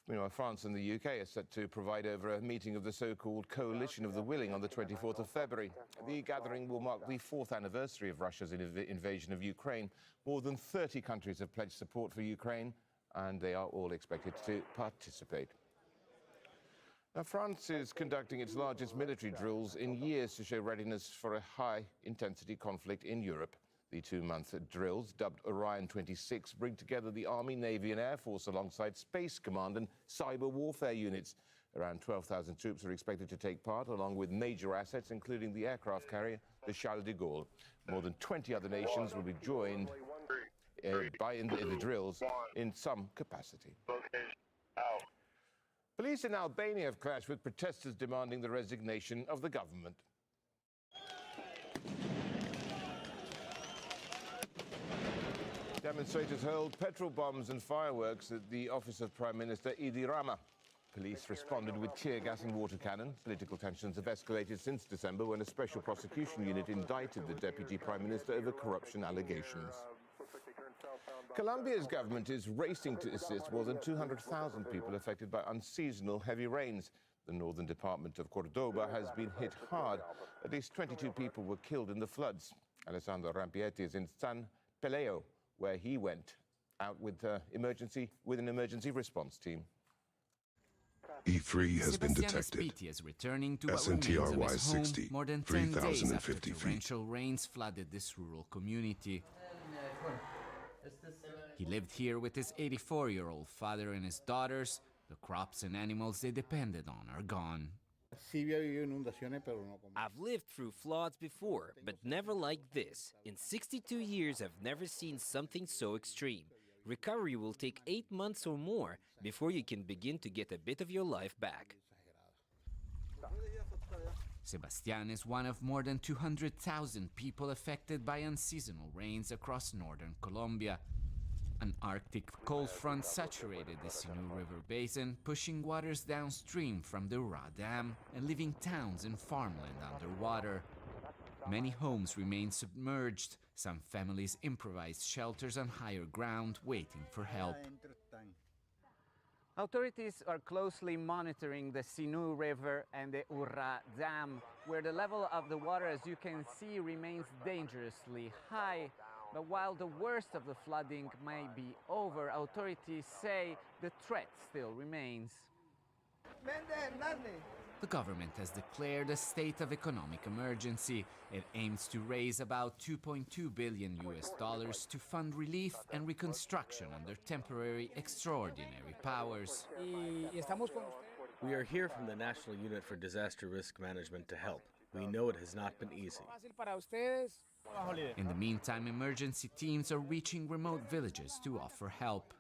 Speaker 17: Meanwhile, France and the UK are set to provide over a meeting of the so-called Coalition of the Willing on the 24th of February. The gathering will mark the 4th anniversary of Russia's invasion of Ukraine. More than 30 countries have pledged support for Ukraine, and they are all expected to participate. Now, France is conducting its largest military drills in years to show readiness for a high-intensity conflict in Europe. The 2-month drills, dubbed Orion 26, bring together the Army, Navy and Air Force alongside Space Command and cyber warfare units. Around 12,000 troops are expected to take part, along with major assets, including the aircraft carrier, the Charles de Gaulle. More than 20 other nations will be joined in the drills in some capacity. Police in Albania have clashed with protesters demanding the resignation of the government. Demonstrators hurled petrol bombs and fireworks at the office of Prime Minister Edi Rama. Police responded with tear gas and water cannon. Political tensions have escalated since December, when a special prosecution unit indicted the Deputy Prime Minister over corruption allegations. Colombia's government is racing to assist more than 200,000 people affected by unseasonal heavy rains. The northern department of Cordoba has been hit hard. At least 22 people were killed in the floods. Alessandro Rampietti is in San Peleo, where he went out with an emergency response team.
Speaker 11: E3 has been detected.
Speaker 9: Is returning to
Speaker 11: SNTR
Speaker 9: what remains of his home more than 10 days after
Speaker 11: 3,050 feet.
Speaker 9: torrential rains flooded this rural community. He lived here with his 84-year-old father and his daughters. The crops and animals they depended on are gone.
Speaker 12: I've lived through floods before, but never like this. In 62 years, I've never seen something so extreme. Recovery will take 8 months or more before you can begin to get a bit of your life back.
Speaker 9: Sebastián is one of more than 200,000 people affected by unseasonal rains across northern Colombia. An Arctic cold front saturated the Sinú River basin, pushing waters downstream from the Urrá Dam and leaving towns and farmland underwater. Many homes remain submerged. Some families improvised shelters on higher ground, waiting for help.
Speaker 6: Authorities are closely monitoring the Sinú River and the Urrá Dam, where the level of the water, as you can see, remains dangerously high. But while the worst of the flooding may be over, authorities say the threat still remains.
Speaker 9: The government has declared a state of economic emergency. It aims to raise about $2.2 billion to fund relief and reconstruction under temporary extraordinary powers.
Speaker 13: We are here from the National Unit for Disaster Risk Management to help. We know it has not been easy.
Speaker 9: In the meantime, emergency teams are reaching remote villages to offer help.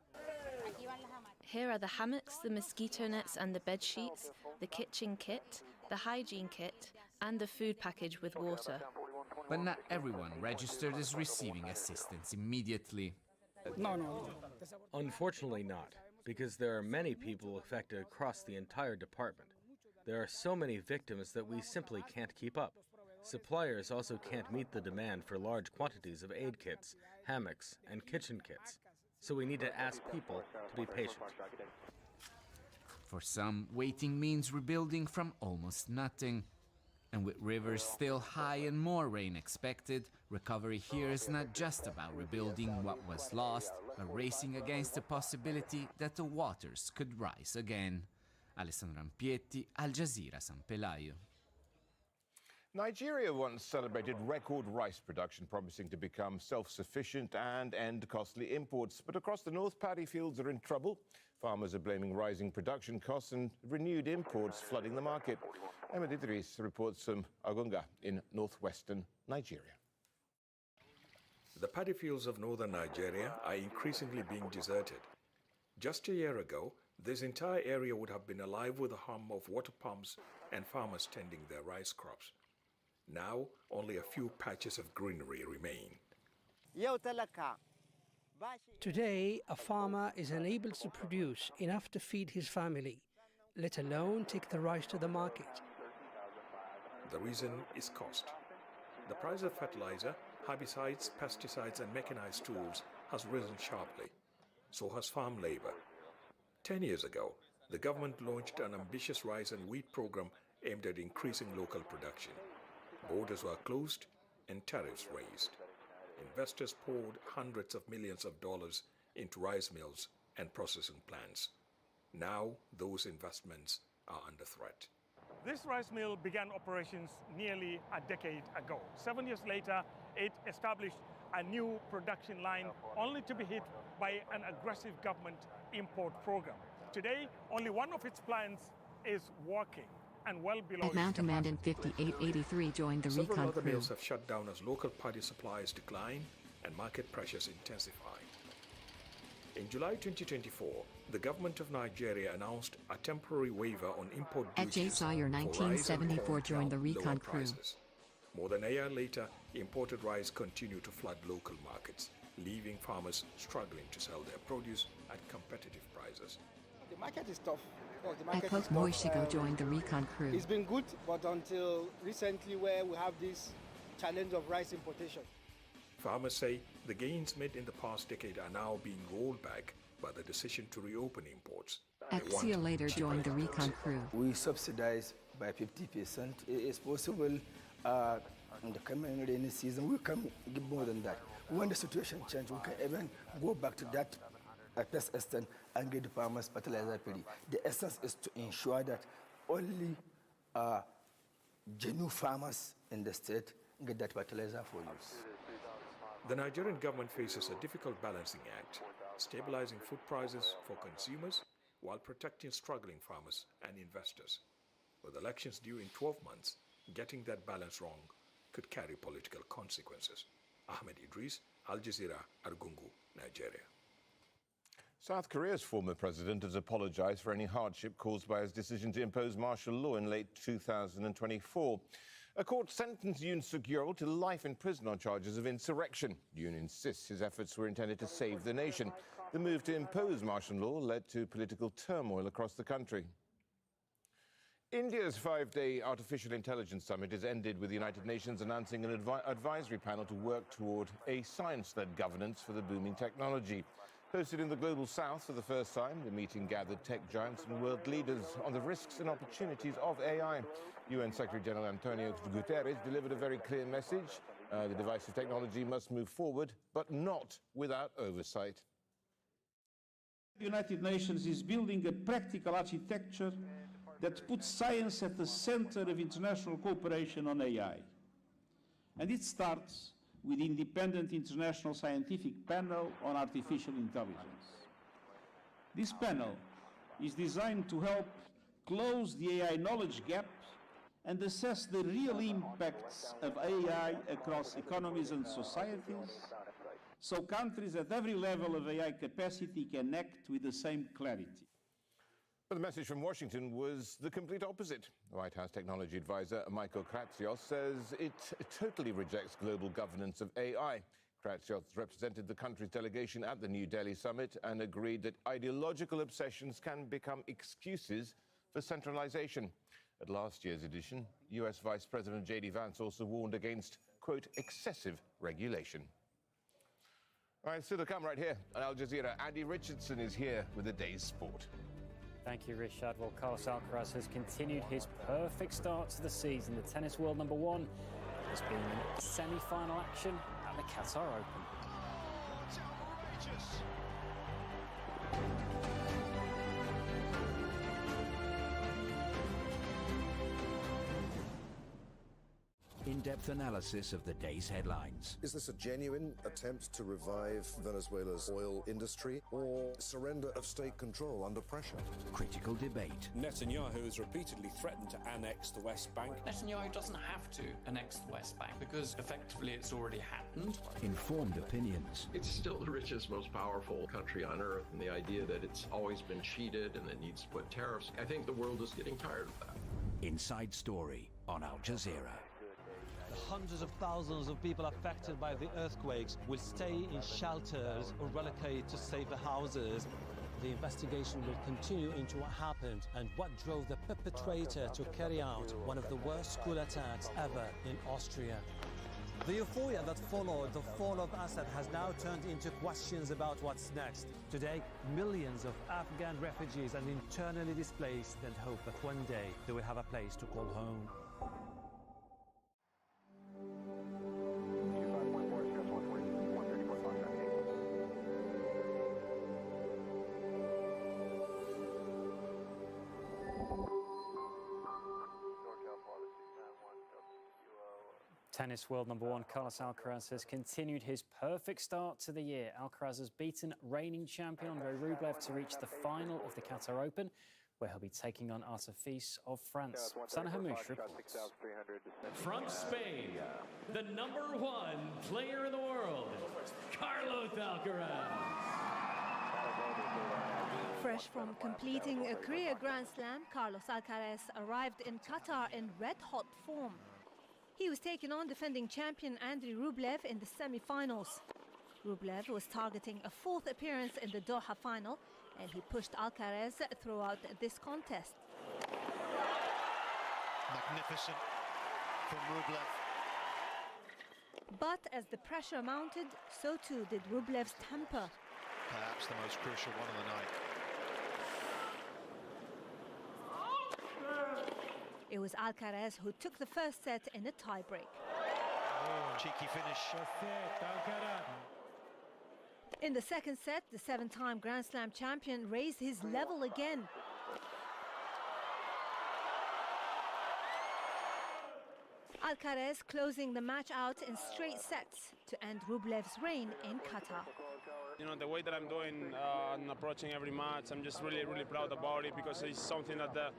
Speaker 2: Here are the hammocks, the mosquito nets and the bed sheets, the kitchen kit, the hygiene kit, and the food package with water.
Speaker 9: But not everyone registered is receiving assistance immediately.
Speaker 13: Unfortunately not, because there are many people affected across the entire department. There are so many victims that we simply can't keep up. Suppliers also can't meet the demand for large quantities of aid kits, hammocks, and kitchen kits. So we need to ask people to be patient.
Speaker 9: For some, waiting means rebuilding from almost nothing. And with rivers still high and more rain expected, recovery here is not just about rebuilding what was lost, but racing against the possibility that the waters could rise again. Alessandro Ampietti, Al Jazeera, San Pelayo.
Speaker 17: Nigeria once celebrated record rice production, promising to become self-sufficient and end costly imports. But across the north, paddy fields are in trouble. Farmers are blaming rising production costs and renewed imports flooding the market. Ahmed Idris reports from Agunga in northwestern Nigeria.
Speaker 14: The paddy fields of northern Nigeria are increasingly being deserted. Just a year ago, this entire area would have been alive with the hum of water pumps and farmers tending their rice crops. Now, only a few patches of greenery remain.
Speaker 15: Today, a farmer is unable to produce enough to feed his family, let alone take the rice to the market.
Speaker 14: The reason is cost. The price of fertilizer, herbicides, pesticides, and mechanized tools has risen sharply. So has farm labor. 10 years ago, the government launched an ambitious rice and wheat program aimed at increasing local production. Borders were closed and tariffs raised. Investors poured hundreds of millions of dollars into rice mills and processing plants. Now, those investments are under threat.
Speaker 18: This rice mill began operations nearly a decade ago. 7 years later, it established a new production line, only to be hit by an aggressive government import program. Today, only one of its plants is working, and well below its
Speaker 19: Mount Amanda 5883 joined the
Speaker 14: Several
Speaker 19: recon
Speaker 14: other
Speaker 19: crew.
Speaker 14: mills have shut down as local paddy supplies decline and market pressures intensify. In July 2024, the government of Nigeria announced a temporary waiver on import
Speaker 19: At J.
Speaker 14: duties
Speaker 19: Sawyer
Speaker 14: for rice and
Speaker 19: 1974
Speaker 14: corn
Speaker 19: joined the
Speaker 14: to help
Speaker 19: recon
Speaker 14: lower
Speaker 19: crew.
Speaker 14: prices. More than a year later, imported rice continued to flood local markets, leaving farmers struggling to sell their produce at competitive prices.
Speaker 20: The market is tough.
Speaker 19: Ekok Moishigo joined the recon crew.
Speaker 20: It's been good, but until recently where we have this challenge of rice importation.
Speaker 14: Farmers say the gains made in the past decade are now being rolled back by the decision to reopen imports.
Speaker 19: Axia later joined the recon crew.
Speaker 20: We subsidize by 50%. It is possible in the coming rainy season we can give more than that. When the situation changes, we can even go back to that best extent and get the farmers fertilizer free. The essence is to ensure that only genuine farmers in the state get that fertilizer for use.
Speaker 14: The Nigerian government faces a difficult balancing act, stabilizing food prices for consumers while protecting struggling farmers and investors. With elections due in 12 months, getting that balance wrong could carry political consequences. Ahmed Idris, Al Jazeera, Argungu, Nigeria.
Speaker 17: South Korea's former president has apologized for any hardship caused by his decision to impose martial law in late 2024. A court sentenced Yoon Suk-yeol to life in prison on charges of insurrection. Yoon insists his efforts were intended to save the nation. The move to impose martial law led to political turmoil across the country. India's 5-day artificial intelligence summit has ended with the United Nations announcing an advisory panel to work toward a science-led governance for the booming technology. Hosted in the Global South for the first time, the meeting gathered tech giants and world leaders on the risks and opportunities of AI. UN Secretary-General Antonio Guterres delivered a very clear message. The divisive technology must move forward, but not without oversight.
Speaker 4: The United Nations is building a practical architecture that puts science at the center of international cooperation on AI. And it starts with the independent international scientific panel on artificial intelligence. This panel is designed to help close the AI knowledge gap and assess the real impacts of AI across economies and societies, so countries at every level of AI capacity can act with the same clarity.
Speaker 17: But the message from Washington was the complete opposite. White House technology advisor Michael Kratsios says it totally rejects global governance of AI. Kratsios represented the country's delegation at the New Delhi summit and agreed that ideological obsessions can become excuses for centralization. At last year's edition, US Vice President J.D. Vance also warned against, quote, excessive regulation. All right, still to come right here on Al Jazeera. Andy Richardson is here with the day's sport.
Speaker 8: Thank you, Rishad. Well, Carlos Alcaraz has continued his perfect start to the season. The tennis world #1 has been in semi-final action at the Qatar Open.
Speaker 16: In-depth analysis of the day's headlines.
Speaker 21: Is this a genuine attempt to revive Venezuela's oil industry or surrender of state control under pressure?
Speaker 16: Critical debate.
Speaker 22: Netanyahu has repeatedly threatened to annex the West Bank.
Speaker 23: Netanyahu doesn't have to annex the West Bank because effectively it's already happened.
Speaker 16: Informed opinions.
Speaker 25: It's still the richest, most powerful country on earth, and the idea that it's always been cheated and it needs to put tariffs, I think the world is getting tired of that.
Speaker 16: Inside Story on Al Jazeera.
Speaker 26: Hundreds of thousands of people affected by the earthquakes will stay in shelters or relocate to safer houses. The investigation will continue into what happened and what drove the perpetrator to carry out one of the worst school attacks ever in Austria. The euphoria that followed the fall of Assad has now turned into questions about what's next. Today, millions of Afghan refugees and internally displaced and hope that one day they will have a place to call home.
Speaker 8: Tennis world #1 Carlos Alcaraz has continued his perfect start to the year. Alcaraz has beaten reigning champion Andre Rublev to reach the final of the Qatar Open, where he'll be taking on Arthur Fils of France. Sana Hamouche reports.
Speaker 27: From Spain, the #1 player in the world, Carlos Alcaraz.
Speaker 30: Fresh from completing a career Grand Slam, Carlos Alcaraz arrived in Qatar in red-hot form. He was taking on defending champion Andrei Rublev in the semi-finals. Rublev was targeting a 4th appearance in the Doha final, and he pushed Alcaraz throughout this contest.
Speaker 31: Magnificent from Rublev.
Speaker 30: But as the pressure mounted, so too did Rublev's temper.
Speaker 31: Perhaps the most crucial one of the night.
Speaker 30: It was Alcaraz who took the first set in a tiebreak.
Speaker 31: Oh, cheeky finish.
Speaker 30: In the second set, the 7-time Grand Slam champion raised his level again. Alcaraz closing the match out in straight sets to end Rublev's reign in Qatar.
Speaker 32: You know, the way that I'm doing and approaching every match, I'm just really, really proud about it because it's something that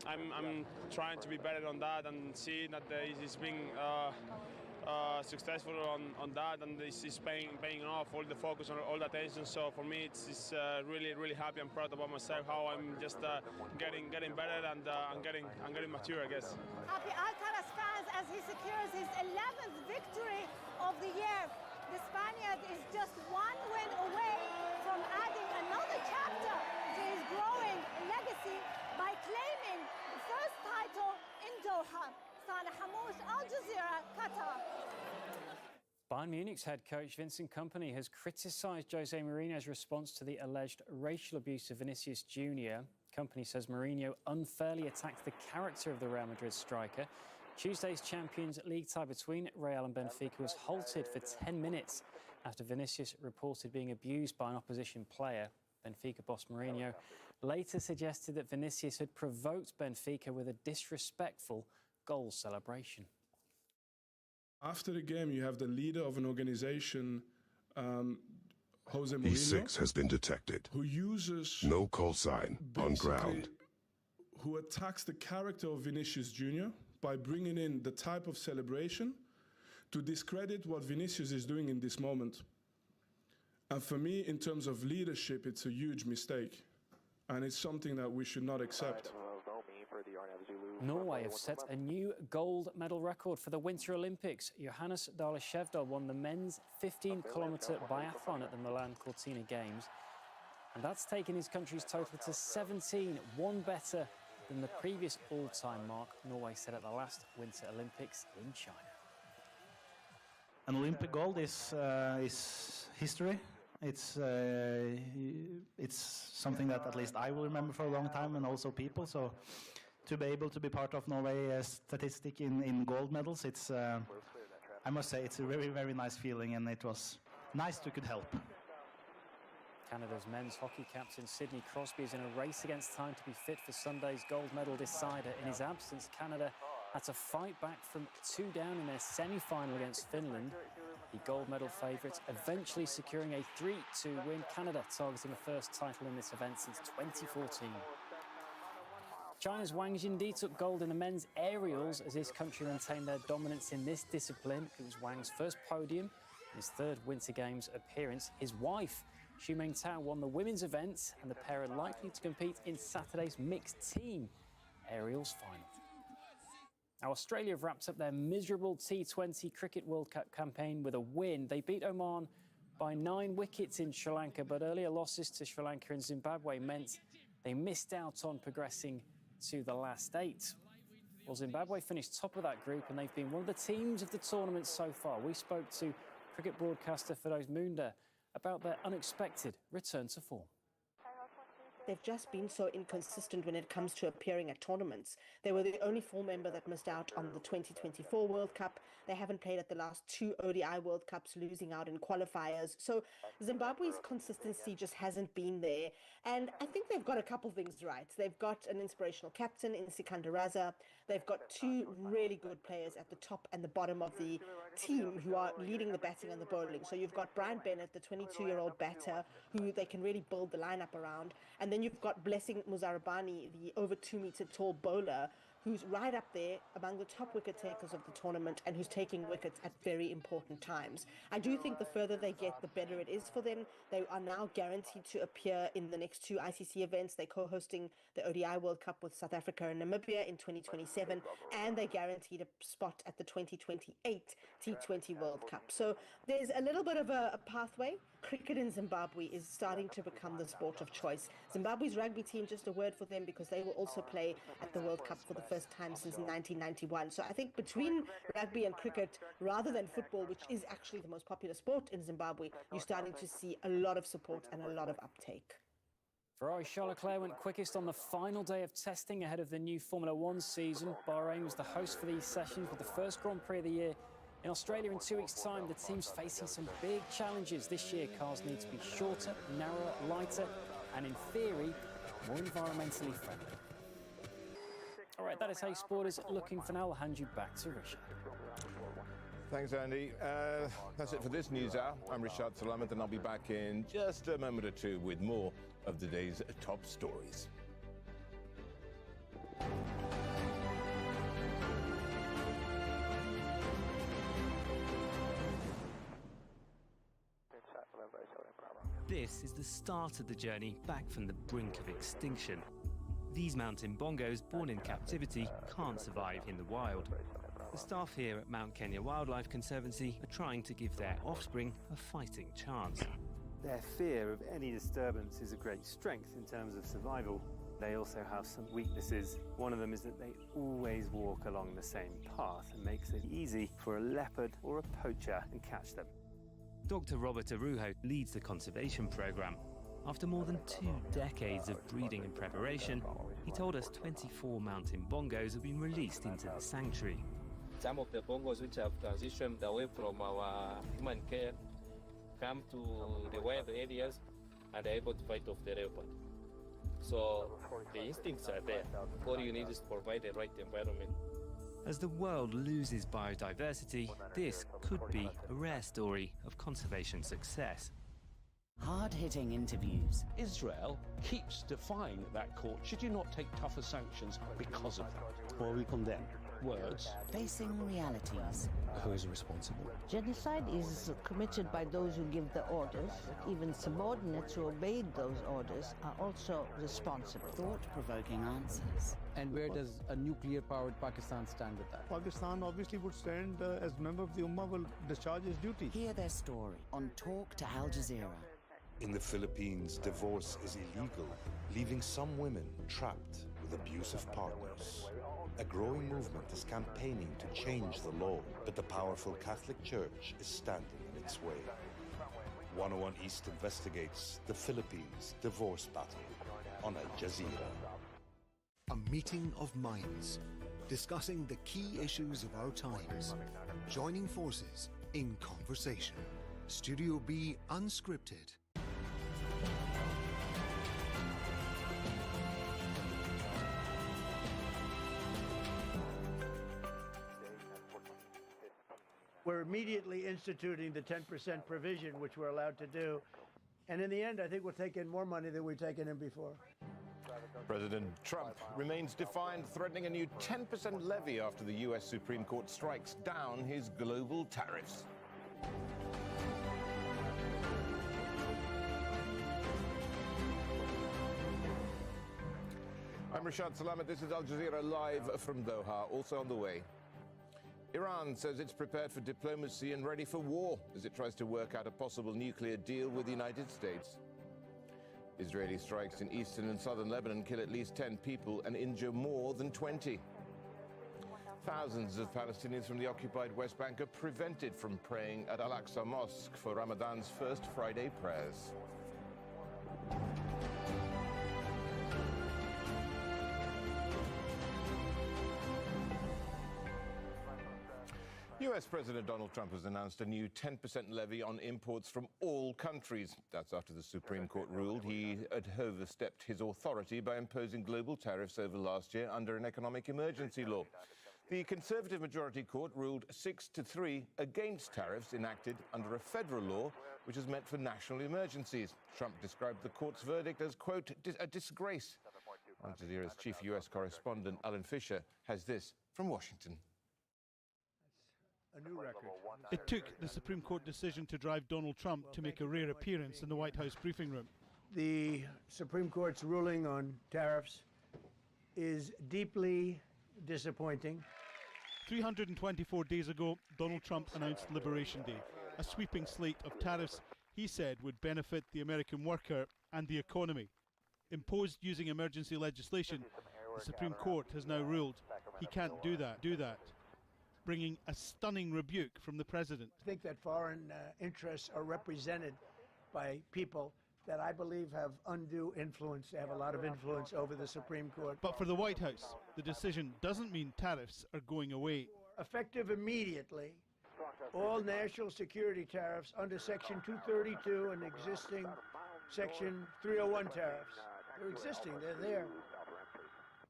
Speaker 32: I'm trying to be better on that and see that it's being successful on that, and this is paying off, all the focus, all the attention. So for me, it's really happy and proud about myself, how I'm just getting better and getting mature, I guess.
Speaker 1: Happy Alcaraz fans as he secures his 11th victory of the year. The Spaniard is just one win away from adding another chapter to his growing legacy by claiming the first title in Doha. Saleh Hamouche, Al Jazeera, Qatar.
Speaker 8: Bayern Munich's head coach Vincent Kompany has criticised Jose Mourinho's response to the alleged racial abuse of Vinicius Jr. Kompany says Mourinho unfairly attacked the character of the Real Madrid striker. Tuesday's Champions League tie between Real and Benfica was halted for 10 minutes after Vinicius reported being abused by an opposition player. Benfica boss Mourinho later suggested that Vinicius had provoked Benfica with a disrespectful goal celebration.
Speaker 2: After the game, you have the leader of an organization, Jose Mourinho.
Speaker 3: E6 has been detected.
Speaker 2: Who uses...
Speaker 3: No call sign on ground.
Speaker 2: Who attacks the character of Vinicius Jr. by bringing in the type of celebration to discredit what Vinicius is doing in this moment. And for me, in terms of leadership, it's a huge mistake. And it's something that we should not accept.
Speaker 8: Norway have set a new gold medal record for the Winter Olympics. Johannes Dahle won the men's 15-kilometre biathlon at the Milan Cortina Games. And that's taken his country's total to 17, one better than the previous all-time mark Norway set at the last Winter Olympics in China.
Speaker 5: An Olympic gold is history. It's something that at least I will remember for a long time, and also people. So to be able to be part of Norway's statistic in gold medals, it's I must say it's a very, very nice feeling, and it was nice to could help.
Speaker 8: Canada's men's hockey captain Sidney Crosby is in a race against time to be fit for Sunday's gold medal decider. In his absence, Canada had to fight back from 2 down in their semi-final against Finland. The gold medal favourites eventually securing a 3-2 win. Canada targeting a first title in this event since 2014. China's Wang Jindi took gold in the men's aerials as his country maintained their dominance in this discipline. It was Wang's first podium, his third Winter Games appearance. His wife, Xu Mengtao, won the women's event, and the pair are likely to compete in Saturday's mixed team aerials final. Now, Australia have wrapped up their miserable T20 Cricket World Cup campaign with a win. They beat Oman by 9 wickets in Sri Lanka, but earlier losses to Sri Lanka and Zimbabwe meant they missed out on progressing to the last 8. Well, Zimbabwe finished top of that group, and they've been one of the teams of the tournament so far. We spoke to cricket broadcaster Feroz Munda about their unexpected return to form.
Speaker 6: They've just been so inconsistent when it comes to appearing at tournaments. They were the only full member that missed out on the 2024 World Cup. They haven't played at the last 2 ODI World Cups, losing out in qualifiers. So Zimbabwe's consistency just hasn't been there. And I think they've got a couple things right. They've got an inspirational captain in Sikandar Raza. They've got 2 really good players at the top and the bottom of the team who are leading the batting and the bowling. So you've got Brian Bennett, the 22-year-old batter, who they can really build the lineup around. And then you've got Blessing Muzarabani, the over 2-meter tall bowler, who's right up there among the top wicket takers of the tournament and who's taking wickets at very important times. I do think the further they get, the better it is for them. They are now guaranteed to appear in the next 2 ICC events. They're co-hosting the ODI World Cup with South Africa and Namibia in 2027, and they're guaranteed a spot at the 2028 T20 World Cup. So there's a little bit of a pathway. Cricket in Zimbabwe is starting to become the sport of choice. Zimbabwe's rugby team, just a word for them, because they will also play at the World Cup for the first time since 1991. So I think between rugby and cricket, rather than football, which is actually the most popular sport in Zimbabwe, you're starting to see a lot of support and a lot of uptake.
Speaker 8: Ferrari Charles Leclerc went quickest on the final day of testing ahead of the new Formula One season. Bahrain was the host for these sessions with the first Grand Prix of the year. In Australia in 2 weeks' time, the team's facing some big challenges. This year, cars need to be shorter, narrower, lighter, and in theory, more environmentally friendly. All right, that is how sport is looking for now. I'll hand you back to Richard.
Speaker 17: Thanks, Andy. That's it for this news hour. I'm Rishad Salamat, and I'll be back in just a moment or two with more of the day's top stories.
Speaker 7: This is the start of the journey back from the brink of extinction. These mountain bongos, born in captivity, can't survive in the wild. The staff here at Mount Kenya Wildlife Conservancy are trying to give their offspring a fighting chance.
Speaker 9: Their fear of any disturbance is a great strength in terms of survival. They also have some weaknesses. One of them is that they always walk along the same path and makes it easy for a leopard or a poacher to catch them.
Speaker 7: Dr. Robert Arujo leads the conservation program. After more than 2 decades of breeding and preparation, he told us 24 mountain bongos have been released into the sanctuary.
Speaker 10: Some of the bongos which have transitioned away from our human care come to the wild areas and are able to fight off the leopard. So the instincts are there. All you need is to provide the right environment.
Speaker 7: As the world loses biodiversity, this could be a rare story of conservation success.
Speaker 11: Hard-hitting interviews.
Speaker 22: Israel keeps defying that court. Should you not take tougher sanctions because of that?
Speaker 12: Well, we condemn.
Speaker 22: Words.
Speaker 11: Facing realities.
Speaker 22: Who is responsible?
Speaker 13: Genocide is committed by those who give the orders. Even subordinates who obeyed those orders are also responsible.
Speaker 11: Thought-provoking answers.
Speaker 15: And where does a nuclear-powered Pakistan stand with that?
Speaker 18: Pakistan obviously would stand as member of the Ummah, will discharge his duty.
Speaker 11: Hear their story on Talk to Al Jazeera.
Speaker 19: In the Philippines, divorce is illegal, leaving some women trapped with abusive partners. A growing movement is campaigning to change the law, but the powerful Catholic Church is standing in its way. 101 East investigates the Philippines divorce battle on Al Jazeera.
Speaker 24: A meeting of minds, discussing the key issues of our times, joining forces in conversation. Studio B Unscripted.
Speaker 28: We're immediately instituting the 10% provision, which we're allowed to do. And in the end, I think we'll take in more money than we've taken in before.
Speaker 17: President Trump remains defiant, threatening a new 10% levy after the U.S. Supreme Court strikes down his global tariffs. I'm Rashad Salamat. This is Al Jazeera live from Doha. Also on the way, Iran says it's prepared for diplomacy and ready for war as it tries to work out a possible nuclear deal with the United States. Israeli strikes in eastern and southern Lebanon kill at least 10 people and injure more than 20. Thousands of Palestinians from the occupied West Bank are prevented from praying at Al-Aqsa Mosque for Ramadan's first Friday prayers. US President Donald Trump has announced a new 10% levy on imports from all countries. That's after the Supreme Court ruled he had overstepped his authority by imposing global tariffs over last year under an economic emergency law. The Conservative majority court ruled 6-3 against tariffs enacted under a federal law which is meant for national emergencies. Trump described the court's verdict as, quote, a disgrace. Al Jazeera's chief US correspondent, Alan Fisher, has this from Washington.
Speaker 28: A new record.
Speaker 29: It took the Supreme Court decision to drive Donald Trump to make a rare appearance in the White House briefing room.
Speaker 28: The Supreme Court's ruling on tariffs is deeply disappointing.
Speaker 29: 324 days ago, Donald Trump announced Liberation Day, a sweeping slate of tariffs he said would benefit the American worker and the economy. Imposed using emergency legislation, the Supreme Court has now ruled he can't do that, bringing a stunning rebuke from the president.
Speaker 28: I think that foreign interests are represented by people that I believe have undue influence. They have a lot of influence over the Supreme Court.
Speaker 29: But for the White House, the decision doesn't mean tariffs are going away.
Speaker 28: Effective immediately, all national security tariffs under Section 232 and existing Section 301 tariffs, they're existing, they're there,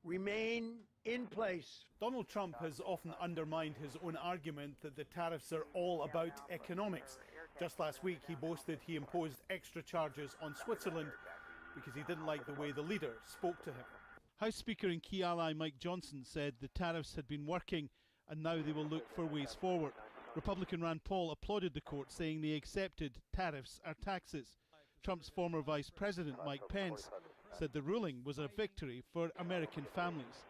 Speaker 28: remain in place.
Speaker 29: Donald Trump has often undermined his own argument that the tariffs are all about economics. Just last week, he boasted he imposed extra charges on Switzerland because he didn't like the way the leader spoke to him. House Speaker and key ally Mike Johnson said the tariffs had been working and now they will look for ways forward. Republican Rand Paul applauded the court, saying they accepted tariffs are taxes. Trump's former Vice President, Mike Pence, said the ruling was a victory for American families,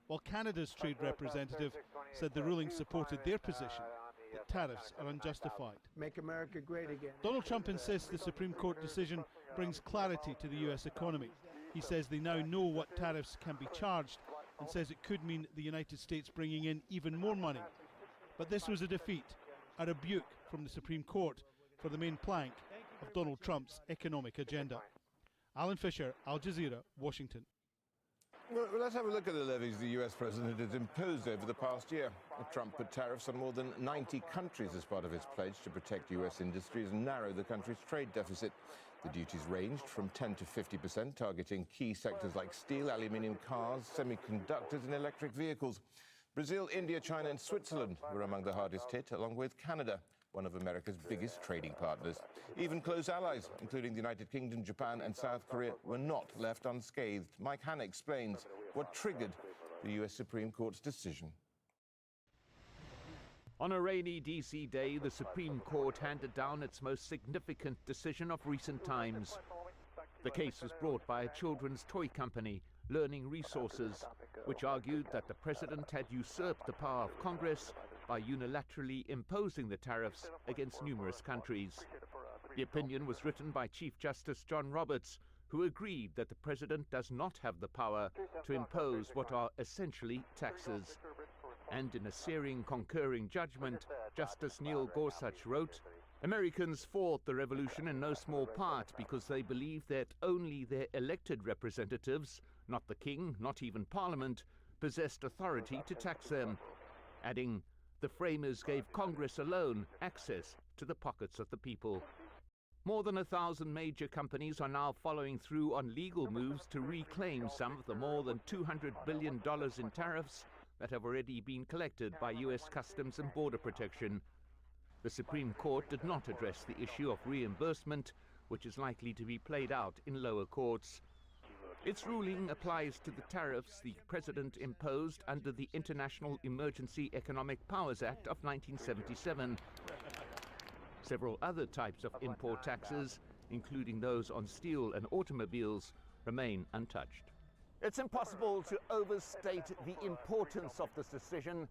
Speaker 29: while Canada's trade representative said the ruling supported their position that tariffs are unjustified.
Speaker 28: Make America great again.
Speaker 29: Donald Trump insists the Supreme Court decision brings clarity to the US economy. He says they now know what tariffs can be charged and says it could mean the United States bringing in even more money. But this was a defeat, a rebuke from the Supreme Court for the main plank of Donald Trump's economic agenda. Alan Fisher, Al Jazeera, Washington.
Speaker 17: Well, let's have a look at the levies the US president has imposed over the past year. Trump put tariffs on more than 90 countries as part of his pledge to protect US industries and narrow the country's trade deficit. The duties ranged from 10 to 50%, targeting key sectors like steel, aluminium, cars, semiconductors and electric vehicles. Brazil, India, China and Switzerland were among the hardest hit, along with Canada, one of America's biggest trading partners. Even close allies, including the United Kingdom, Japan and South Korea, were not left unscathed. Mike Hanna explains what triggered the US Supreme Court's decision.
Speaker 4: On a rainy DC day, the Supreme Court handed down its most significant decision of recent times. The case was brought by a children's toy company, Learning Resources, which argued that the president had usurped the power of Congress by unilaterally imposing the tariffs against numerous countries. The opinion was written by Chief Justice John Roberts, who agreed that the president does not have the power to impose what are essentially taxes. And in a searing concurring judgment, Justice Neil Gorsuch wrote, "Americans fought the revolution in no small part because they believed that only their elected representatives, not the king, not even Parliament, possessed authority to tax them," adding, "The framers gave Congress alone access to the pockets of the people." More than 1,000 major companies are now following through on legal moves to reclaim some of the more than $200 billion in tariffs that have already been collected by US Customs and Border Protection. The Supreme Court did not address the issue of reimbursement, which is likely to be played out in lower courts. Its ruling applies to the tariffs the president imposed under the International Emergency Economic Powers Act of 1977. Several other types of import taxes, including those on steel and automobiles, remain untouched. It's impossible to overstate the importance of this decision.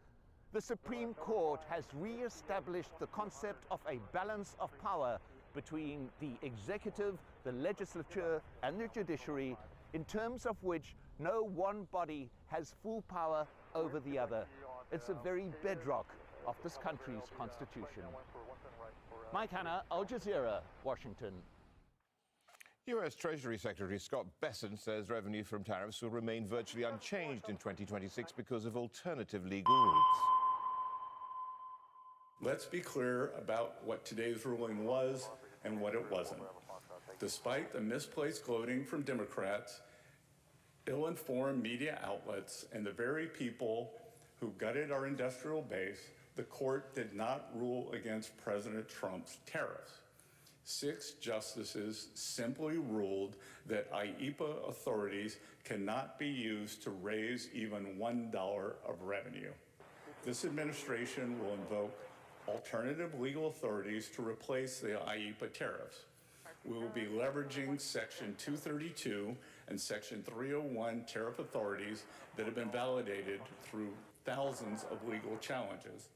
Speaker 4: The Supreme Court has re-established the concept of a balance of power between the executive, the legislature, and the judiciary, in terms of which no one body has full power over the other. It's a very bedrock of this country's constitution. Mike Hanna, Al Jazeera, Washington.
Speaker 17: US Treasury Secretary Scott Bessent says revenue from tariffs will remain virtually unchanged in 2026 because of alternative legal routes.
Speaker 12: Let's be clear about what today's ruling was and what it wasn't. Despite the misplaced gloating from Democrats, ill-informed media outlets, and the very people who gutted our industrial base, the court did not rule against President Trump's tariffs. 6 justices simply ruled that IEEPA authorities cannot be used to raise even $1 of revenue. This administration will invoke alternative legal authorities to replace the IEEPA tariffs. We will be leveraging Section 232 and Section 301 tariff authorities that have been validated through thousands of legal challenges.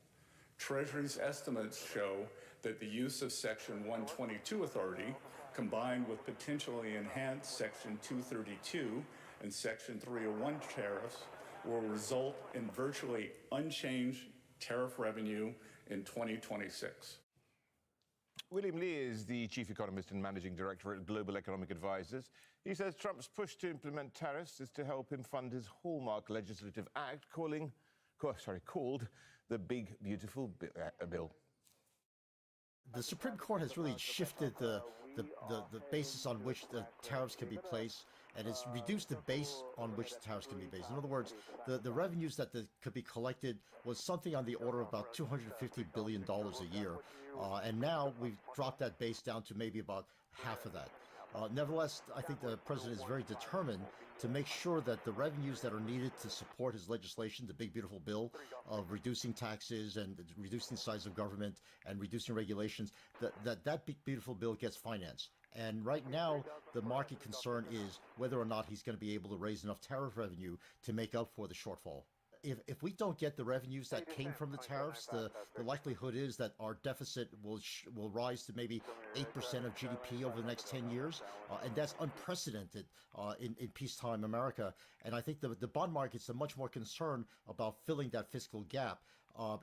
Speaker 12: Treasury's estimates show that the use of Section 122 authority, combined with potentially enhanced Section 232 and Section 301 tariffs, will result in virtually unchanged tariff revenue in 2026.
Speaker 17: William Lee is the chief economist and managing director at Global Economic Advisors. He says Trump's push to implement tariffs is to help him fund his hallmark legislative act called the Big Beautiful Bill.
Speaker 14: The Supreme Court has really shifted the basis on which the tariffs can be placed, and it's reduced the base on which the tariffs can be based. In other words, the revenues that could be collected was something on the order of about $250 billion a year, and now we've dropped that base down to maybe about half of that. Nevertheless, I think the president is very determined to make sure that the revenues that are needed to support his legislation, the Big Beautiful Bill of reducing taxes and reducing the size of government and reducing regulations, that Big Beautiful Bill gets financed. And right now, the market concern is whether or not he's going to be able to raise enough tariff revenue to make up for the shortfall. If we don't get the revenues that came from the tariffs, the likelihood is that our deficit will rise to maybe 8% of GDP over the next 10 years, and that's unprecedented in peacetime America. And I think the bond markets are much more concerned about filling that fiscal gap.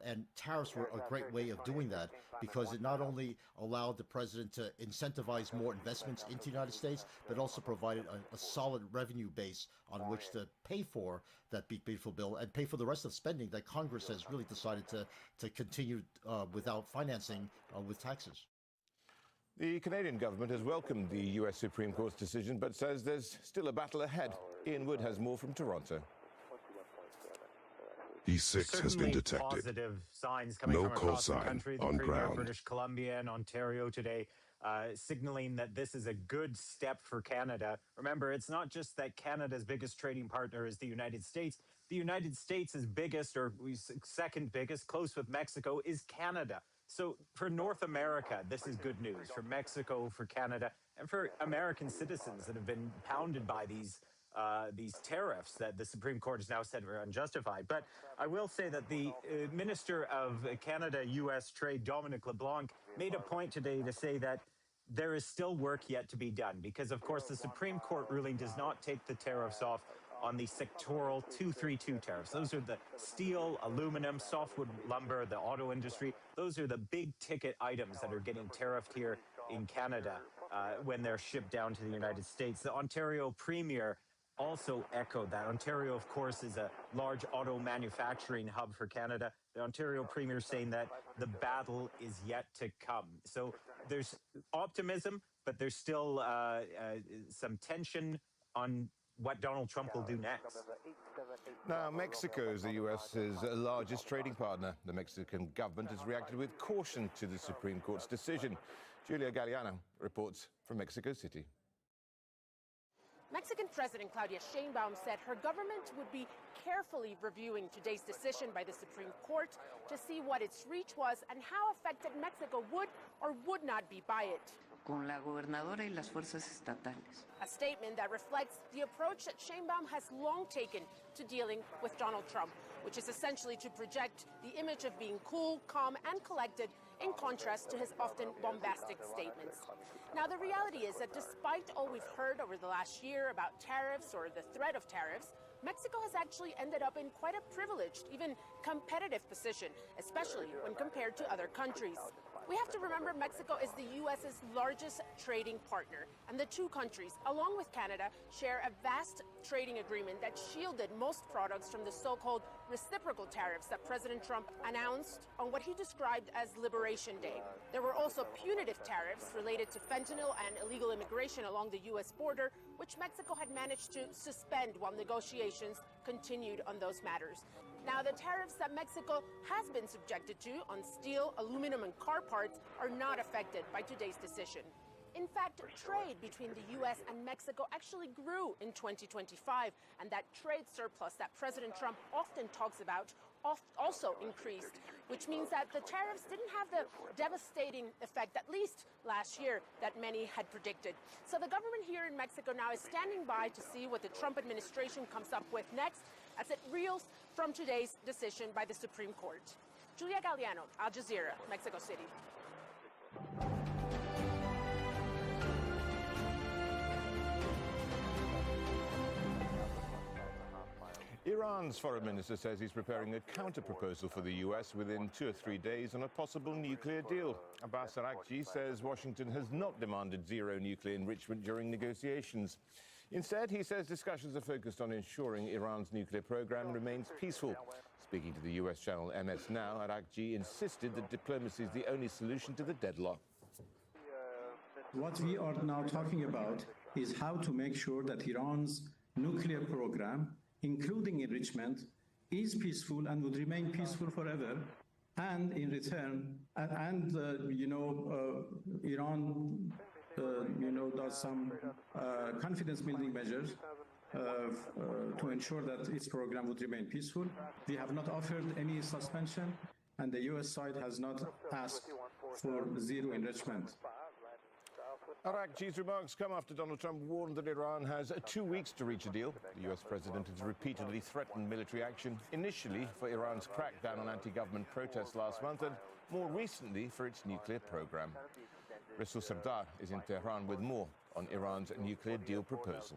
Speaker 14: And tariffs were a great way of doing that, because it not only allowed the president to incentivize more investments into the United States, but also provided a solid revenue base on which to pay for that big, beautiful bill and pay for the rest of spending that Congress has really decided to continue without financing with taxes.
Speaker 17: The Canadian government has welcomed the US Supreme Court's decision, but says there's still a battle ahead. Ian Wood has more from Toronto.
Speaker 1: E6 has been detected.
Speaker 3: Positive signs coming from across the country. The Premier of British Columbia and Ontario today signaling that this is a good step for Canada. Remember, it's not just that Canada's biggest trading partner is the United States. The United States' biggest, or second biggest, close with Mexico, is Canada. So for North America, this is good news. For Mexico, for Canada, and for American citizens that have been pounded by these tariffs that the Supreme Court has now said were unjustified. But I will say that the Minister of Canada-U.S. Trade, Dominic LeBlanc, made a point today to say that there is still work yet to be done, because, of course, the Supreme Court ruling does not take the tariffs off on the sectoral 232 tariffs. Those are the steel, aluminum, softwood lumber, the auto industry. Those are the big-ticket items that are getting tariffed here in Canada when they're shipped down to the United States. The Ontario Premier also echoed that. Ontario, of course, is a large auto manufacturing hub for Canada. The Ontario Premier saying that the battle is yet to come. So there's optimism, but there's still some tension on what Donald Trump will do next.
Speaker 17: Now, Mexico is the US's largest trading partner. The Mexican government has reacted with caution to the Supreme Court's decision. Julia Galliano reports from Mexico City.
Speaker 16: Mexican President Claudia Sheinbaum said her government would be carefully reviewing today's decision by the Supreme Court to see what its reach was and how affected Mexico would or would not be by it.
Speaker 20: Con la gobernadora y las fuerzas estatales.
Speaker 16: A statement that reflects the approach that Sheinbaum has long taken to dealing with Donald Trump, which is essentially to project the image of being cool, calm, and collected, in contrast to his often bombastic statements. Now, the reality is that despite all we've heard over the last year about tariffs or the threat of tariffs, Mexico has actually ended up in quite a privileged, even competitive position, especially when compared to other countries. We have to remember Mexico is the U.S.'s largest trading partner, and the two countries, along with Canada, share a vast trading agreement that shielded most products from the so-called reciprocal tariffs that President Trump announced on what he described as Liberation Day. There were also punitive tariffs related to fentanyl and illegal immigration along the U.S. border, which Mexico had managed to suspend while negotiations continued on those matters. Now, the tariffs that Mexico has been subjected to on steel, aluminum, and car parts are not affected by today's decision. In fact, trade between the U.S. and Mexico actually grew in 2025, and that trade surplus that President Trump often talks about also increased, which means that the tariffs didn't have the devastating effect, at least last year, that many had predicted. So the government here in Mexico now is standing by to see what the Trump administration comes up with next as it reels from today's decision by the Supreme Court. Julia Galliano, Al Jazeera, Mexico City.
Speaker 17: Iran's foreign minister says he's preparing a counter-proposal for the US within 2 or 3 days on a possible nuclear deal. Abbas Araghchi says Washington has not demanded zero nuclear enrichment during negotiations. Instead, he says discussions are focused on ensuring Iran's nuclear program remains peaceful. Speaking to the US channel MS Now, Araghchi insisted that diplomacy is the only solution to the deadlock.
Speaker 21: What we are now talking about is how to make sure that Iran's nuclear program, including enrichment, is peaceful and would remain peaceful forever. And in return, Iran, does some confidence-building measures to ensure that its program would remain peaceful. We have not offered any suspension, and the U.S. side has not asked for zero enrichment.
Speaker 17: Arakchi's remarks come after Donald Trump warned that Iran has 2 weeks to reach a deal. The US president has repeatedly threatened military action, initially for Iran's crackdown on anti-government protests last month and more recently for its nuclear program. Rasul Sardar is in Tehran with more on Iran's nuclear deal proposal.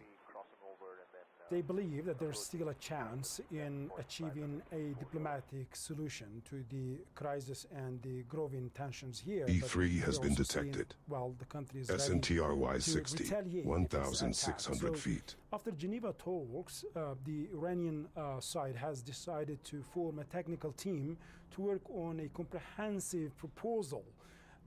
Speaker 2: They believe that there's still a chance in achieving a diplomatic solution to the crisis and the growing tensions here.
Speaker 1: E3 has been detected.
Speaker 2: Well, the country is
Speaker 1: SNTRY 60, 1,600 feet.
Speaker 2: After Geneva talks, the Iranian side has decided to form a technical team to work on a comprehensive proposal.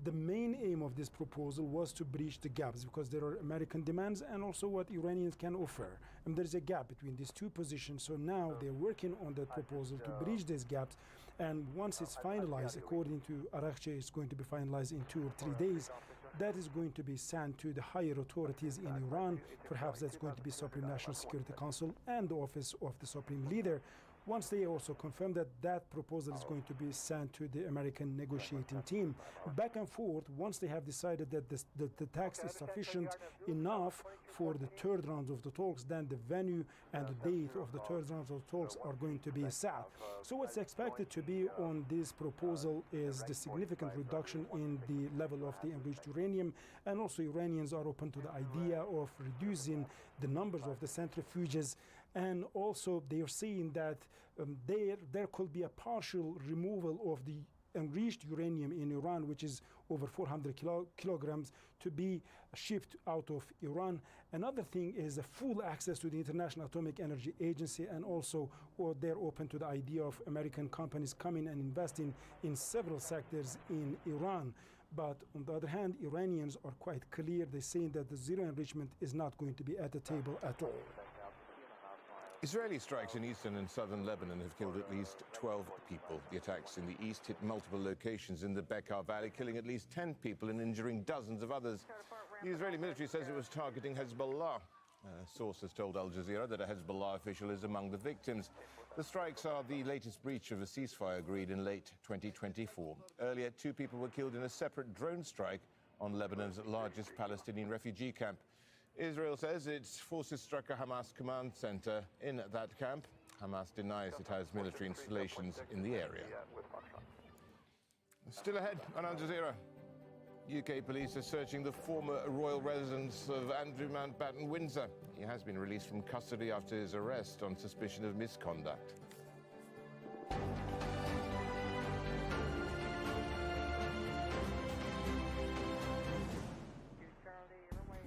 Speaker 2: The main aim of this proposal was to bridge the gaps because there are American demands and also what Iranians can offer. And there's a gap between these two positions. So now they're working on that proposal to bridge these gaps. And once it's finalized, according to Arakchi, it's going to be finalized in 2 or 3 days. That is going to be sent to the higher authorities in Iran. Perhaps that's going to be Supreme National Security Council and the Office of the Supreme Leader. Once they also confirm that that proposal is going to be sent to the American negotiating team, back and forth, once they have decided that the text is sufficient enough for the third round of the talks, then the venue and the date of the third round of the talks are going to be set. So what's expected to be on this proposal is the significant reduction in the level of the enriched uranium, and also Iranians are open to the idea of reducing the numbers of the centrifuges. And also they are saying that there could be a partial removal of the enriched uranium in Iran, which is over 400 kilograms, to be shipped out of Iran. Another thing is a full access to the International Atomic Energy Agency, and also they're open to the idea of American companies coming and investing in several sectors in Iran. But on the other hand, Iranians are quite clear. They're saying that the zero enrichment is not going to be at the table at all.
Speaker 17: Israeli strikes in eastern and southern Lebanon have killed at least 12 people. The attacks in the east hit multiple locations in the Bekaa Valley, killing at least 10 people and injuring dozens of others. The Israeli military says it was targeting Hezbollah. A source has told Al Jazeera that a Hezbollah official is among the victims. The strikes are the latest breach of a ceasefire agreed in late 2024. Earlier, 2 people were killed in a separate drone strike on Lebanon's largest Palestinian refugee camp. Israel says its forces struck a Hamas command center in that camp. Hamas denies it has military installations in the area. Still ahead on Al Jazeera. UK police are searching the former royal residence of Andrew Mountbatten Windsor. He has been released from custody after his arrest on suspicion of misconduct.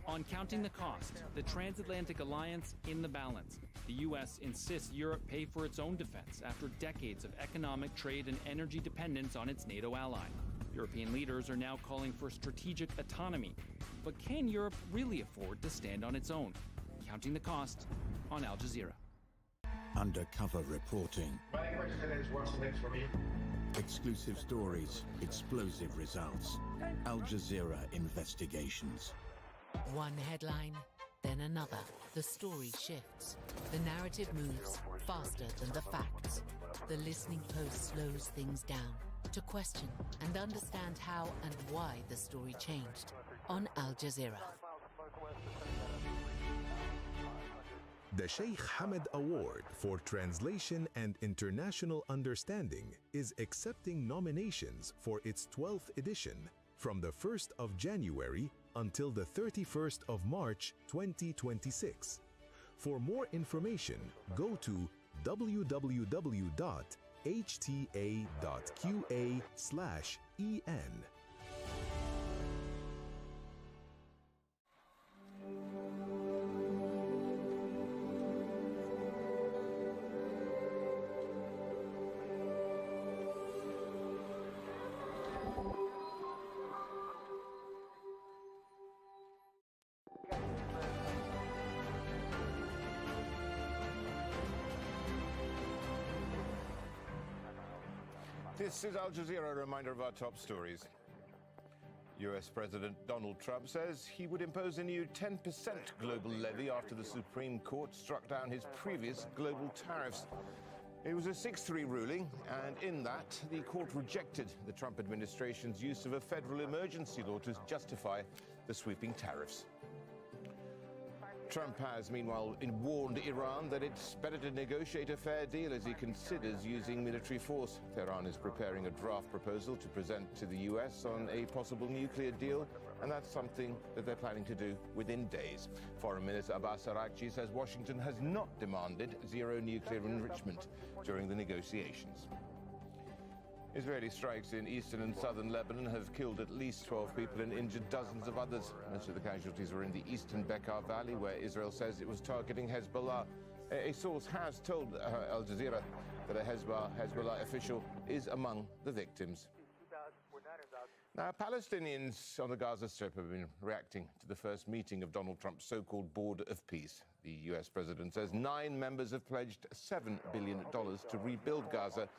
Speaker 5: On counting the cost, the transatlantic alliance in the balance. The U.S. insists Europe pay for its own defense after decades of economic, trade, and energy dependence on its NATO ally. European leaders are now calling for strategic autonomy. But can Europe really afford to stand on its own? Counting the cost on Al Jazeera.
Speaker 6: Undercover reporting. Exclusive stories, explosive results. Al Jazeera investigations.
Speaker 8: One headline, then another. The story shifts. The narrative moves faster than the facts. The listening post slows things down to question and understand how and why the story changed on Al Jazeera.
Speaker 9: The Sheikh Hamad Award for Translation and International Understanding is accepting nominations for its 12th edition from the 1st of January until the 31st of March 2026. For more information, go to www.hta.qa/en.
Speaker 17: This is Al Jazeera, a reminder of our top stories. US President Donald Trump says he would impose a new 10% global levy after the Supreme Court struck down his previous global tariffs. It was a 6-3 ruling, and in that, the court rejected the Trump administration's use of a federal emergency law to justify the sweeping tariffs. Trump has, meanwhile, warned Iran that it's better to negotiate a fair deal as he considers using military force. Tehran is preparing a draft proposal to present to the US on a possible nuclear deal, and that's something that they're planning to do within days. Foreign Minister Abbas Araghchi says Washington has not demanded zero nuclear enrichment during the negotiations. Israeli strikes in eastern and southern Lebanon have killed at least 12 people and injured dozens of others. Most of the casualties were in the eastern Bekaa Valley, where Israel says it was targeting Hezbollah. A source has told Al Jazeera that a Hezbollah official is among the victims. Now, Palestinians on the Gaza Strip have been reacting to the first meeting of Donald Trump's so-called Board of Peace. The US president says 9 members have pledged $7 billion to rebuild Gaza.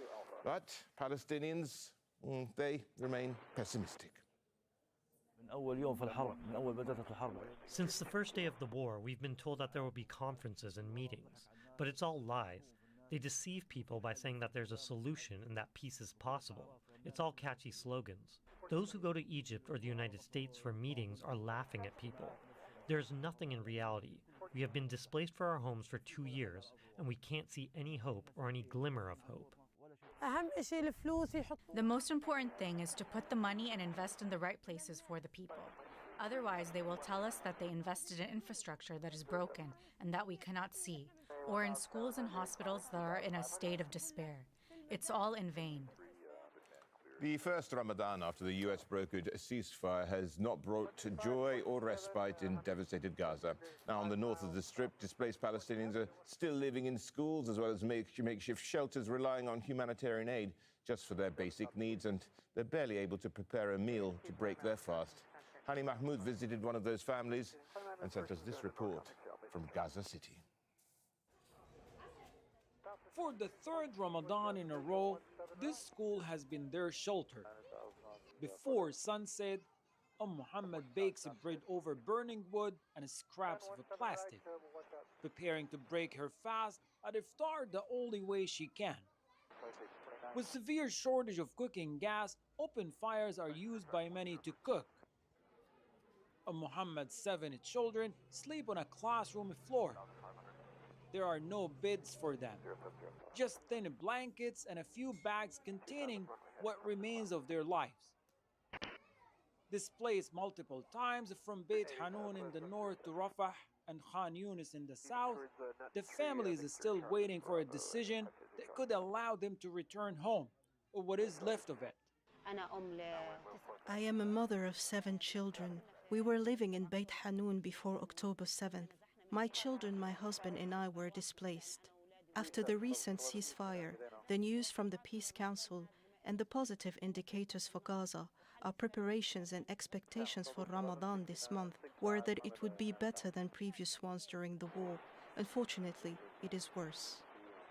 Speaker 17: But Palestinians, they remain pessimistic.
Speaker 7: Since the first day of the war, we've been told that there will be conferences and meetings. But it's all lies. They deceive people by saying that there's a solution and that peace is possible. It's all catchy slogans. Those who go to Egypt or the United States for meetings are laughing at people. There's nothing in reality. We have been displaced for our homes for 2 years, and we can't see any hope or any glimmer of hope.
Speaker 10: The most important thing is to put the money and invest in the right places for the people. Otherwise, they will tell us that they invested in infrastructure that is broken and that we cannot see, or in schools and hospitals that are in a state of despair. It's all in vain.
Speaker 17: The first Ramadan after the US brokered a ceasefire has not brought joy or respite in devastated Gaza. Now, on the north of the Strip, displaced Palestinians are still living in schools as well as makeshift shelters, relying on humanitarian aid just for their basic needs, and they're barely able to prepare a meal to break their fast. Hani Mahmoud visited one of those families and sent us this report from Gaza City.
Speaker 13: For the third Ramadan in a row, this school has been their shelter. Before sunset, Muhammad bakes bread over burning wood and scraps of plastic, preparing to break her fast at iftar the only way she can. With severe shortage of cooking gas, open fires are used by many to cook. Muhammad's 7 children sleep on a classroom floor. There are no beds for them, just thin blankets and a few bags containing what remains of their lives. Displaced multiple times from Beit Hanun in the north to Rafah and Khan Yunis in the south, the families are still waiting for a decision that could allow them to return home, or what is left of it.
Speaker 15: I am a mother of 7 children. We were living in Beit Hanun before October 7th. My children, my husband, and I were displaced. After the recent ceasefire, the news from the Peace Council, and the positive indicators for Gaza, our preparations and expectations for Ramadan this month were that it would be better than previous ones during the war. Unfortunately, it is worse.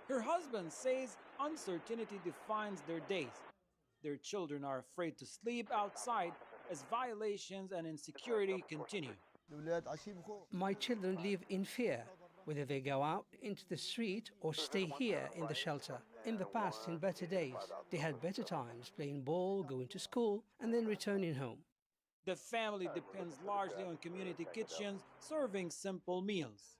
Speaker 13: Her husband says uncertainty defines their days. Their children are afraid to sleep outside as violations and insecurity continue.
Speaker 22: My children live in fear, whether they go out into the street or stay here in the shelter. In the past, in better days, they had better times playing ball, going to school, and then returning home.
Speaker 13: The family depends largely on community kitchens serving simple meals.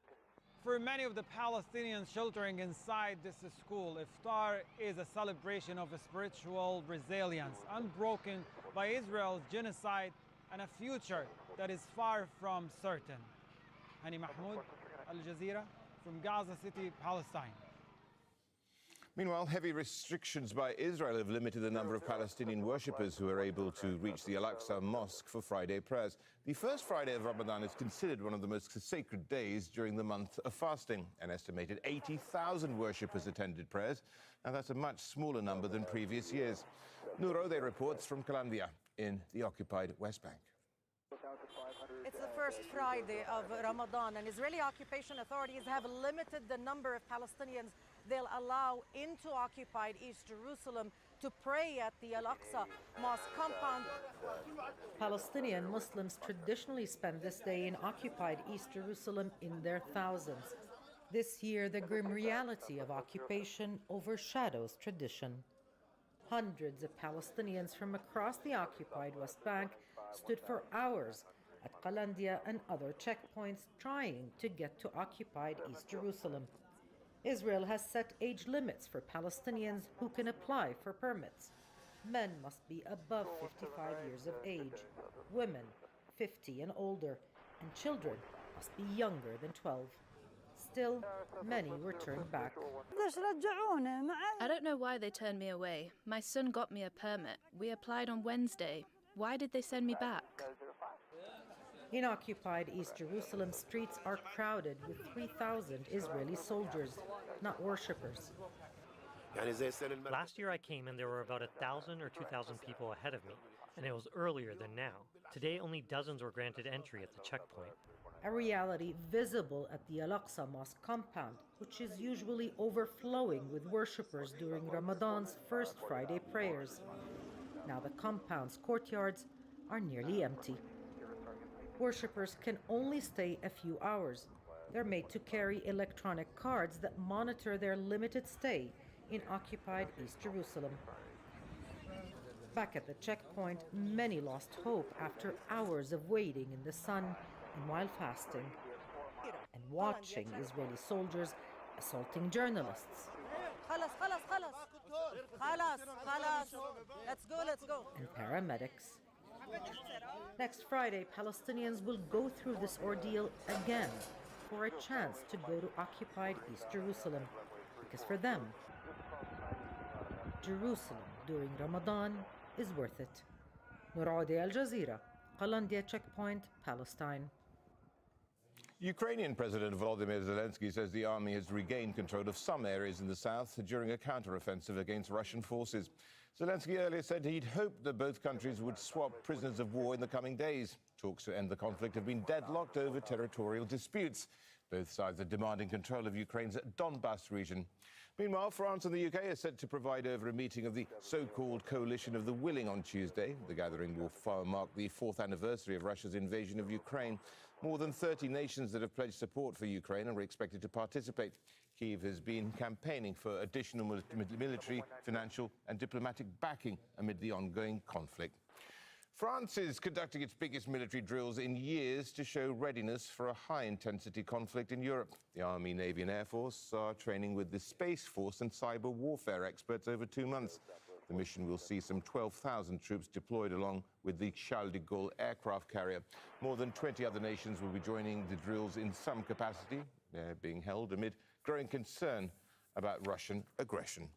Speaker 13: For many of the Palestinians sheltering inside this school, iftar is a celebration of a spiritual resilience, unbroken by Israel's genocide and a future that is far from certain. Hani Mahmoud, Al Jazeera, from Gaza City, Palestine.
Speaker 17: Meanwhile, heavy restrictions by Israel have limited the number of Palestinian worshippers who are able to reach the Al-Aqsa Mosque for Friday prayers. The first Friday of Ramadan is considered one of the most sacred days during the month of fasting. An estimated 80,000 worshippers attended prayers, and that's a much smaller number than previous years. Nurode reports from Colombia in the occupied West Bank.
Speaker 23: It's the first Friday of Ramadan, and Israeli occupation authorities have limited the number of Palestinians they'll allow into occupied East Jerusalem to pray at the Al-Aqsa Mosque compound.
Speaker 25: Palestinian Muslims traditionally spend this day in occupied East Jerusalem in their thousands. This year, the grim reality of occupation overshadows tradition. Hundreds of Palestinians from across the occupied West Bank stood for hours at Qalandia and other checkpoints trying to get to occupied East Jerusalem. Israel has set age limits for Palestinians who can apply for permits. Men must be above 55 years of age, women 50 and older, and children must be younger than 12. Still, many were turned back.
Speaker 4: I don't know why they turned me away. My son got me a permit. We applied on Wednesday. Why did they send me back?
Speaker 25: In occupied East Jerusalem, streets are crowded with 3,000 Israeli soldiers, not worshippers.
Speaker 7: Last year I came and there were about 1,000 or 2,000 people ahead of me, and it was earlier than now. Today only dozens were granted entry at the checkpoint.
Speaker 25: A reality visible at the Al-Aqsa Mosque compound, which is usually overflowing with worshippers during Ramadan's first Friday prayers. Now the compound's courtyards are nearly empty. Worshippers can only stay a few hours. They're made to carry electronic cards that monitor their limited stay in occupied East Jerusalem. Back at the checkpoint, many lost hope after hours of waiting in the sun and while fasting, and watching Israeli soldiers assaulting journalists.
Speaker 23: Let's go.
Speaker 25: And paramedics. Next Friday, Palestinians will go through this ordeal again for a chance to go to occupied East Jerusalem, because for them, Jerusalem during Ramadan is worth it. Nooradi Al Jazeera, Qalandia Checkpoint, Palestine.
Speaker 17: Ukrainian President Volodymyr Zelensky says the army has regained control of some areas in the south during a counteroffensive against Russian forces. Zelensky earlier said he'd hoped that both countries would swap prisoners of war in the coming days. Talks to end the conflict have been deadlocked over territorial disputes. Both sides are demanding control of Ukraine's Donbas region. Meanwhile, France and the UK are set to provide over a meeting of the so-called Coalition of the Willing on Tuesday. The gathering will mark the 4th anniversary of Russia's invasion of Ukraine. More than 30 nations that have pledged support for Ukraine are expected to participate. Kyiv has been campaigning for additional military, financial and diplomatic backing amid the ongoing conflict. France is conducting its biggest military drills in years to show readiness for a high-intensity conflict in Europe. The Army, Navy and Air Force are training with the Space Force and cyber warfare experts over 2 months. The mission will see some 12,000 troops deployed along with the Charles de Gaulle aircraft carrier. More than 20 other nations will be joining the drills in some capacity. They're being held amid growing concern about Russian aggression.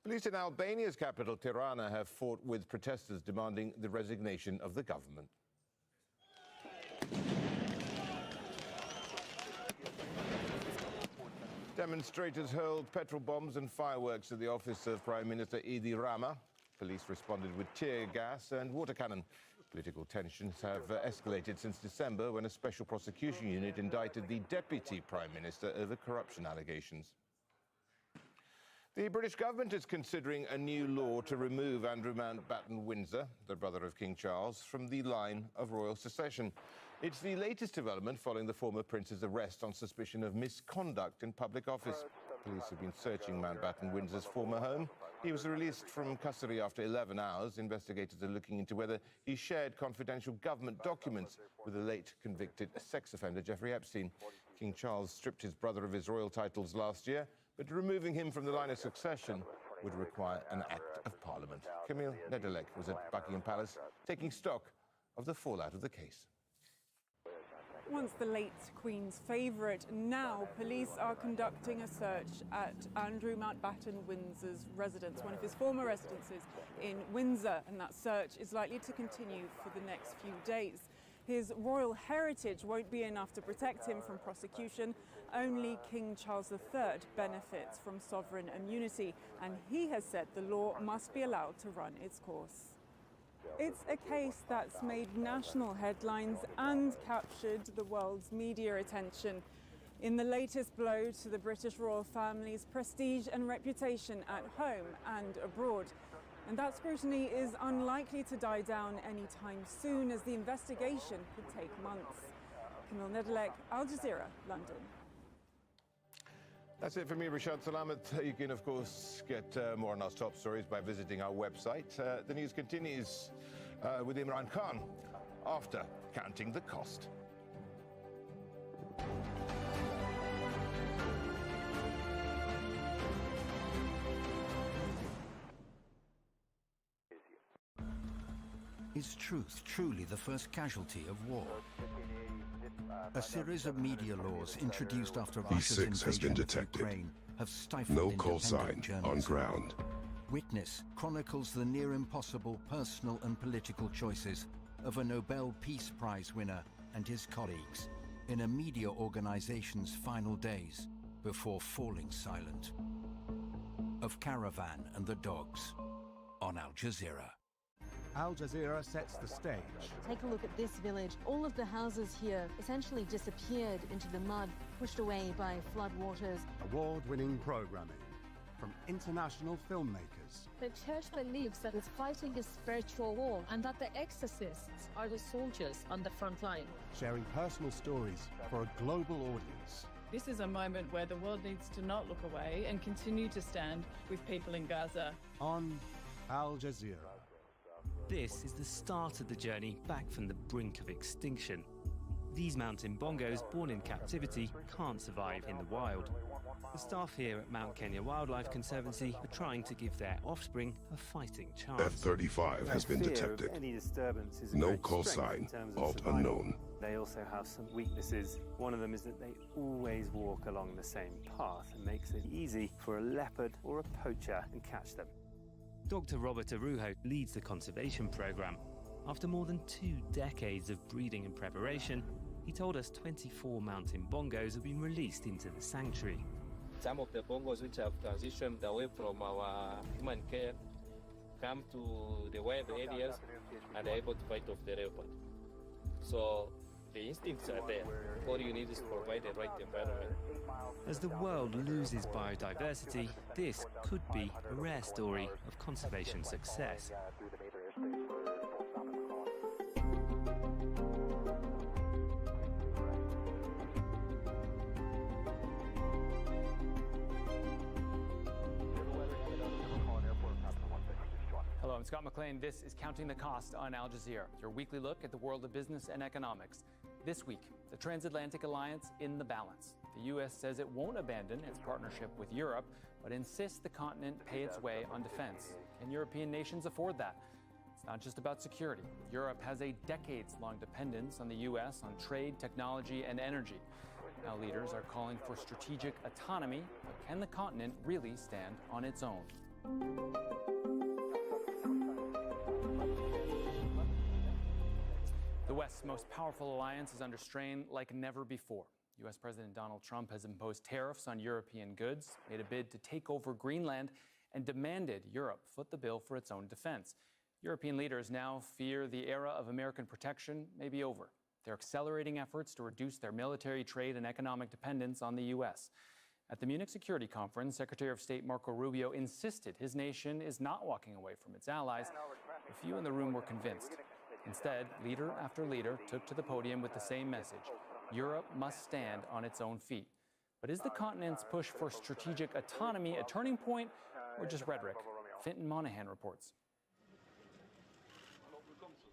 Speaker 17: Police in Albania's capital, Tirana, have fought with protesters demanding the resignation of the government. Demonstrators hurled petrol bombs and fireworks at the office of Prime Minister Edi Rama. Police responded with tear gas and water cannon. Political tensions have escalated since December when a special prosecution unit indicted the Deputy Prime Minister over corruption allegations. The British government is considering a new law to remove Andrew Mountbatten Windsor, the brother of King Charles, from the line of royal succession. It's the latest development following the former prince's arrest on suspicion of misconduct in public office. Police have been searching Mountbatten Windsor's former home. He was released from custody after 11 hours. Investigators are looking into whether he shared confidential government documents with the late convicted sex offender Jeffrey Epstein. King Charles stripped his brother of his royal titles last year, but removing him from the line of succession would require an act of parliament. Camille Nedelec was at Buckingham Palace taking stock of the fallout of the case.
Speaker 11: Once the late Queen's favourite, now police are conducting a search at Andrew Mountbatten Windsor's residence, one of his former residences in Windsor, and that search is likely to continue for the next few days. His royal heritage won't be enough to protect him from prosecution. Only King Charles III benefits from sovereign immunity, and he has said the law must be allowed to run its course. It's a case that's made national headlines and captured the world's media attention. In the latest blow to the British royal family's prestige and reputation at home and abroad. And that scrutiny is unlikely to die down anytime soon, as the investigation could take months. Camille Nedelec, Al Jazeera, London.
Speaker 17: That's it for me, Rashad Salamat. You can, of course, get more on our top stories by visiting our website. The news continues with Imran Khan after counting the cost.
Speaker 6: Is truth truly the first casualty of war? A series of media laws introduced after Russia's
Speaker 1: E6 has been
Speaker 6: invasion of
Speaker 1: detected.
Speaker 6: Ukraine have stifled
Speaker 1: No call sign
Speaker 6: independent
Speaker 1: on
Speaker 6: journalism.
Speaker 1: ground.
Speaker 6: Witness chronicles the near impossible personal and political choices of a Nobel Peace Prize winner and his colleagues in a media organization's final days before falling silent. Of Caravan and the Dogs on Al Jazeera.
Speaker 12: Al Jazeera sets the stage.
Speaker 14: Take a look at this village. All of the houses here essentially disappeared into the mud, pushed away by floodwaters.
Speaker 12: Award-winning programming from international filmmakers.
Speaker 18: The church believes that it's fighting a spiritual war and that the exorcists are the soldiers on the front line.
Speaker 12: Sharing personal stories for a global audience.
Speaker 19: This is a moment where the world needs to not look away and continue to stand with people in Gaza.
Speaker 12: On Al Jazeera.
Speaker 24: This is the start of the journey back from the brink of extinction. These mountain bongos, born in captivity, can't survive in the wild. The staff here at Mount Kenya Wildlife Conservancy are trying to give their offspring a fighting chance.
Speaker 1: F-35 has been detected.
Speaker 26: Any disturbance is a
Speaker 1: No
Speaker 26: great
Speaker 1: call
Speaker 26: strength in
Speaker 1: sign,
Speaker 26: terms of
Speaker 1: alt
Speaker 26: survival.
Speaker 1: unknown.
Speaker 26: They also have some weaknesses. One of them is that they always walk along the same path and makes it easy for a leopard or a poacher to catch them.
Speaker 24: Dr. Robert Arujo leads the conservation program. After more than 2 decades of breeding and preparation, he told us 24 mountain bongos have been released into the sanctuary.
Speaker 27: Some of the bongos which have transitioned away from our human care come to the wild areas and are able to fight off the leopard. So the instincts are there. All you need is to provide the right environment.
Speaker 24: As the world loses biodiversity, this could be a rare story of conservation success.
Speaker 5: Hello, I'm Scott McLean. This is Counting the Cost on Al Jazeera, your weekly look at the world of business and economics. This week, the transatlantic alliance in the balance. The U.S. says it won't abandon its partnership with Europe, but insists the continent pay its way on defense. Can European nations afford that? It's not just about security. Europe has a decades-long dependence on the U.S. on trade, technology, and energy. Now leaders are calling for strategic autonomy, but can the continent really stand on its own? The West's most powerful alliance is under strain like never before. U.S. President Donald Trump has imposed tariffs on European goods, made a bid to take over Greenland, and demanded Europe foot the bill for its own defense. European leaders now fear the era of American protection may be over. They're accelerating efforts to reduce their military, trade, and economic dependence on the U.S. At the Munich Security Conference, Secretary of State Marco Rubio insisted his nation is not walking away from its allies. A few in the room were convinced. Instead, leader after leader took to the podium with the same message. Europe must stand on its own feet. But is the continent's push for strategic autonomy a turning point or just rhetoric? Fintan Monahan reports.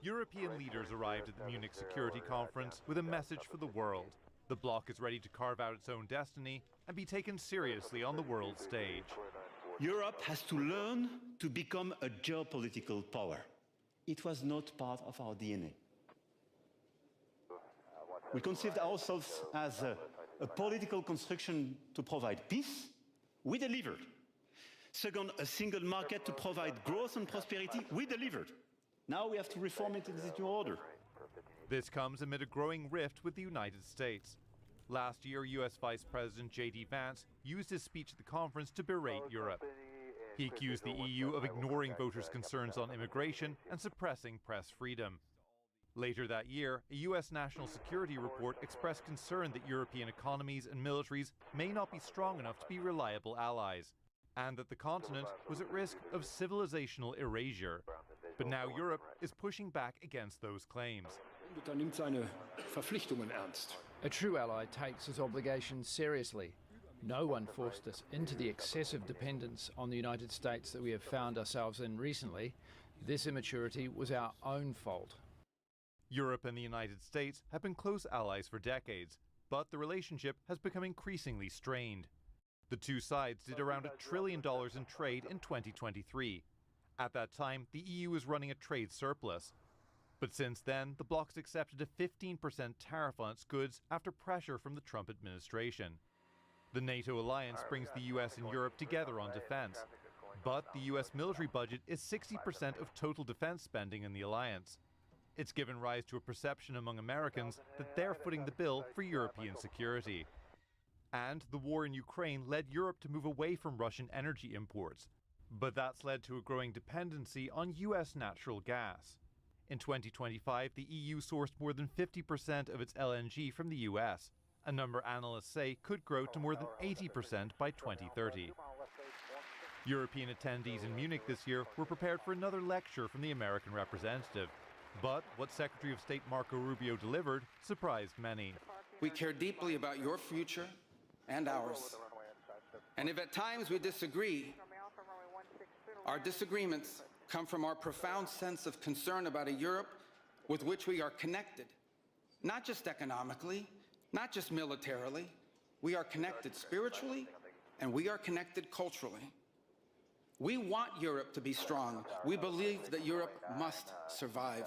Speaker 28: European leaders arrived at the Munich Security Conference with a message for the world. The bloc is ready to carve out its own destiny and be taken seriously on the world stage.
Speaker 29: Europe has to learn to become a geopolitical power. It was not part of our DNA. We conceived ourselves as a political construction to provide peace. We delivered. Second, a single market to provide growth and prosperity. We delivered. Now we have to reform it in this new order.
Speaker 28: This comes amid a growing rift with the United States. Last year, U.S. Vice President J.D. Vance used his speech at the conference to berate Europe. He accused the EU of ignoring voters' concerns on immigration and suppressing press freedom. Later that year, a U.S. national security report expressed concern that European economies and militaries may not be strong enough to be reliable allies, and that the continent was at risk of civilizational erasure. But now Europe is pushing back against those claims.
Speaker 30: A true ally takes his obligations seriously. No one forced us into the excessive dependence on the United States that we have found ourselves in recently. This immaturity was our own fault.
Speaker 28: Europe and the United States have been close allies for decades, but the relationship has become increasingly strained. The two sides did around $1 trillion in trade in 2023. At that time, the EU was running a trade surplus. But since then, the bloc's accepted a 15% tariff on its goods after pressure from the Trump administration. The NATO alliance brings the US and Europe together on defense. But the US military budget is 60% of total defense spending in the alliance. It's given rise to a perception among Americans that they're footing the bill for European security. And the war in Ukraine led Europe to move away from Russian energy imports. But that's led to a growing dependency on US natural gas. In 2025, the EU sourced more than 50% of its LNG from the US, a number analysts say could grow to more than 80% by 2030. European attendees in Munich this year were prepared for another lecture from the American representative. But what Secretary of State Marco Rubio delivered surprised many.
Speaker 2: We care deeply about your future and ours. And if at times we disagree, our disagreements come from our profound sense of concern about a Europe with which we are connected, not just economically, not just militarily. We are connected spiritually, and we are connected culturally. We want Europe to be strong. We believe that Europe must survive.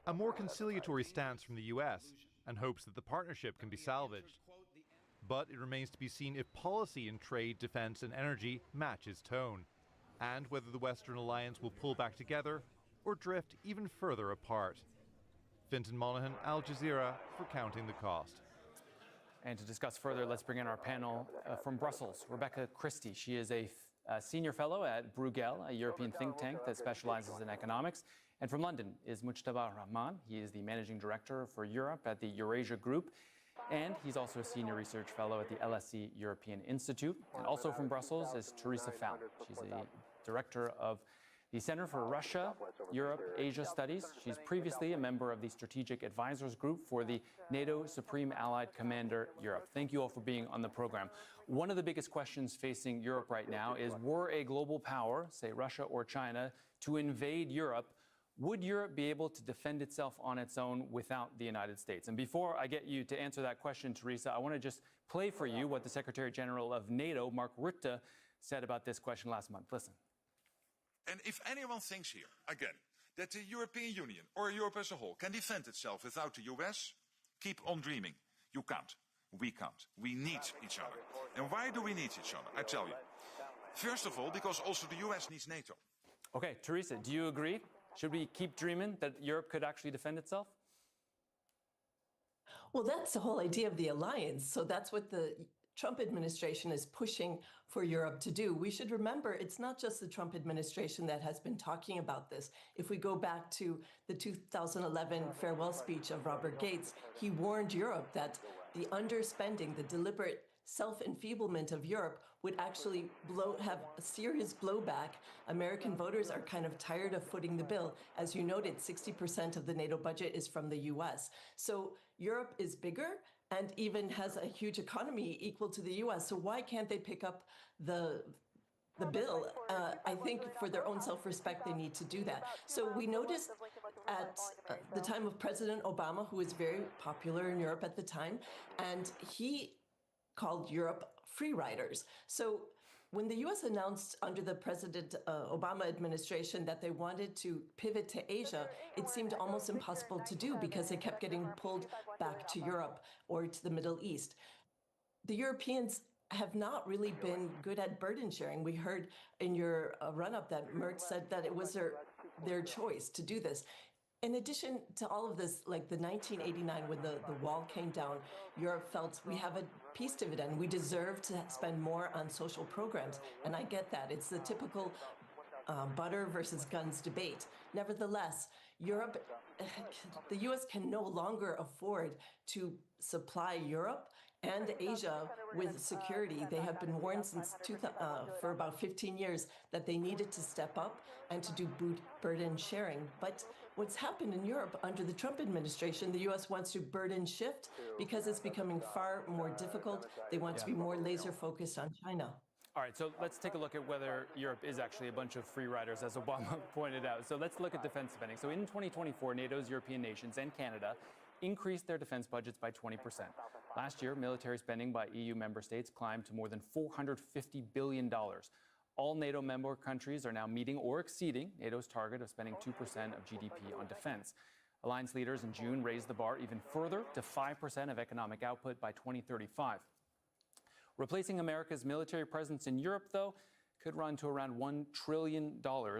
Speaker 28: A more conciliatory stance from the US, and hopes that the partnership can be salvaged. But it remains to be seen if policy in trade, defense, and energy matches tone, and whether the Western alliance will pull back together or drift even further apart. Fintan Monaghan, Al Jazeera, for Counting the Cost.
Speaker 5: And to discuss further, let's bring in our panel from Brussels, Rebecca Christie. She is a senior fellow at Bruegel, a European think tank that specializes in economics. And from London is Mujtaba Rahman. He is the managing director for Europe at the Eurasia Group. And he's also a senior research fellow at the LSE European Institute. And also from Brussels is Teresa Fell. She's the director of the Center for Russia, Europe, Asia Studies. She's previously a member of the Strategic Advisors Group for the NATO Supreme Allied Commander Europe. Thank you all for being on the program. One of the biggest questions facing Europe right now is, were a global power, say Russia or China, to invade Europe, would Europe be able to defend itself on its own without the United States? And before I get you to answer that question, Teresa, I want to just play for you what the Secretary General of NATO, Mark Rutte, said about this question last month. Listen.
Speaker 3: And if anyone thinks here, again, that the European Union or Europe as a whole can defend itself without the US, keep on dreaming. You can't. We can't. We need each other. And why do we need each other? I tell you. First of all, because also the US needs NATO.
Speaker 5: Okay, Teresa, do you agree? Should we keep dreaming that Europe could actually defend itself?
Speaker 8: Well, that's the whole idea of the alliance. So that's what the Trump administration is pushing for Europe to do. We should remember it's not just the Trump administration that has been talking about this. If we go back to the 2011 farewell speech of Robert Gates, he warned Europe that the underspending, the deliberate self-enfeeblement of Europe would actually have a serious blowback. American voters are kind of tired of footing the bill. As you noted, 60% of the NATO budget is from the US. So Europe is bigger and even has a huge economy equal to the US. So why can't they pick up the bill? I think for their own self-respect, they need to do that. So we noticed at the time of President Obama, who was very popular in Europe at the time, and he called Europe free riders. So when the US announced under the President Obama administration that they wanted to pivot to Asia, it seemed almost impossible to do because they kept getting pulled back to Europe or to the Middle East. The Europeans have not really been good at burden sharing. We heard in your run-up that Merz said that it was their choice to do this. In addition to all of this, like the 1989, when the wall came down, Europe felt we have a peace dividend. We deserve to spend more on social programs. And I get that. It's the typical butter versus guns debate. Nevertheless, Europe, the US can no longer afford to supply Europe and Asia with security. They have been warned for about 15 years that they needed to step up and to do burden sharing. But what's happened in Europe under the Trump administration, the US wants to burden shift because it's becoming far more difficult. They want to be more laser focused on China.
Speaker 5: All right, so let's take a look at whether Europe is actually a bunch of free riders, as Obama pointed out. So let's look at defense spending. So in 2024, NATO's European nations and Canada increased their defense budgets by 20%. Last year, military spending by EU member states climbed to more than $450 billion. All NATO member countries are now meeting or exceeding NATO's target of spending 2% of GDP on defense. Alliance leaders in June raised the bar even further to 5% of economic output by 2035. Replacing America's military presence in Europe, though, could run to around $1 trillion,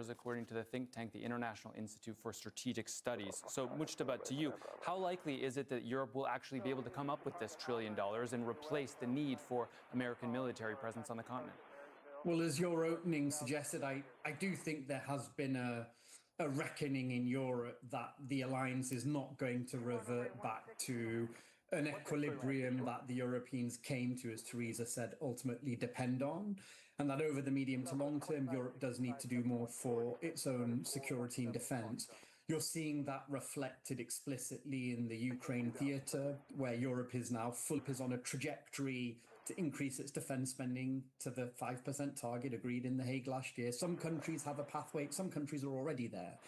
Speaker 5: according to the think tank, the International Institute for Strategic Studies. So, Mujtaba, to you, how likely is it that Europe will actually be able to come up with this $1 trillion and replace the need for American military presence on the continent?
Speaker 4: Well, as your opening suggested, I do think there has been a reckoning in Europe that the alliance is not going to revert back to an equilibrium that the Europeans came to, as Theresa said, ultimately depend on, and that over the medium to long term, Europe does need to do more for its own security and defense. You're seeing that reflected explicitly in the Ukraine theater, where Europe is now is on a trajectory to increase its defense spending to the 5% target agreed in The Hague last year. Some countries have a pathway, some countries are already there.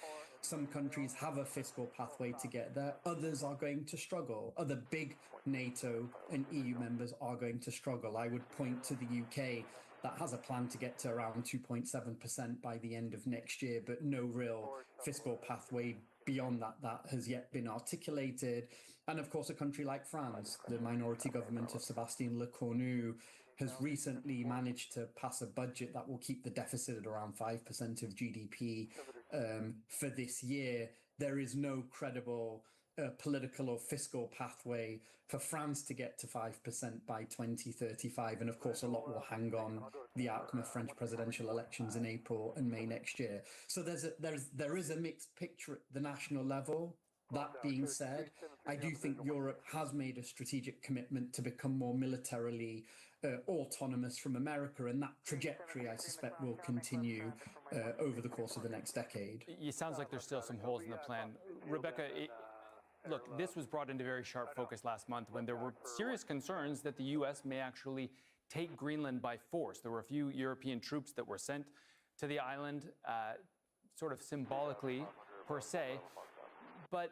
Speaker 4: Some countries have a fiscal pathway to get there. Others are going to struggle. Other big NATO and EU members are going to struggle. I would point to the UK that has a plan to get to around 2.7% by the end of next year, but no real fiscal pathway beyond that has yet been articulated. And of course, a country like France, the minority government of Sébastien Lecornu, has recently managed to pass a budget that will keep the deficit at around 5% of GDP for this year. There is no credible political or fiscal pathway for France to get to 5% by 2035. And of course, a lot will hang on the outcome of French presidential elections in April and May next year. So there is a mixed picture at the national level. That being said, I do think Europe has made a strategic commitment to become more militarily autonomous from America, and that trajectory, I suspect, will continue over the course of the next decade.
Speaker 5: It sounds like there's still some holes in the plan. Rebecca, look, this was brought into very sharp focus last month when there were serious concerns that the U.S. may actually take Greenland by force. There were a few European troops that were sent to the island, sort of symbolically, per se. But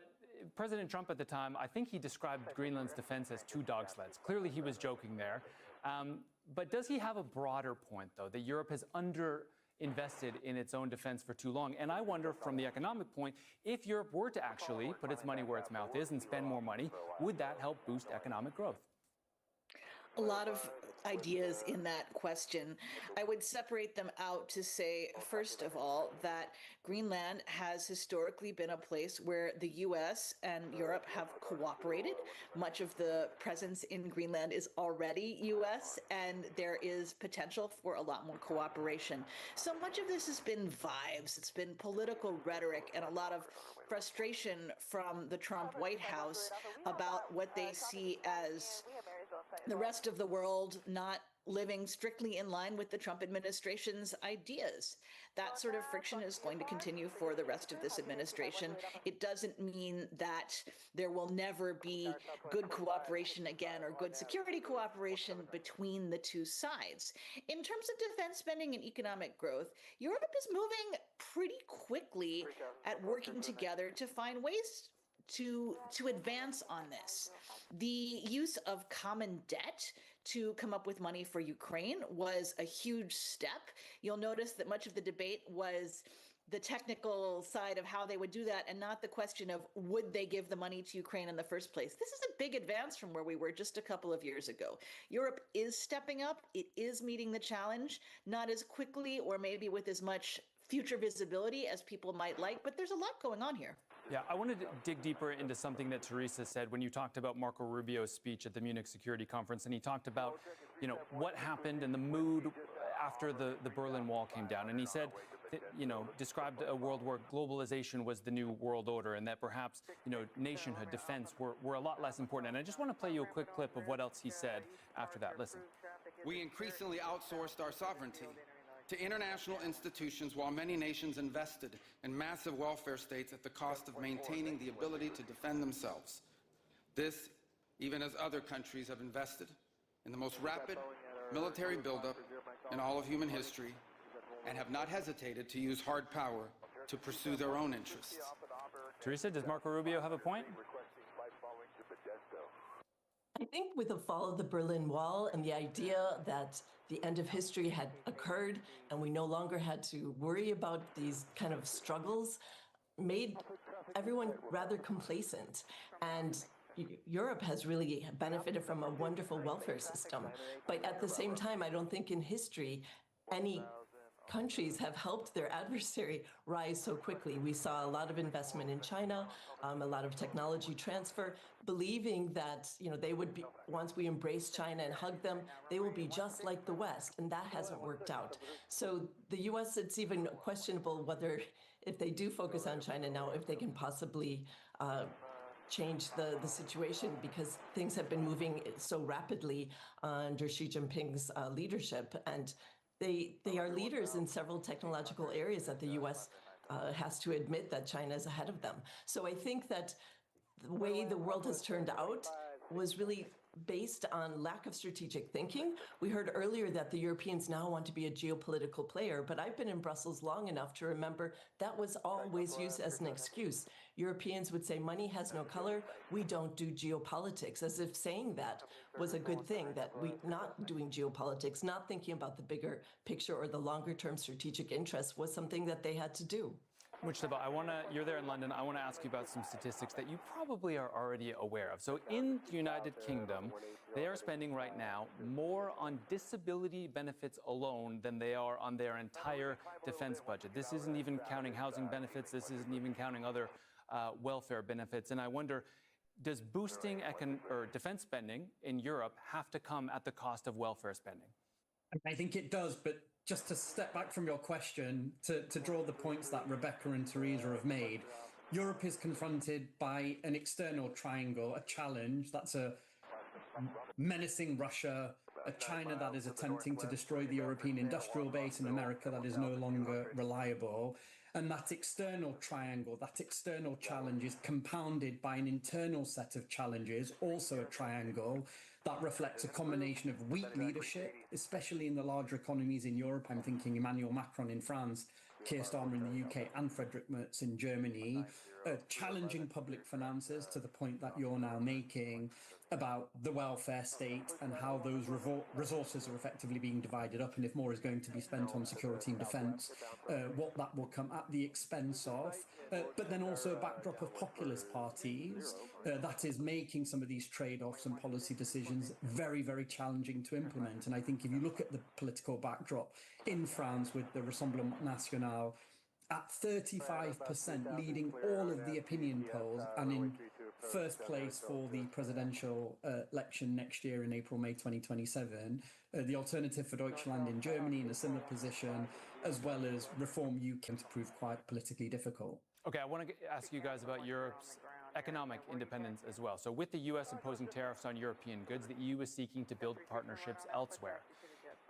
Speaker 5: President Trump at the time, I think he described Greenland's defense as 2 dog sleds. Clearly, he was joking there. But does he have a broader point, though, that Europe has underinvested in its own defense for too long? And I wonder, from the economic point, if Europe were to actually put its money where its mouth is and spend more money, would that help boost economic growth?
Speaker 7: A lot of ideas in that question. I would separate them out to say, first of all, that Greenland has historically been a place where the US and Europe have cooperated. Much of the presence in Greenland is already US, and there is potential for a lot more cooperation. So much of this has been vibes. It's been political rhetoric and a lot of frustration from the Trump White House about what they see as the rest of the world not living strictly in line with the Trump administration's ideas. That sort of friction is going to continue for the rest of this administration. It doesn't mean that there will never be good cooperation again or good security cooperation between the two sides. In terms of defense spending and economic growth, Europe is moving pretty quickly at working together to find ways to advance on this. The use of common debt to come up with money for Ukraine was a huge step. You'll notice that much of the debate was the technical side of how they would do that and not the question of would they give the money to Ukraine in the first place. This is a big advance from where we were just a couple of years ago. Europe is stepping up. It is meeting the challenge, not as quickly or maybe with as much future visibility as people might like, but there's a lot going on here.
Speaker 5: Yeah, I wanted to dig deeper into something that Theresa said when you talked about Marco Rubio's speech at the Munich Security Conference, and he talked about, what happened and the mood after the Berlin Wall came down. And he said, described a world where globalization was the new world order and that perhaps, nationhood, defense were a lot less important. And I just want to play you a quick clip of what else he said after that. Listen.
Speaker 2: We increasingly outsourced our sovereignty to international institutions while many nations invested in massive welfare states at the cost of maintaining the ability to defend themselves. This, even as other countries have invested in the most rapid military buildup in all of human history and have not hesitated to use hard power to pursue their own interests.
Speaker 5: Teresa, does Marco Rubio have a point?
Speaker 8: I think with the fall of the Berlin Wall and the idea that the end of history had occurred and we no longer had to worry about these kind of struggles made everyone rather complacent. And Europe has really benefited from a wonderful welfare system. But at the same time, I don't think in history any countries have helped their adversary rise so quickly. We saw a lot of investment in China, a lot of technology transfer, believing that they would be, once we embrace China and hug them, they will be just like the West, and that hasn't worked out. So the US, it's even questionable whether, if they do focus on China now, if they can possibly change the situation, because things have been moving so rapidly under Xi Jinping's leadership. And they are leaders in several technological areas that the U.S. Has to admit that China is ahead of them. So I think that the way the world has turned out was really based on lack of strategic thinking. We heard earlier that the Europeans now want to be a geopolitical player, but I've been in Brussels long enough to remember that was always used as an excuse. Europeans would say money has no color, we don't do geopolitics, as if saying that was a good thing, that we not doing geopolitics, not thinking about the bigger picture or the longer term strategic interests was something that they had to do.
Speaker 5: Mujtaba, you're there in London. I want to ask you about some statistics that you probably are already aware of. So in the United Kingdom, they are spending right now more on disability benefits alone than they are on their entire defense budget. This isn't even counting housing benefits. This isn't even counting other welfare benefits. And I wonder, does boosting defense spending in Europe have to come at the cost of welfare spending?
Speaker 4: I think it does, but just to step back from your question, to draw the points that Rebecca and Teresa have made, Europe is confronted by an external triangle, a challenge that's a menacing Russia, a China that is attempting to destroy the European industrial base, and America that is no longer reliable. And that external triangle, that external challenge is compounded by an internal set of challenges, also a triangle, that reflects a combination of weak leadership, especially in the larger economies in Europe. I'm thinking Emmanuel Macron in France, Keir Starmer in the UK, and Friedrich Merz in Germany, challenging public finances to the point that you're now making about the welfare state and how those resources are effectively being divided up, and if more is going to be spent on security and defence, what that will come at the expense of, but then also a backdrop of populist parties that is making some of these trade-offs and policy decisions very, very challenging to implement. And I think if you look at the political backdrop in France with the Rassemblement National at 35%, leading all of the opinion polls and in first place for the presidential election next year in April, May 2027, the Alternative for Deutschland in Germany in a similar position, as well as Reform UK, to prove quite politically difficult.
Speaker 5: Okay, I want to ask you guys about Europe's economic independence as well. So with the US imposing tariffs on European goods, the EU is seeking to build partnerships elsewhere.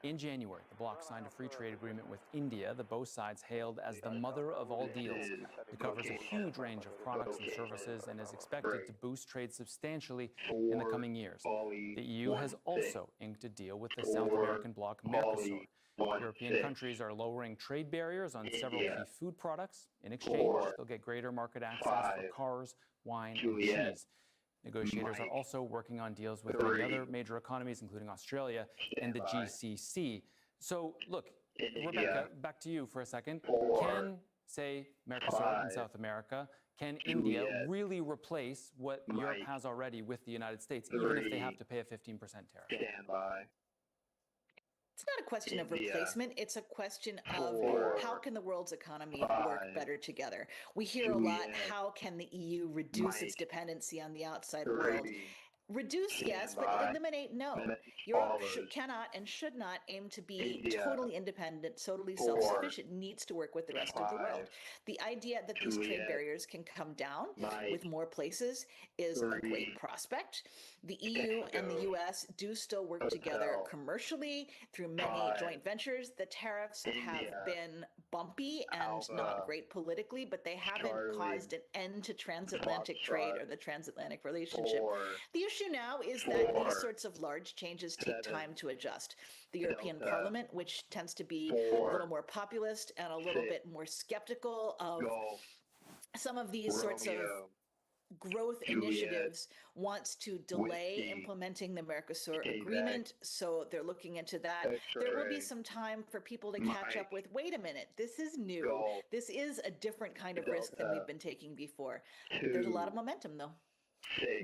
Speaker 5: In January, the bloc signed a free trade agreement with India that both sides hailed as the mother of all deals. It covers a huge range of products and services and is expected to boost trade substantially in the coming years. The EU has also inked a deal with the South American bloc Mercosur. European countries are lowering trade barriers on several key food products. In exchange, they'll get greater market access for cars, wine, and cheese. Negotiators are also working on deals with many other major economies, including Australia and the GCC. So, look, Rebecca, back to you for a second. Can, say, Mercosur in South America, can India really replace what Europe has already with the United States, even if they have to pay a 15% tariff?
Speaker 7: It's not a question of replacement. It's a question of how can the world's economy work better together. We hear a lot, how can the EU reduce its dependency on the outside world? Reduce, yes, but eliminate, no. Europe cannot and should not aim to be totally independent, totally self-sufficient. It needs to work with the rest of the world. The idea that these trade barriers can come down with more places is a great prospect. The EU and the US do still work together commercially through many joint ventures. The tariffs have been bumpy and not great politically, but they haven't caused an end to transatlantic trade or the transatlantic relationship. The issue issue now is that these sorts of large changes take time to adjust. The European Parliament, which tends to be a little more populist and a little bit more skeptical of some of these sorts of growth initiatives, wants to delay implementing the Mercosur agreement. So they're looking into that. There will be some time for people to catch up with, wait a minute, this is new. This is a different kind of risk than we've been taking before. There's a lot of momentum, though.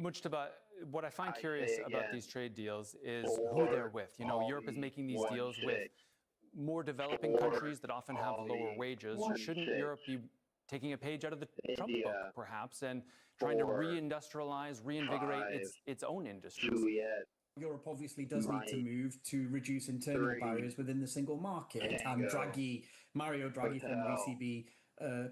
Speaker 5: Mujtaba, what I find curious about these trade deals is who they're with. You know, Europe is making these deals with more developing countries that often have lower wages. Shouldn't Europe be taking a page out of the Trump book, perhaps, and trying to reindustrialize, reinvigorate its own industries?
Speaker 4: Europe obviously does need to move to reduce internal barriers within the single market. And Mario Draghi from the ECB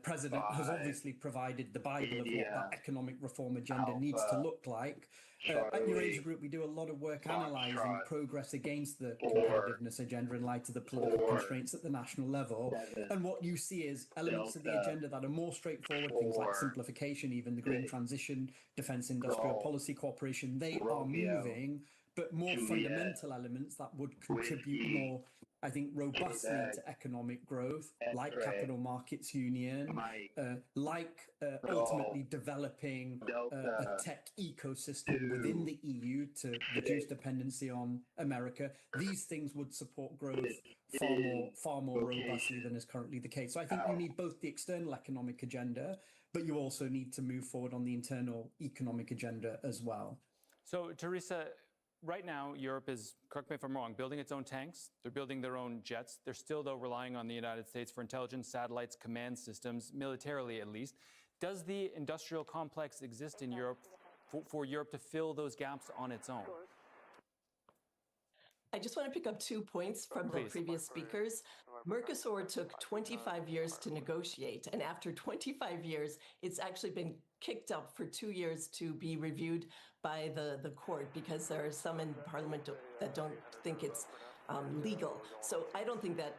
Speaker 4: president has obviously provided the Bible of what that economic reform agenda needs to look like. At Eurasia Group, we do a lot of work analysing progress against the competitiveness agenda in light of the political constraints at the national level. And what you see is elements of the agenda that are more straightforward, things like simplification, even the green transition, defence industrial policy cooperation, they are moving, but more fundamental elements that would contribute more, I think, robustly to economic growth, like capital markets union, like ultimately developing a tech ecosystem within the EU to reduce dependency on America. These things would support growth far more robustly than is currently the case. So I think you need both the external economic agenda, but you also need to move forward on the internal economic agenda as well.
Speaker 5: So, Teresa, right now, Europe is, correct me if I'm wrong, building its own tanks. They're building their own jets. They're still, though, relying on the United States for intelligence, satellites, command systems, militarily at least. Does the industrial complex exist in Europe for Europe to fill those gaps on its own?
Speaker 8: I just want to pick up 2 points from the previous speakers. Mercosur took 25 years to negotiate, and after 25 years, it's actually been kicked up for 2 years to be reviewed by the court, because there are some in Parliament that don't think it's legal. So I don't think that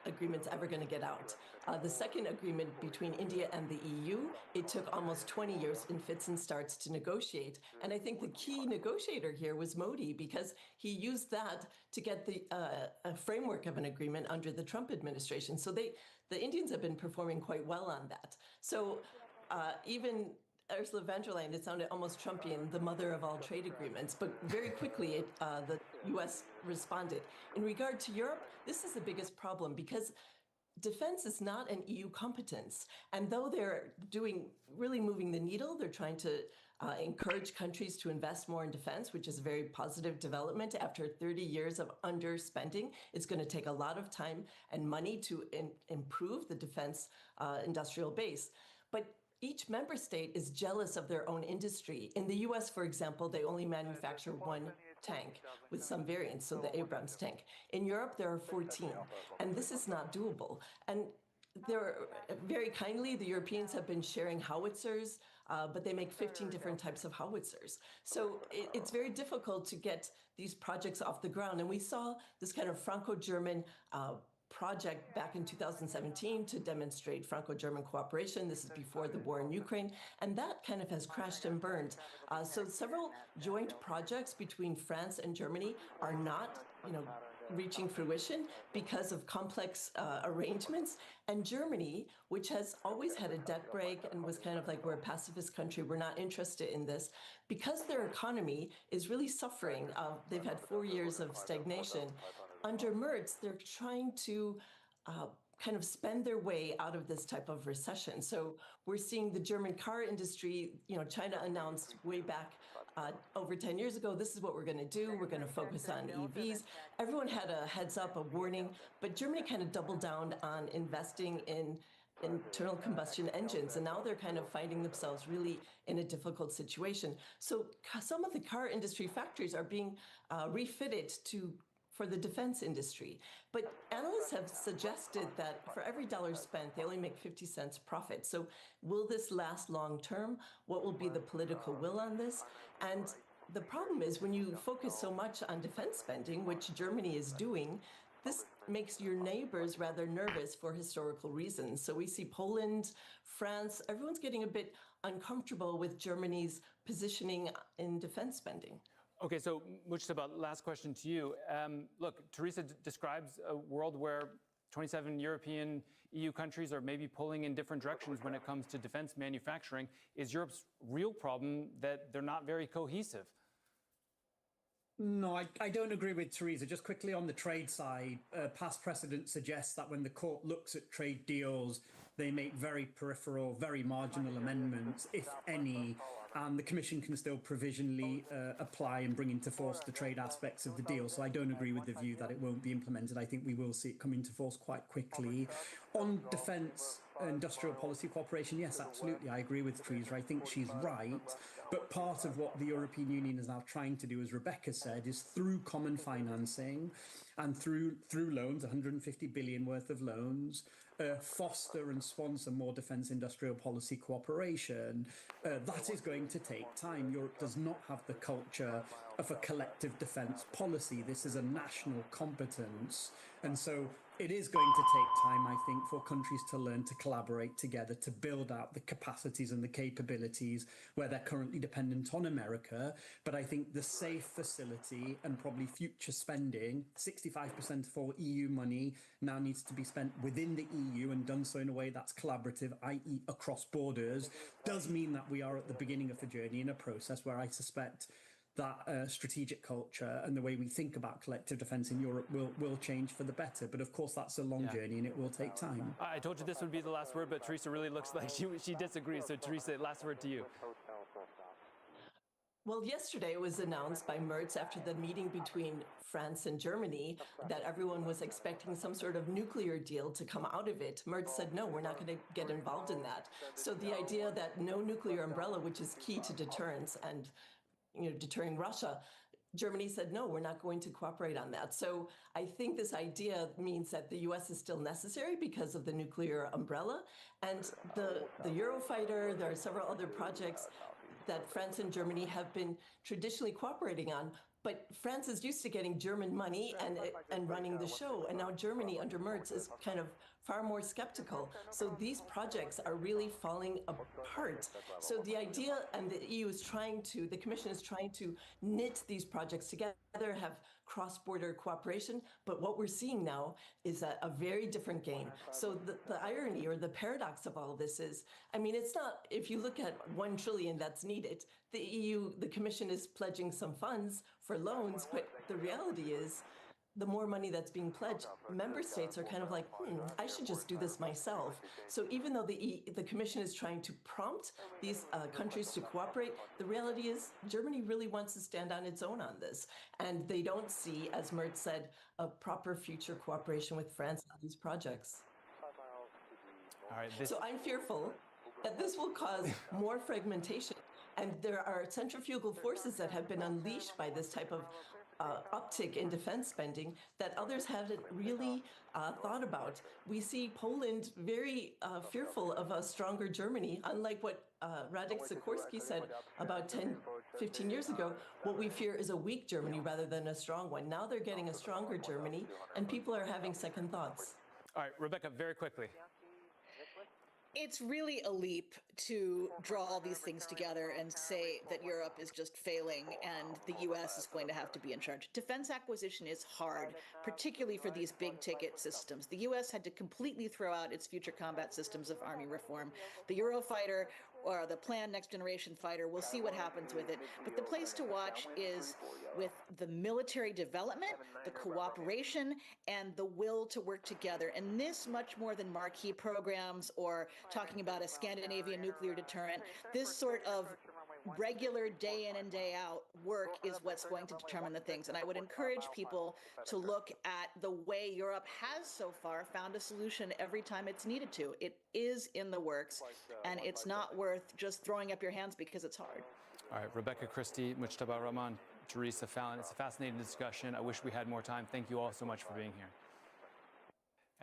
Speaker 8: agreement's ever going to get out. The second agreement between India and the EU, it took almost 20 years in fits and starts to negotiate. And I think the key negotiator here was Modi, because he used that to get the a framework of an agreement under the Trump administration. So the Indians have been performing quite well on that. So even Ursula von der Leyen, it sounded almost Trumpian, the mother of all trade agreements, but very quickly the U.S. responded. In regard to Europe, this is the biggest problem, because defense is not an EU competence. And though they're really moving the needle, they're trying to encourage countries to invest more in defense, which is a very positive development. After 30 years of underspending, it's going to take a lot of time and money to improve the defense industrial base. But each member state is jealous of their own industry. In the US, for example, they only manufacture one tank with some variants, so the Abrams tank. In Europe, there are 14, and this is not doable. And very kindly, the Europeans have been sharing howitzers, but they make 15 different types of howitzers. So it's very difficult to get these projects off the ground. And we saw this kind of Franco-German project back in 2017 to demonstrate Franco-German cooperation. This is before the war in Ukraine, and that kind of has crashed and burned. So several joint projects between France and Germany are not, reaching fruition because of complex arrangements. And Germany, which has always had a debt break and was kind of like, we're a pacifist country, we're not interested in this, because their economy is really suffering. They've had 4 years of stagnation. Under Merz, they're trying to kind of spend their way out of this type of recession. So we're seeing the German car industry, China announced way back over 10 years ago, this is what we're going to do. We're going to focus on EVs. Everyone had a heads up, a warning, but Germany kind of doubled down on investing in internal combustion engines. And now they're kind of finding themselves really in a difficult situation. So some of the car industry factories are being refitted for the defense industry. But analysts have suggested that for every dollar spent, they only make 50 cents profit. So will this last long term? What will be the political will on this? And the problem is, when you focus so much on defense spending, which Germany is doing, this makes your neighbors rather nervous for historical reasons. So we see Poland, France, everyone's getting a bit uncomfortable with Germany's positioning in defense spending.
Speaker 5: Okay, so Mujtaba, last question to you. Look, Teresa describes a world where 27 European EU countries are maybe pulling in different directions when it comes to defense manufacturing. Is Europe's real problem that they're not very cohesive?
Speaker 4: No, I don't agree with Teresa. Just quickly on the trade side, past precedent suggests that when the court looks at trade deals, they make very peripheral, very marginal amendments, if any, and the Commission can still provisionally apply and bring into force the trade aspects of the deal. So I don't agree with the view that it won't be implemented. I think we will see it come into force quite quickly. On defence industrial policy cooperation, yes, absolutely, I agree with Teresa. I think she's right. But part of what the European Union is now trying to do, as Rebecca said, is through common financing and through loans, 150 billion worth of loans, foster and sponsor more defence industrial policy cooperation. That is going to take time. Europe does not have the culture of a collective defence policy. This is a national competence. And so it is going to take time, I think, for countries to learn to collaborate together, to build out the capacities and the capabilities where they're currently dependent on America. But I think the SAFE facility and probably future spending, 65% of all EU money now needs to be spent within the EU and done so in a way that's collaborative, i.e. across borders, does mean that we are at the beginning of the journey in a process where I suspect that strategic culture and the way we think about collective defence in Europe will change for the better. But of course, that's a long journey and it will take time.
Speaker 5: I told you this would be the last word, but Teresa really looks like she disagrees. So Teresa, last word to you.
Speaker 8: Well, yesterday it was announced by Merz after the meeting between France and Germany that everyone was expecting some sort of nuclear deal to come out of it. Merz said, no, we're not going to get involved in that. So the idea that no nuclear umbrella, which is key to deterrence and deterring Russia, Germany said, no, we're not going to cooperate on that. So I think this idea means that the US is still necessary because of the nuclear umbrella. And the Eurofighter, there are several other projects that France and Germany have been traditionally cooperating on. But France is used to getting German money and running the show. And now Germany under Merz is kind of far more skeptical. So these projects are really falling apart. So the idea, and the EU is the Commission is trying to knit these projects together, have cross-border cooperation. But what we're seeing now is a very different game. So the irony or the paradox of all this is, I mean, it's not, if you look at 1 trillion that's needed, the EU, the Commission is pledging some funds for loans, but the reality is, the more money that's being pledged, member states are kind of like, I should just do this myself. So even though the Commission is trying to prompt these countries to cooperate, the reality is Germany really wants to stand on its own on this. And they don't see, as Merz said, a proper future cooperation with France on these projects.
Speaker 5: All right,
Speaker 8: So I'm fearful that this will cause more fragmentation. And there are centrifugal forces that have been unleashed by this type of uptick in defense spending that others haven't really thought about. We see Poland very fearful of a stronger Germany, unlike what Radek Sikorski said about 10, 15 years ago. What we fear is a weak Germany rather than a strong one. Now they're getting a stronger Germany, and people are having second thoughts.
Speaker 5: All right, Rebecca, very quickly.
Speaker 7: It's really a leap to draw all these things together and say that Europe is just failing and the US is going to have to be in charge. Defense acquisition is hard, particularly for these big ticket systems. The US had to completely throw out its future combat systems of army reform. The Eurofighter or the planned next generation fighter, we'll see what happens with it. But the place to watch is with the military development, the cooperation, and the will to work together. And this, much more than marquee programs or talking about a Scandinavian nuclear deterrent, this sort of regular day in and day out work is what's going to determine the things. And I would encourage people to look at the way Europe has so far found a solution every time it's needed to. It is in the works, and it's not worth just throwing up your hands because it's hard.
Speaker 5: All right, Rebecca Christie, Mujtaba Rahman, Teresa Fallon. It's a fascinating discussion. I wish we had more time. Thank you all so much for being here.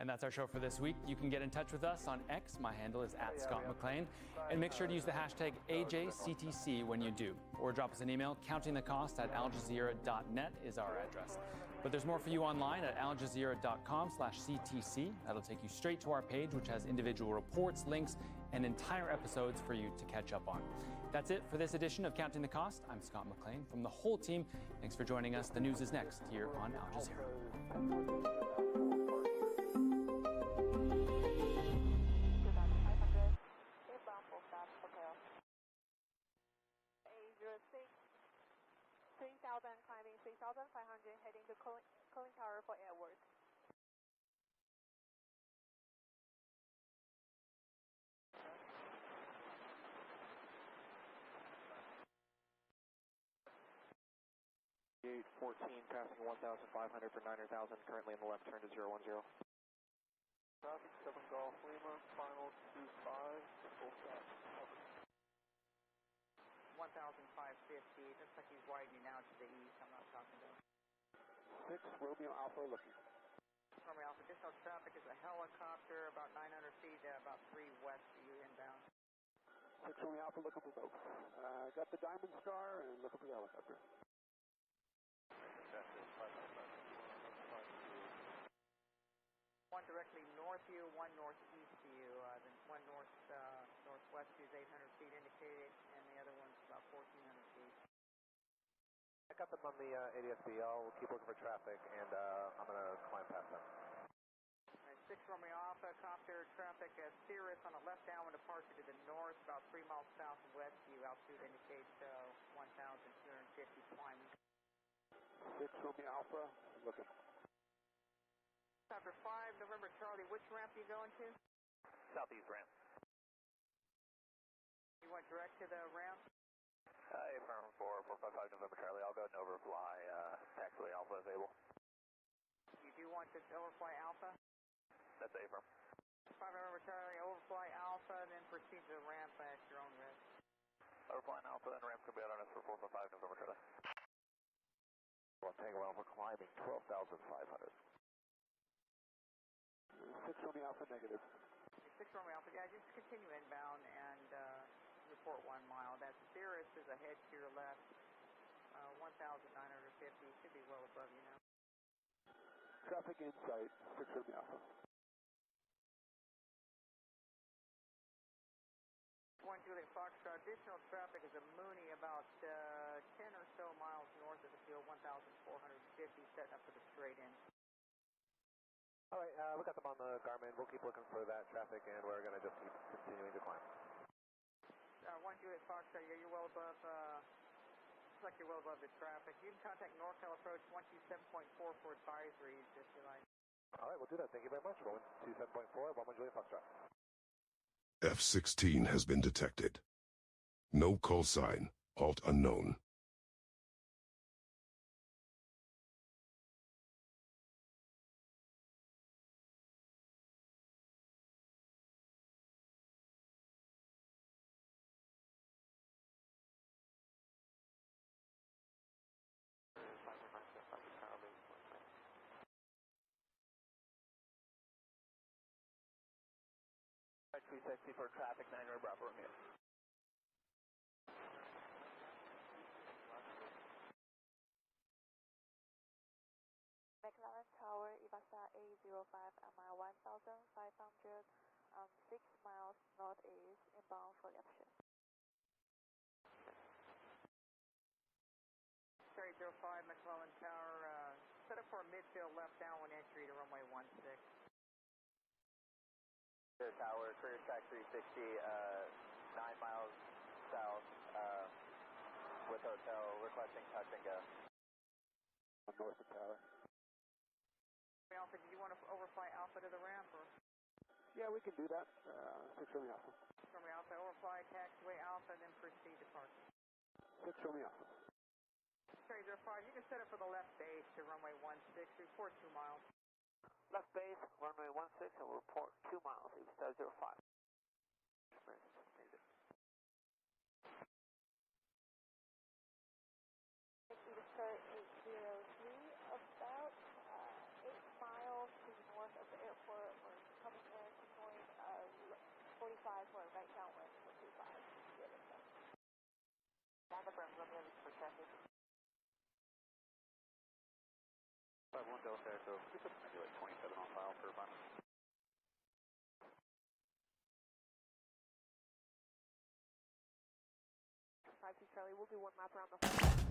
Speaker 5: And that's our show for this week. You can get in touch with us on X. My handle is @ScottMcLean. And make sure to use the hashtag AJCTC when you do. Or drop us an email. Countingthecost@aljazeera.net is our address. But there's more for you online at aljazeera.com/CTC. That'll take you straight to our page, which has individual reports, links, and entire episodes for you to catch up on. That's it for this edition of Counting the Cost. I'm Scott McLean from the whole team. Thanks for joining us. The news is next here on Al Jazeera.
Speaker 9: Climbing 3,500, heading to cooling tower for airwork.
Speaker 10: Gate 14 passing 1,500 for 9,000, currently in the left turn to 010. Traffic 7 Golf Lima, final 25, full stop.
Speaker 13: 1,550. It looks like he's widening out to the east. I'm not talking to him.
Speaker 10: 6 Romeo Alpha looking.
Speaker 13: Romeo Alpha, additional traffic is a helicopter about 900 feet, about 3 west of you inbound.
Speaker 10: 6 Romeo Alpha looking for both. Got the Diamond Star and looking for the helicopter.
Speaker 13: One directly north of you, one northeast of you. The one northwest is 800 feet indicated, and the other one's about 1,400 feet.
Speaker 10: I got them on the ADSB. I'll keep looking for traffic, and I'm going to climb past them.
Speaker 13: 6 Romeo Alpha, copter traffic at Cirrus on a left downwind departure to the north, about 3 miles southwest of you. Altitude indicates 1,250 climbing.
Speaker 10: 6 Romeo Alpha, looking.
Speaker 13: Chapter 5, November Charlie, which ramp are you going to?
Speaker 10: Southeast ramp.
Speaker 13: You went direct to the ramp?
Speaker 10: Affirm 455 November Charlie. I'll go ahead and overfly taxiway Alpha if able.
Speaker 13: You do want to overfly Alpha?
Speaker 10: That's affirm.
Speaker 13: 5 November Charlie, overfly Alpha, and then proceed to the ramp at your own risk.
Speaker 10: Overflying Alpha and ramp could be out on us for 455 November Charlie. Well, Tango Alpha climbing 12,500. 6 Romeo Alpha negative.
Speaker 13: 6 Romeo Alpha, yeah, just continue inbound and report 1 mile. That Cirrus is ahead to your left, 1,950, should be well above you now.
Speaker 10: Traffic in sight, 6 Romeo Alpha.
Speaker 13: 1 Juliet Foxtrot, additional traffic is a Mooney about 10 or so miles north of the field, 1,450, setting up for the straight in.
Speaker 10: All right, we got them on the Garmin. We'll keep looking for that traffic, and we're going to just keep continuing to climb.
Speaker 13: 1 Juliet Foxtrot, yeah, you're well above, looks like you're well above the traffic. You can contact NorCal Approach 127.4 for advisories if you like.
Speaker 10: All right, we'll do that. Thank you very much. 127.4, 1 Juliet Foxtrot.
Speaker 1: F-16 has been detected. No call sign. Alt unknown.
Speaker 10: Right, 360 for traffic, 9 Bravo Romeo.
Speaker 9: McLaren Tower, Ivasa A05, mile 1,500, 6 miles northeast, inbound for option.
Speaker 13: Cherry 05, McClellan Tower, set up for a midfield left downwind entry to runway 16.
Speaker 10: Tower, career track 360, 9 miles south, with hotel, requesting touch and go. North of tower.
Speaker 13: Alpha, do you want to overfly Alpha to the ramp, or?
Speaker 10: Yeah, we can do that. 6 Romeo Alpha.
Speaker 13: 6 Romeo Alpha, overfly taxiway Alpha, and then proceed to park.
Speaker 10: 6 Romeo Alpha.
Speaker 13: Cherry 05, you can set up for the left base to runway 16, report 2 miles.
Speaker 10: Left base, runway 16, and we'll report 2 miles, East 05.
Speaker 9: Eastern 803, about 8 miles to the north of the airport,
Speaker 10: Regulate 27 on file for fun.
Speaker 9: 5-2 Charlie, we'll do one lap around the horn.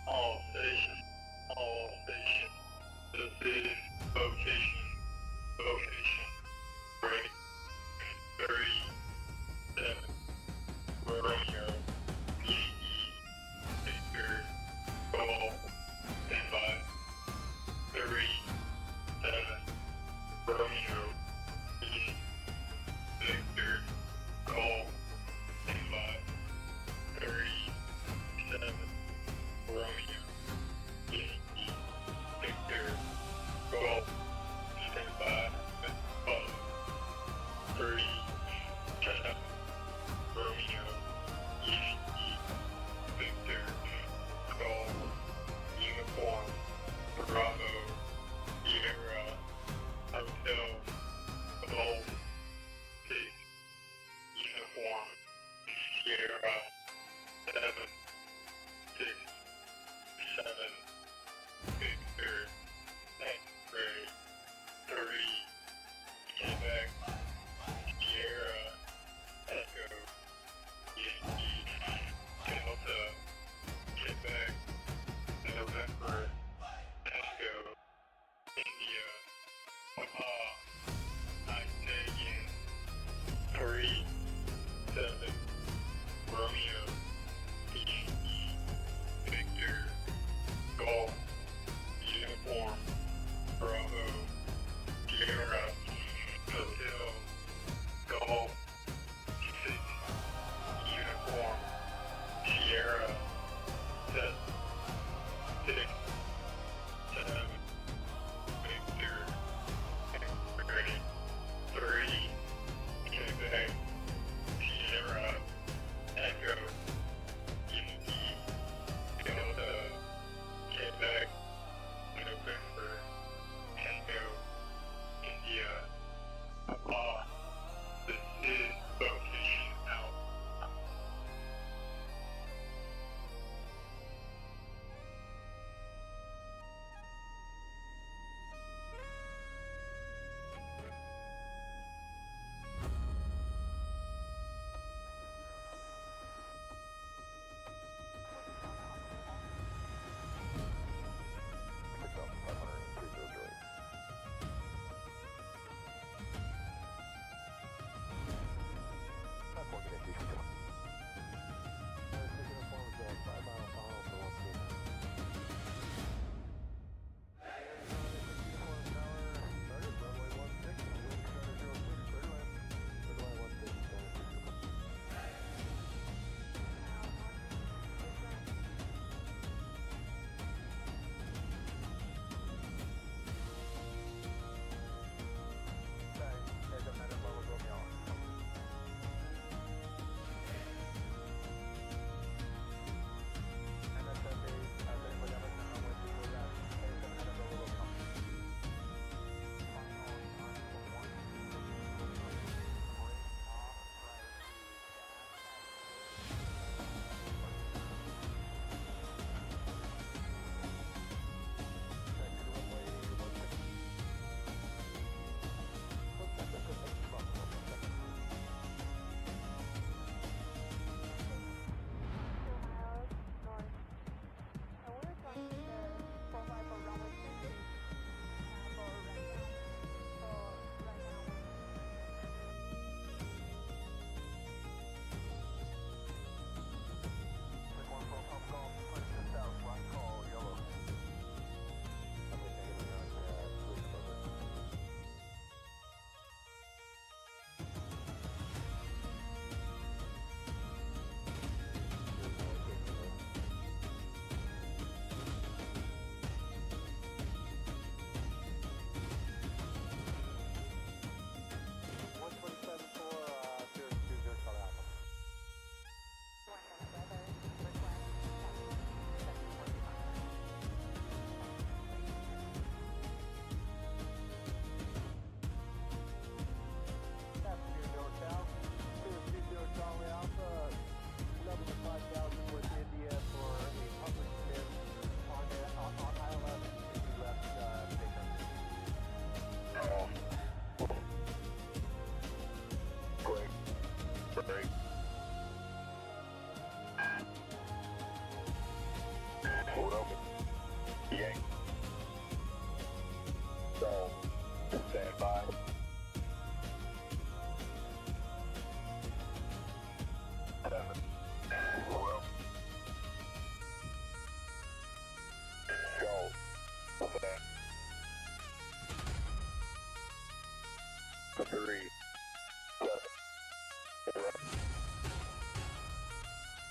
Speaker 6: All station, this is location, break, 37, Romeo, Victor, call, standby, 37, Romeo, Victor, call, standby, 37, Romeo, Victor, call, standby, 37, Romeo,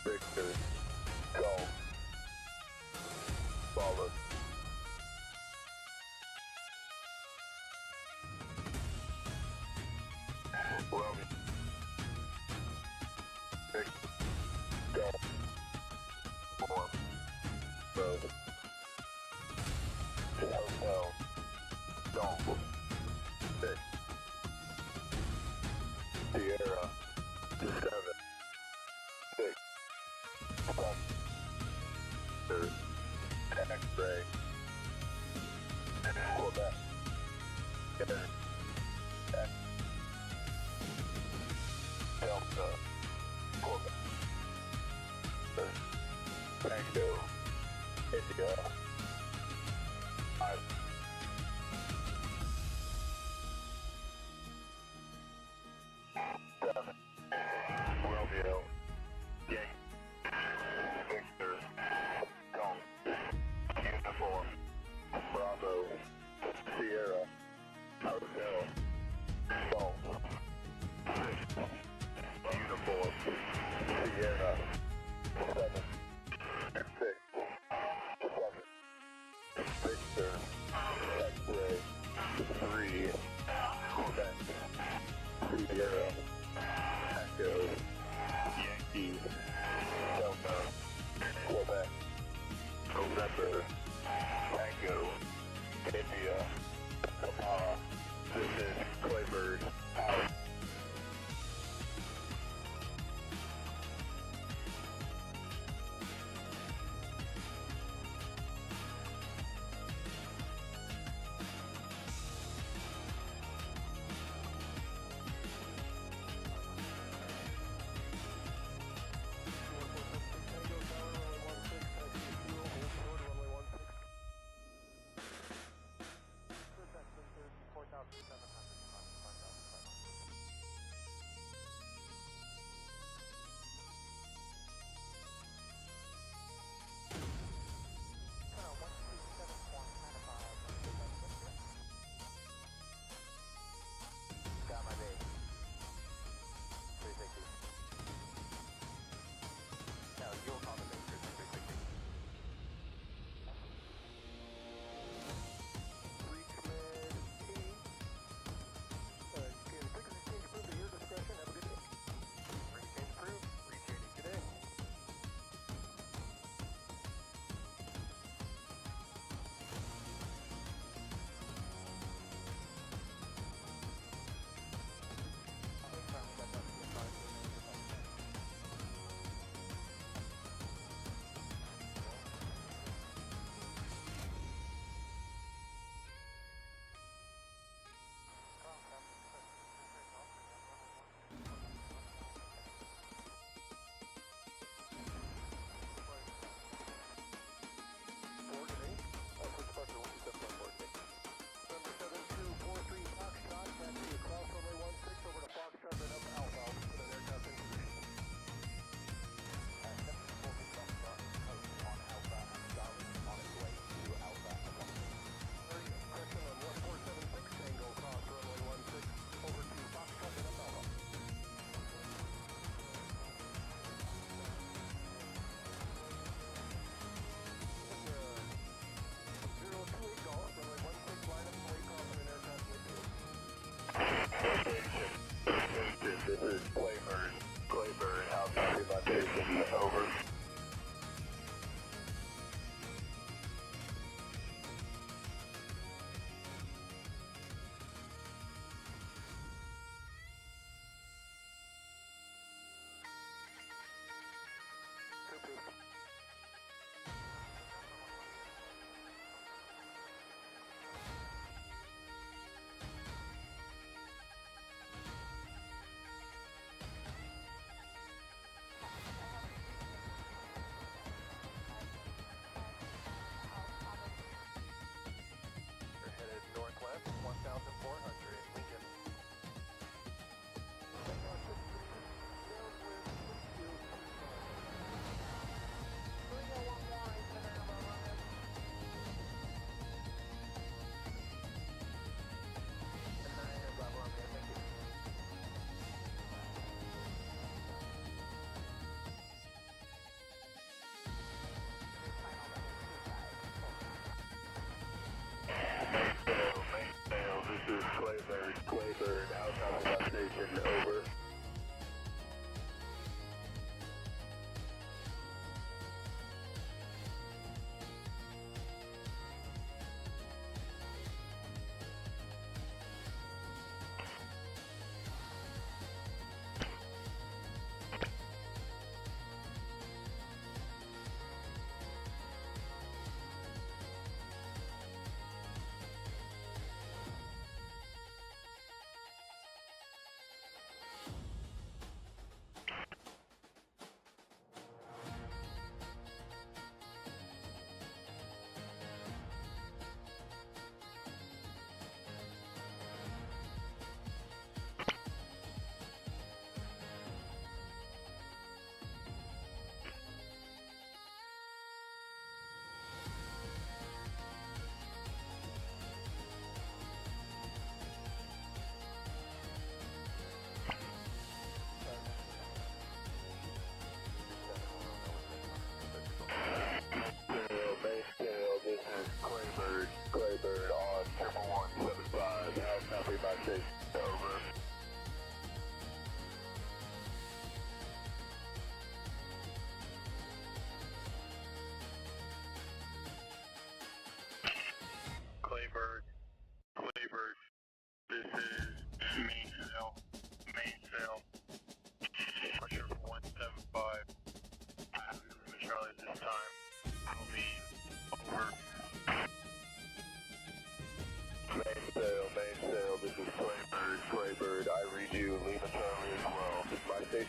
Speaker 6: Victor, Golf, Solid. Romeo, Victor, Golf, 1, Road, Hotel, Golf, 6, Sierra, 7, 6, X-ray, Quebec, X, Delta, Quebec, Tango, India, I. Romeo, Yankee, Victor, Golf, Uniform, Bravo, Sierra, Hotel, Golf, 6, Uniform, Sierra, 7, 6, 7, Victor, X-ray, 3, Quebec, Sierra, Echo, Yankee, Delta, Quebec, November, Tango, India, Kamara. This is Claybird, out.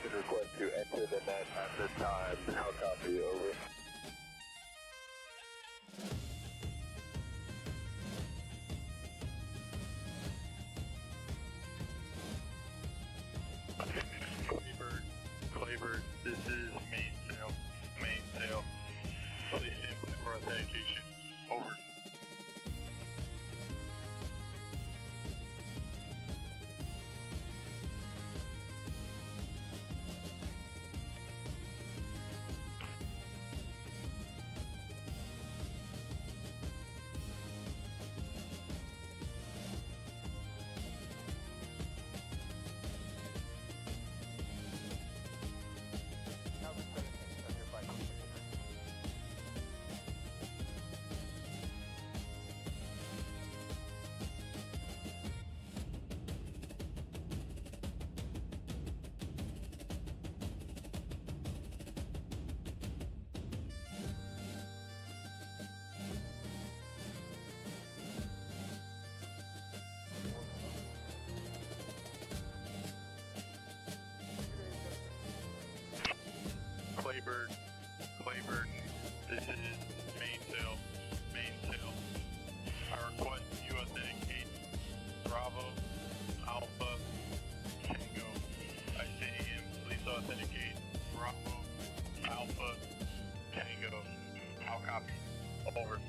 Speaker 6: should request to enter the net at this time. How copy? Over. Claybird, this is mainsail. Mainsail. Please stand by for authentication. Over. Claybird, this is mainsail. Mainsail. I request you authenticate Bravo, Alpha, Tango. I say again, please authenticate Bravo, Alpha, Tango. How copy? Over.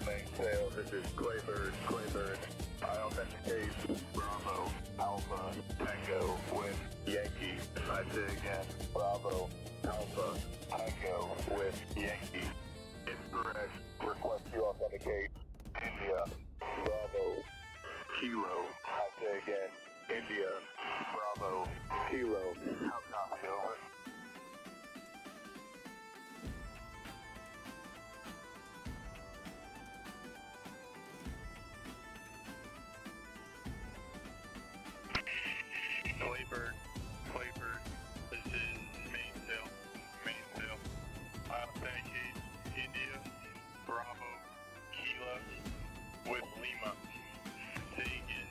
Speaker 6: Mainsail, this is Claybird. I authenticate Bravo, Alpha, Tango with Yankee. I say again, Bravo, Alpha, Tango with Yankee. Incorrect. Request you authenticate India, Bravo, Kilo. I say again, India, Bravo, Kilo. How copy? Over. Claybird, this is mainsail. I authenticate India, Bravo, Kilo with Lima. Say again,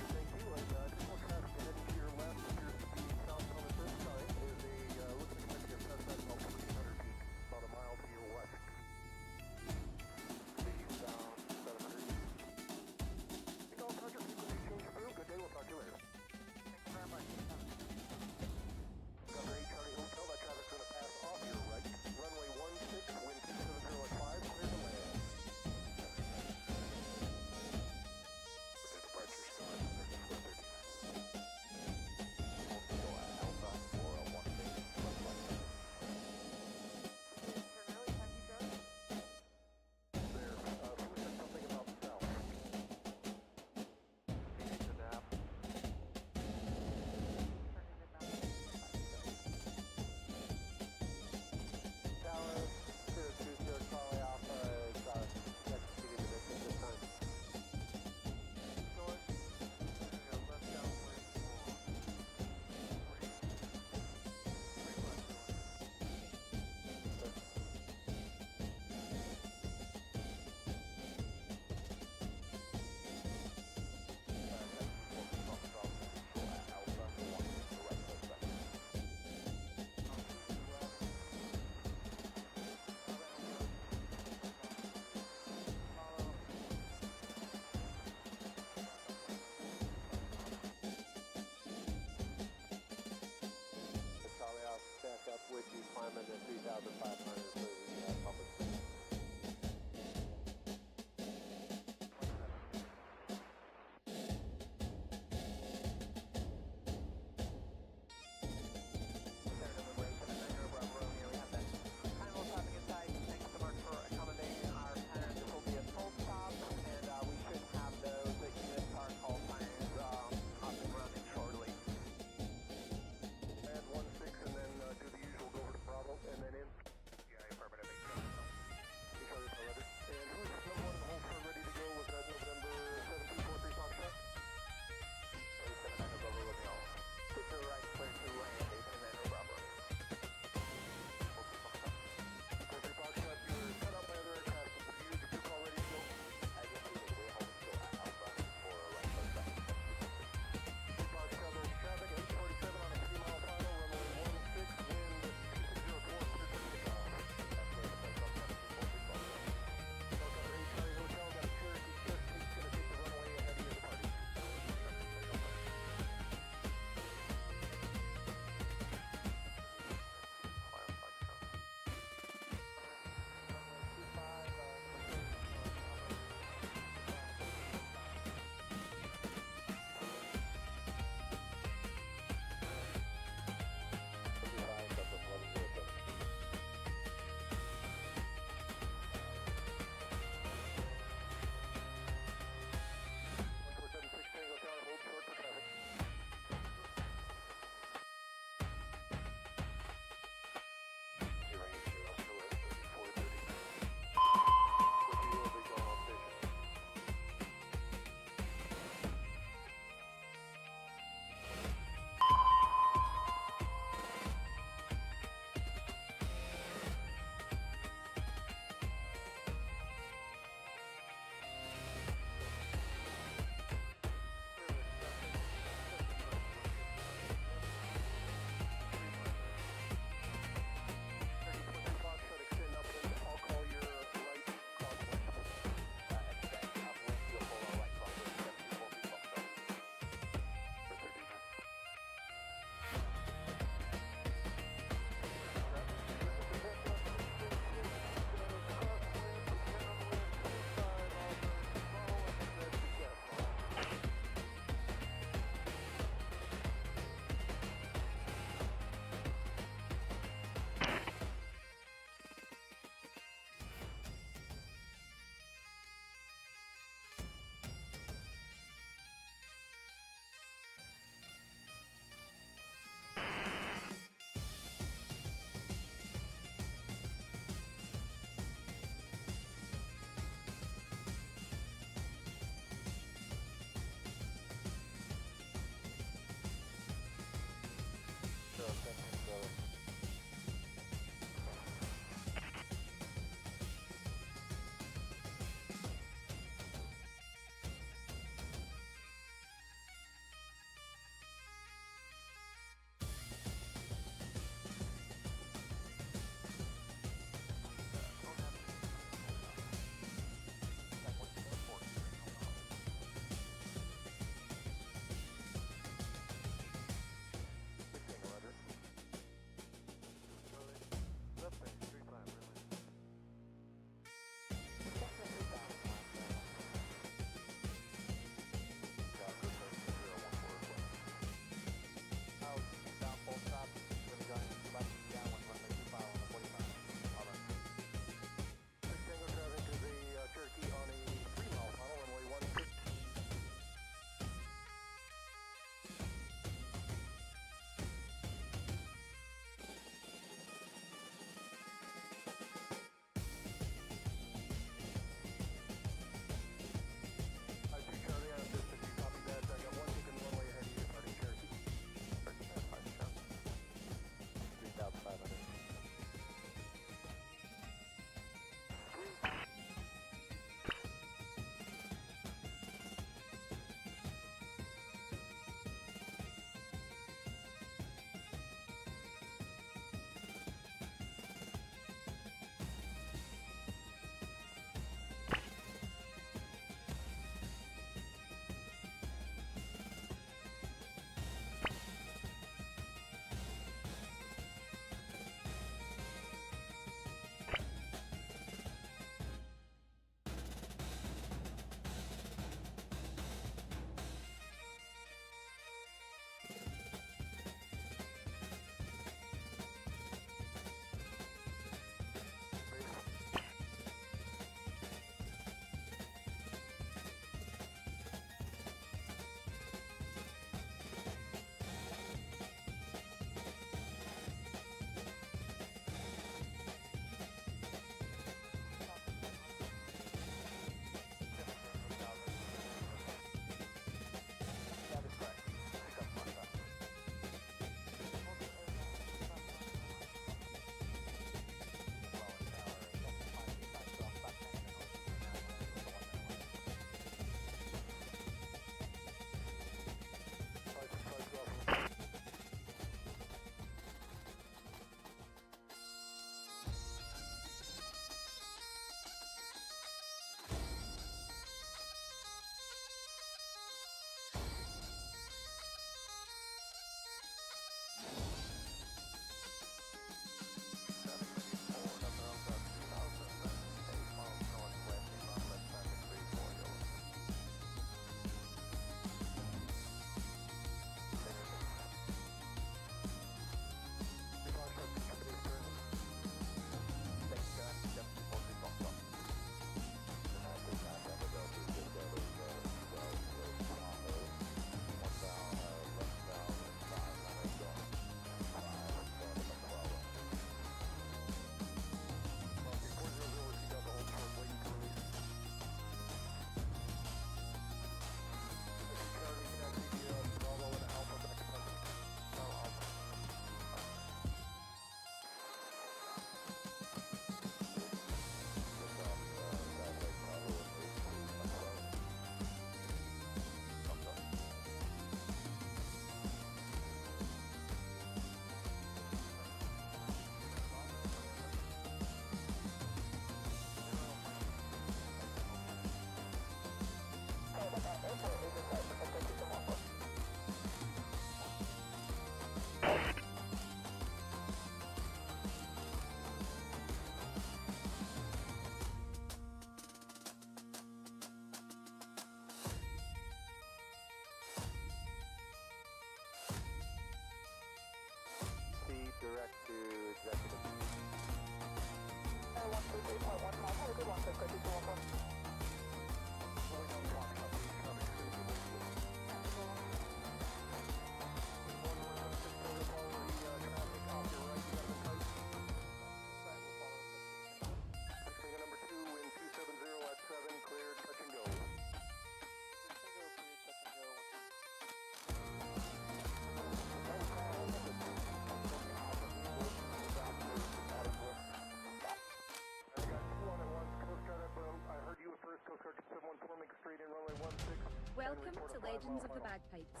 Speaker 11: Welcome to Legends of the Bagpipes.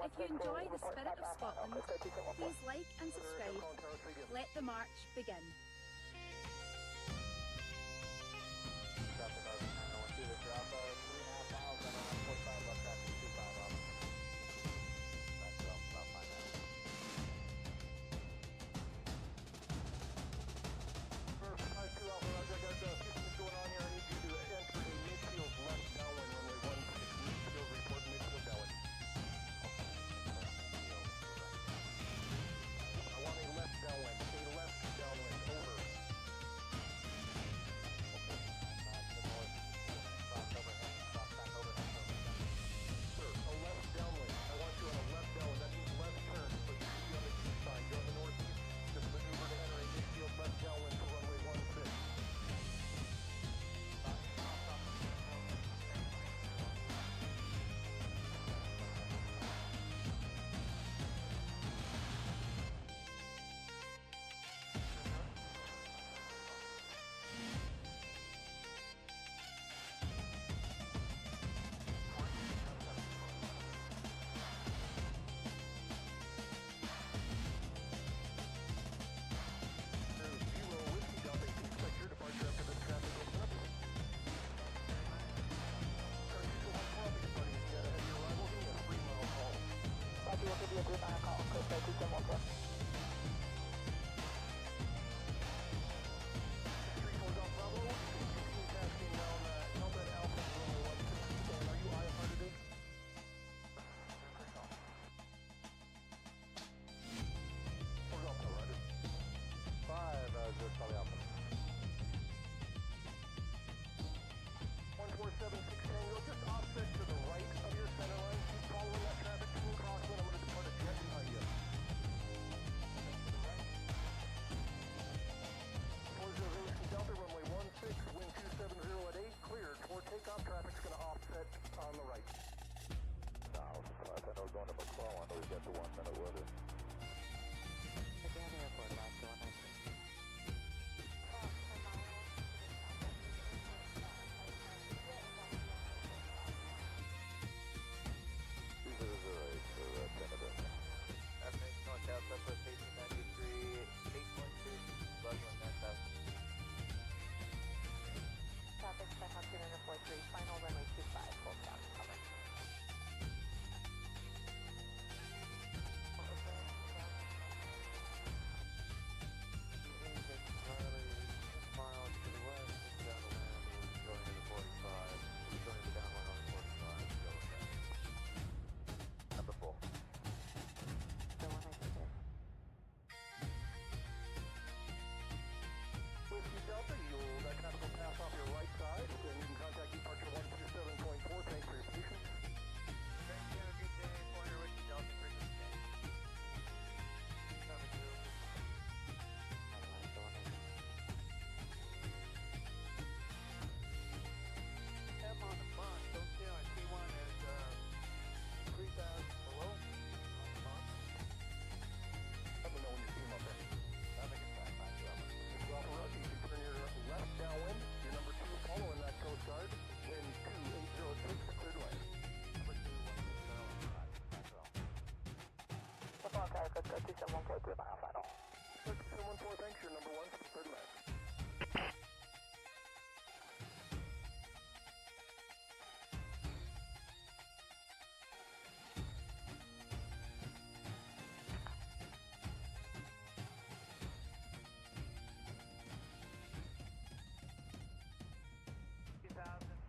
Speaker 11: If you enjoy the spirit of Scotland, please like and subscribe. Let the march begin.
Speaker 9: Final runway 25, full stop, cover. Good, 2714, final final. 2714, thanks, you're number one, third left.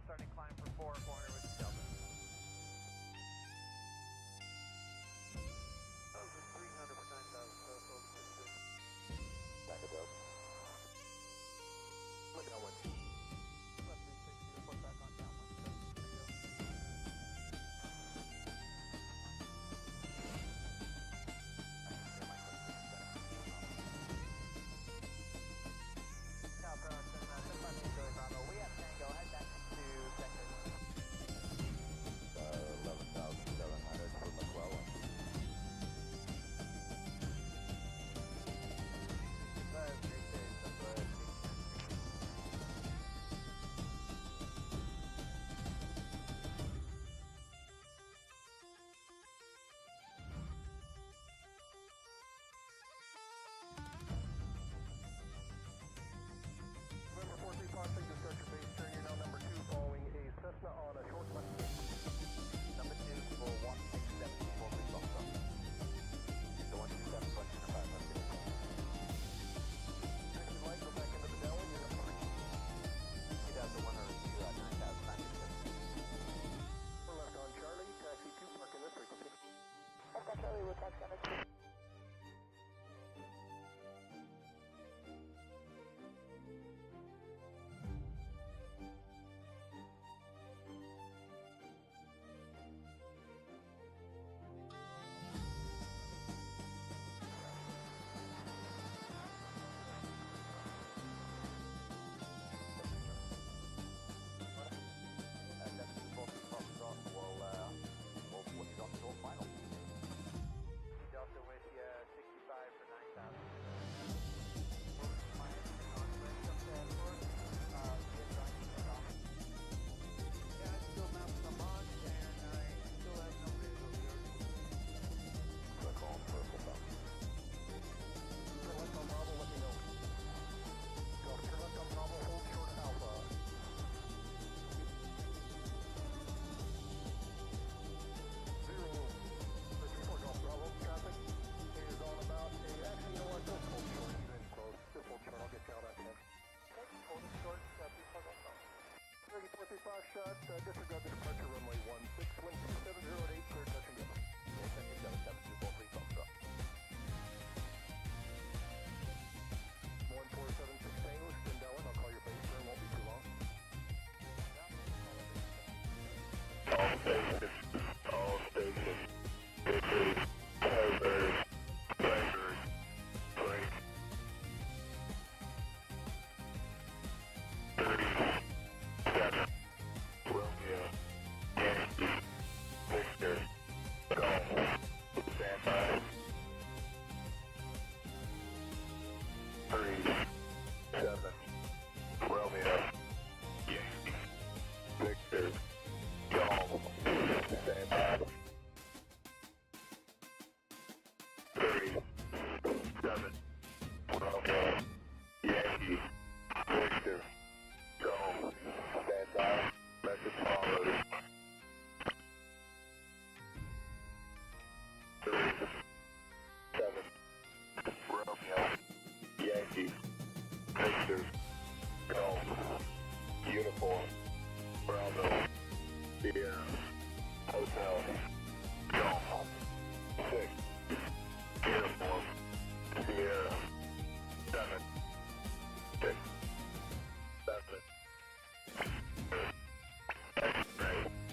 Speaker 13: Starting climb for 4 corner with the Delta.
Speaker 6: shot, disregard the departure runway 16, wind 2708, clear touch and go. 727, 1476 Tango, extend downwind, I'll call your base turn, won't be too long. All stations, Blackbird, Frank, 37, Romeo, Yankee, Victor, Golf, stand by. 37, Romeo, Yankee, Victor, Golf, stand by. 37, Romeo, Yankee, Victor, Golf, stand by. Message followed. 37, Romeo, Yankee, Victor, Golf, Uniform, Bravo, Sierra, Hotel, Golf, 6, Uniform, Sierra, 7, 6, 7, X-ray.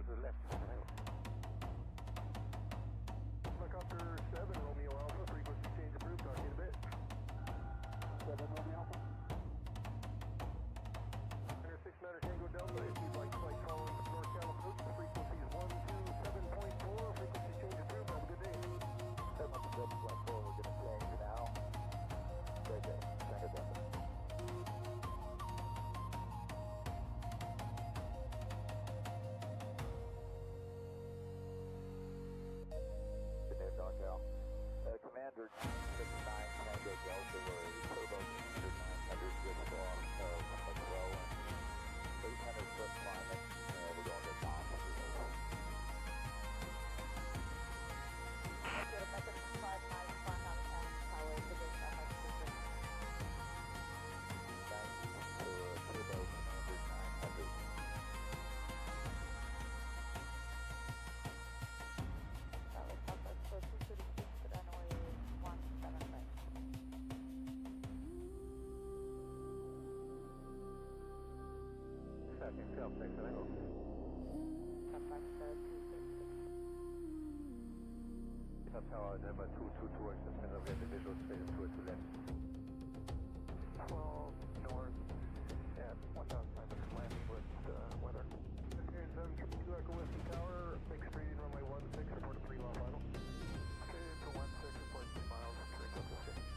Speaker 6: to the left. Helicopter 7, Romeo Alpha, frequency change approved, talk to you in a bit. 7, Romeo Alpha. Center 6 Matter Tango Delta, if you'd like flight following North Cal approach, the frequency is 127.4, frequency change approved, have a good day. 7.4, we're going to change now. Great day, Tango Delta. Commander 69 Tango Delta, where turbo 900 just off of Monroe and 800 foot climbing, and we're going to Knox. That's how number 222 towards the center of the visual space towards the left. 12 north at 1,500 landing with weather. Here in 7 Echo Whiskey Tower, fixed reading runway 16, report 3 mile final. Okay, to 16, report 3 miles, turns up this way.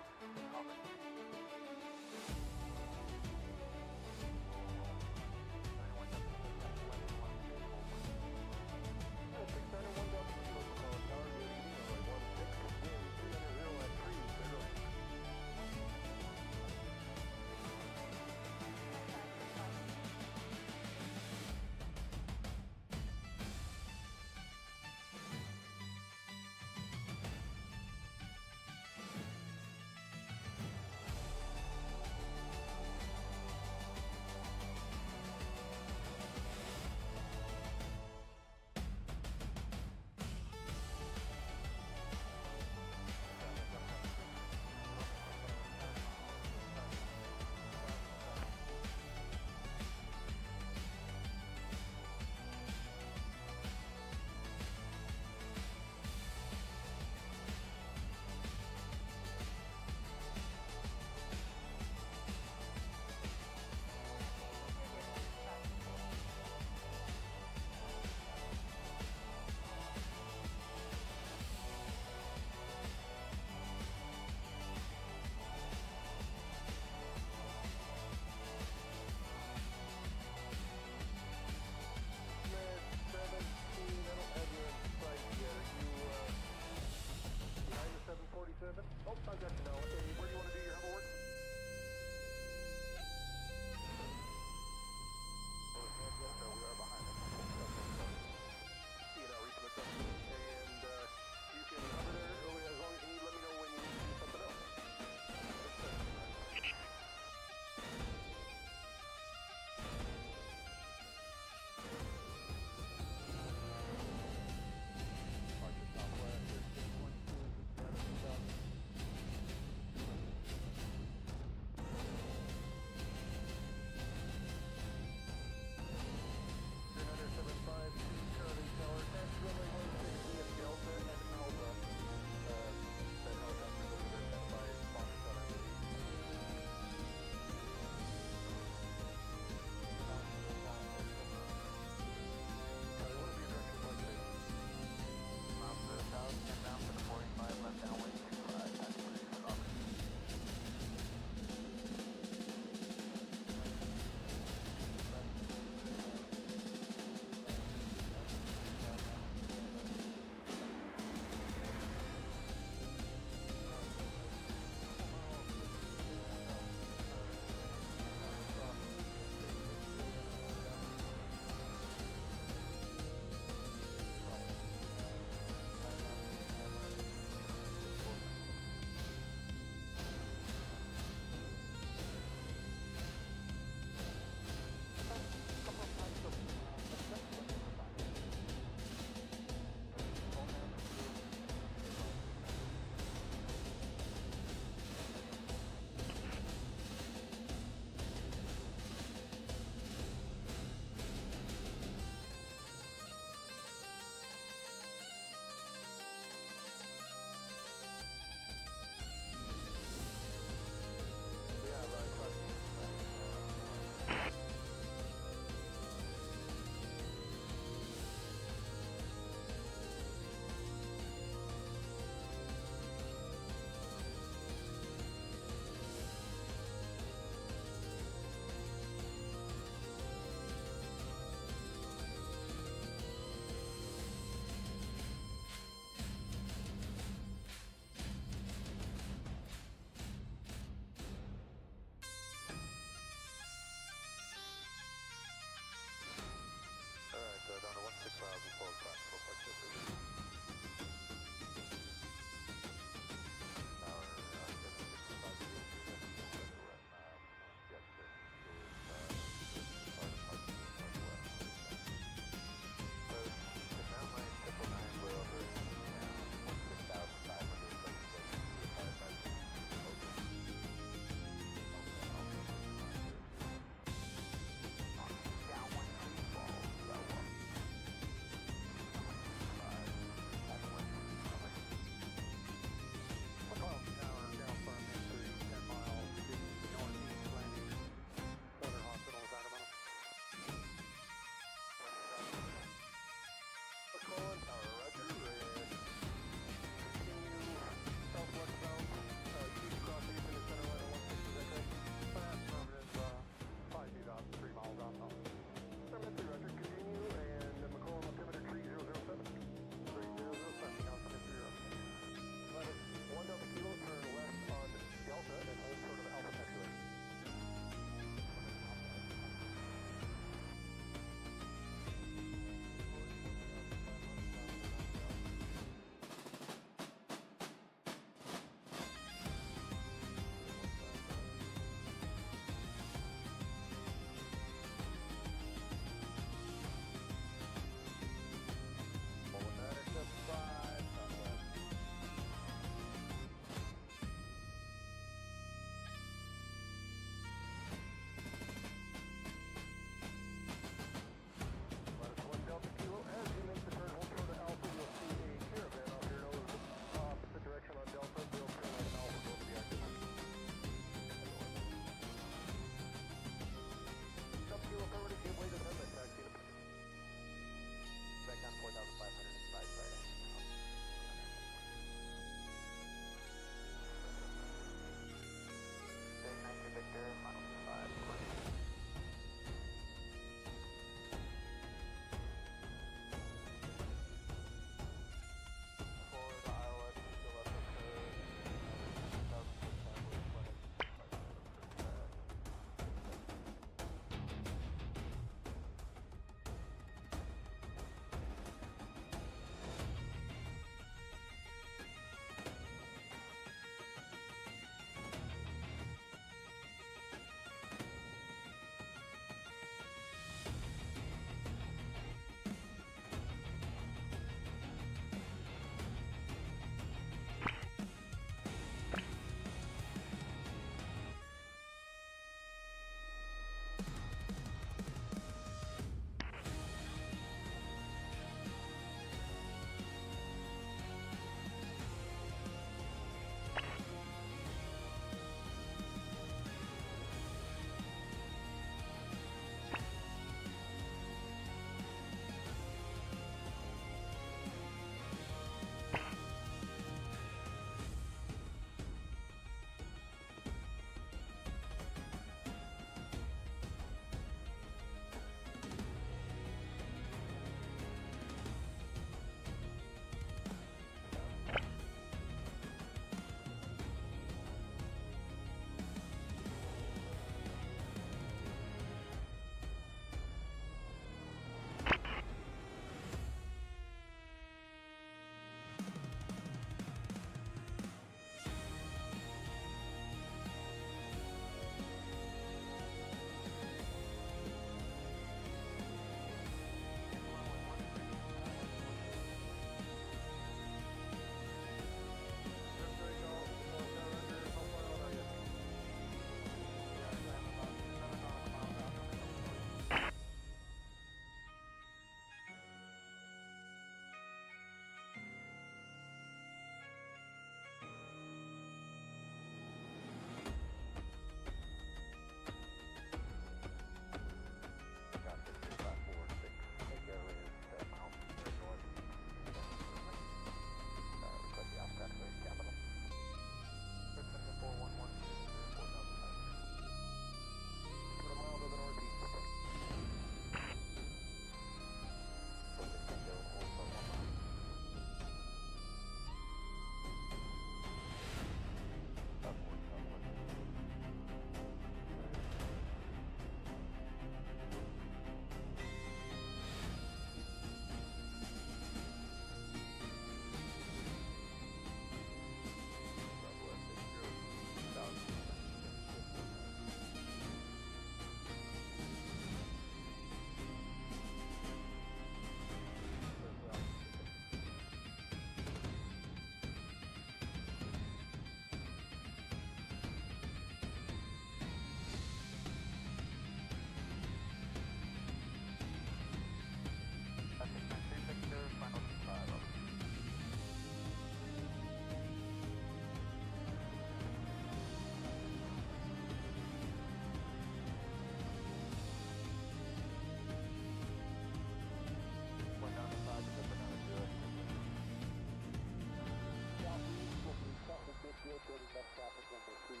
Speaker 6: best traffic number 33,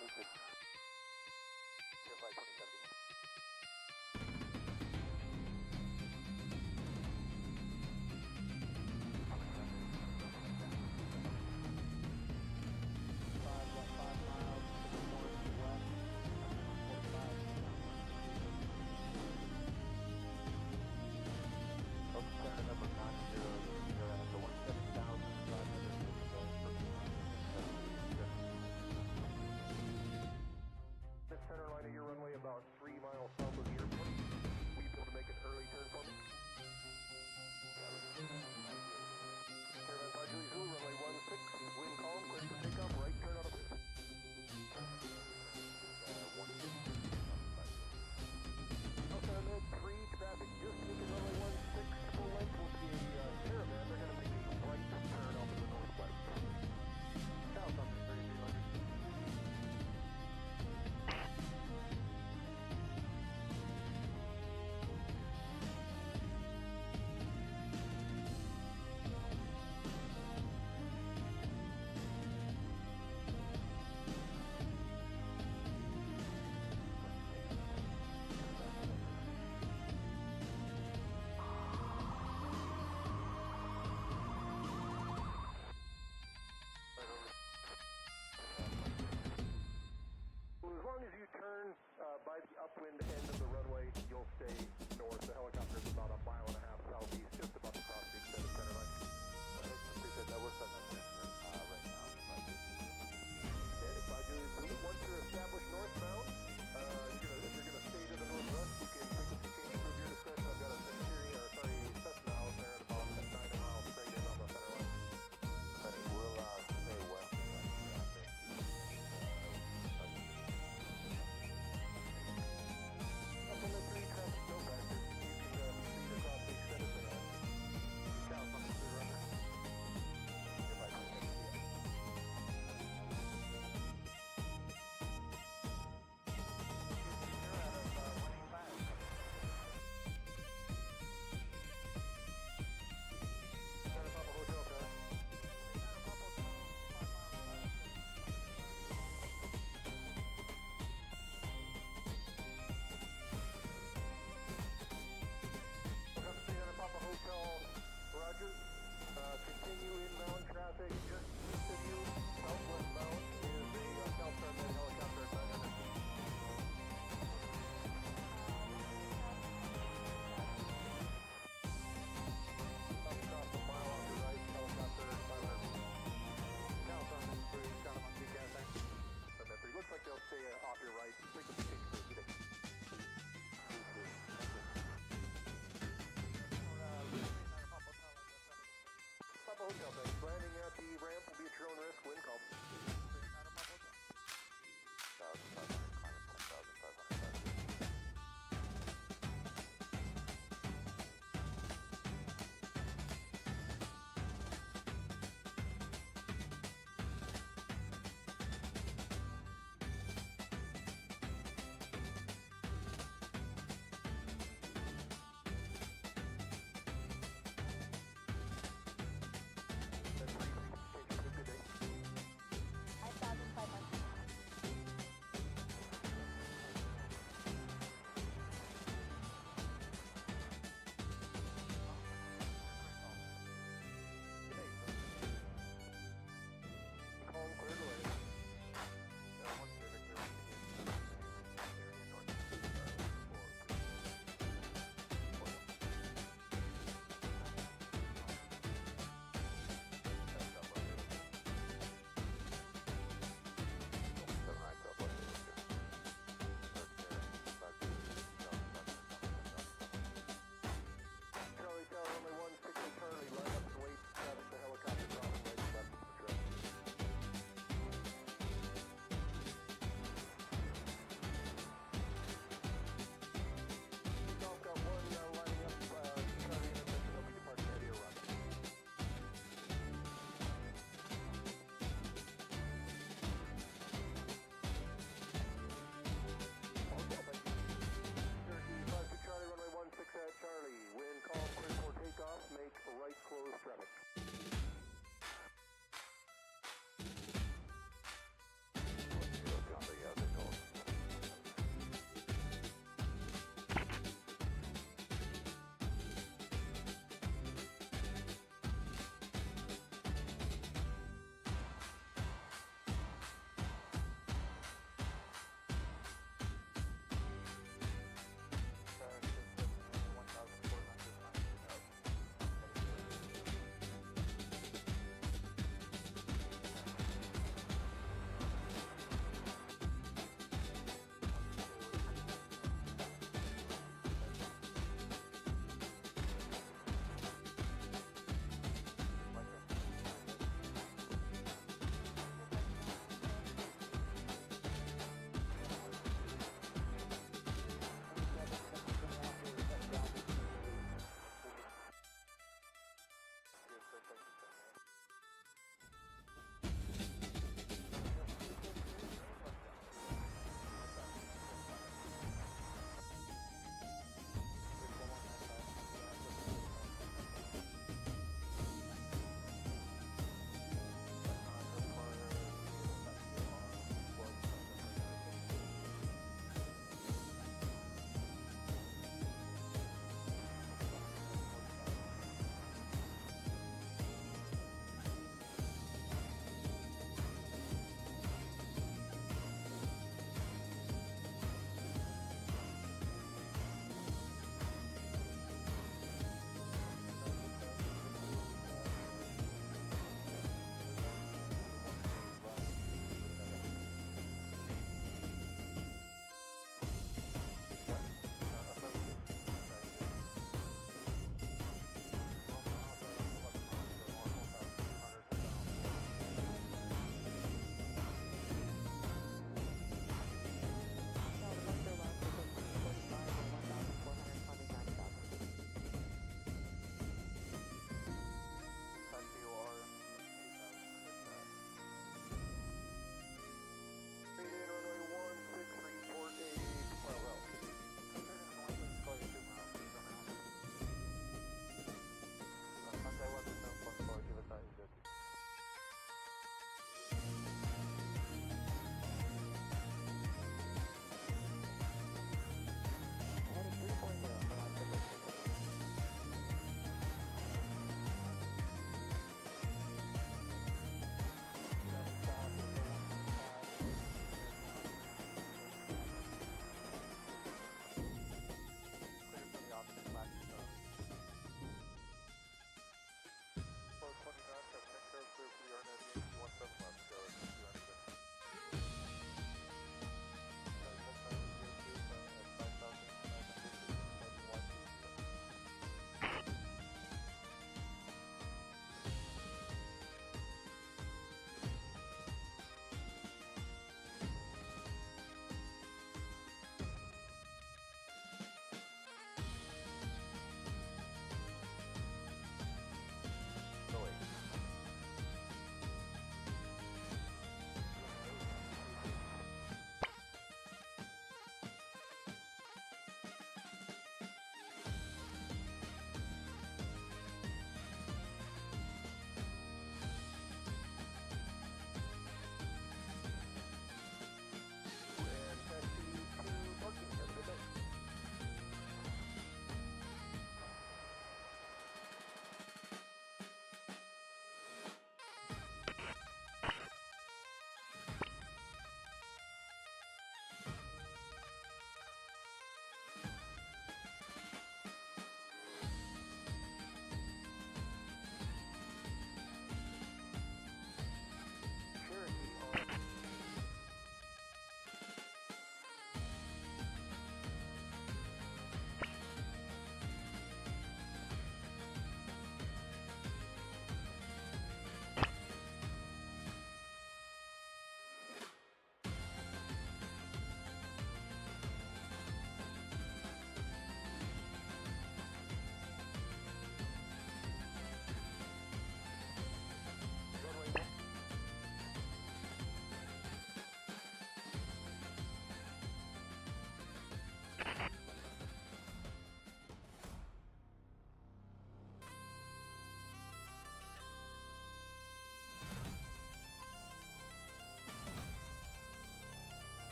Speaker 6: Lincoln. Air Flight 2070. Center line at your runway about 3 miles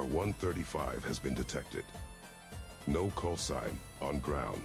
Speaker 1: 135 has been detected. No call sign on ground.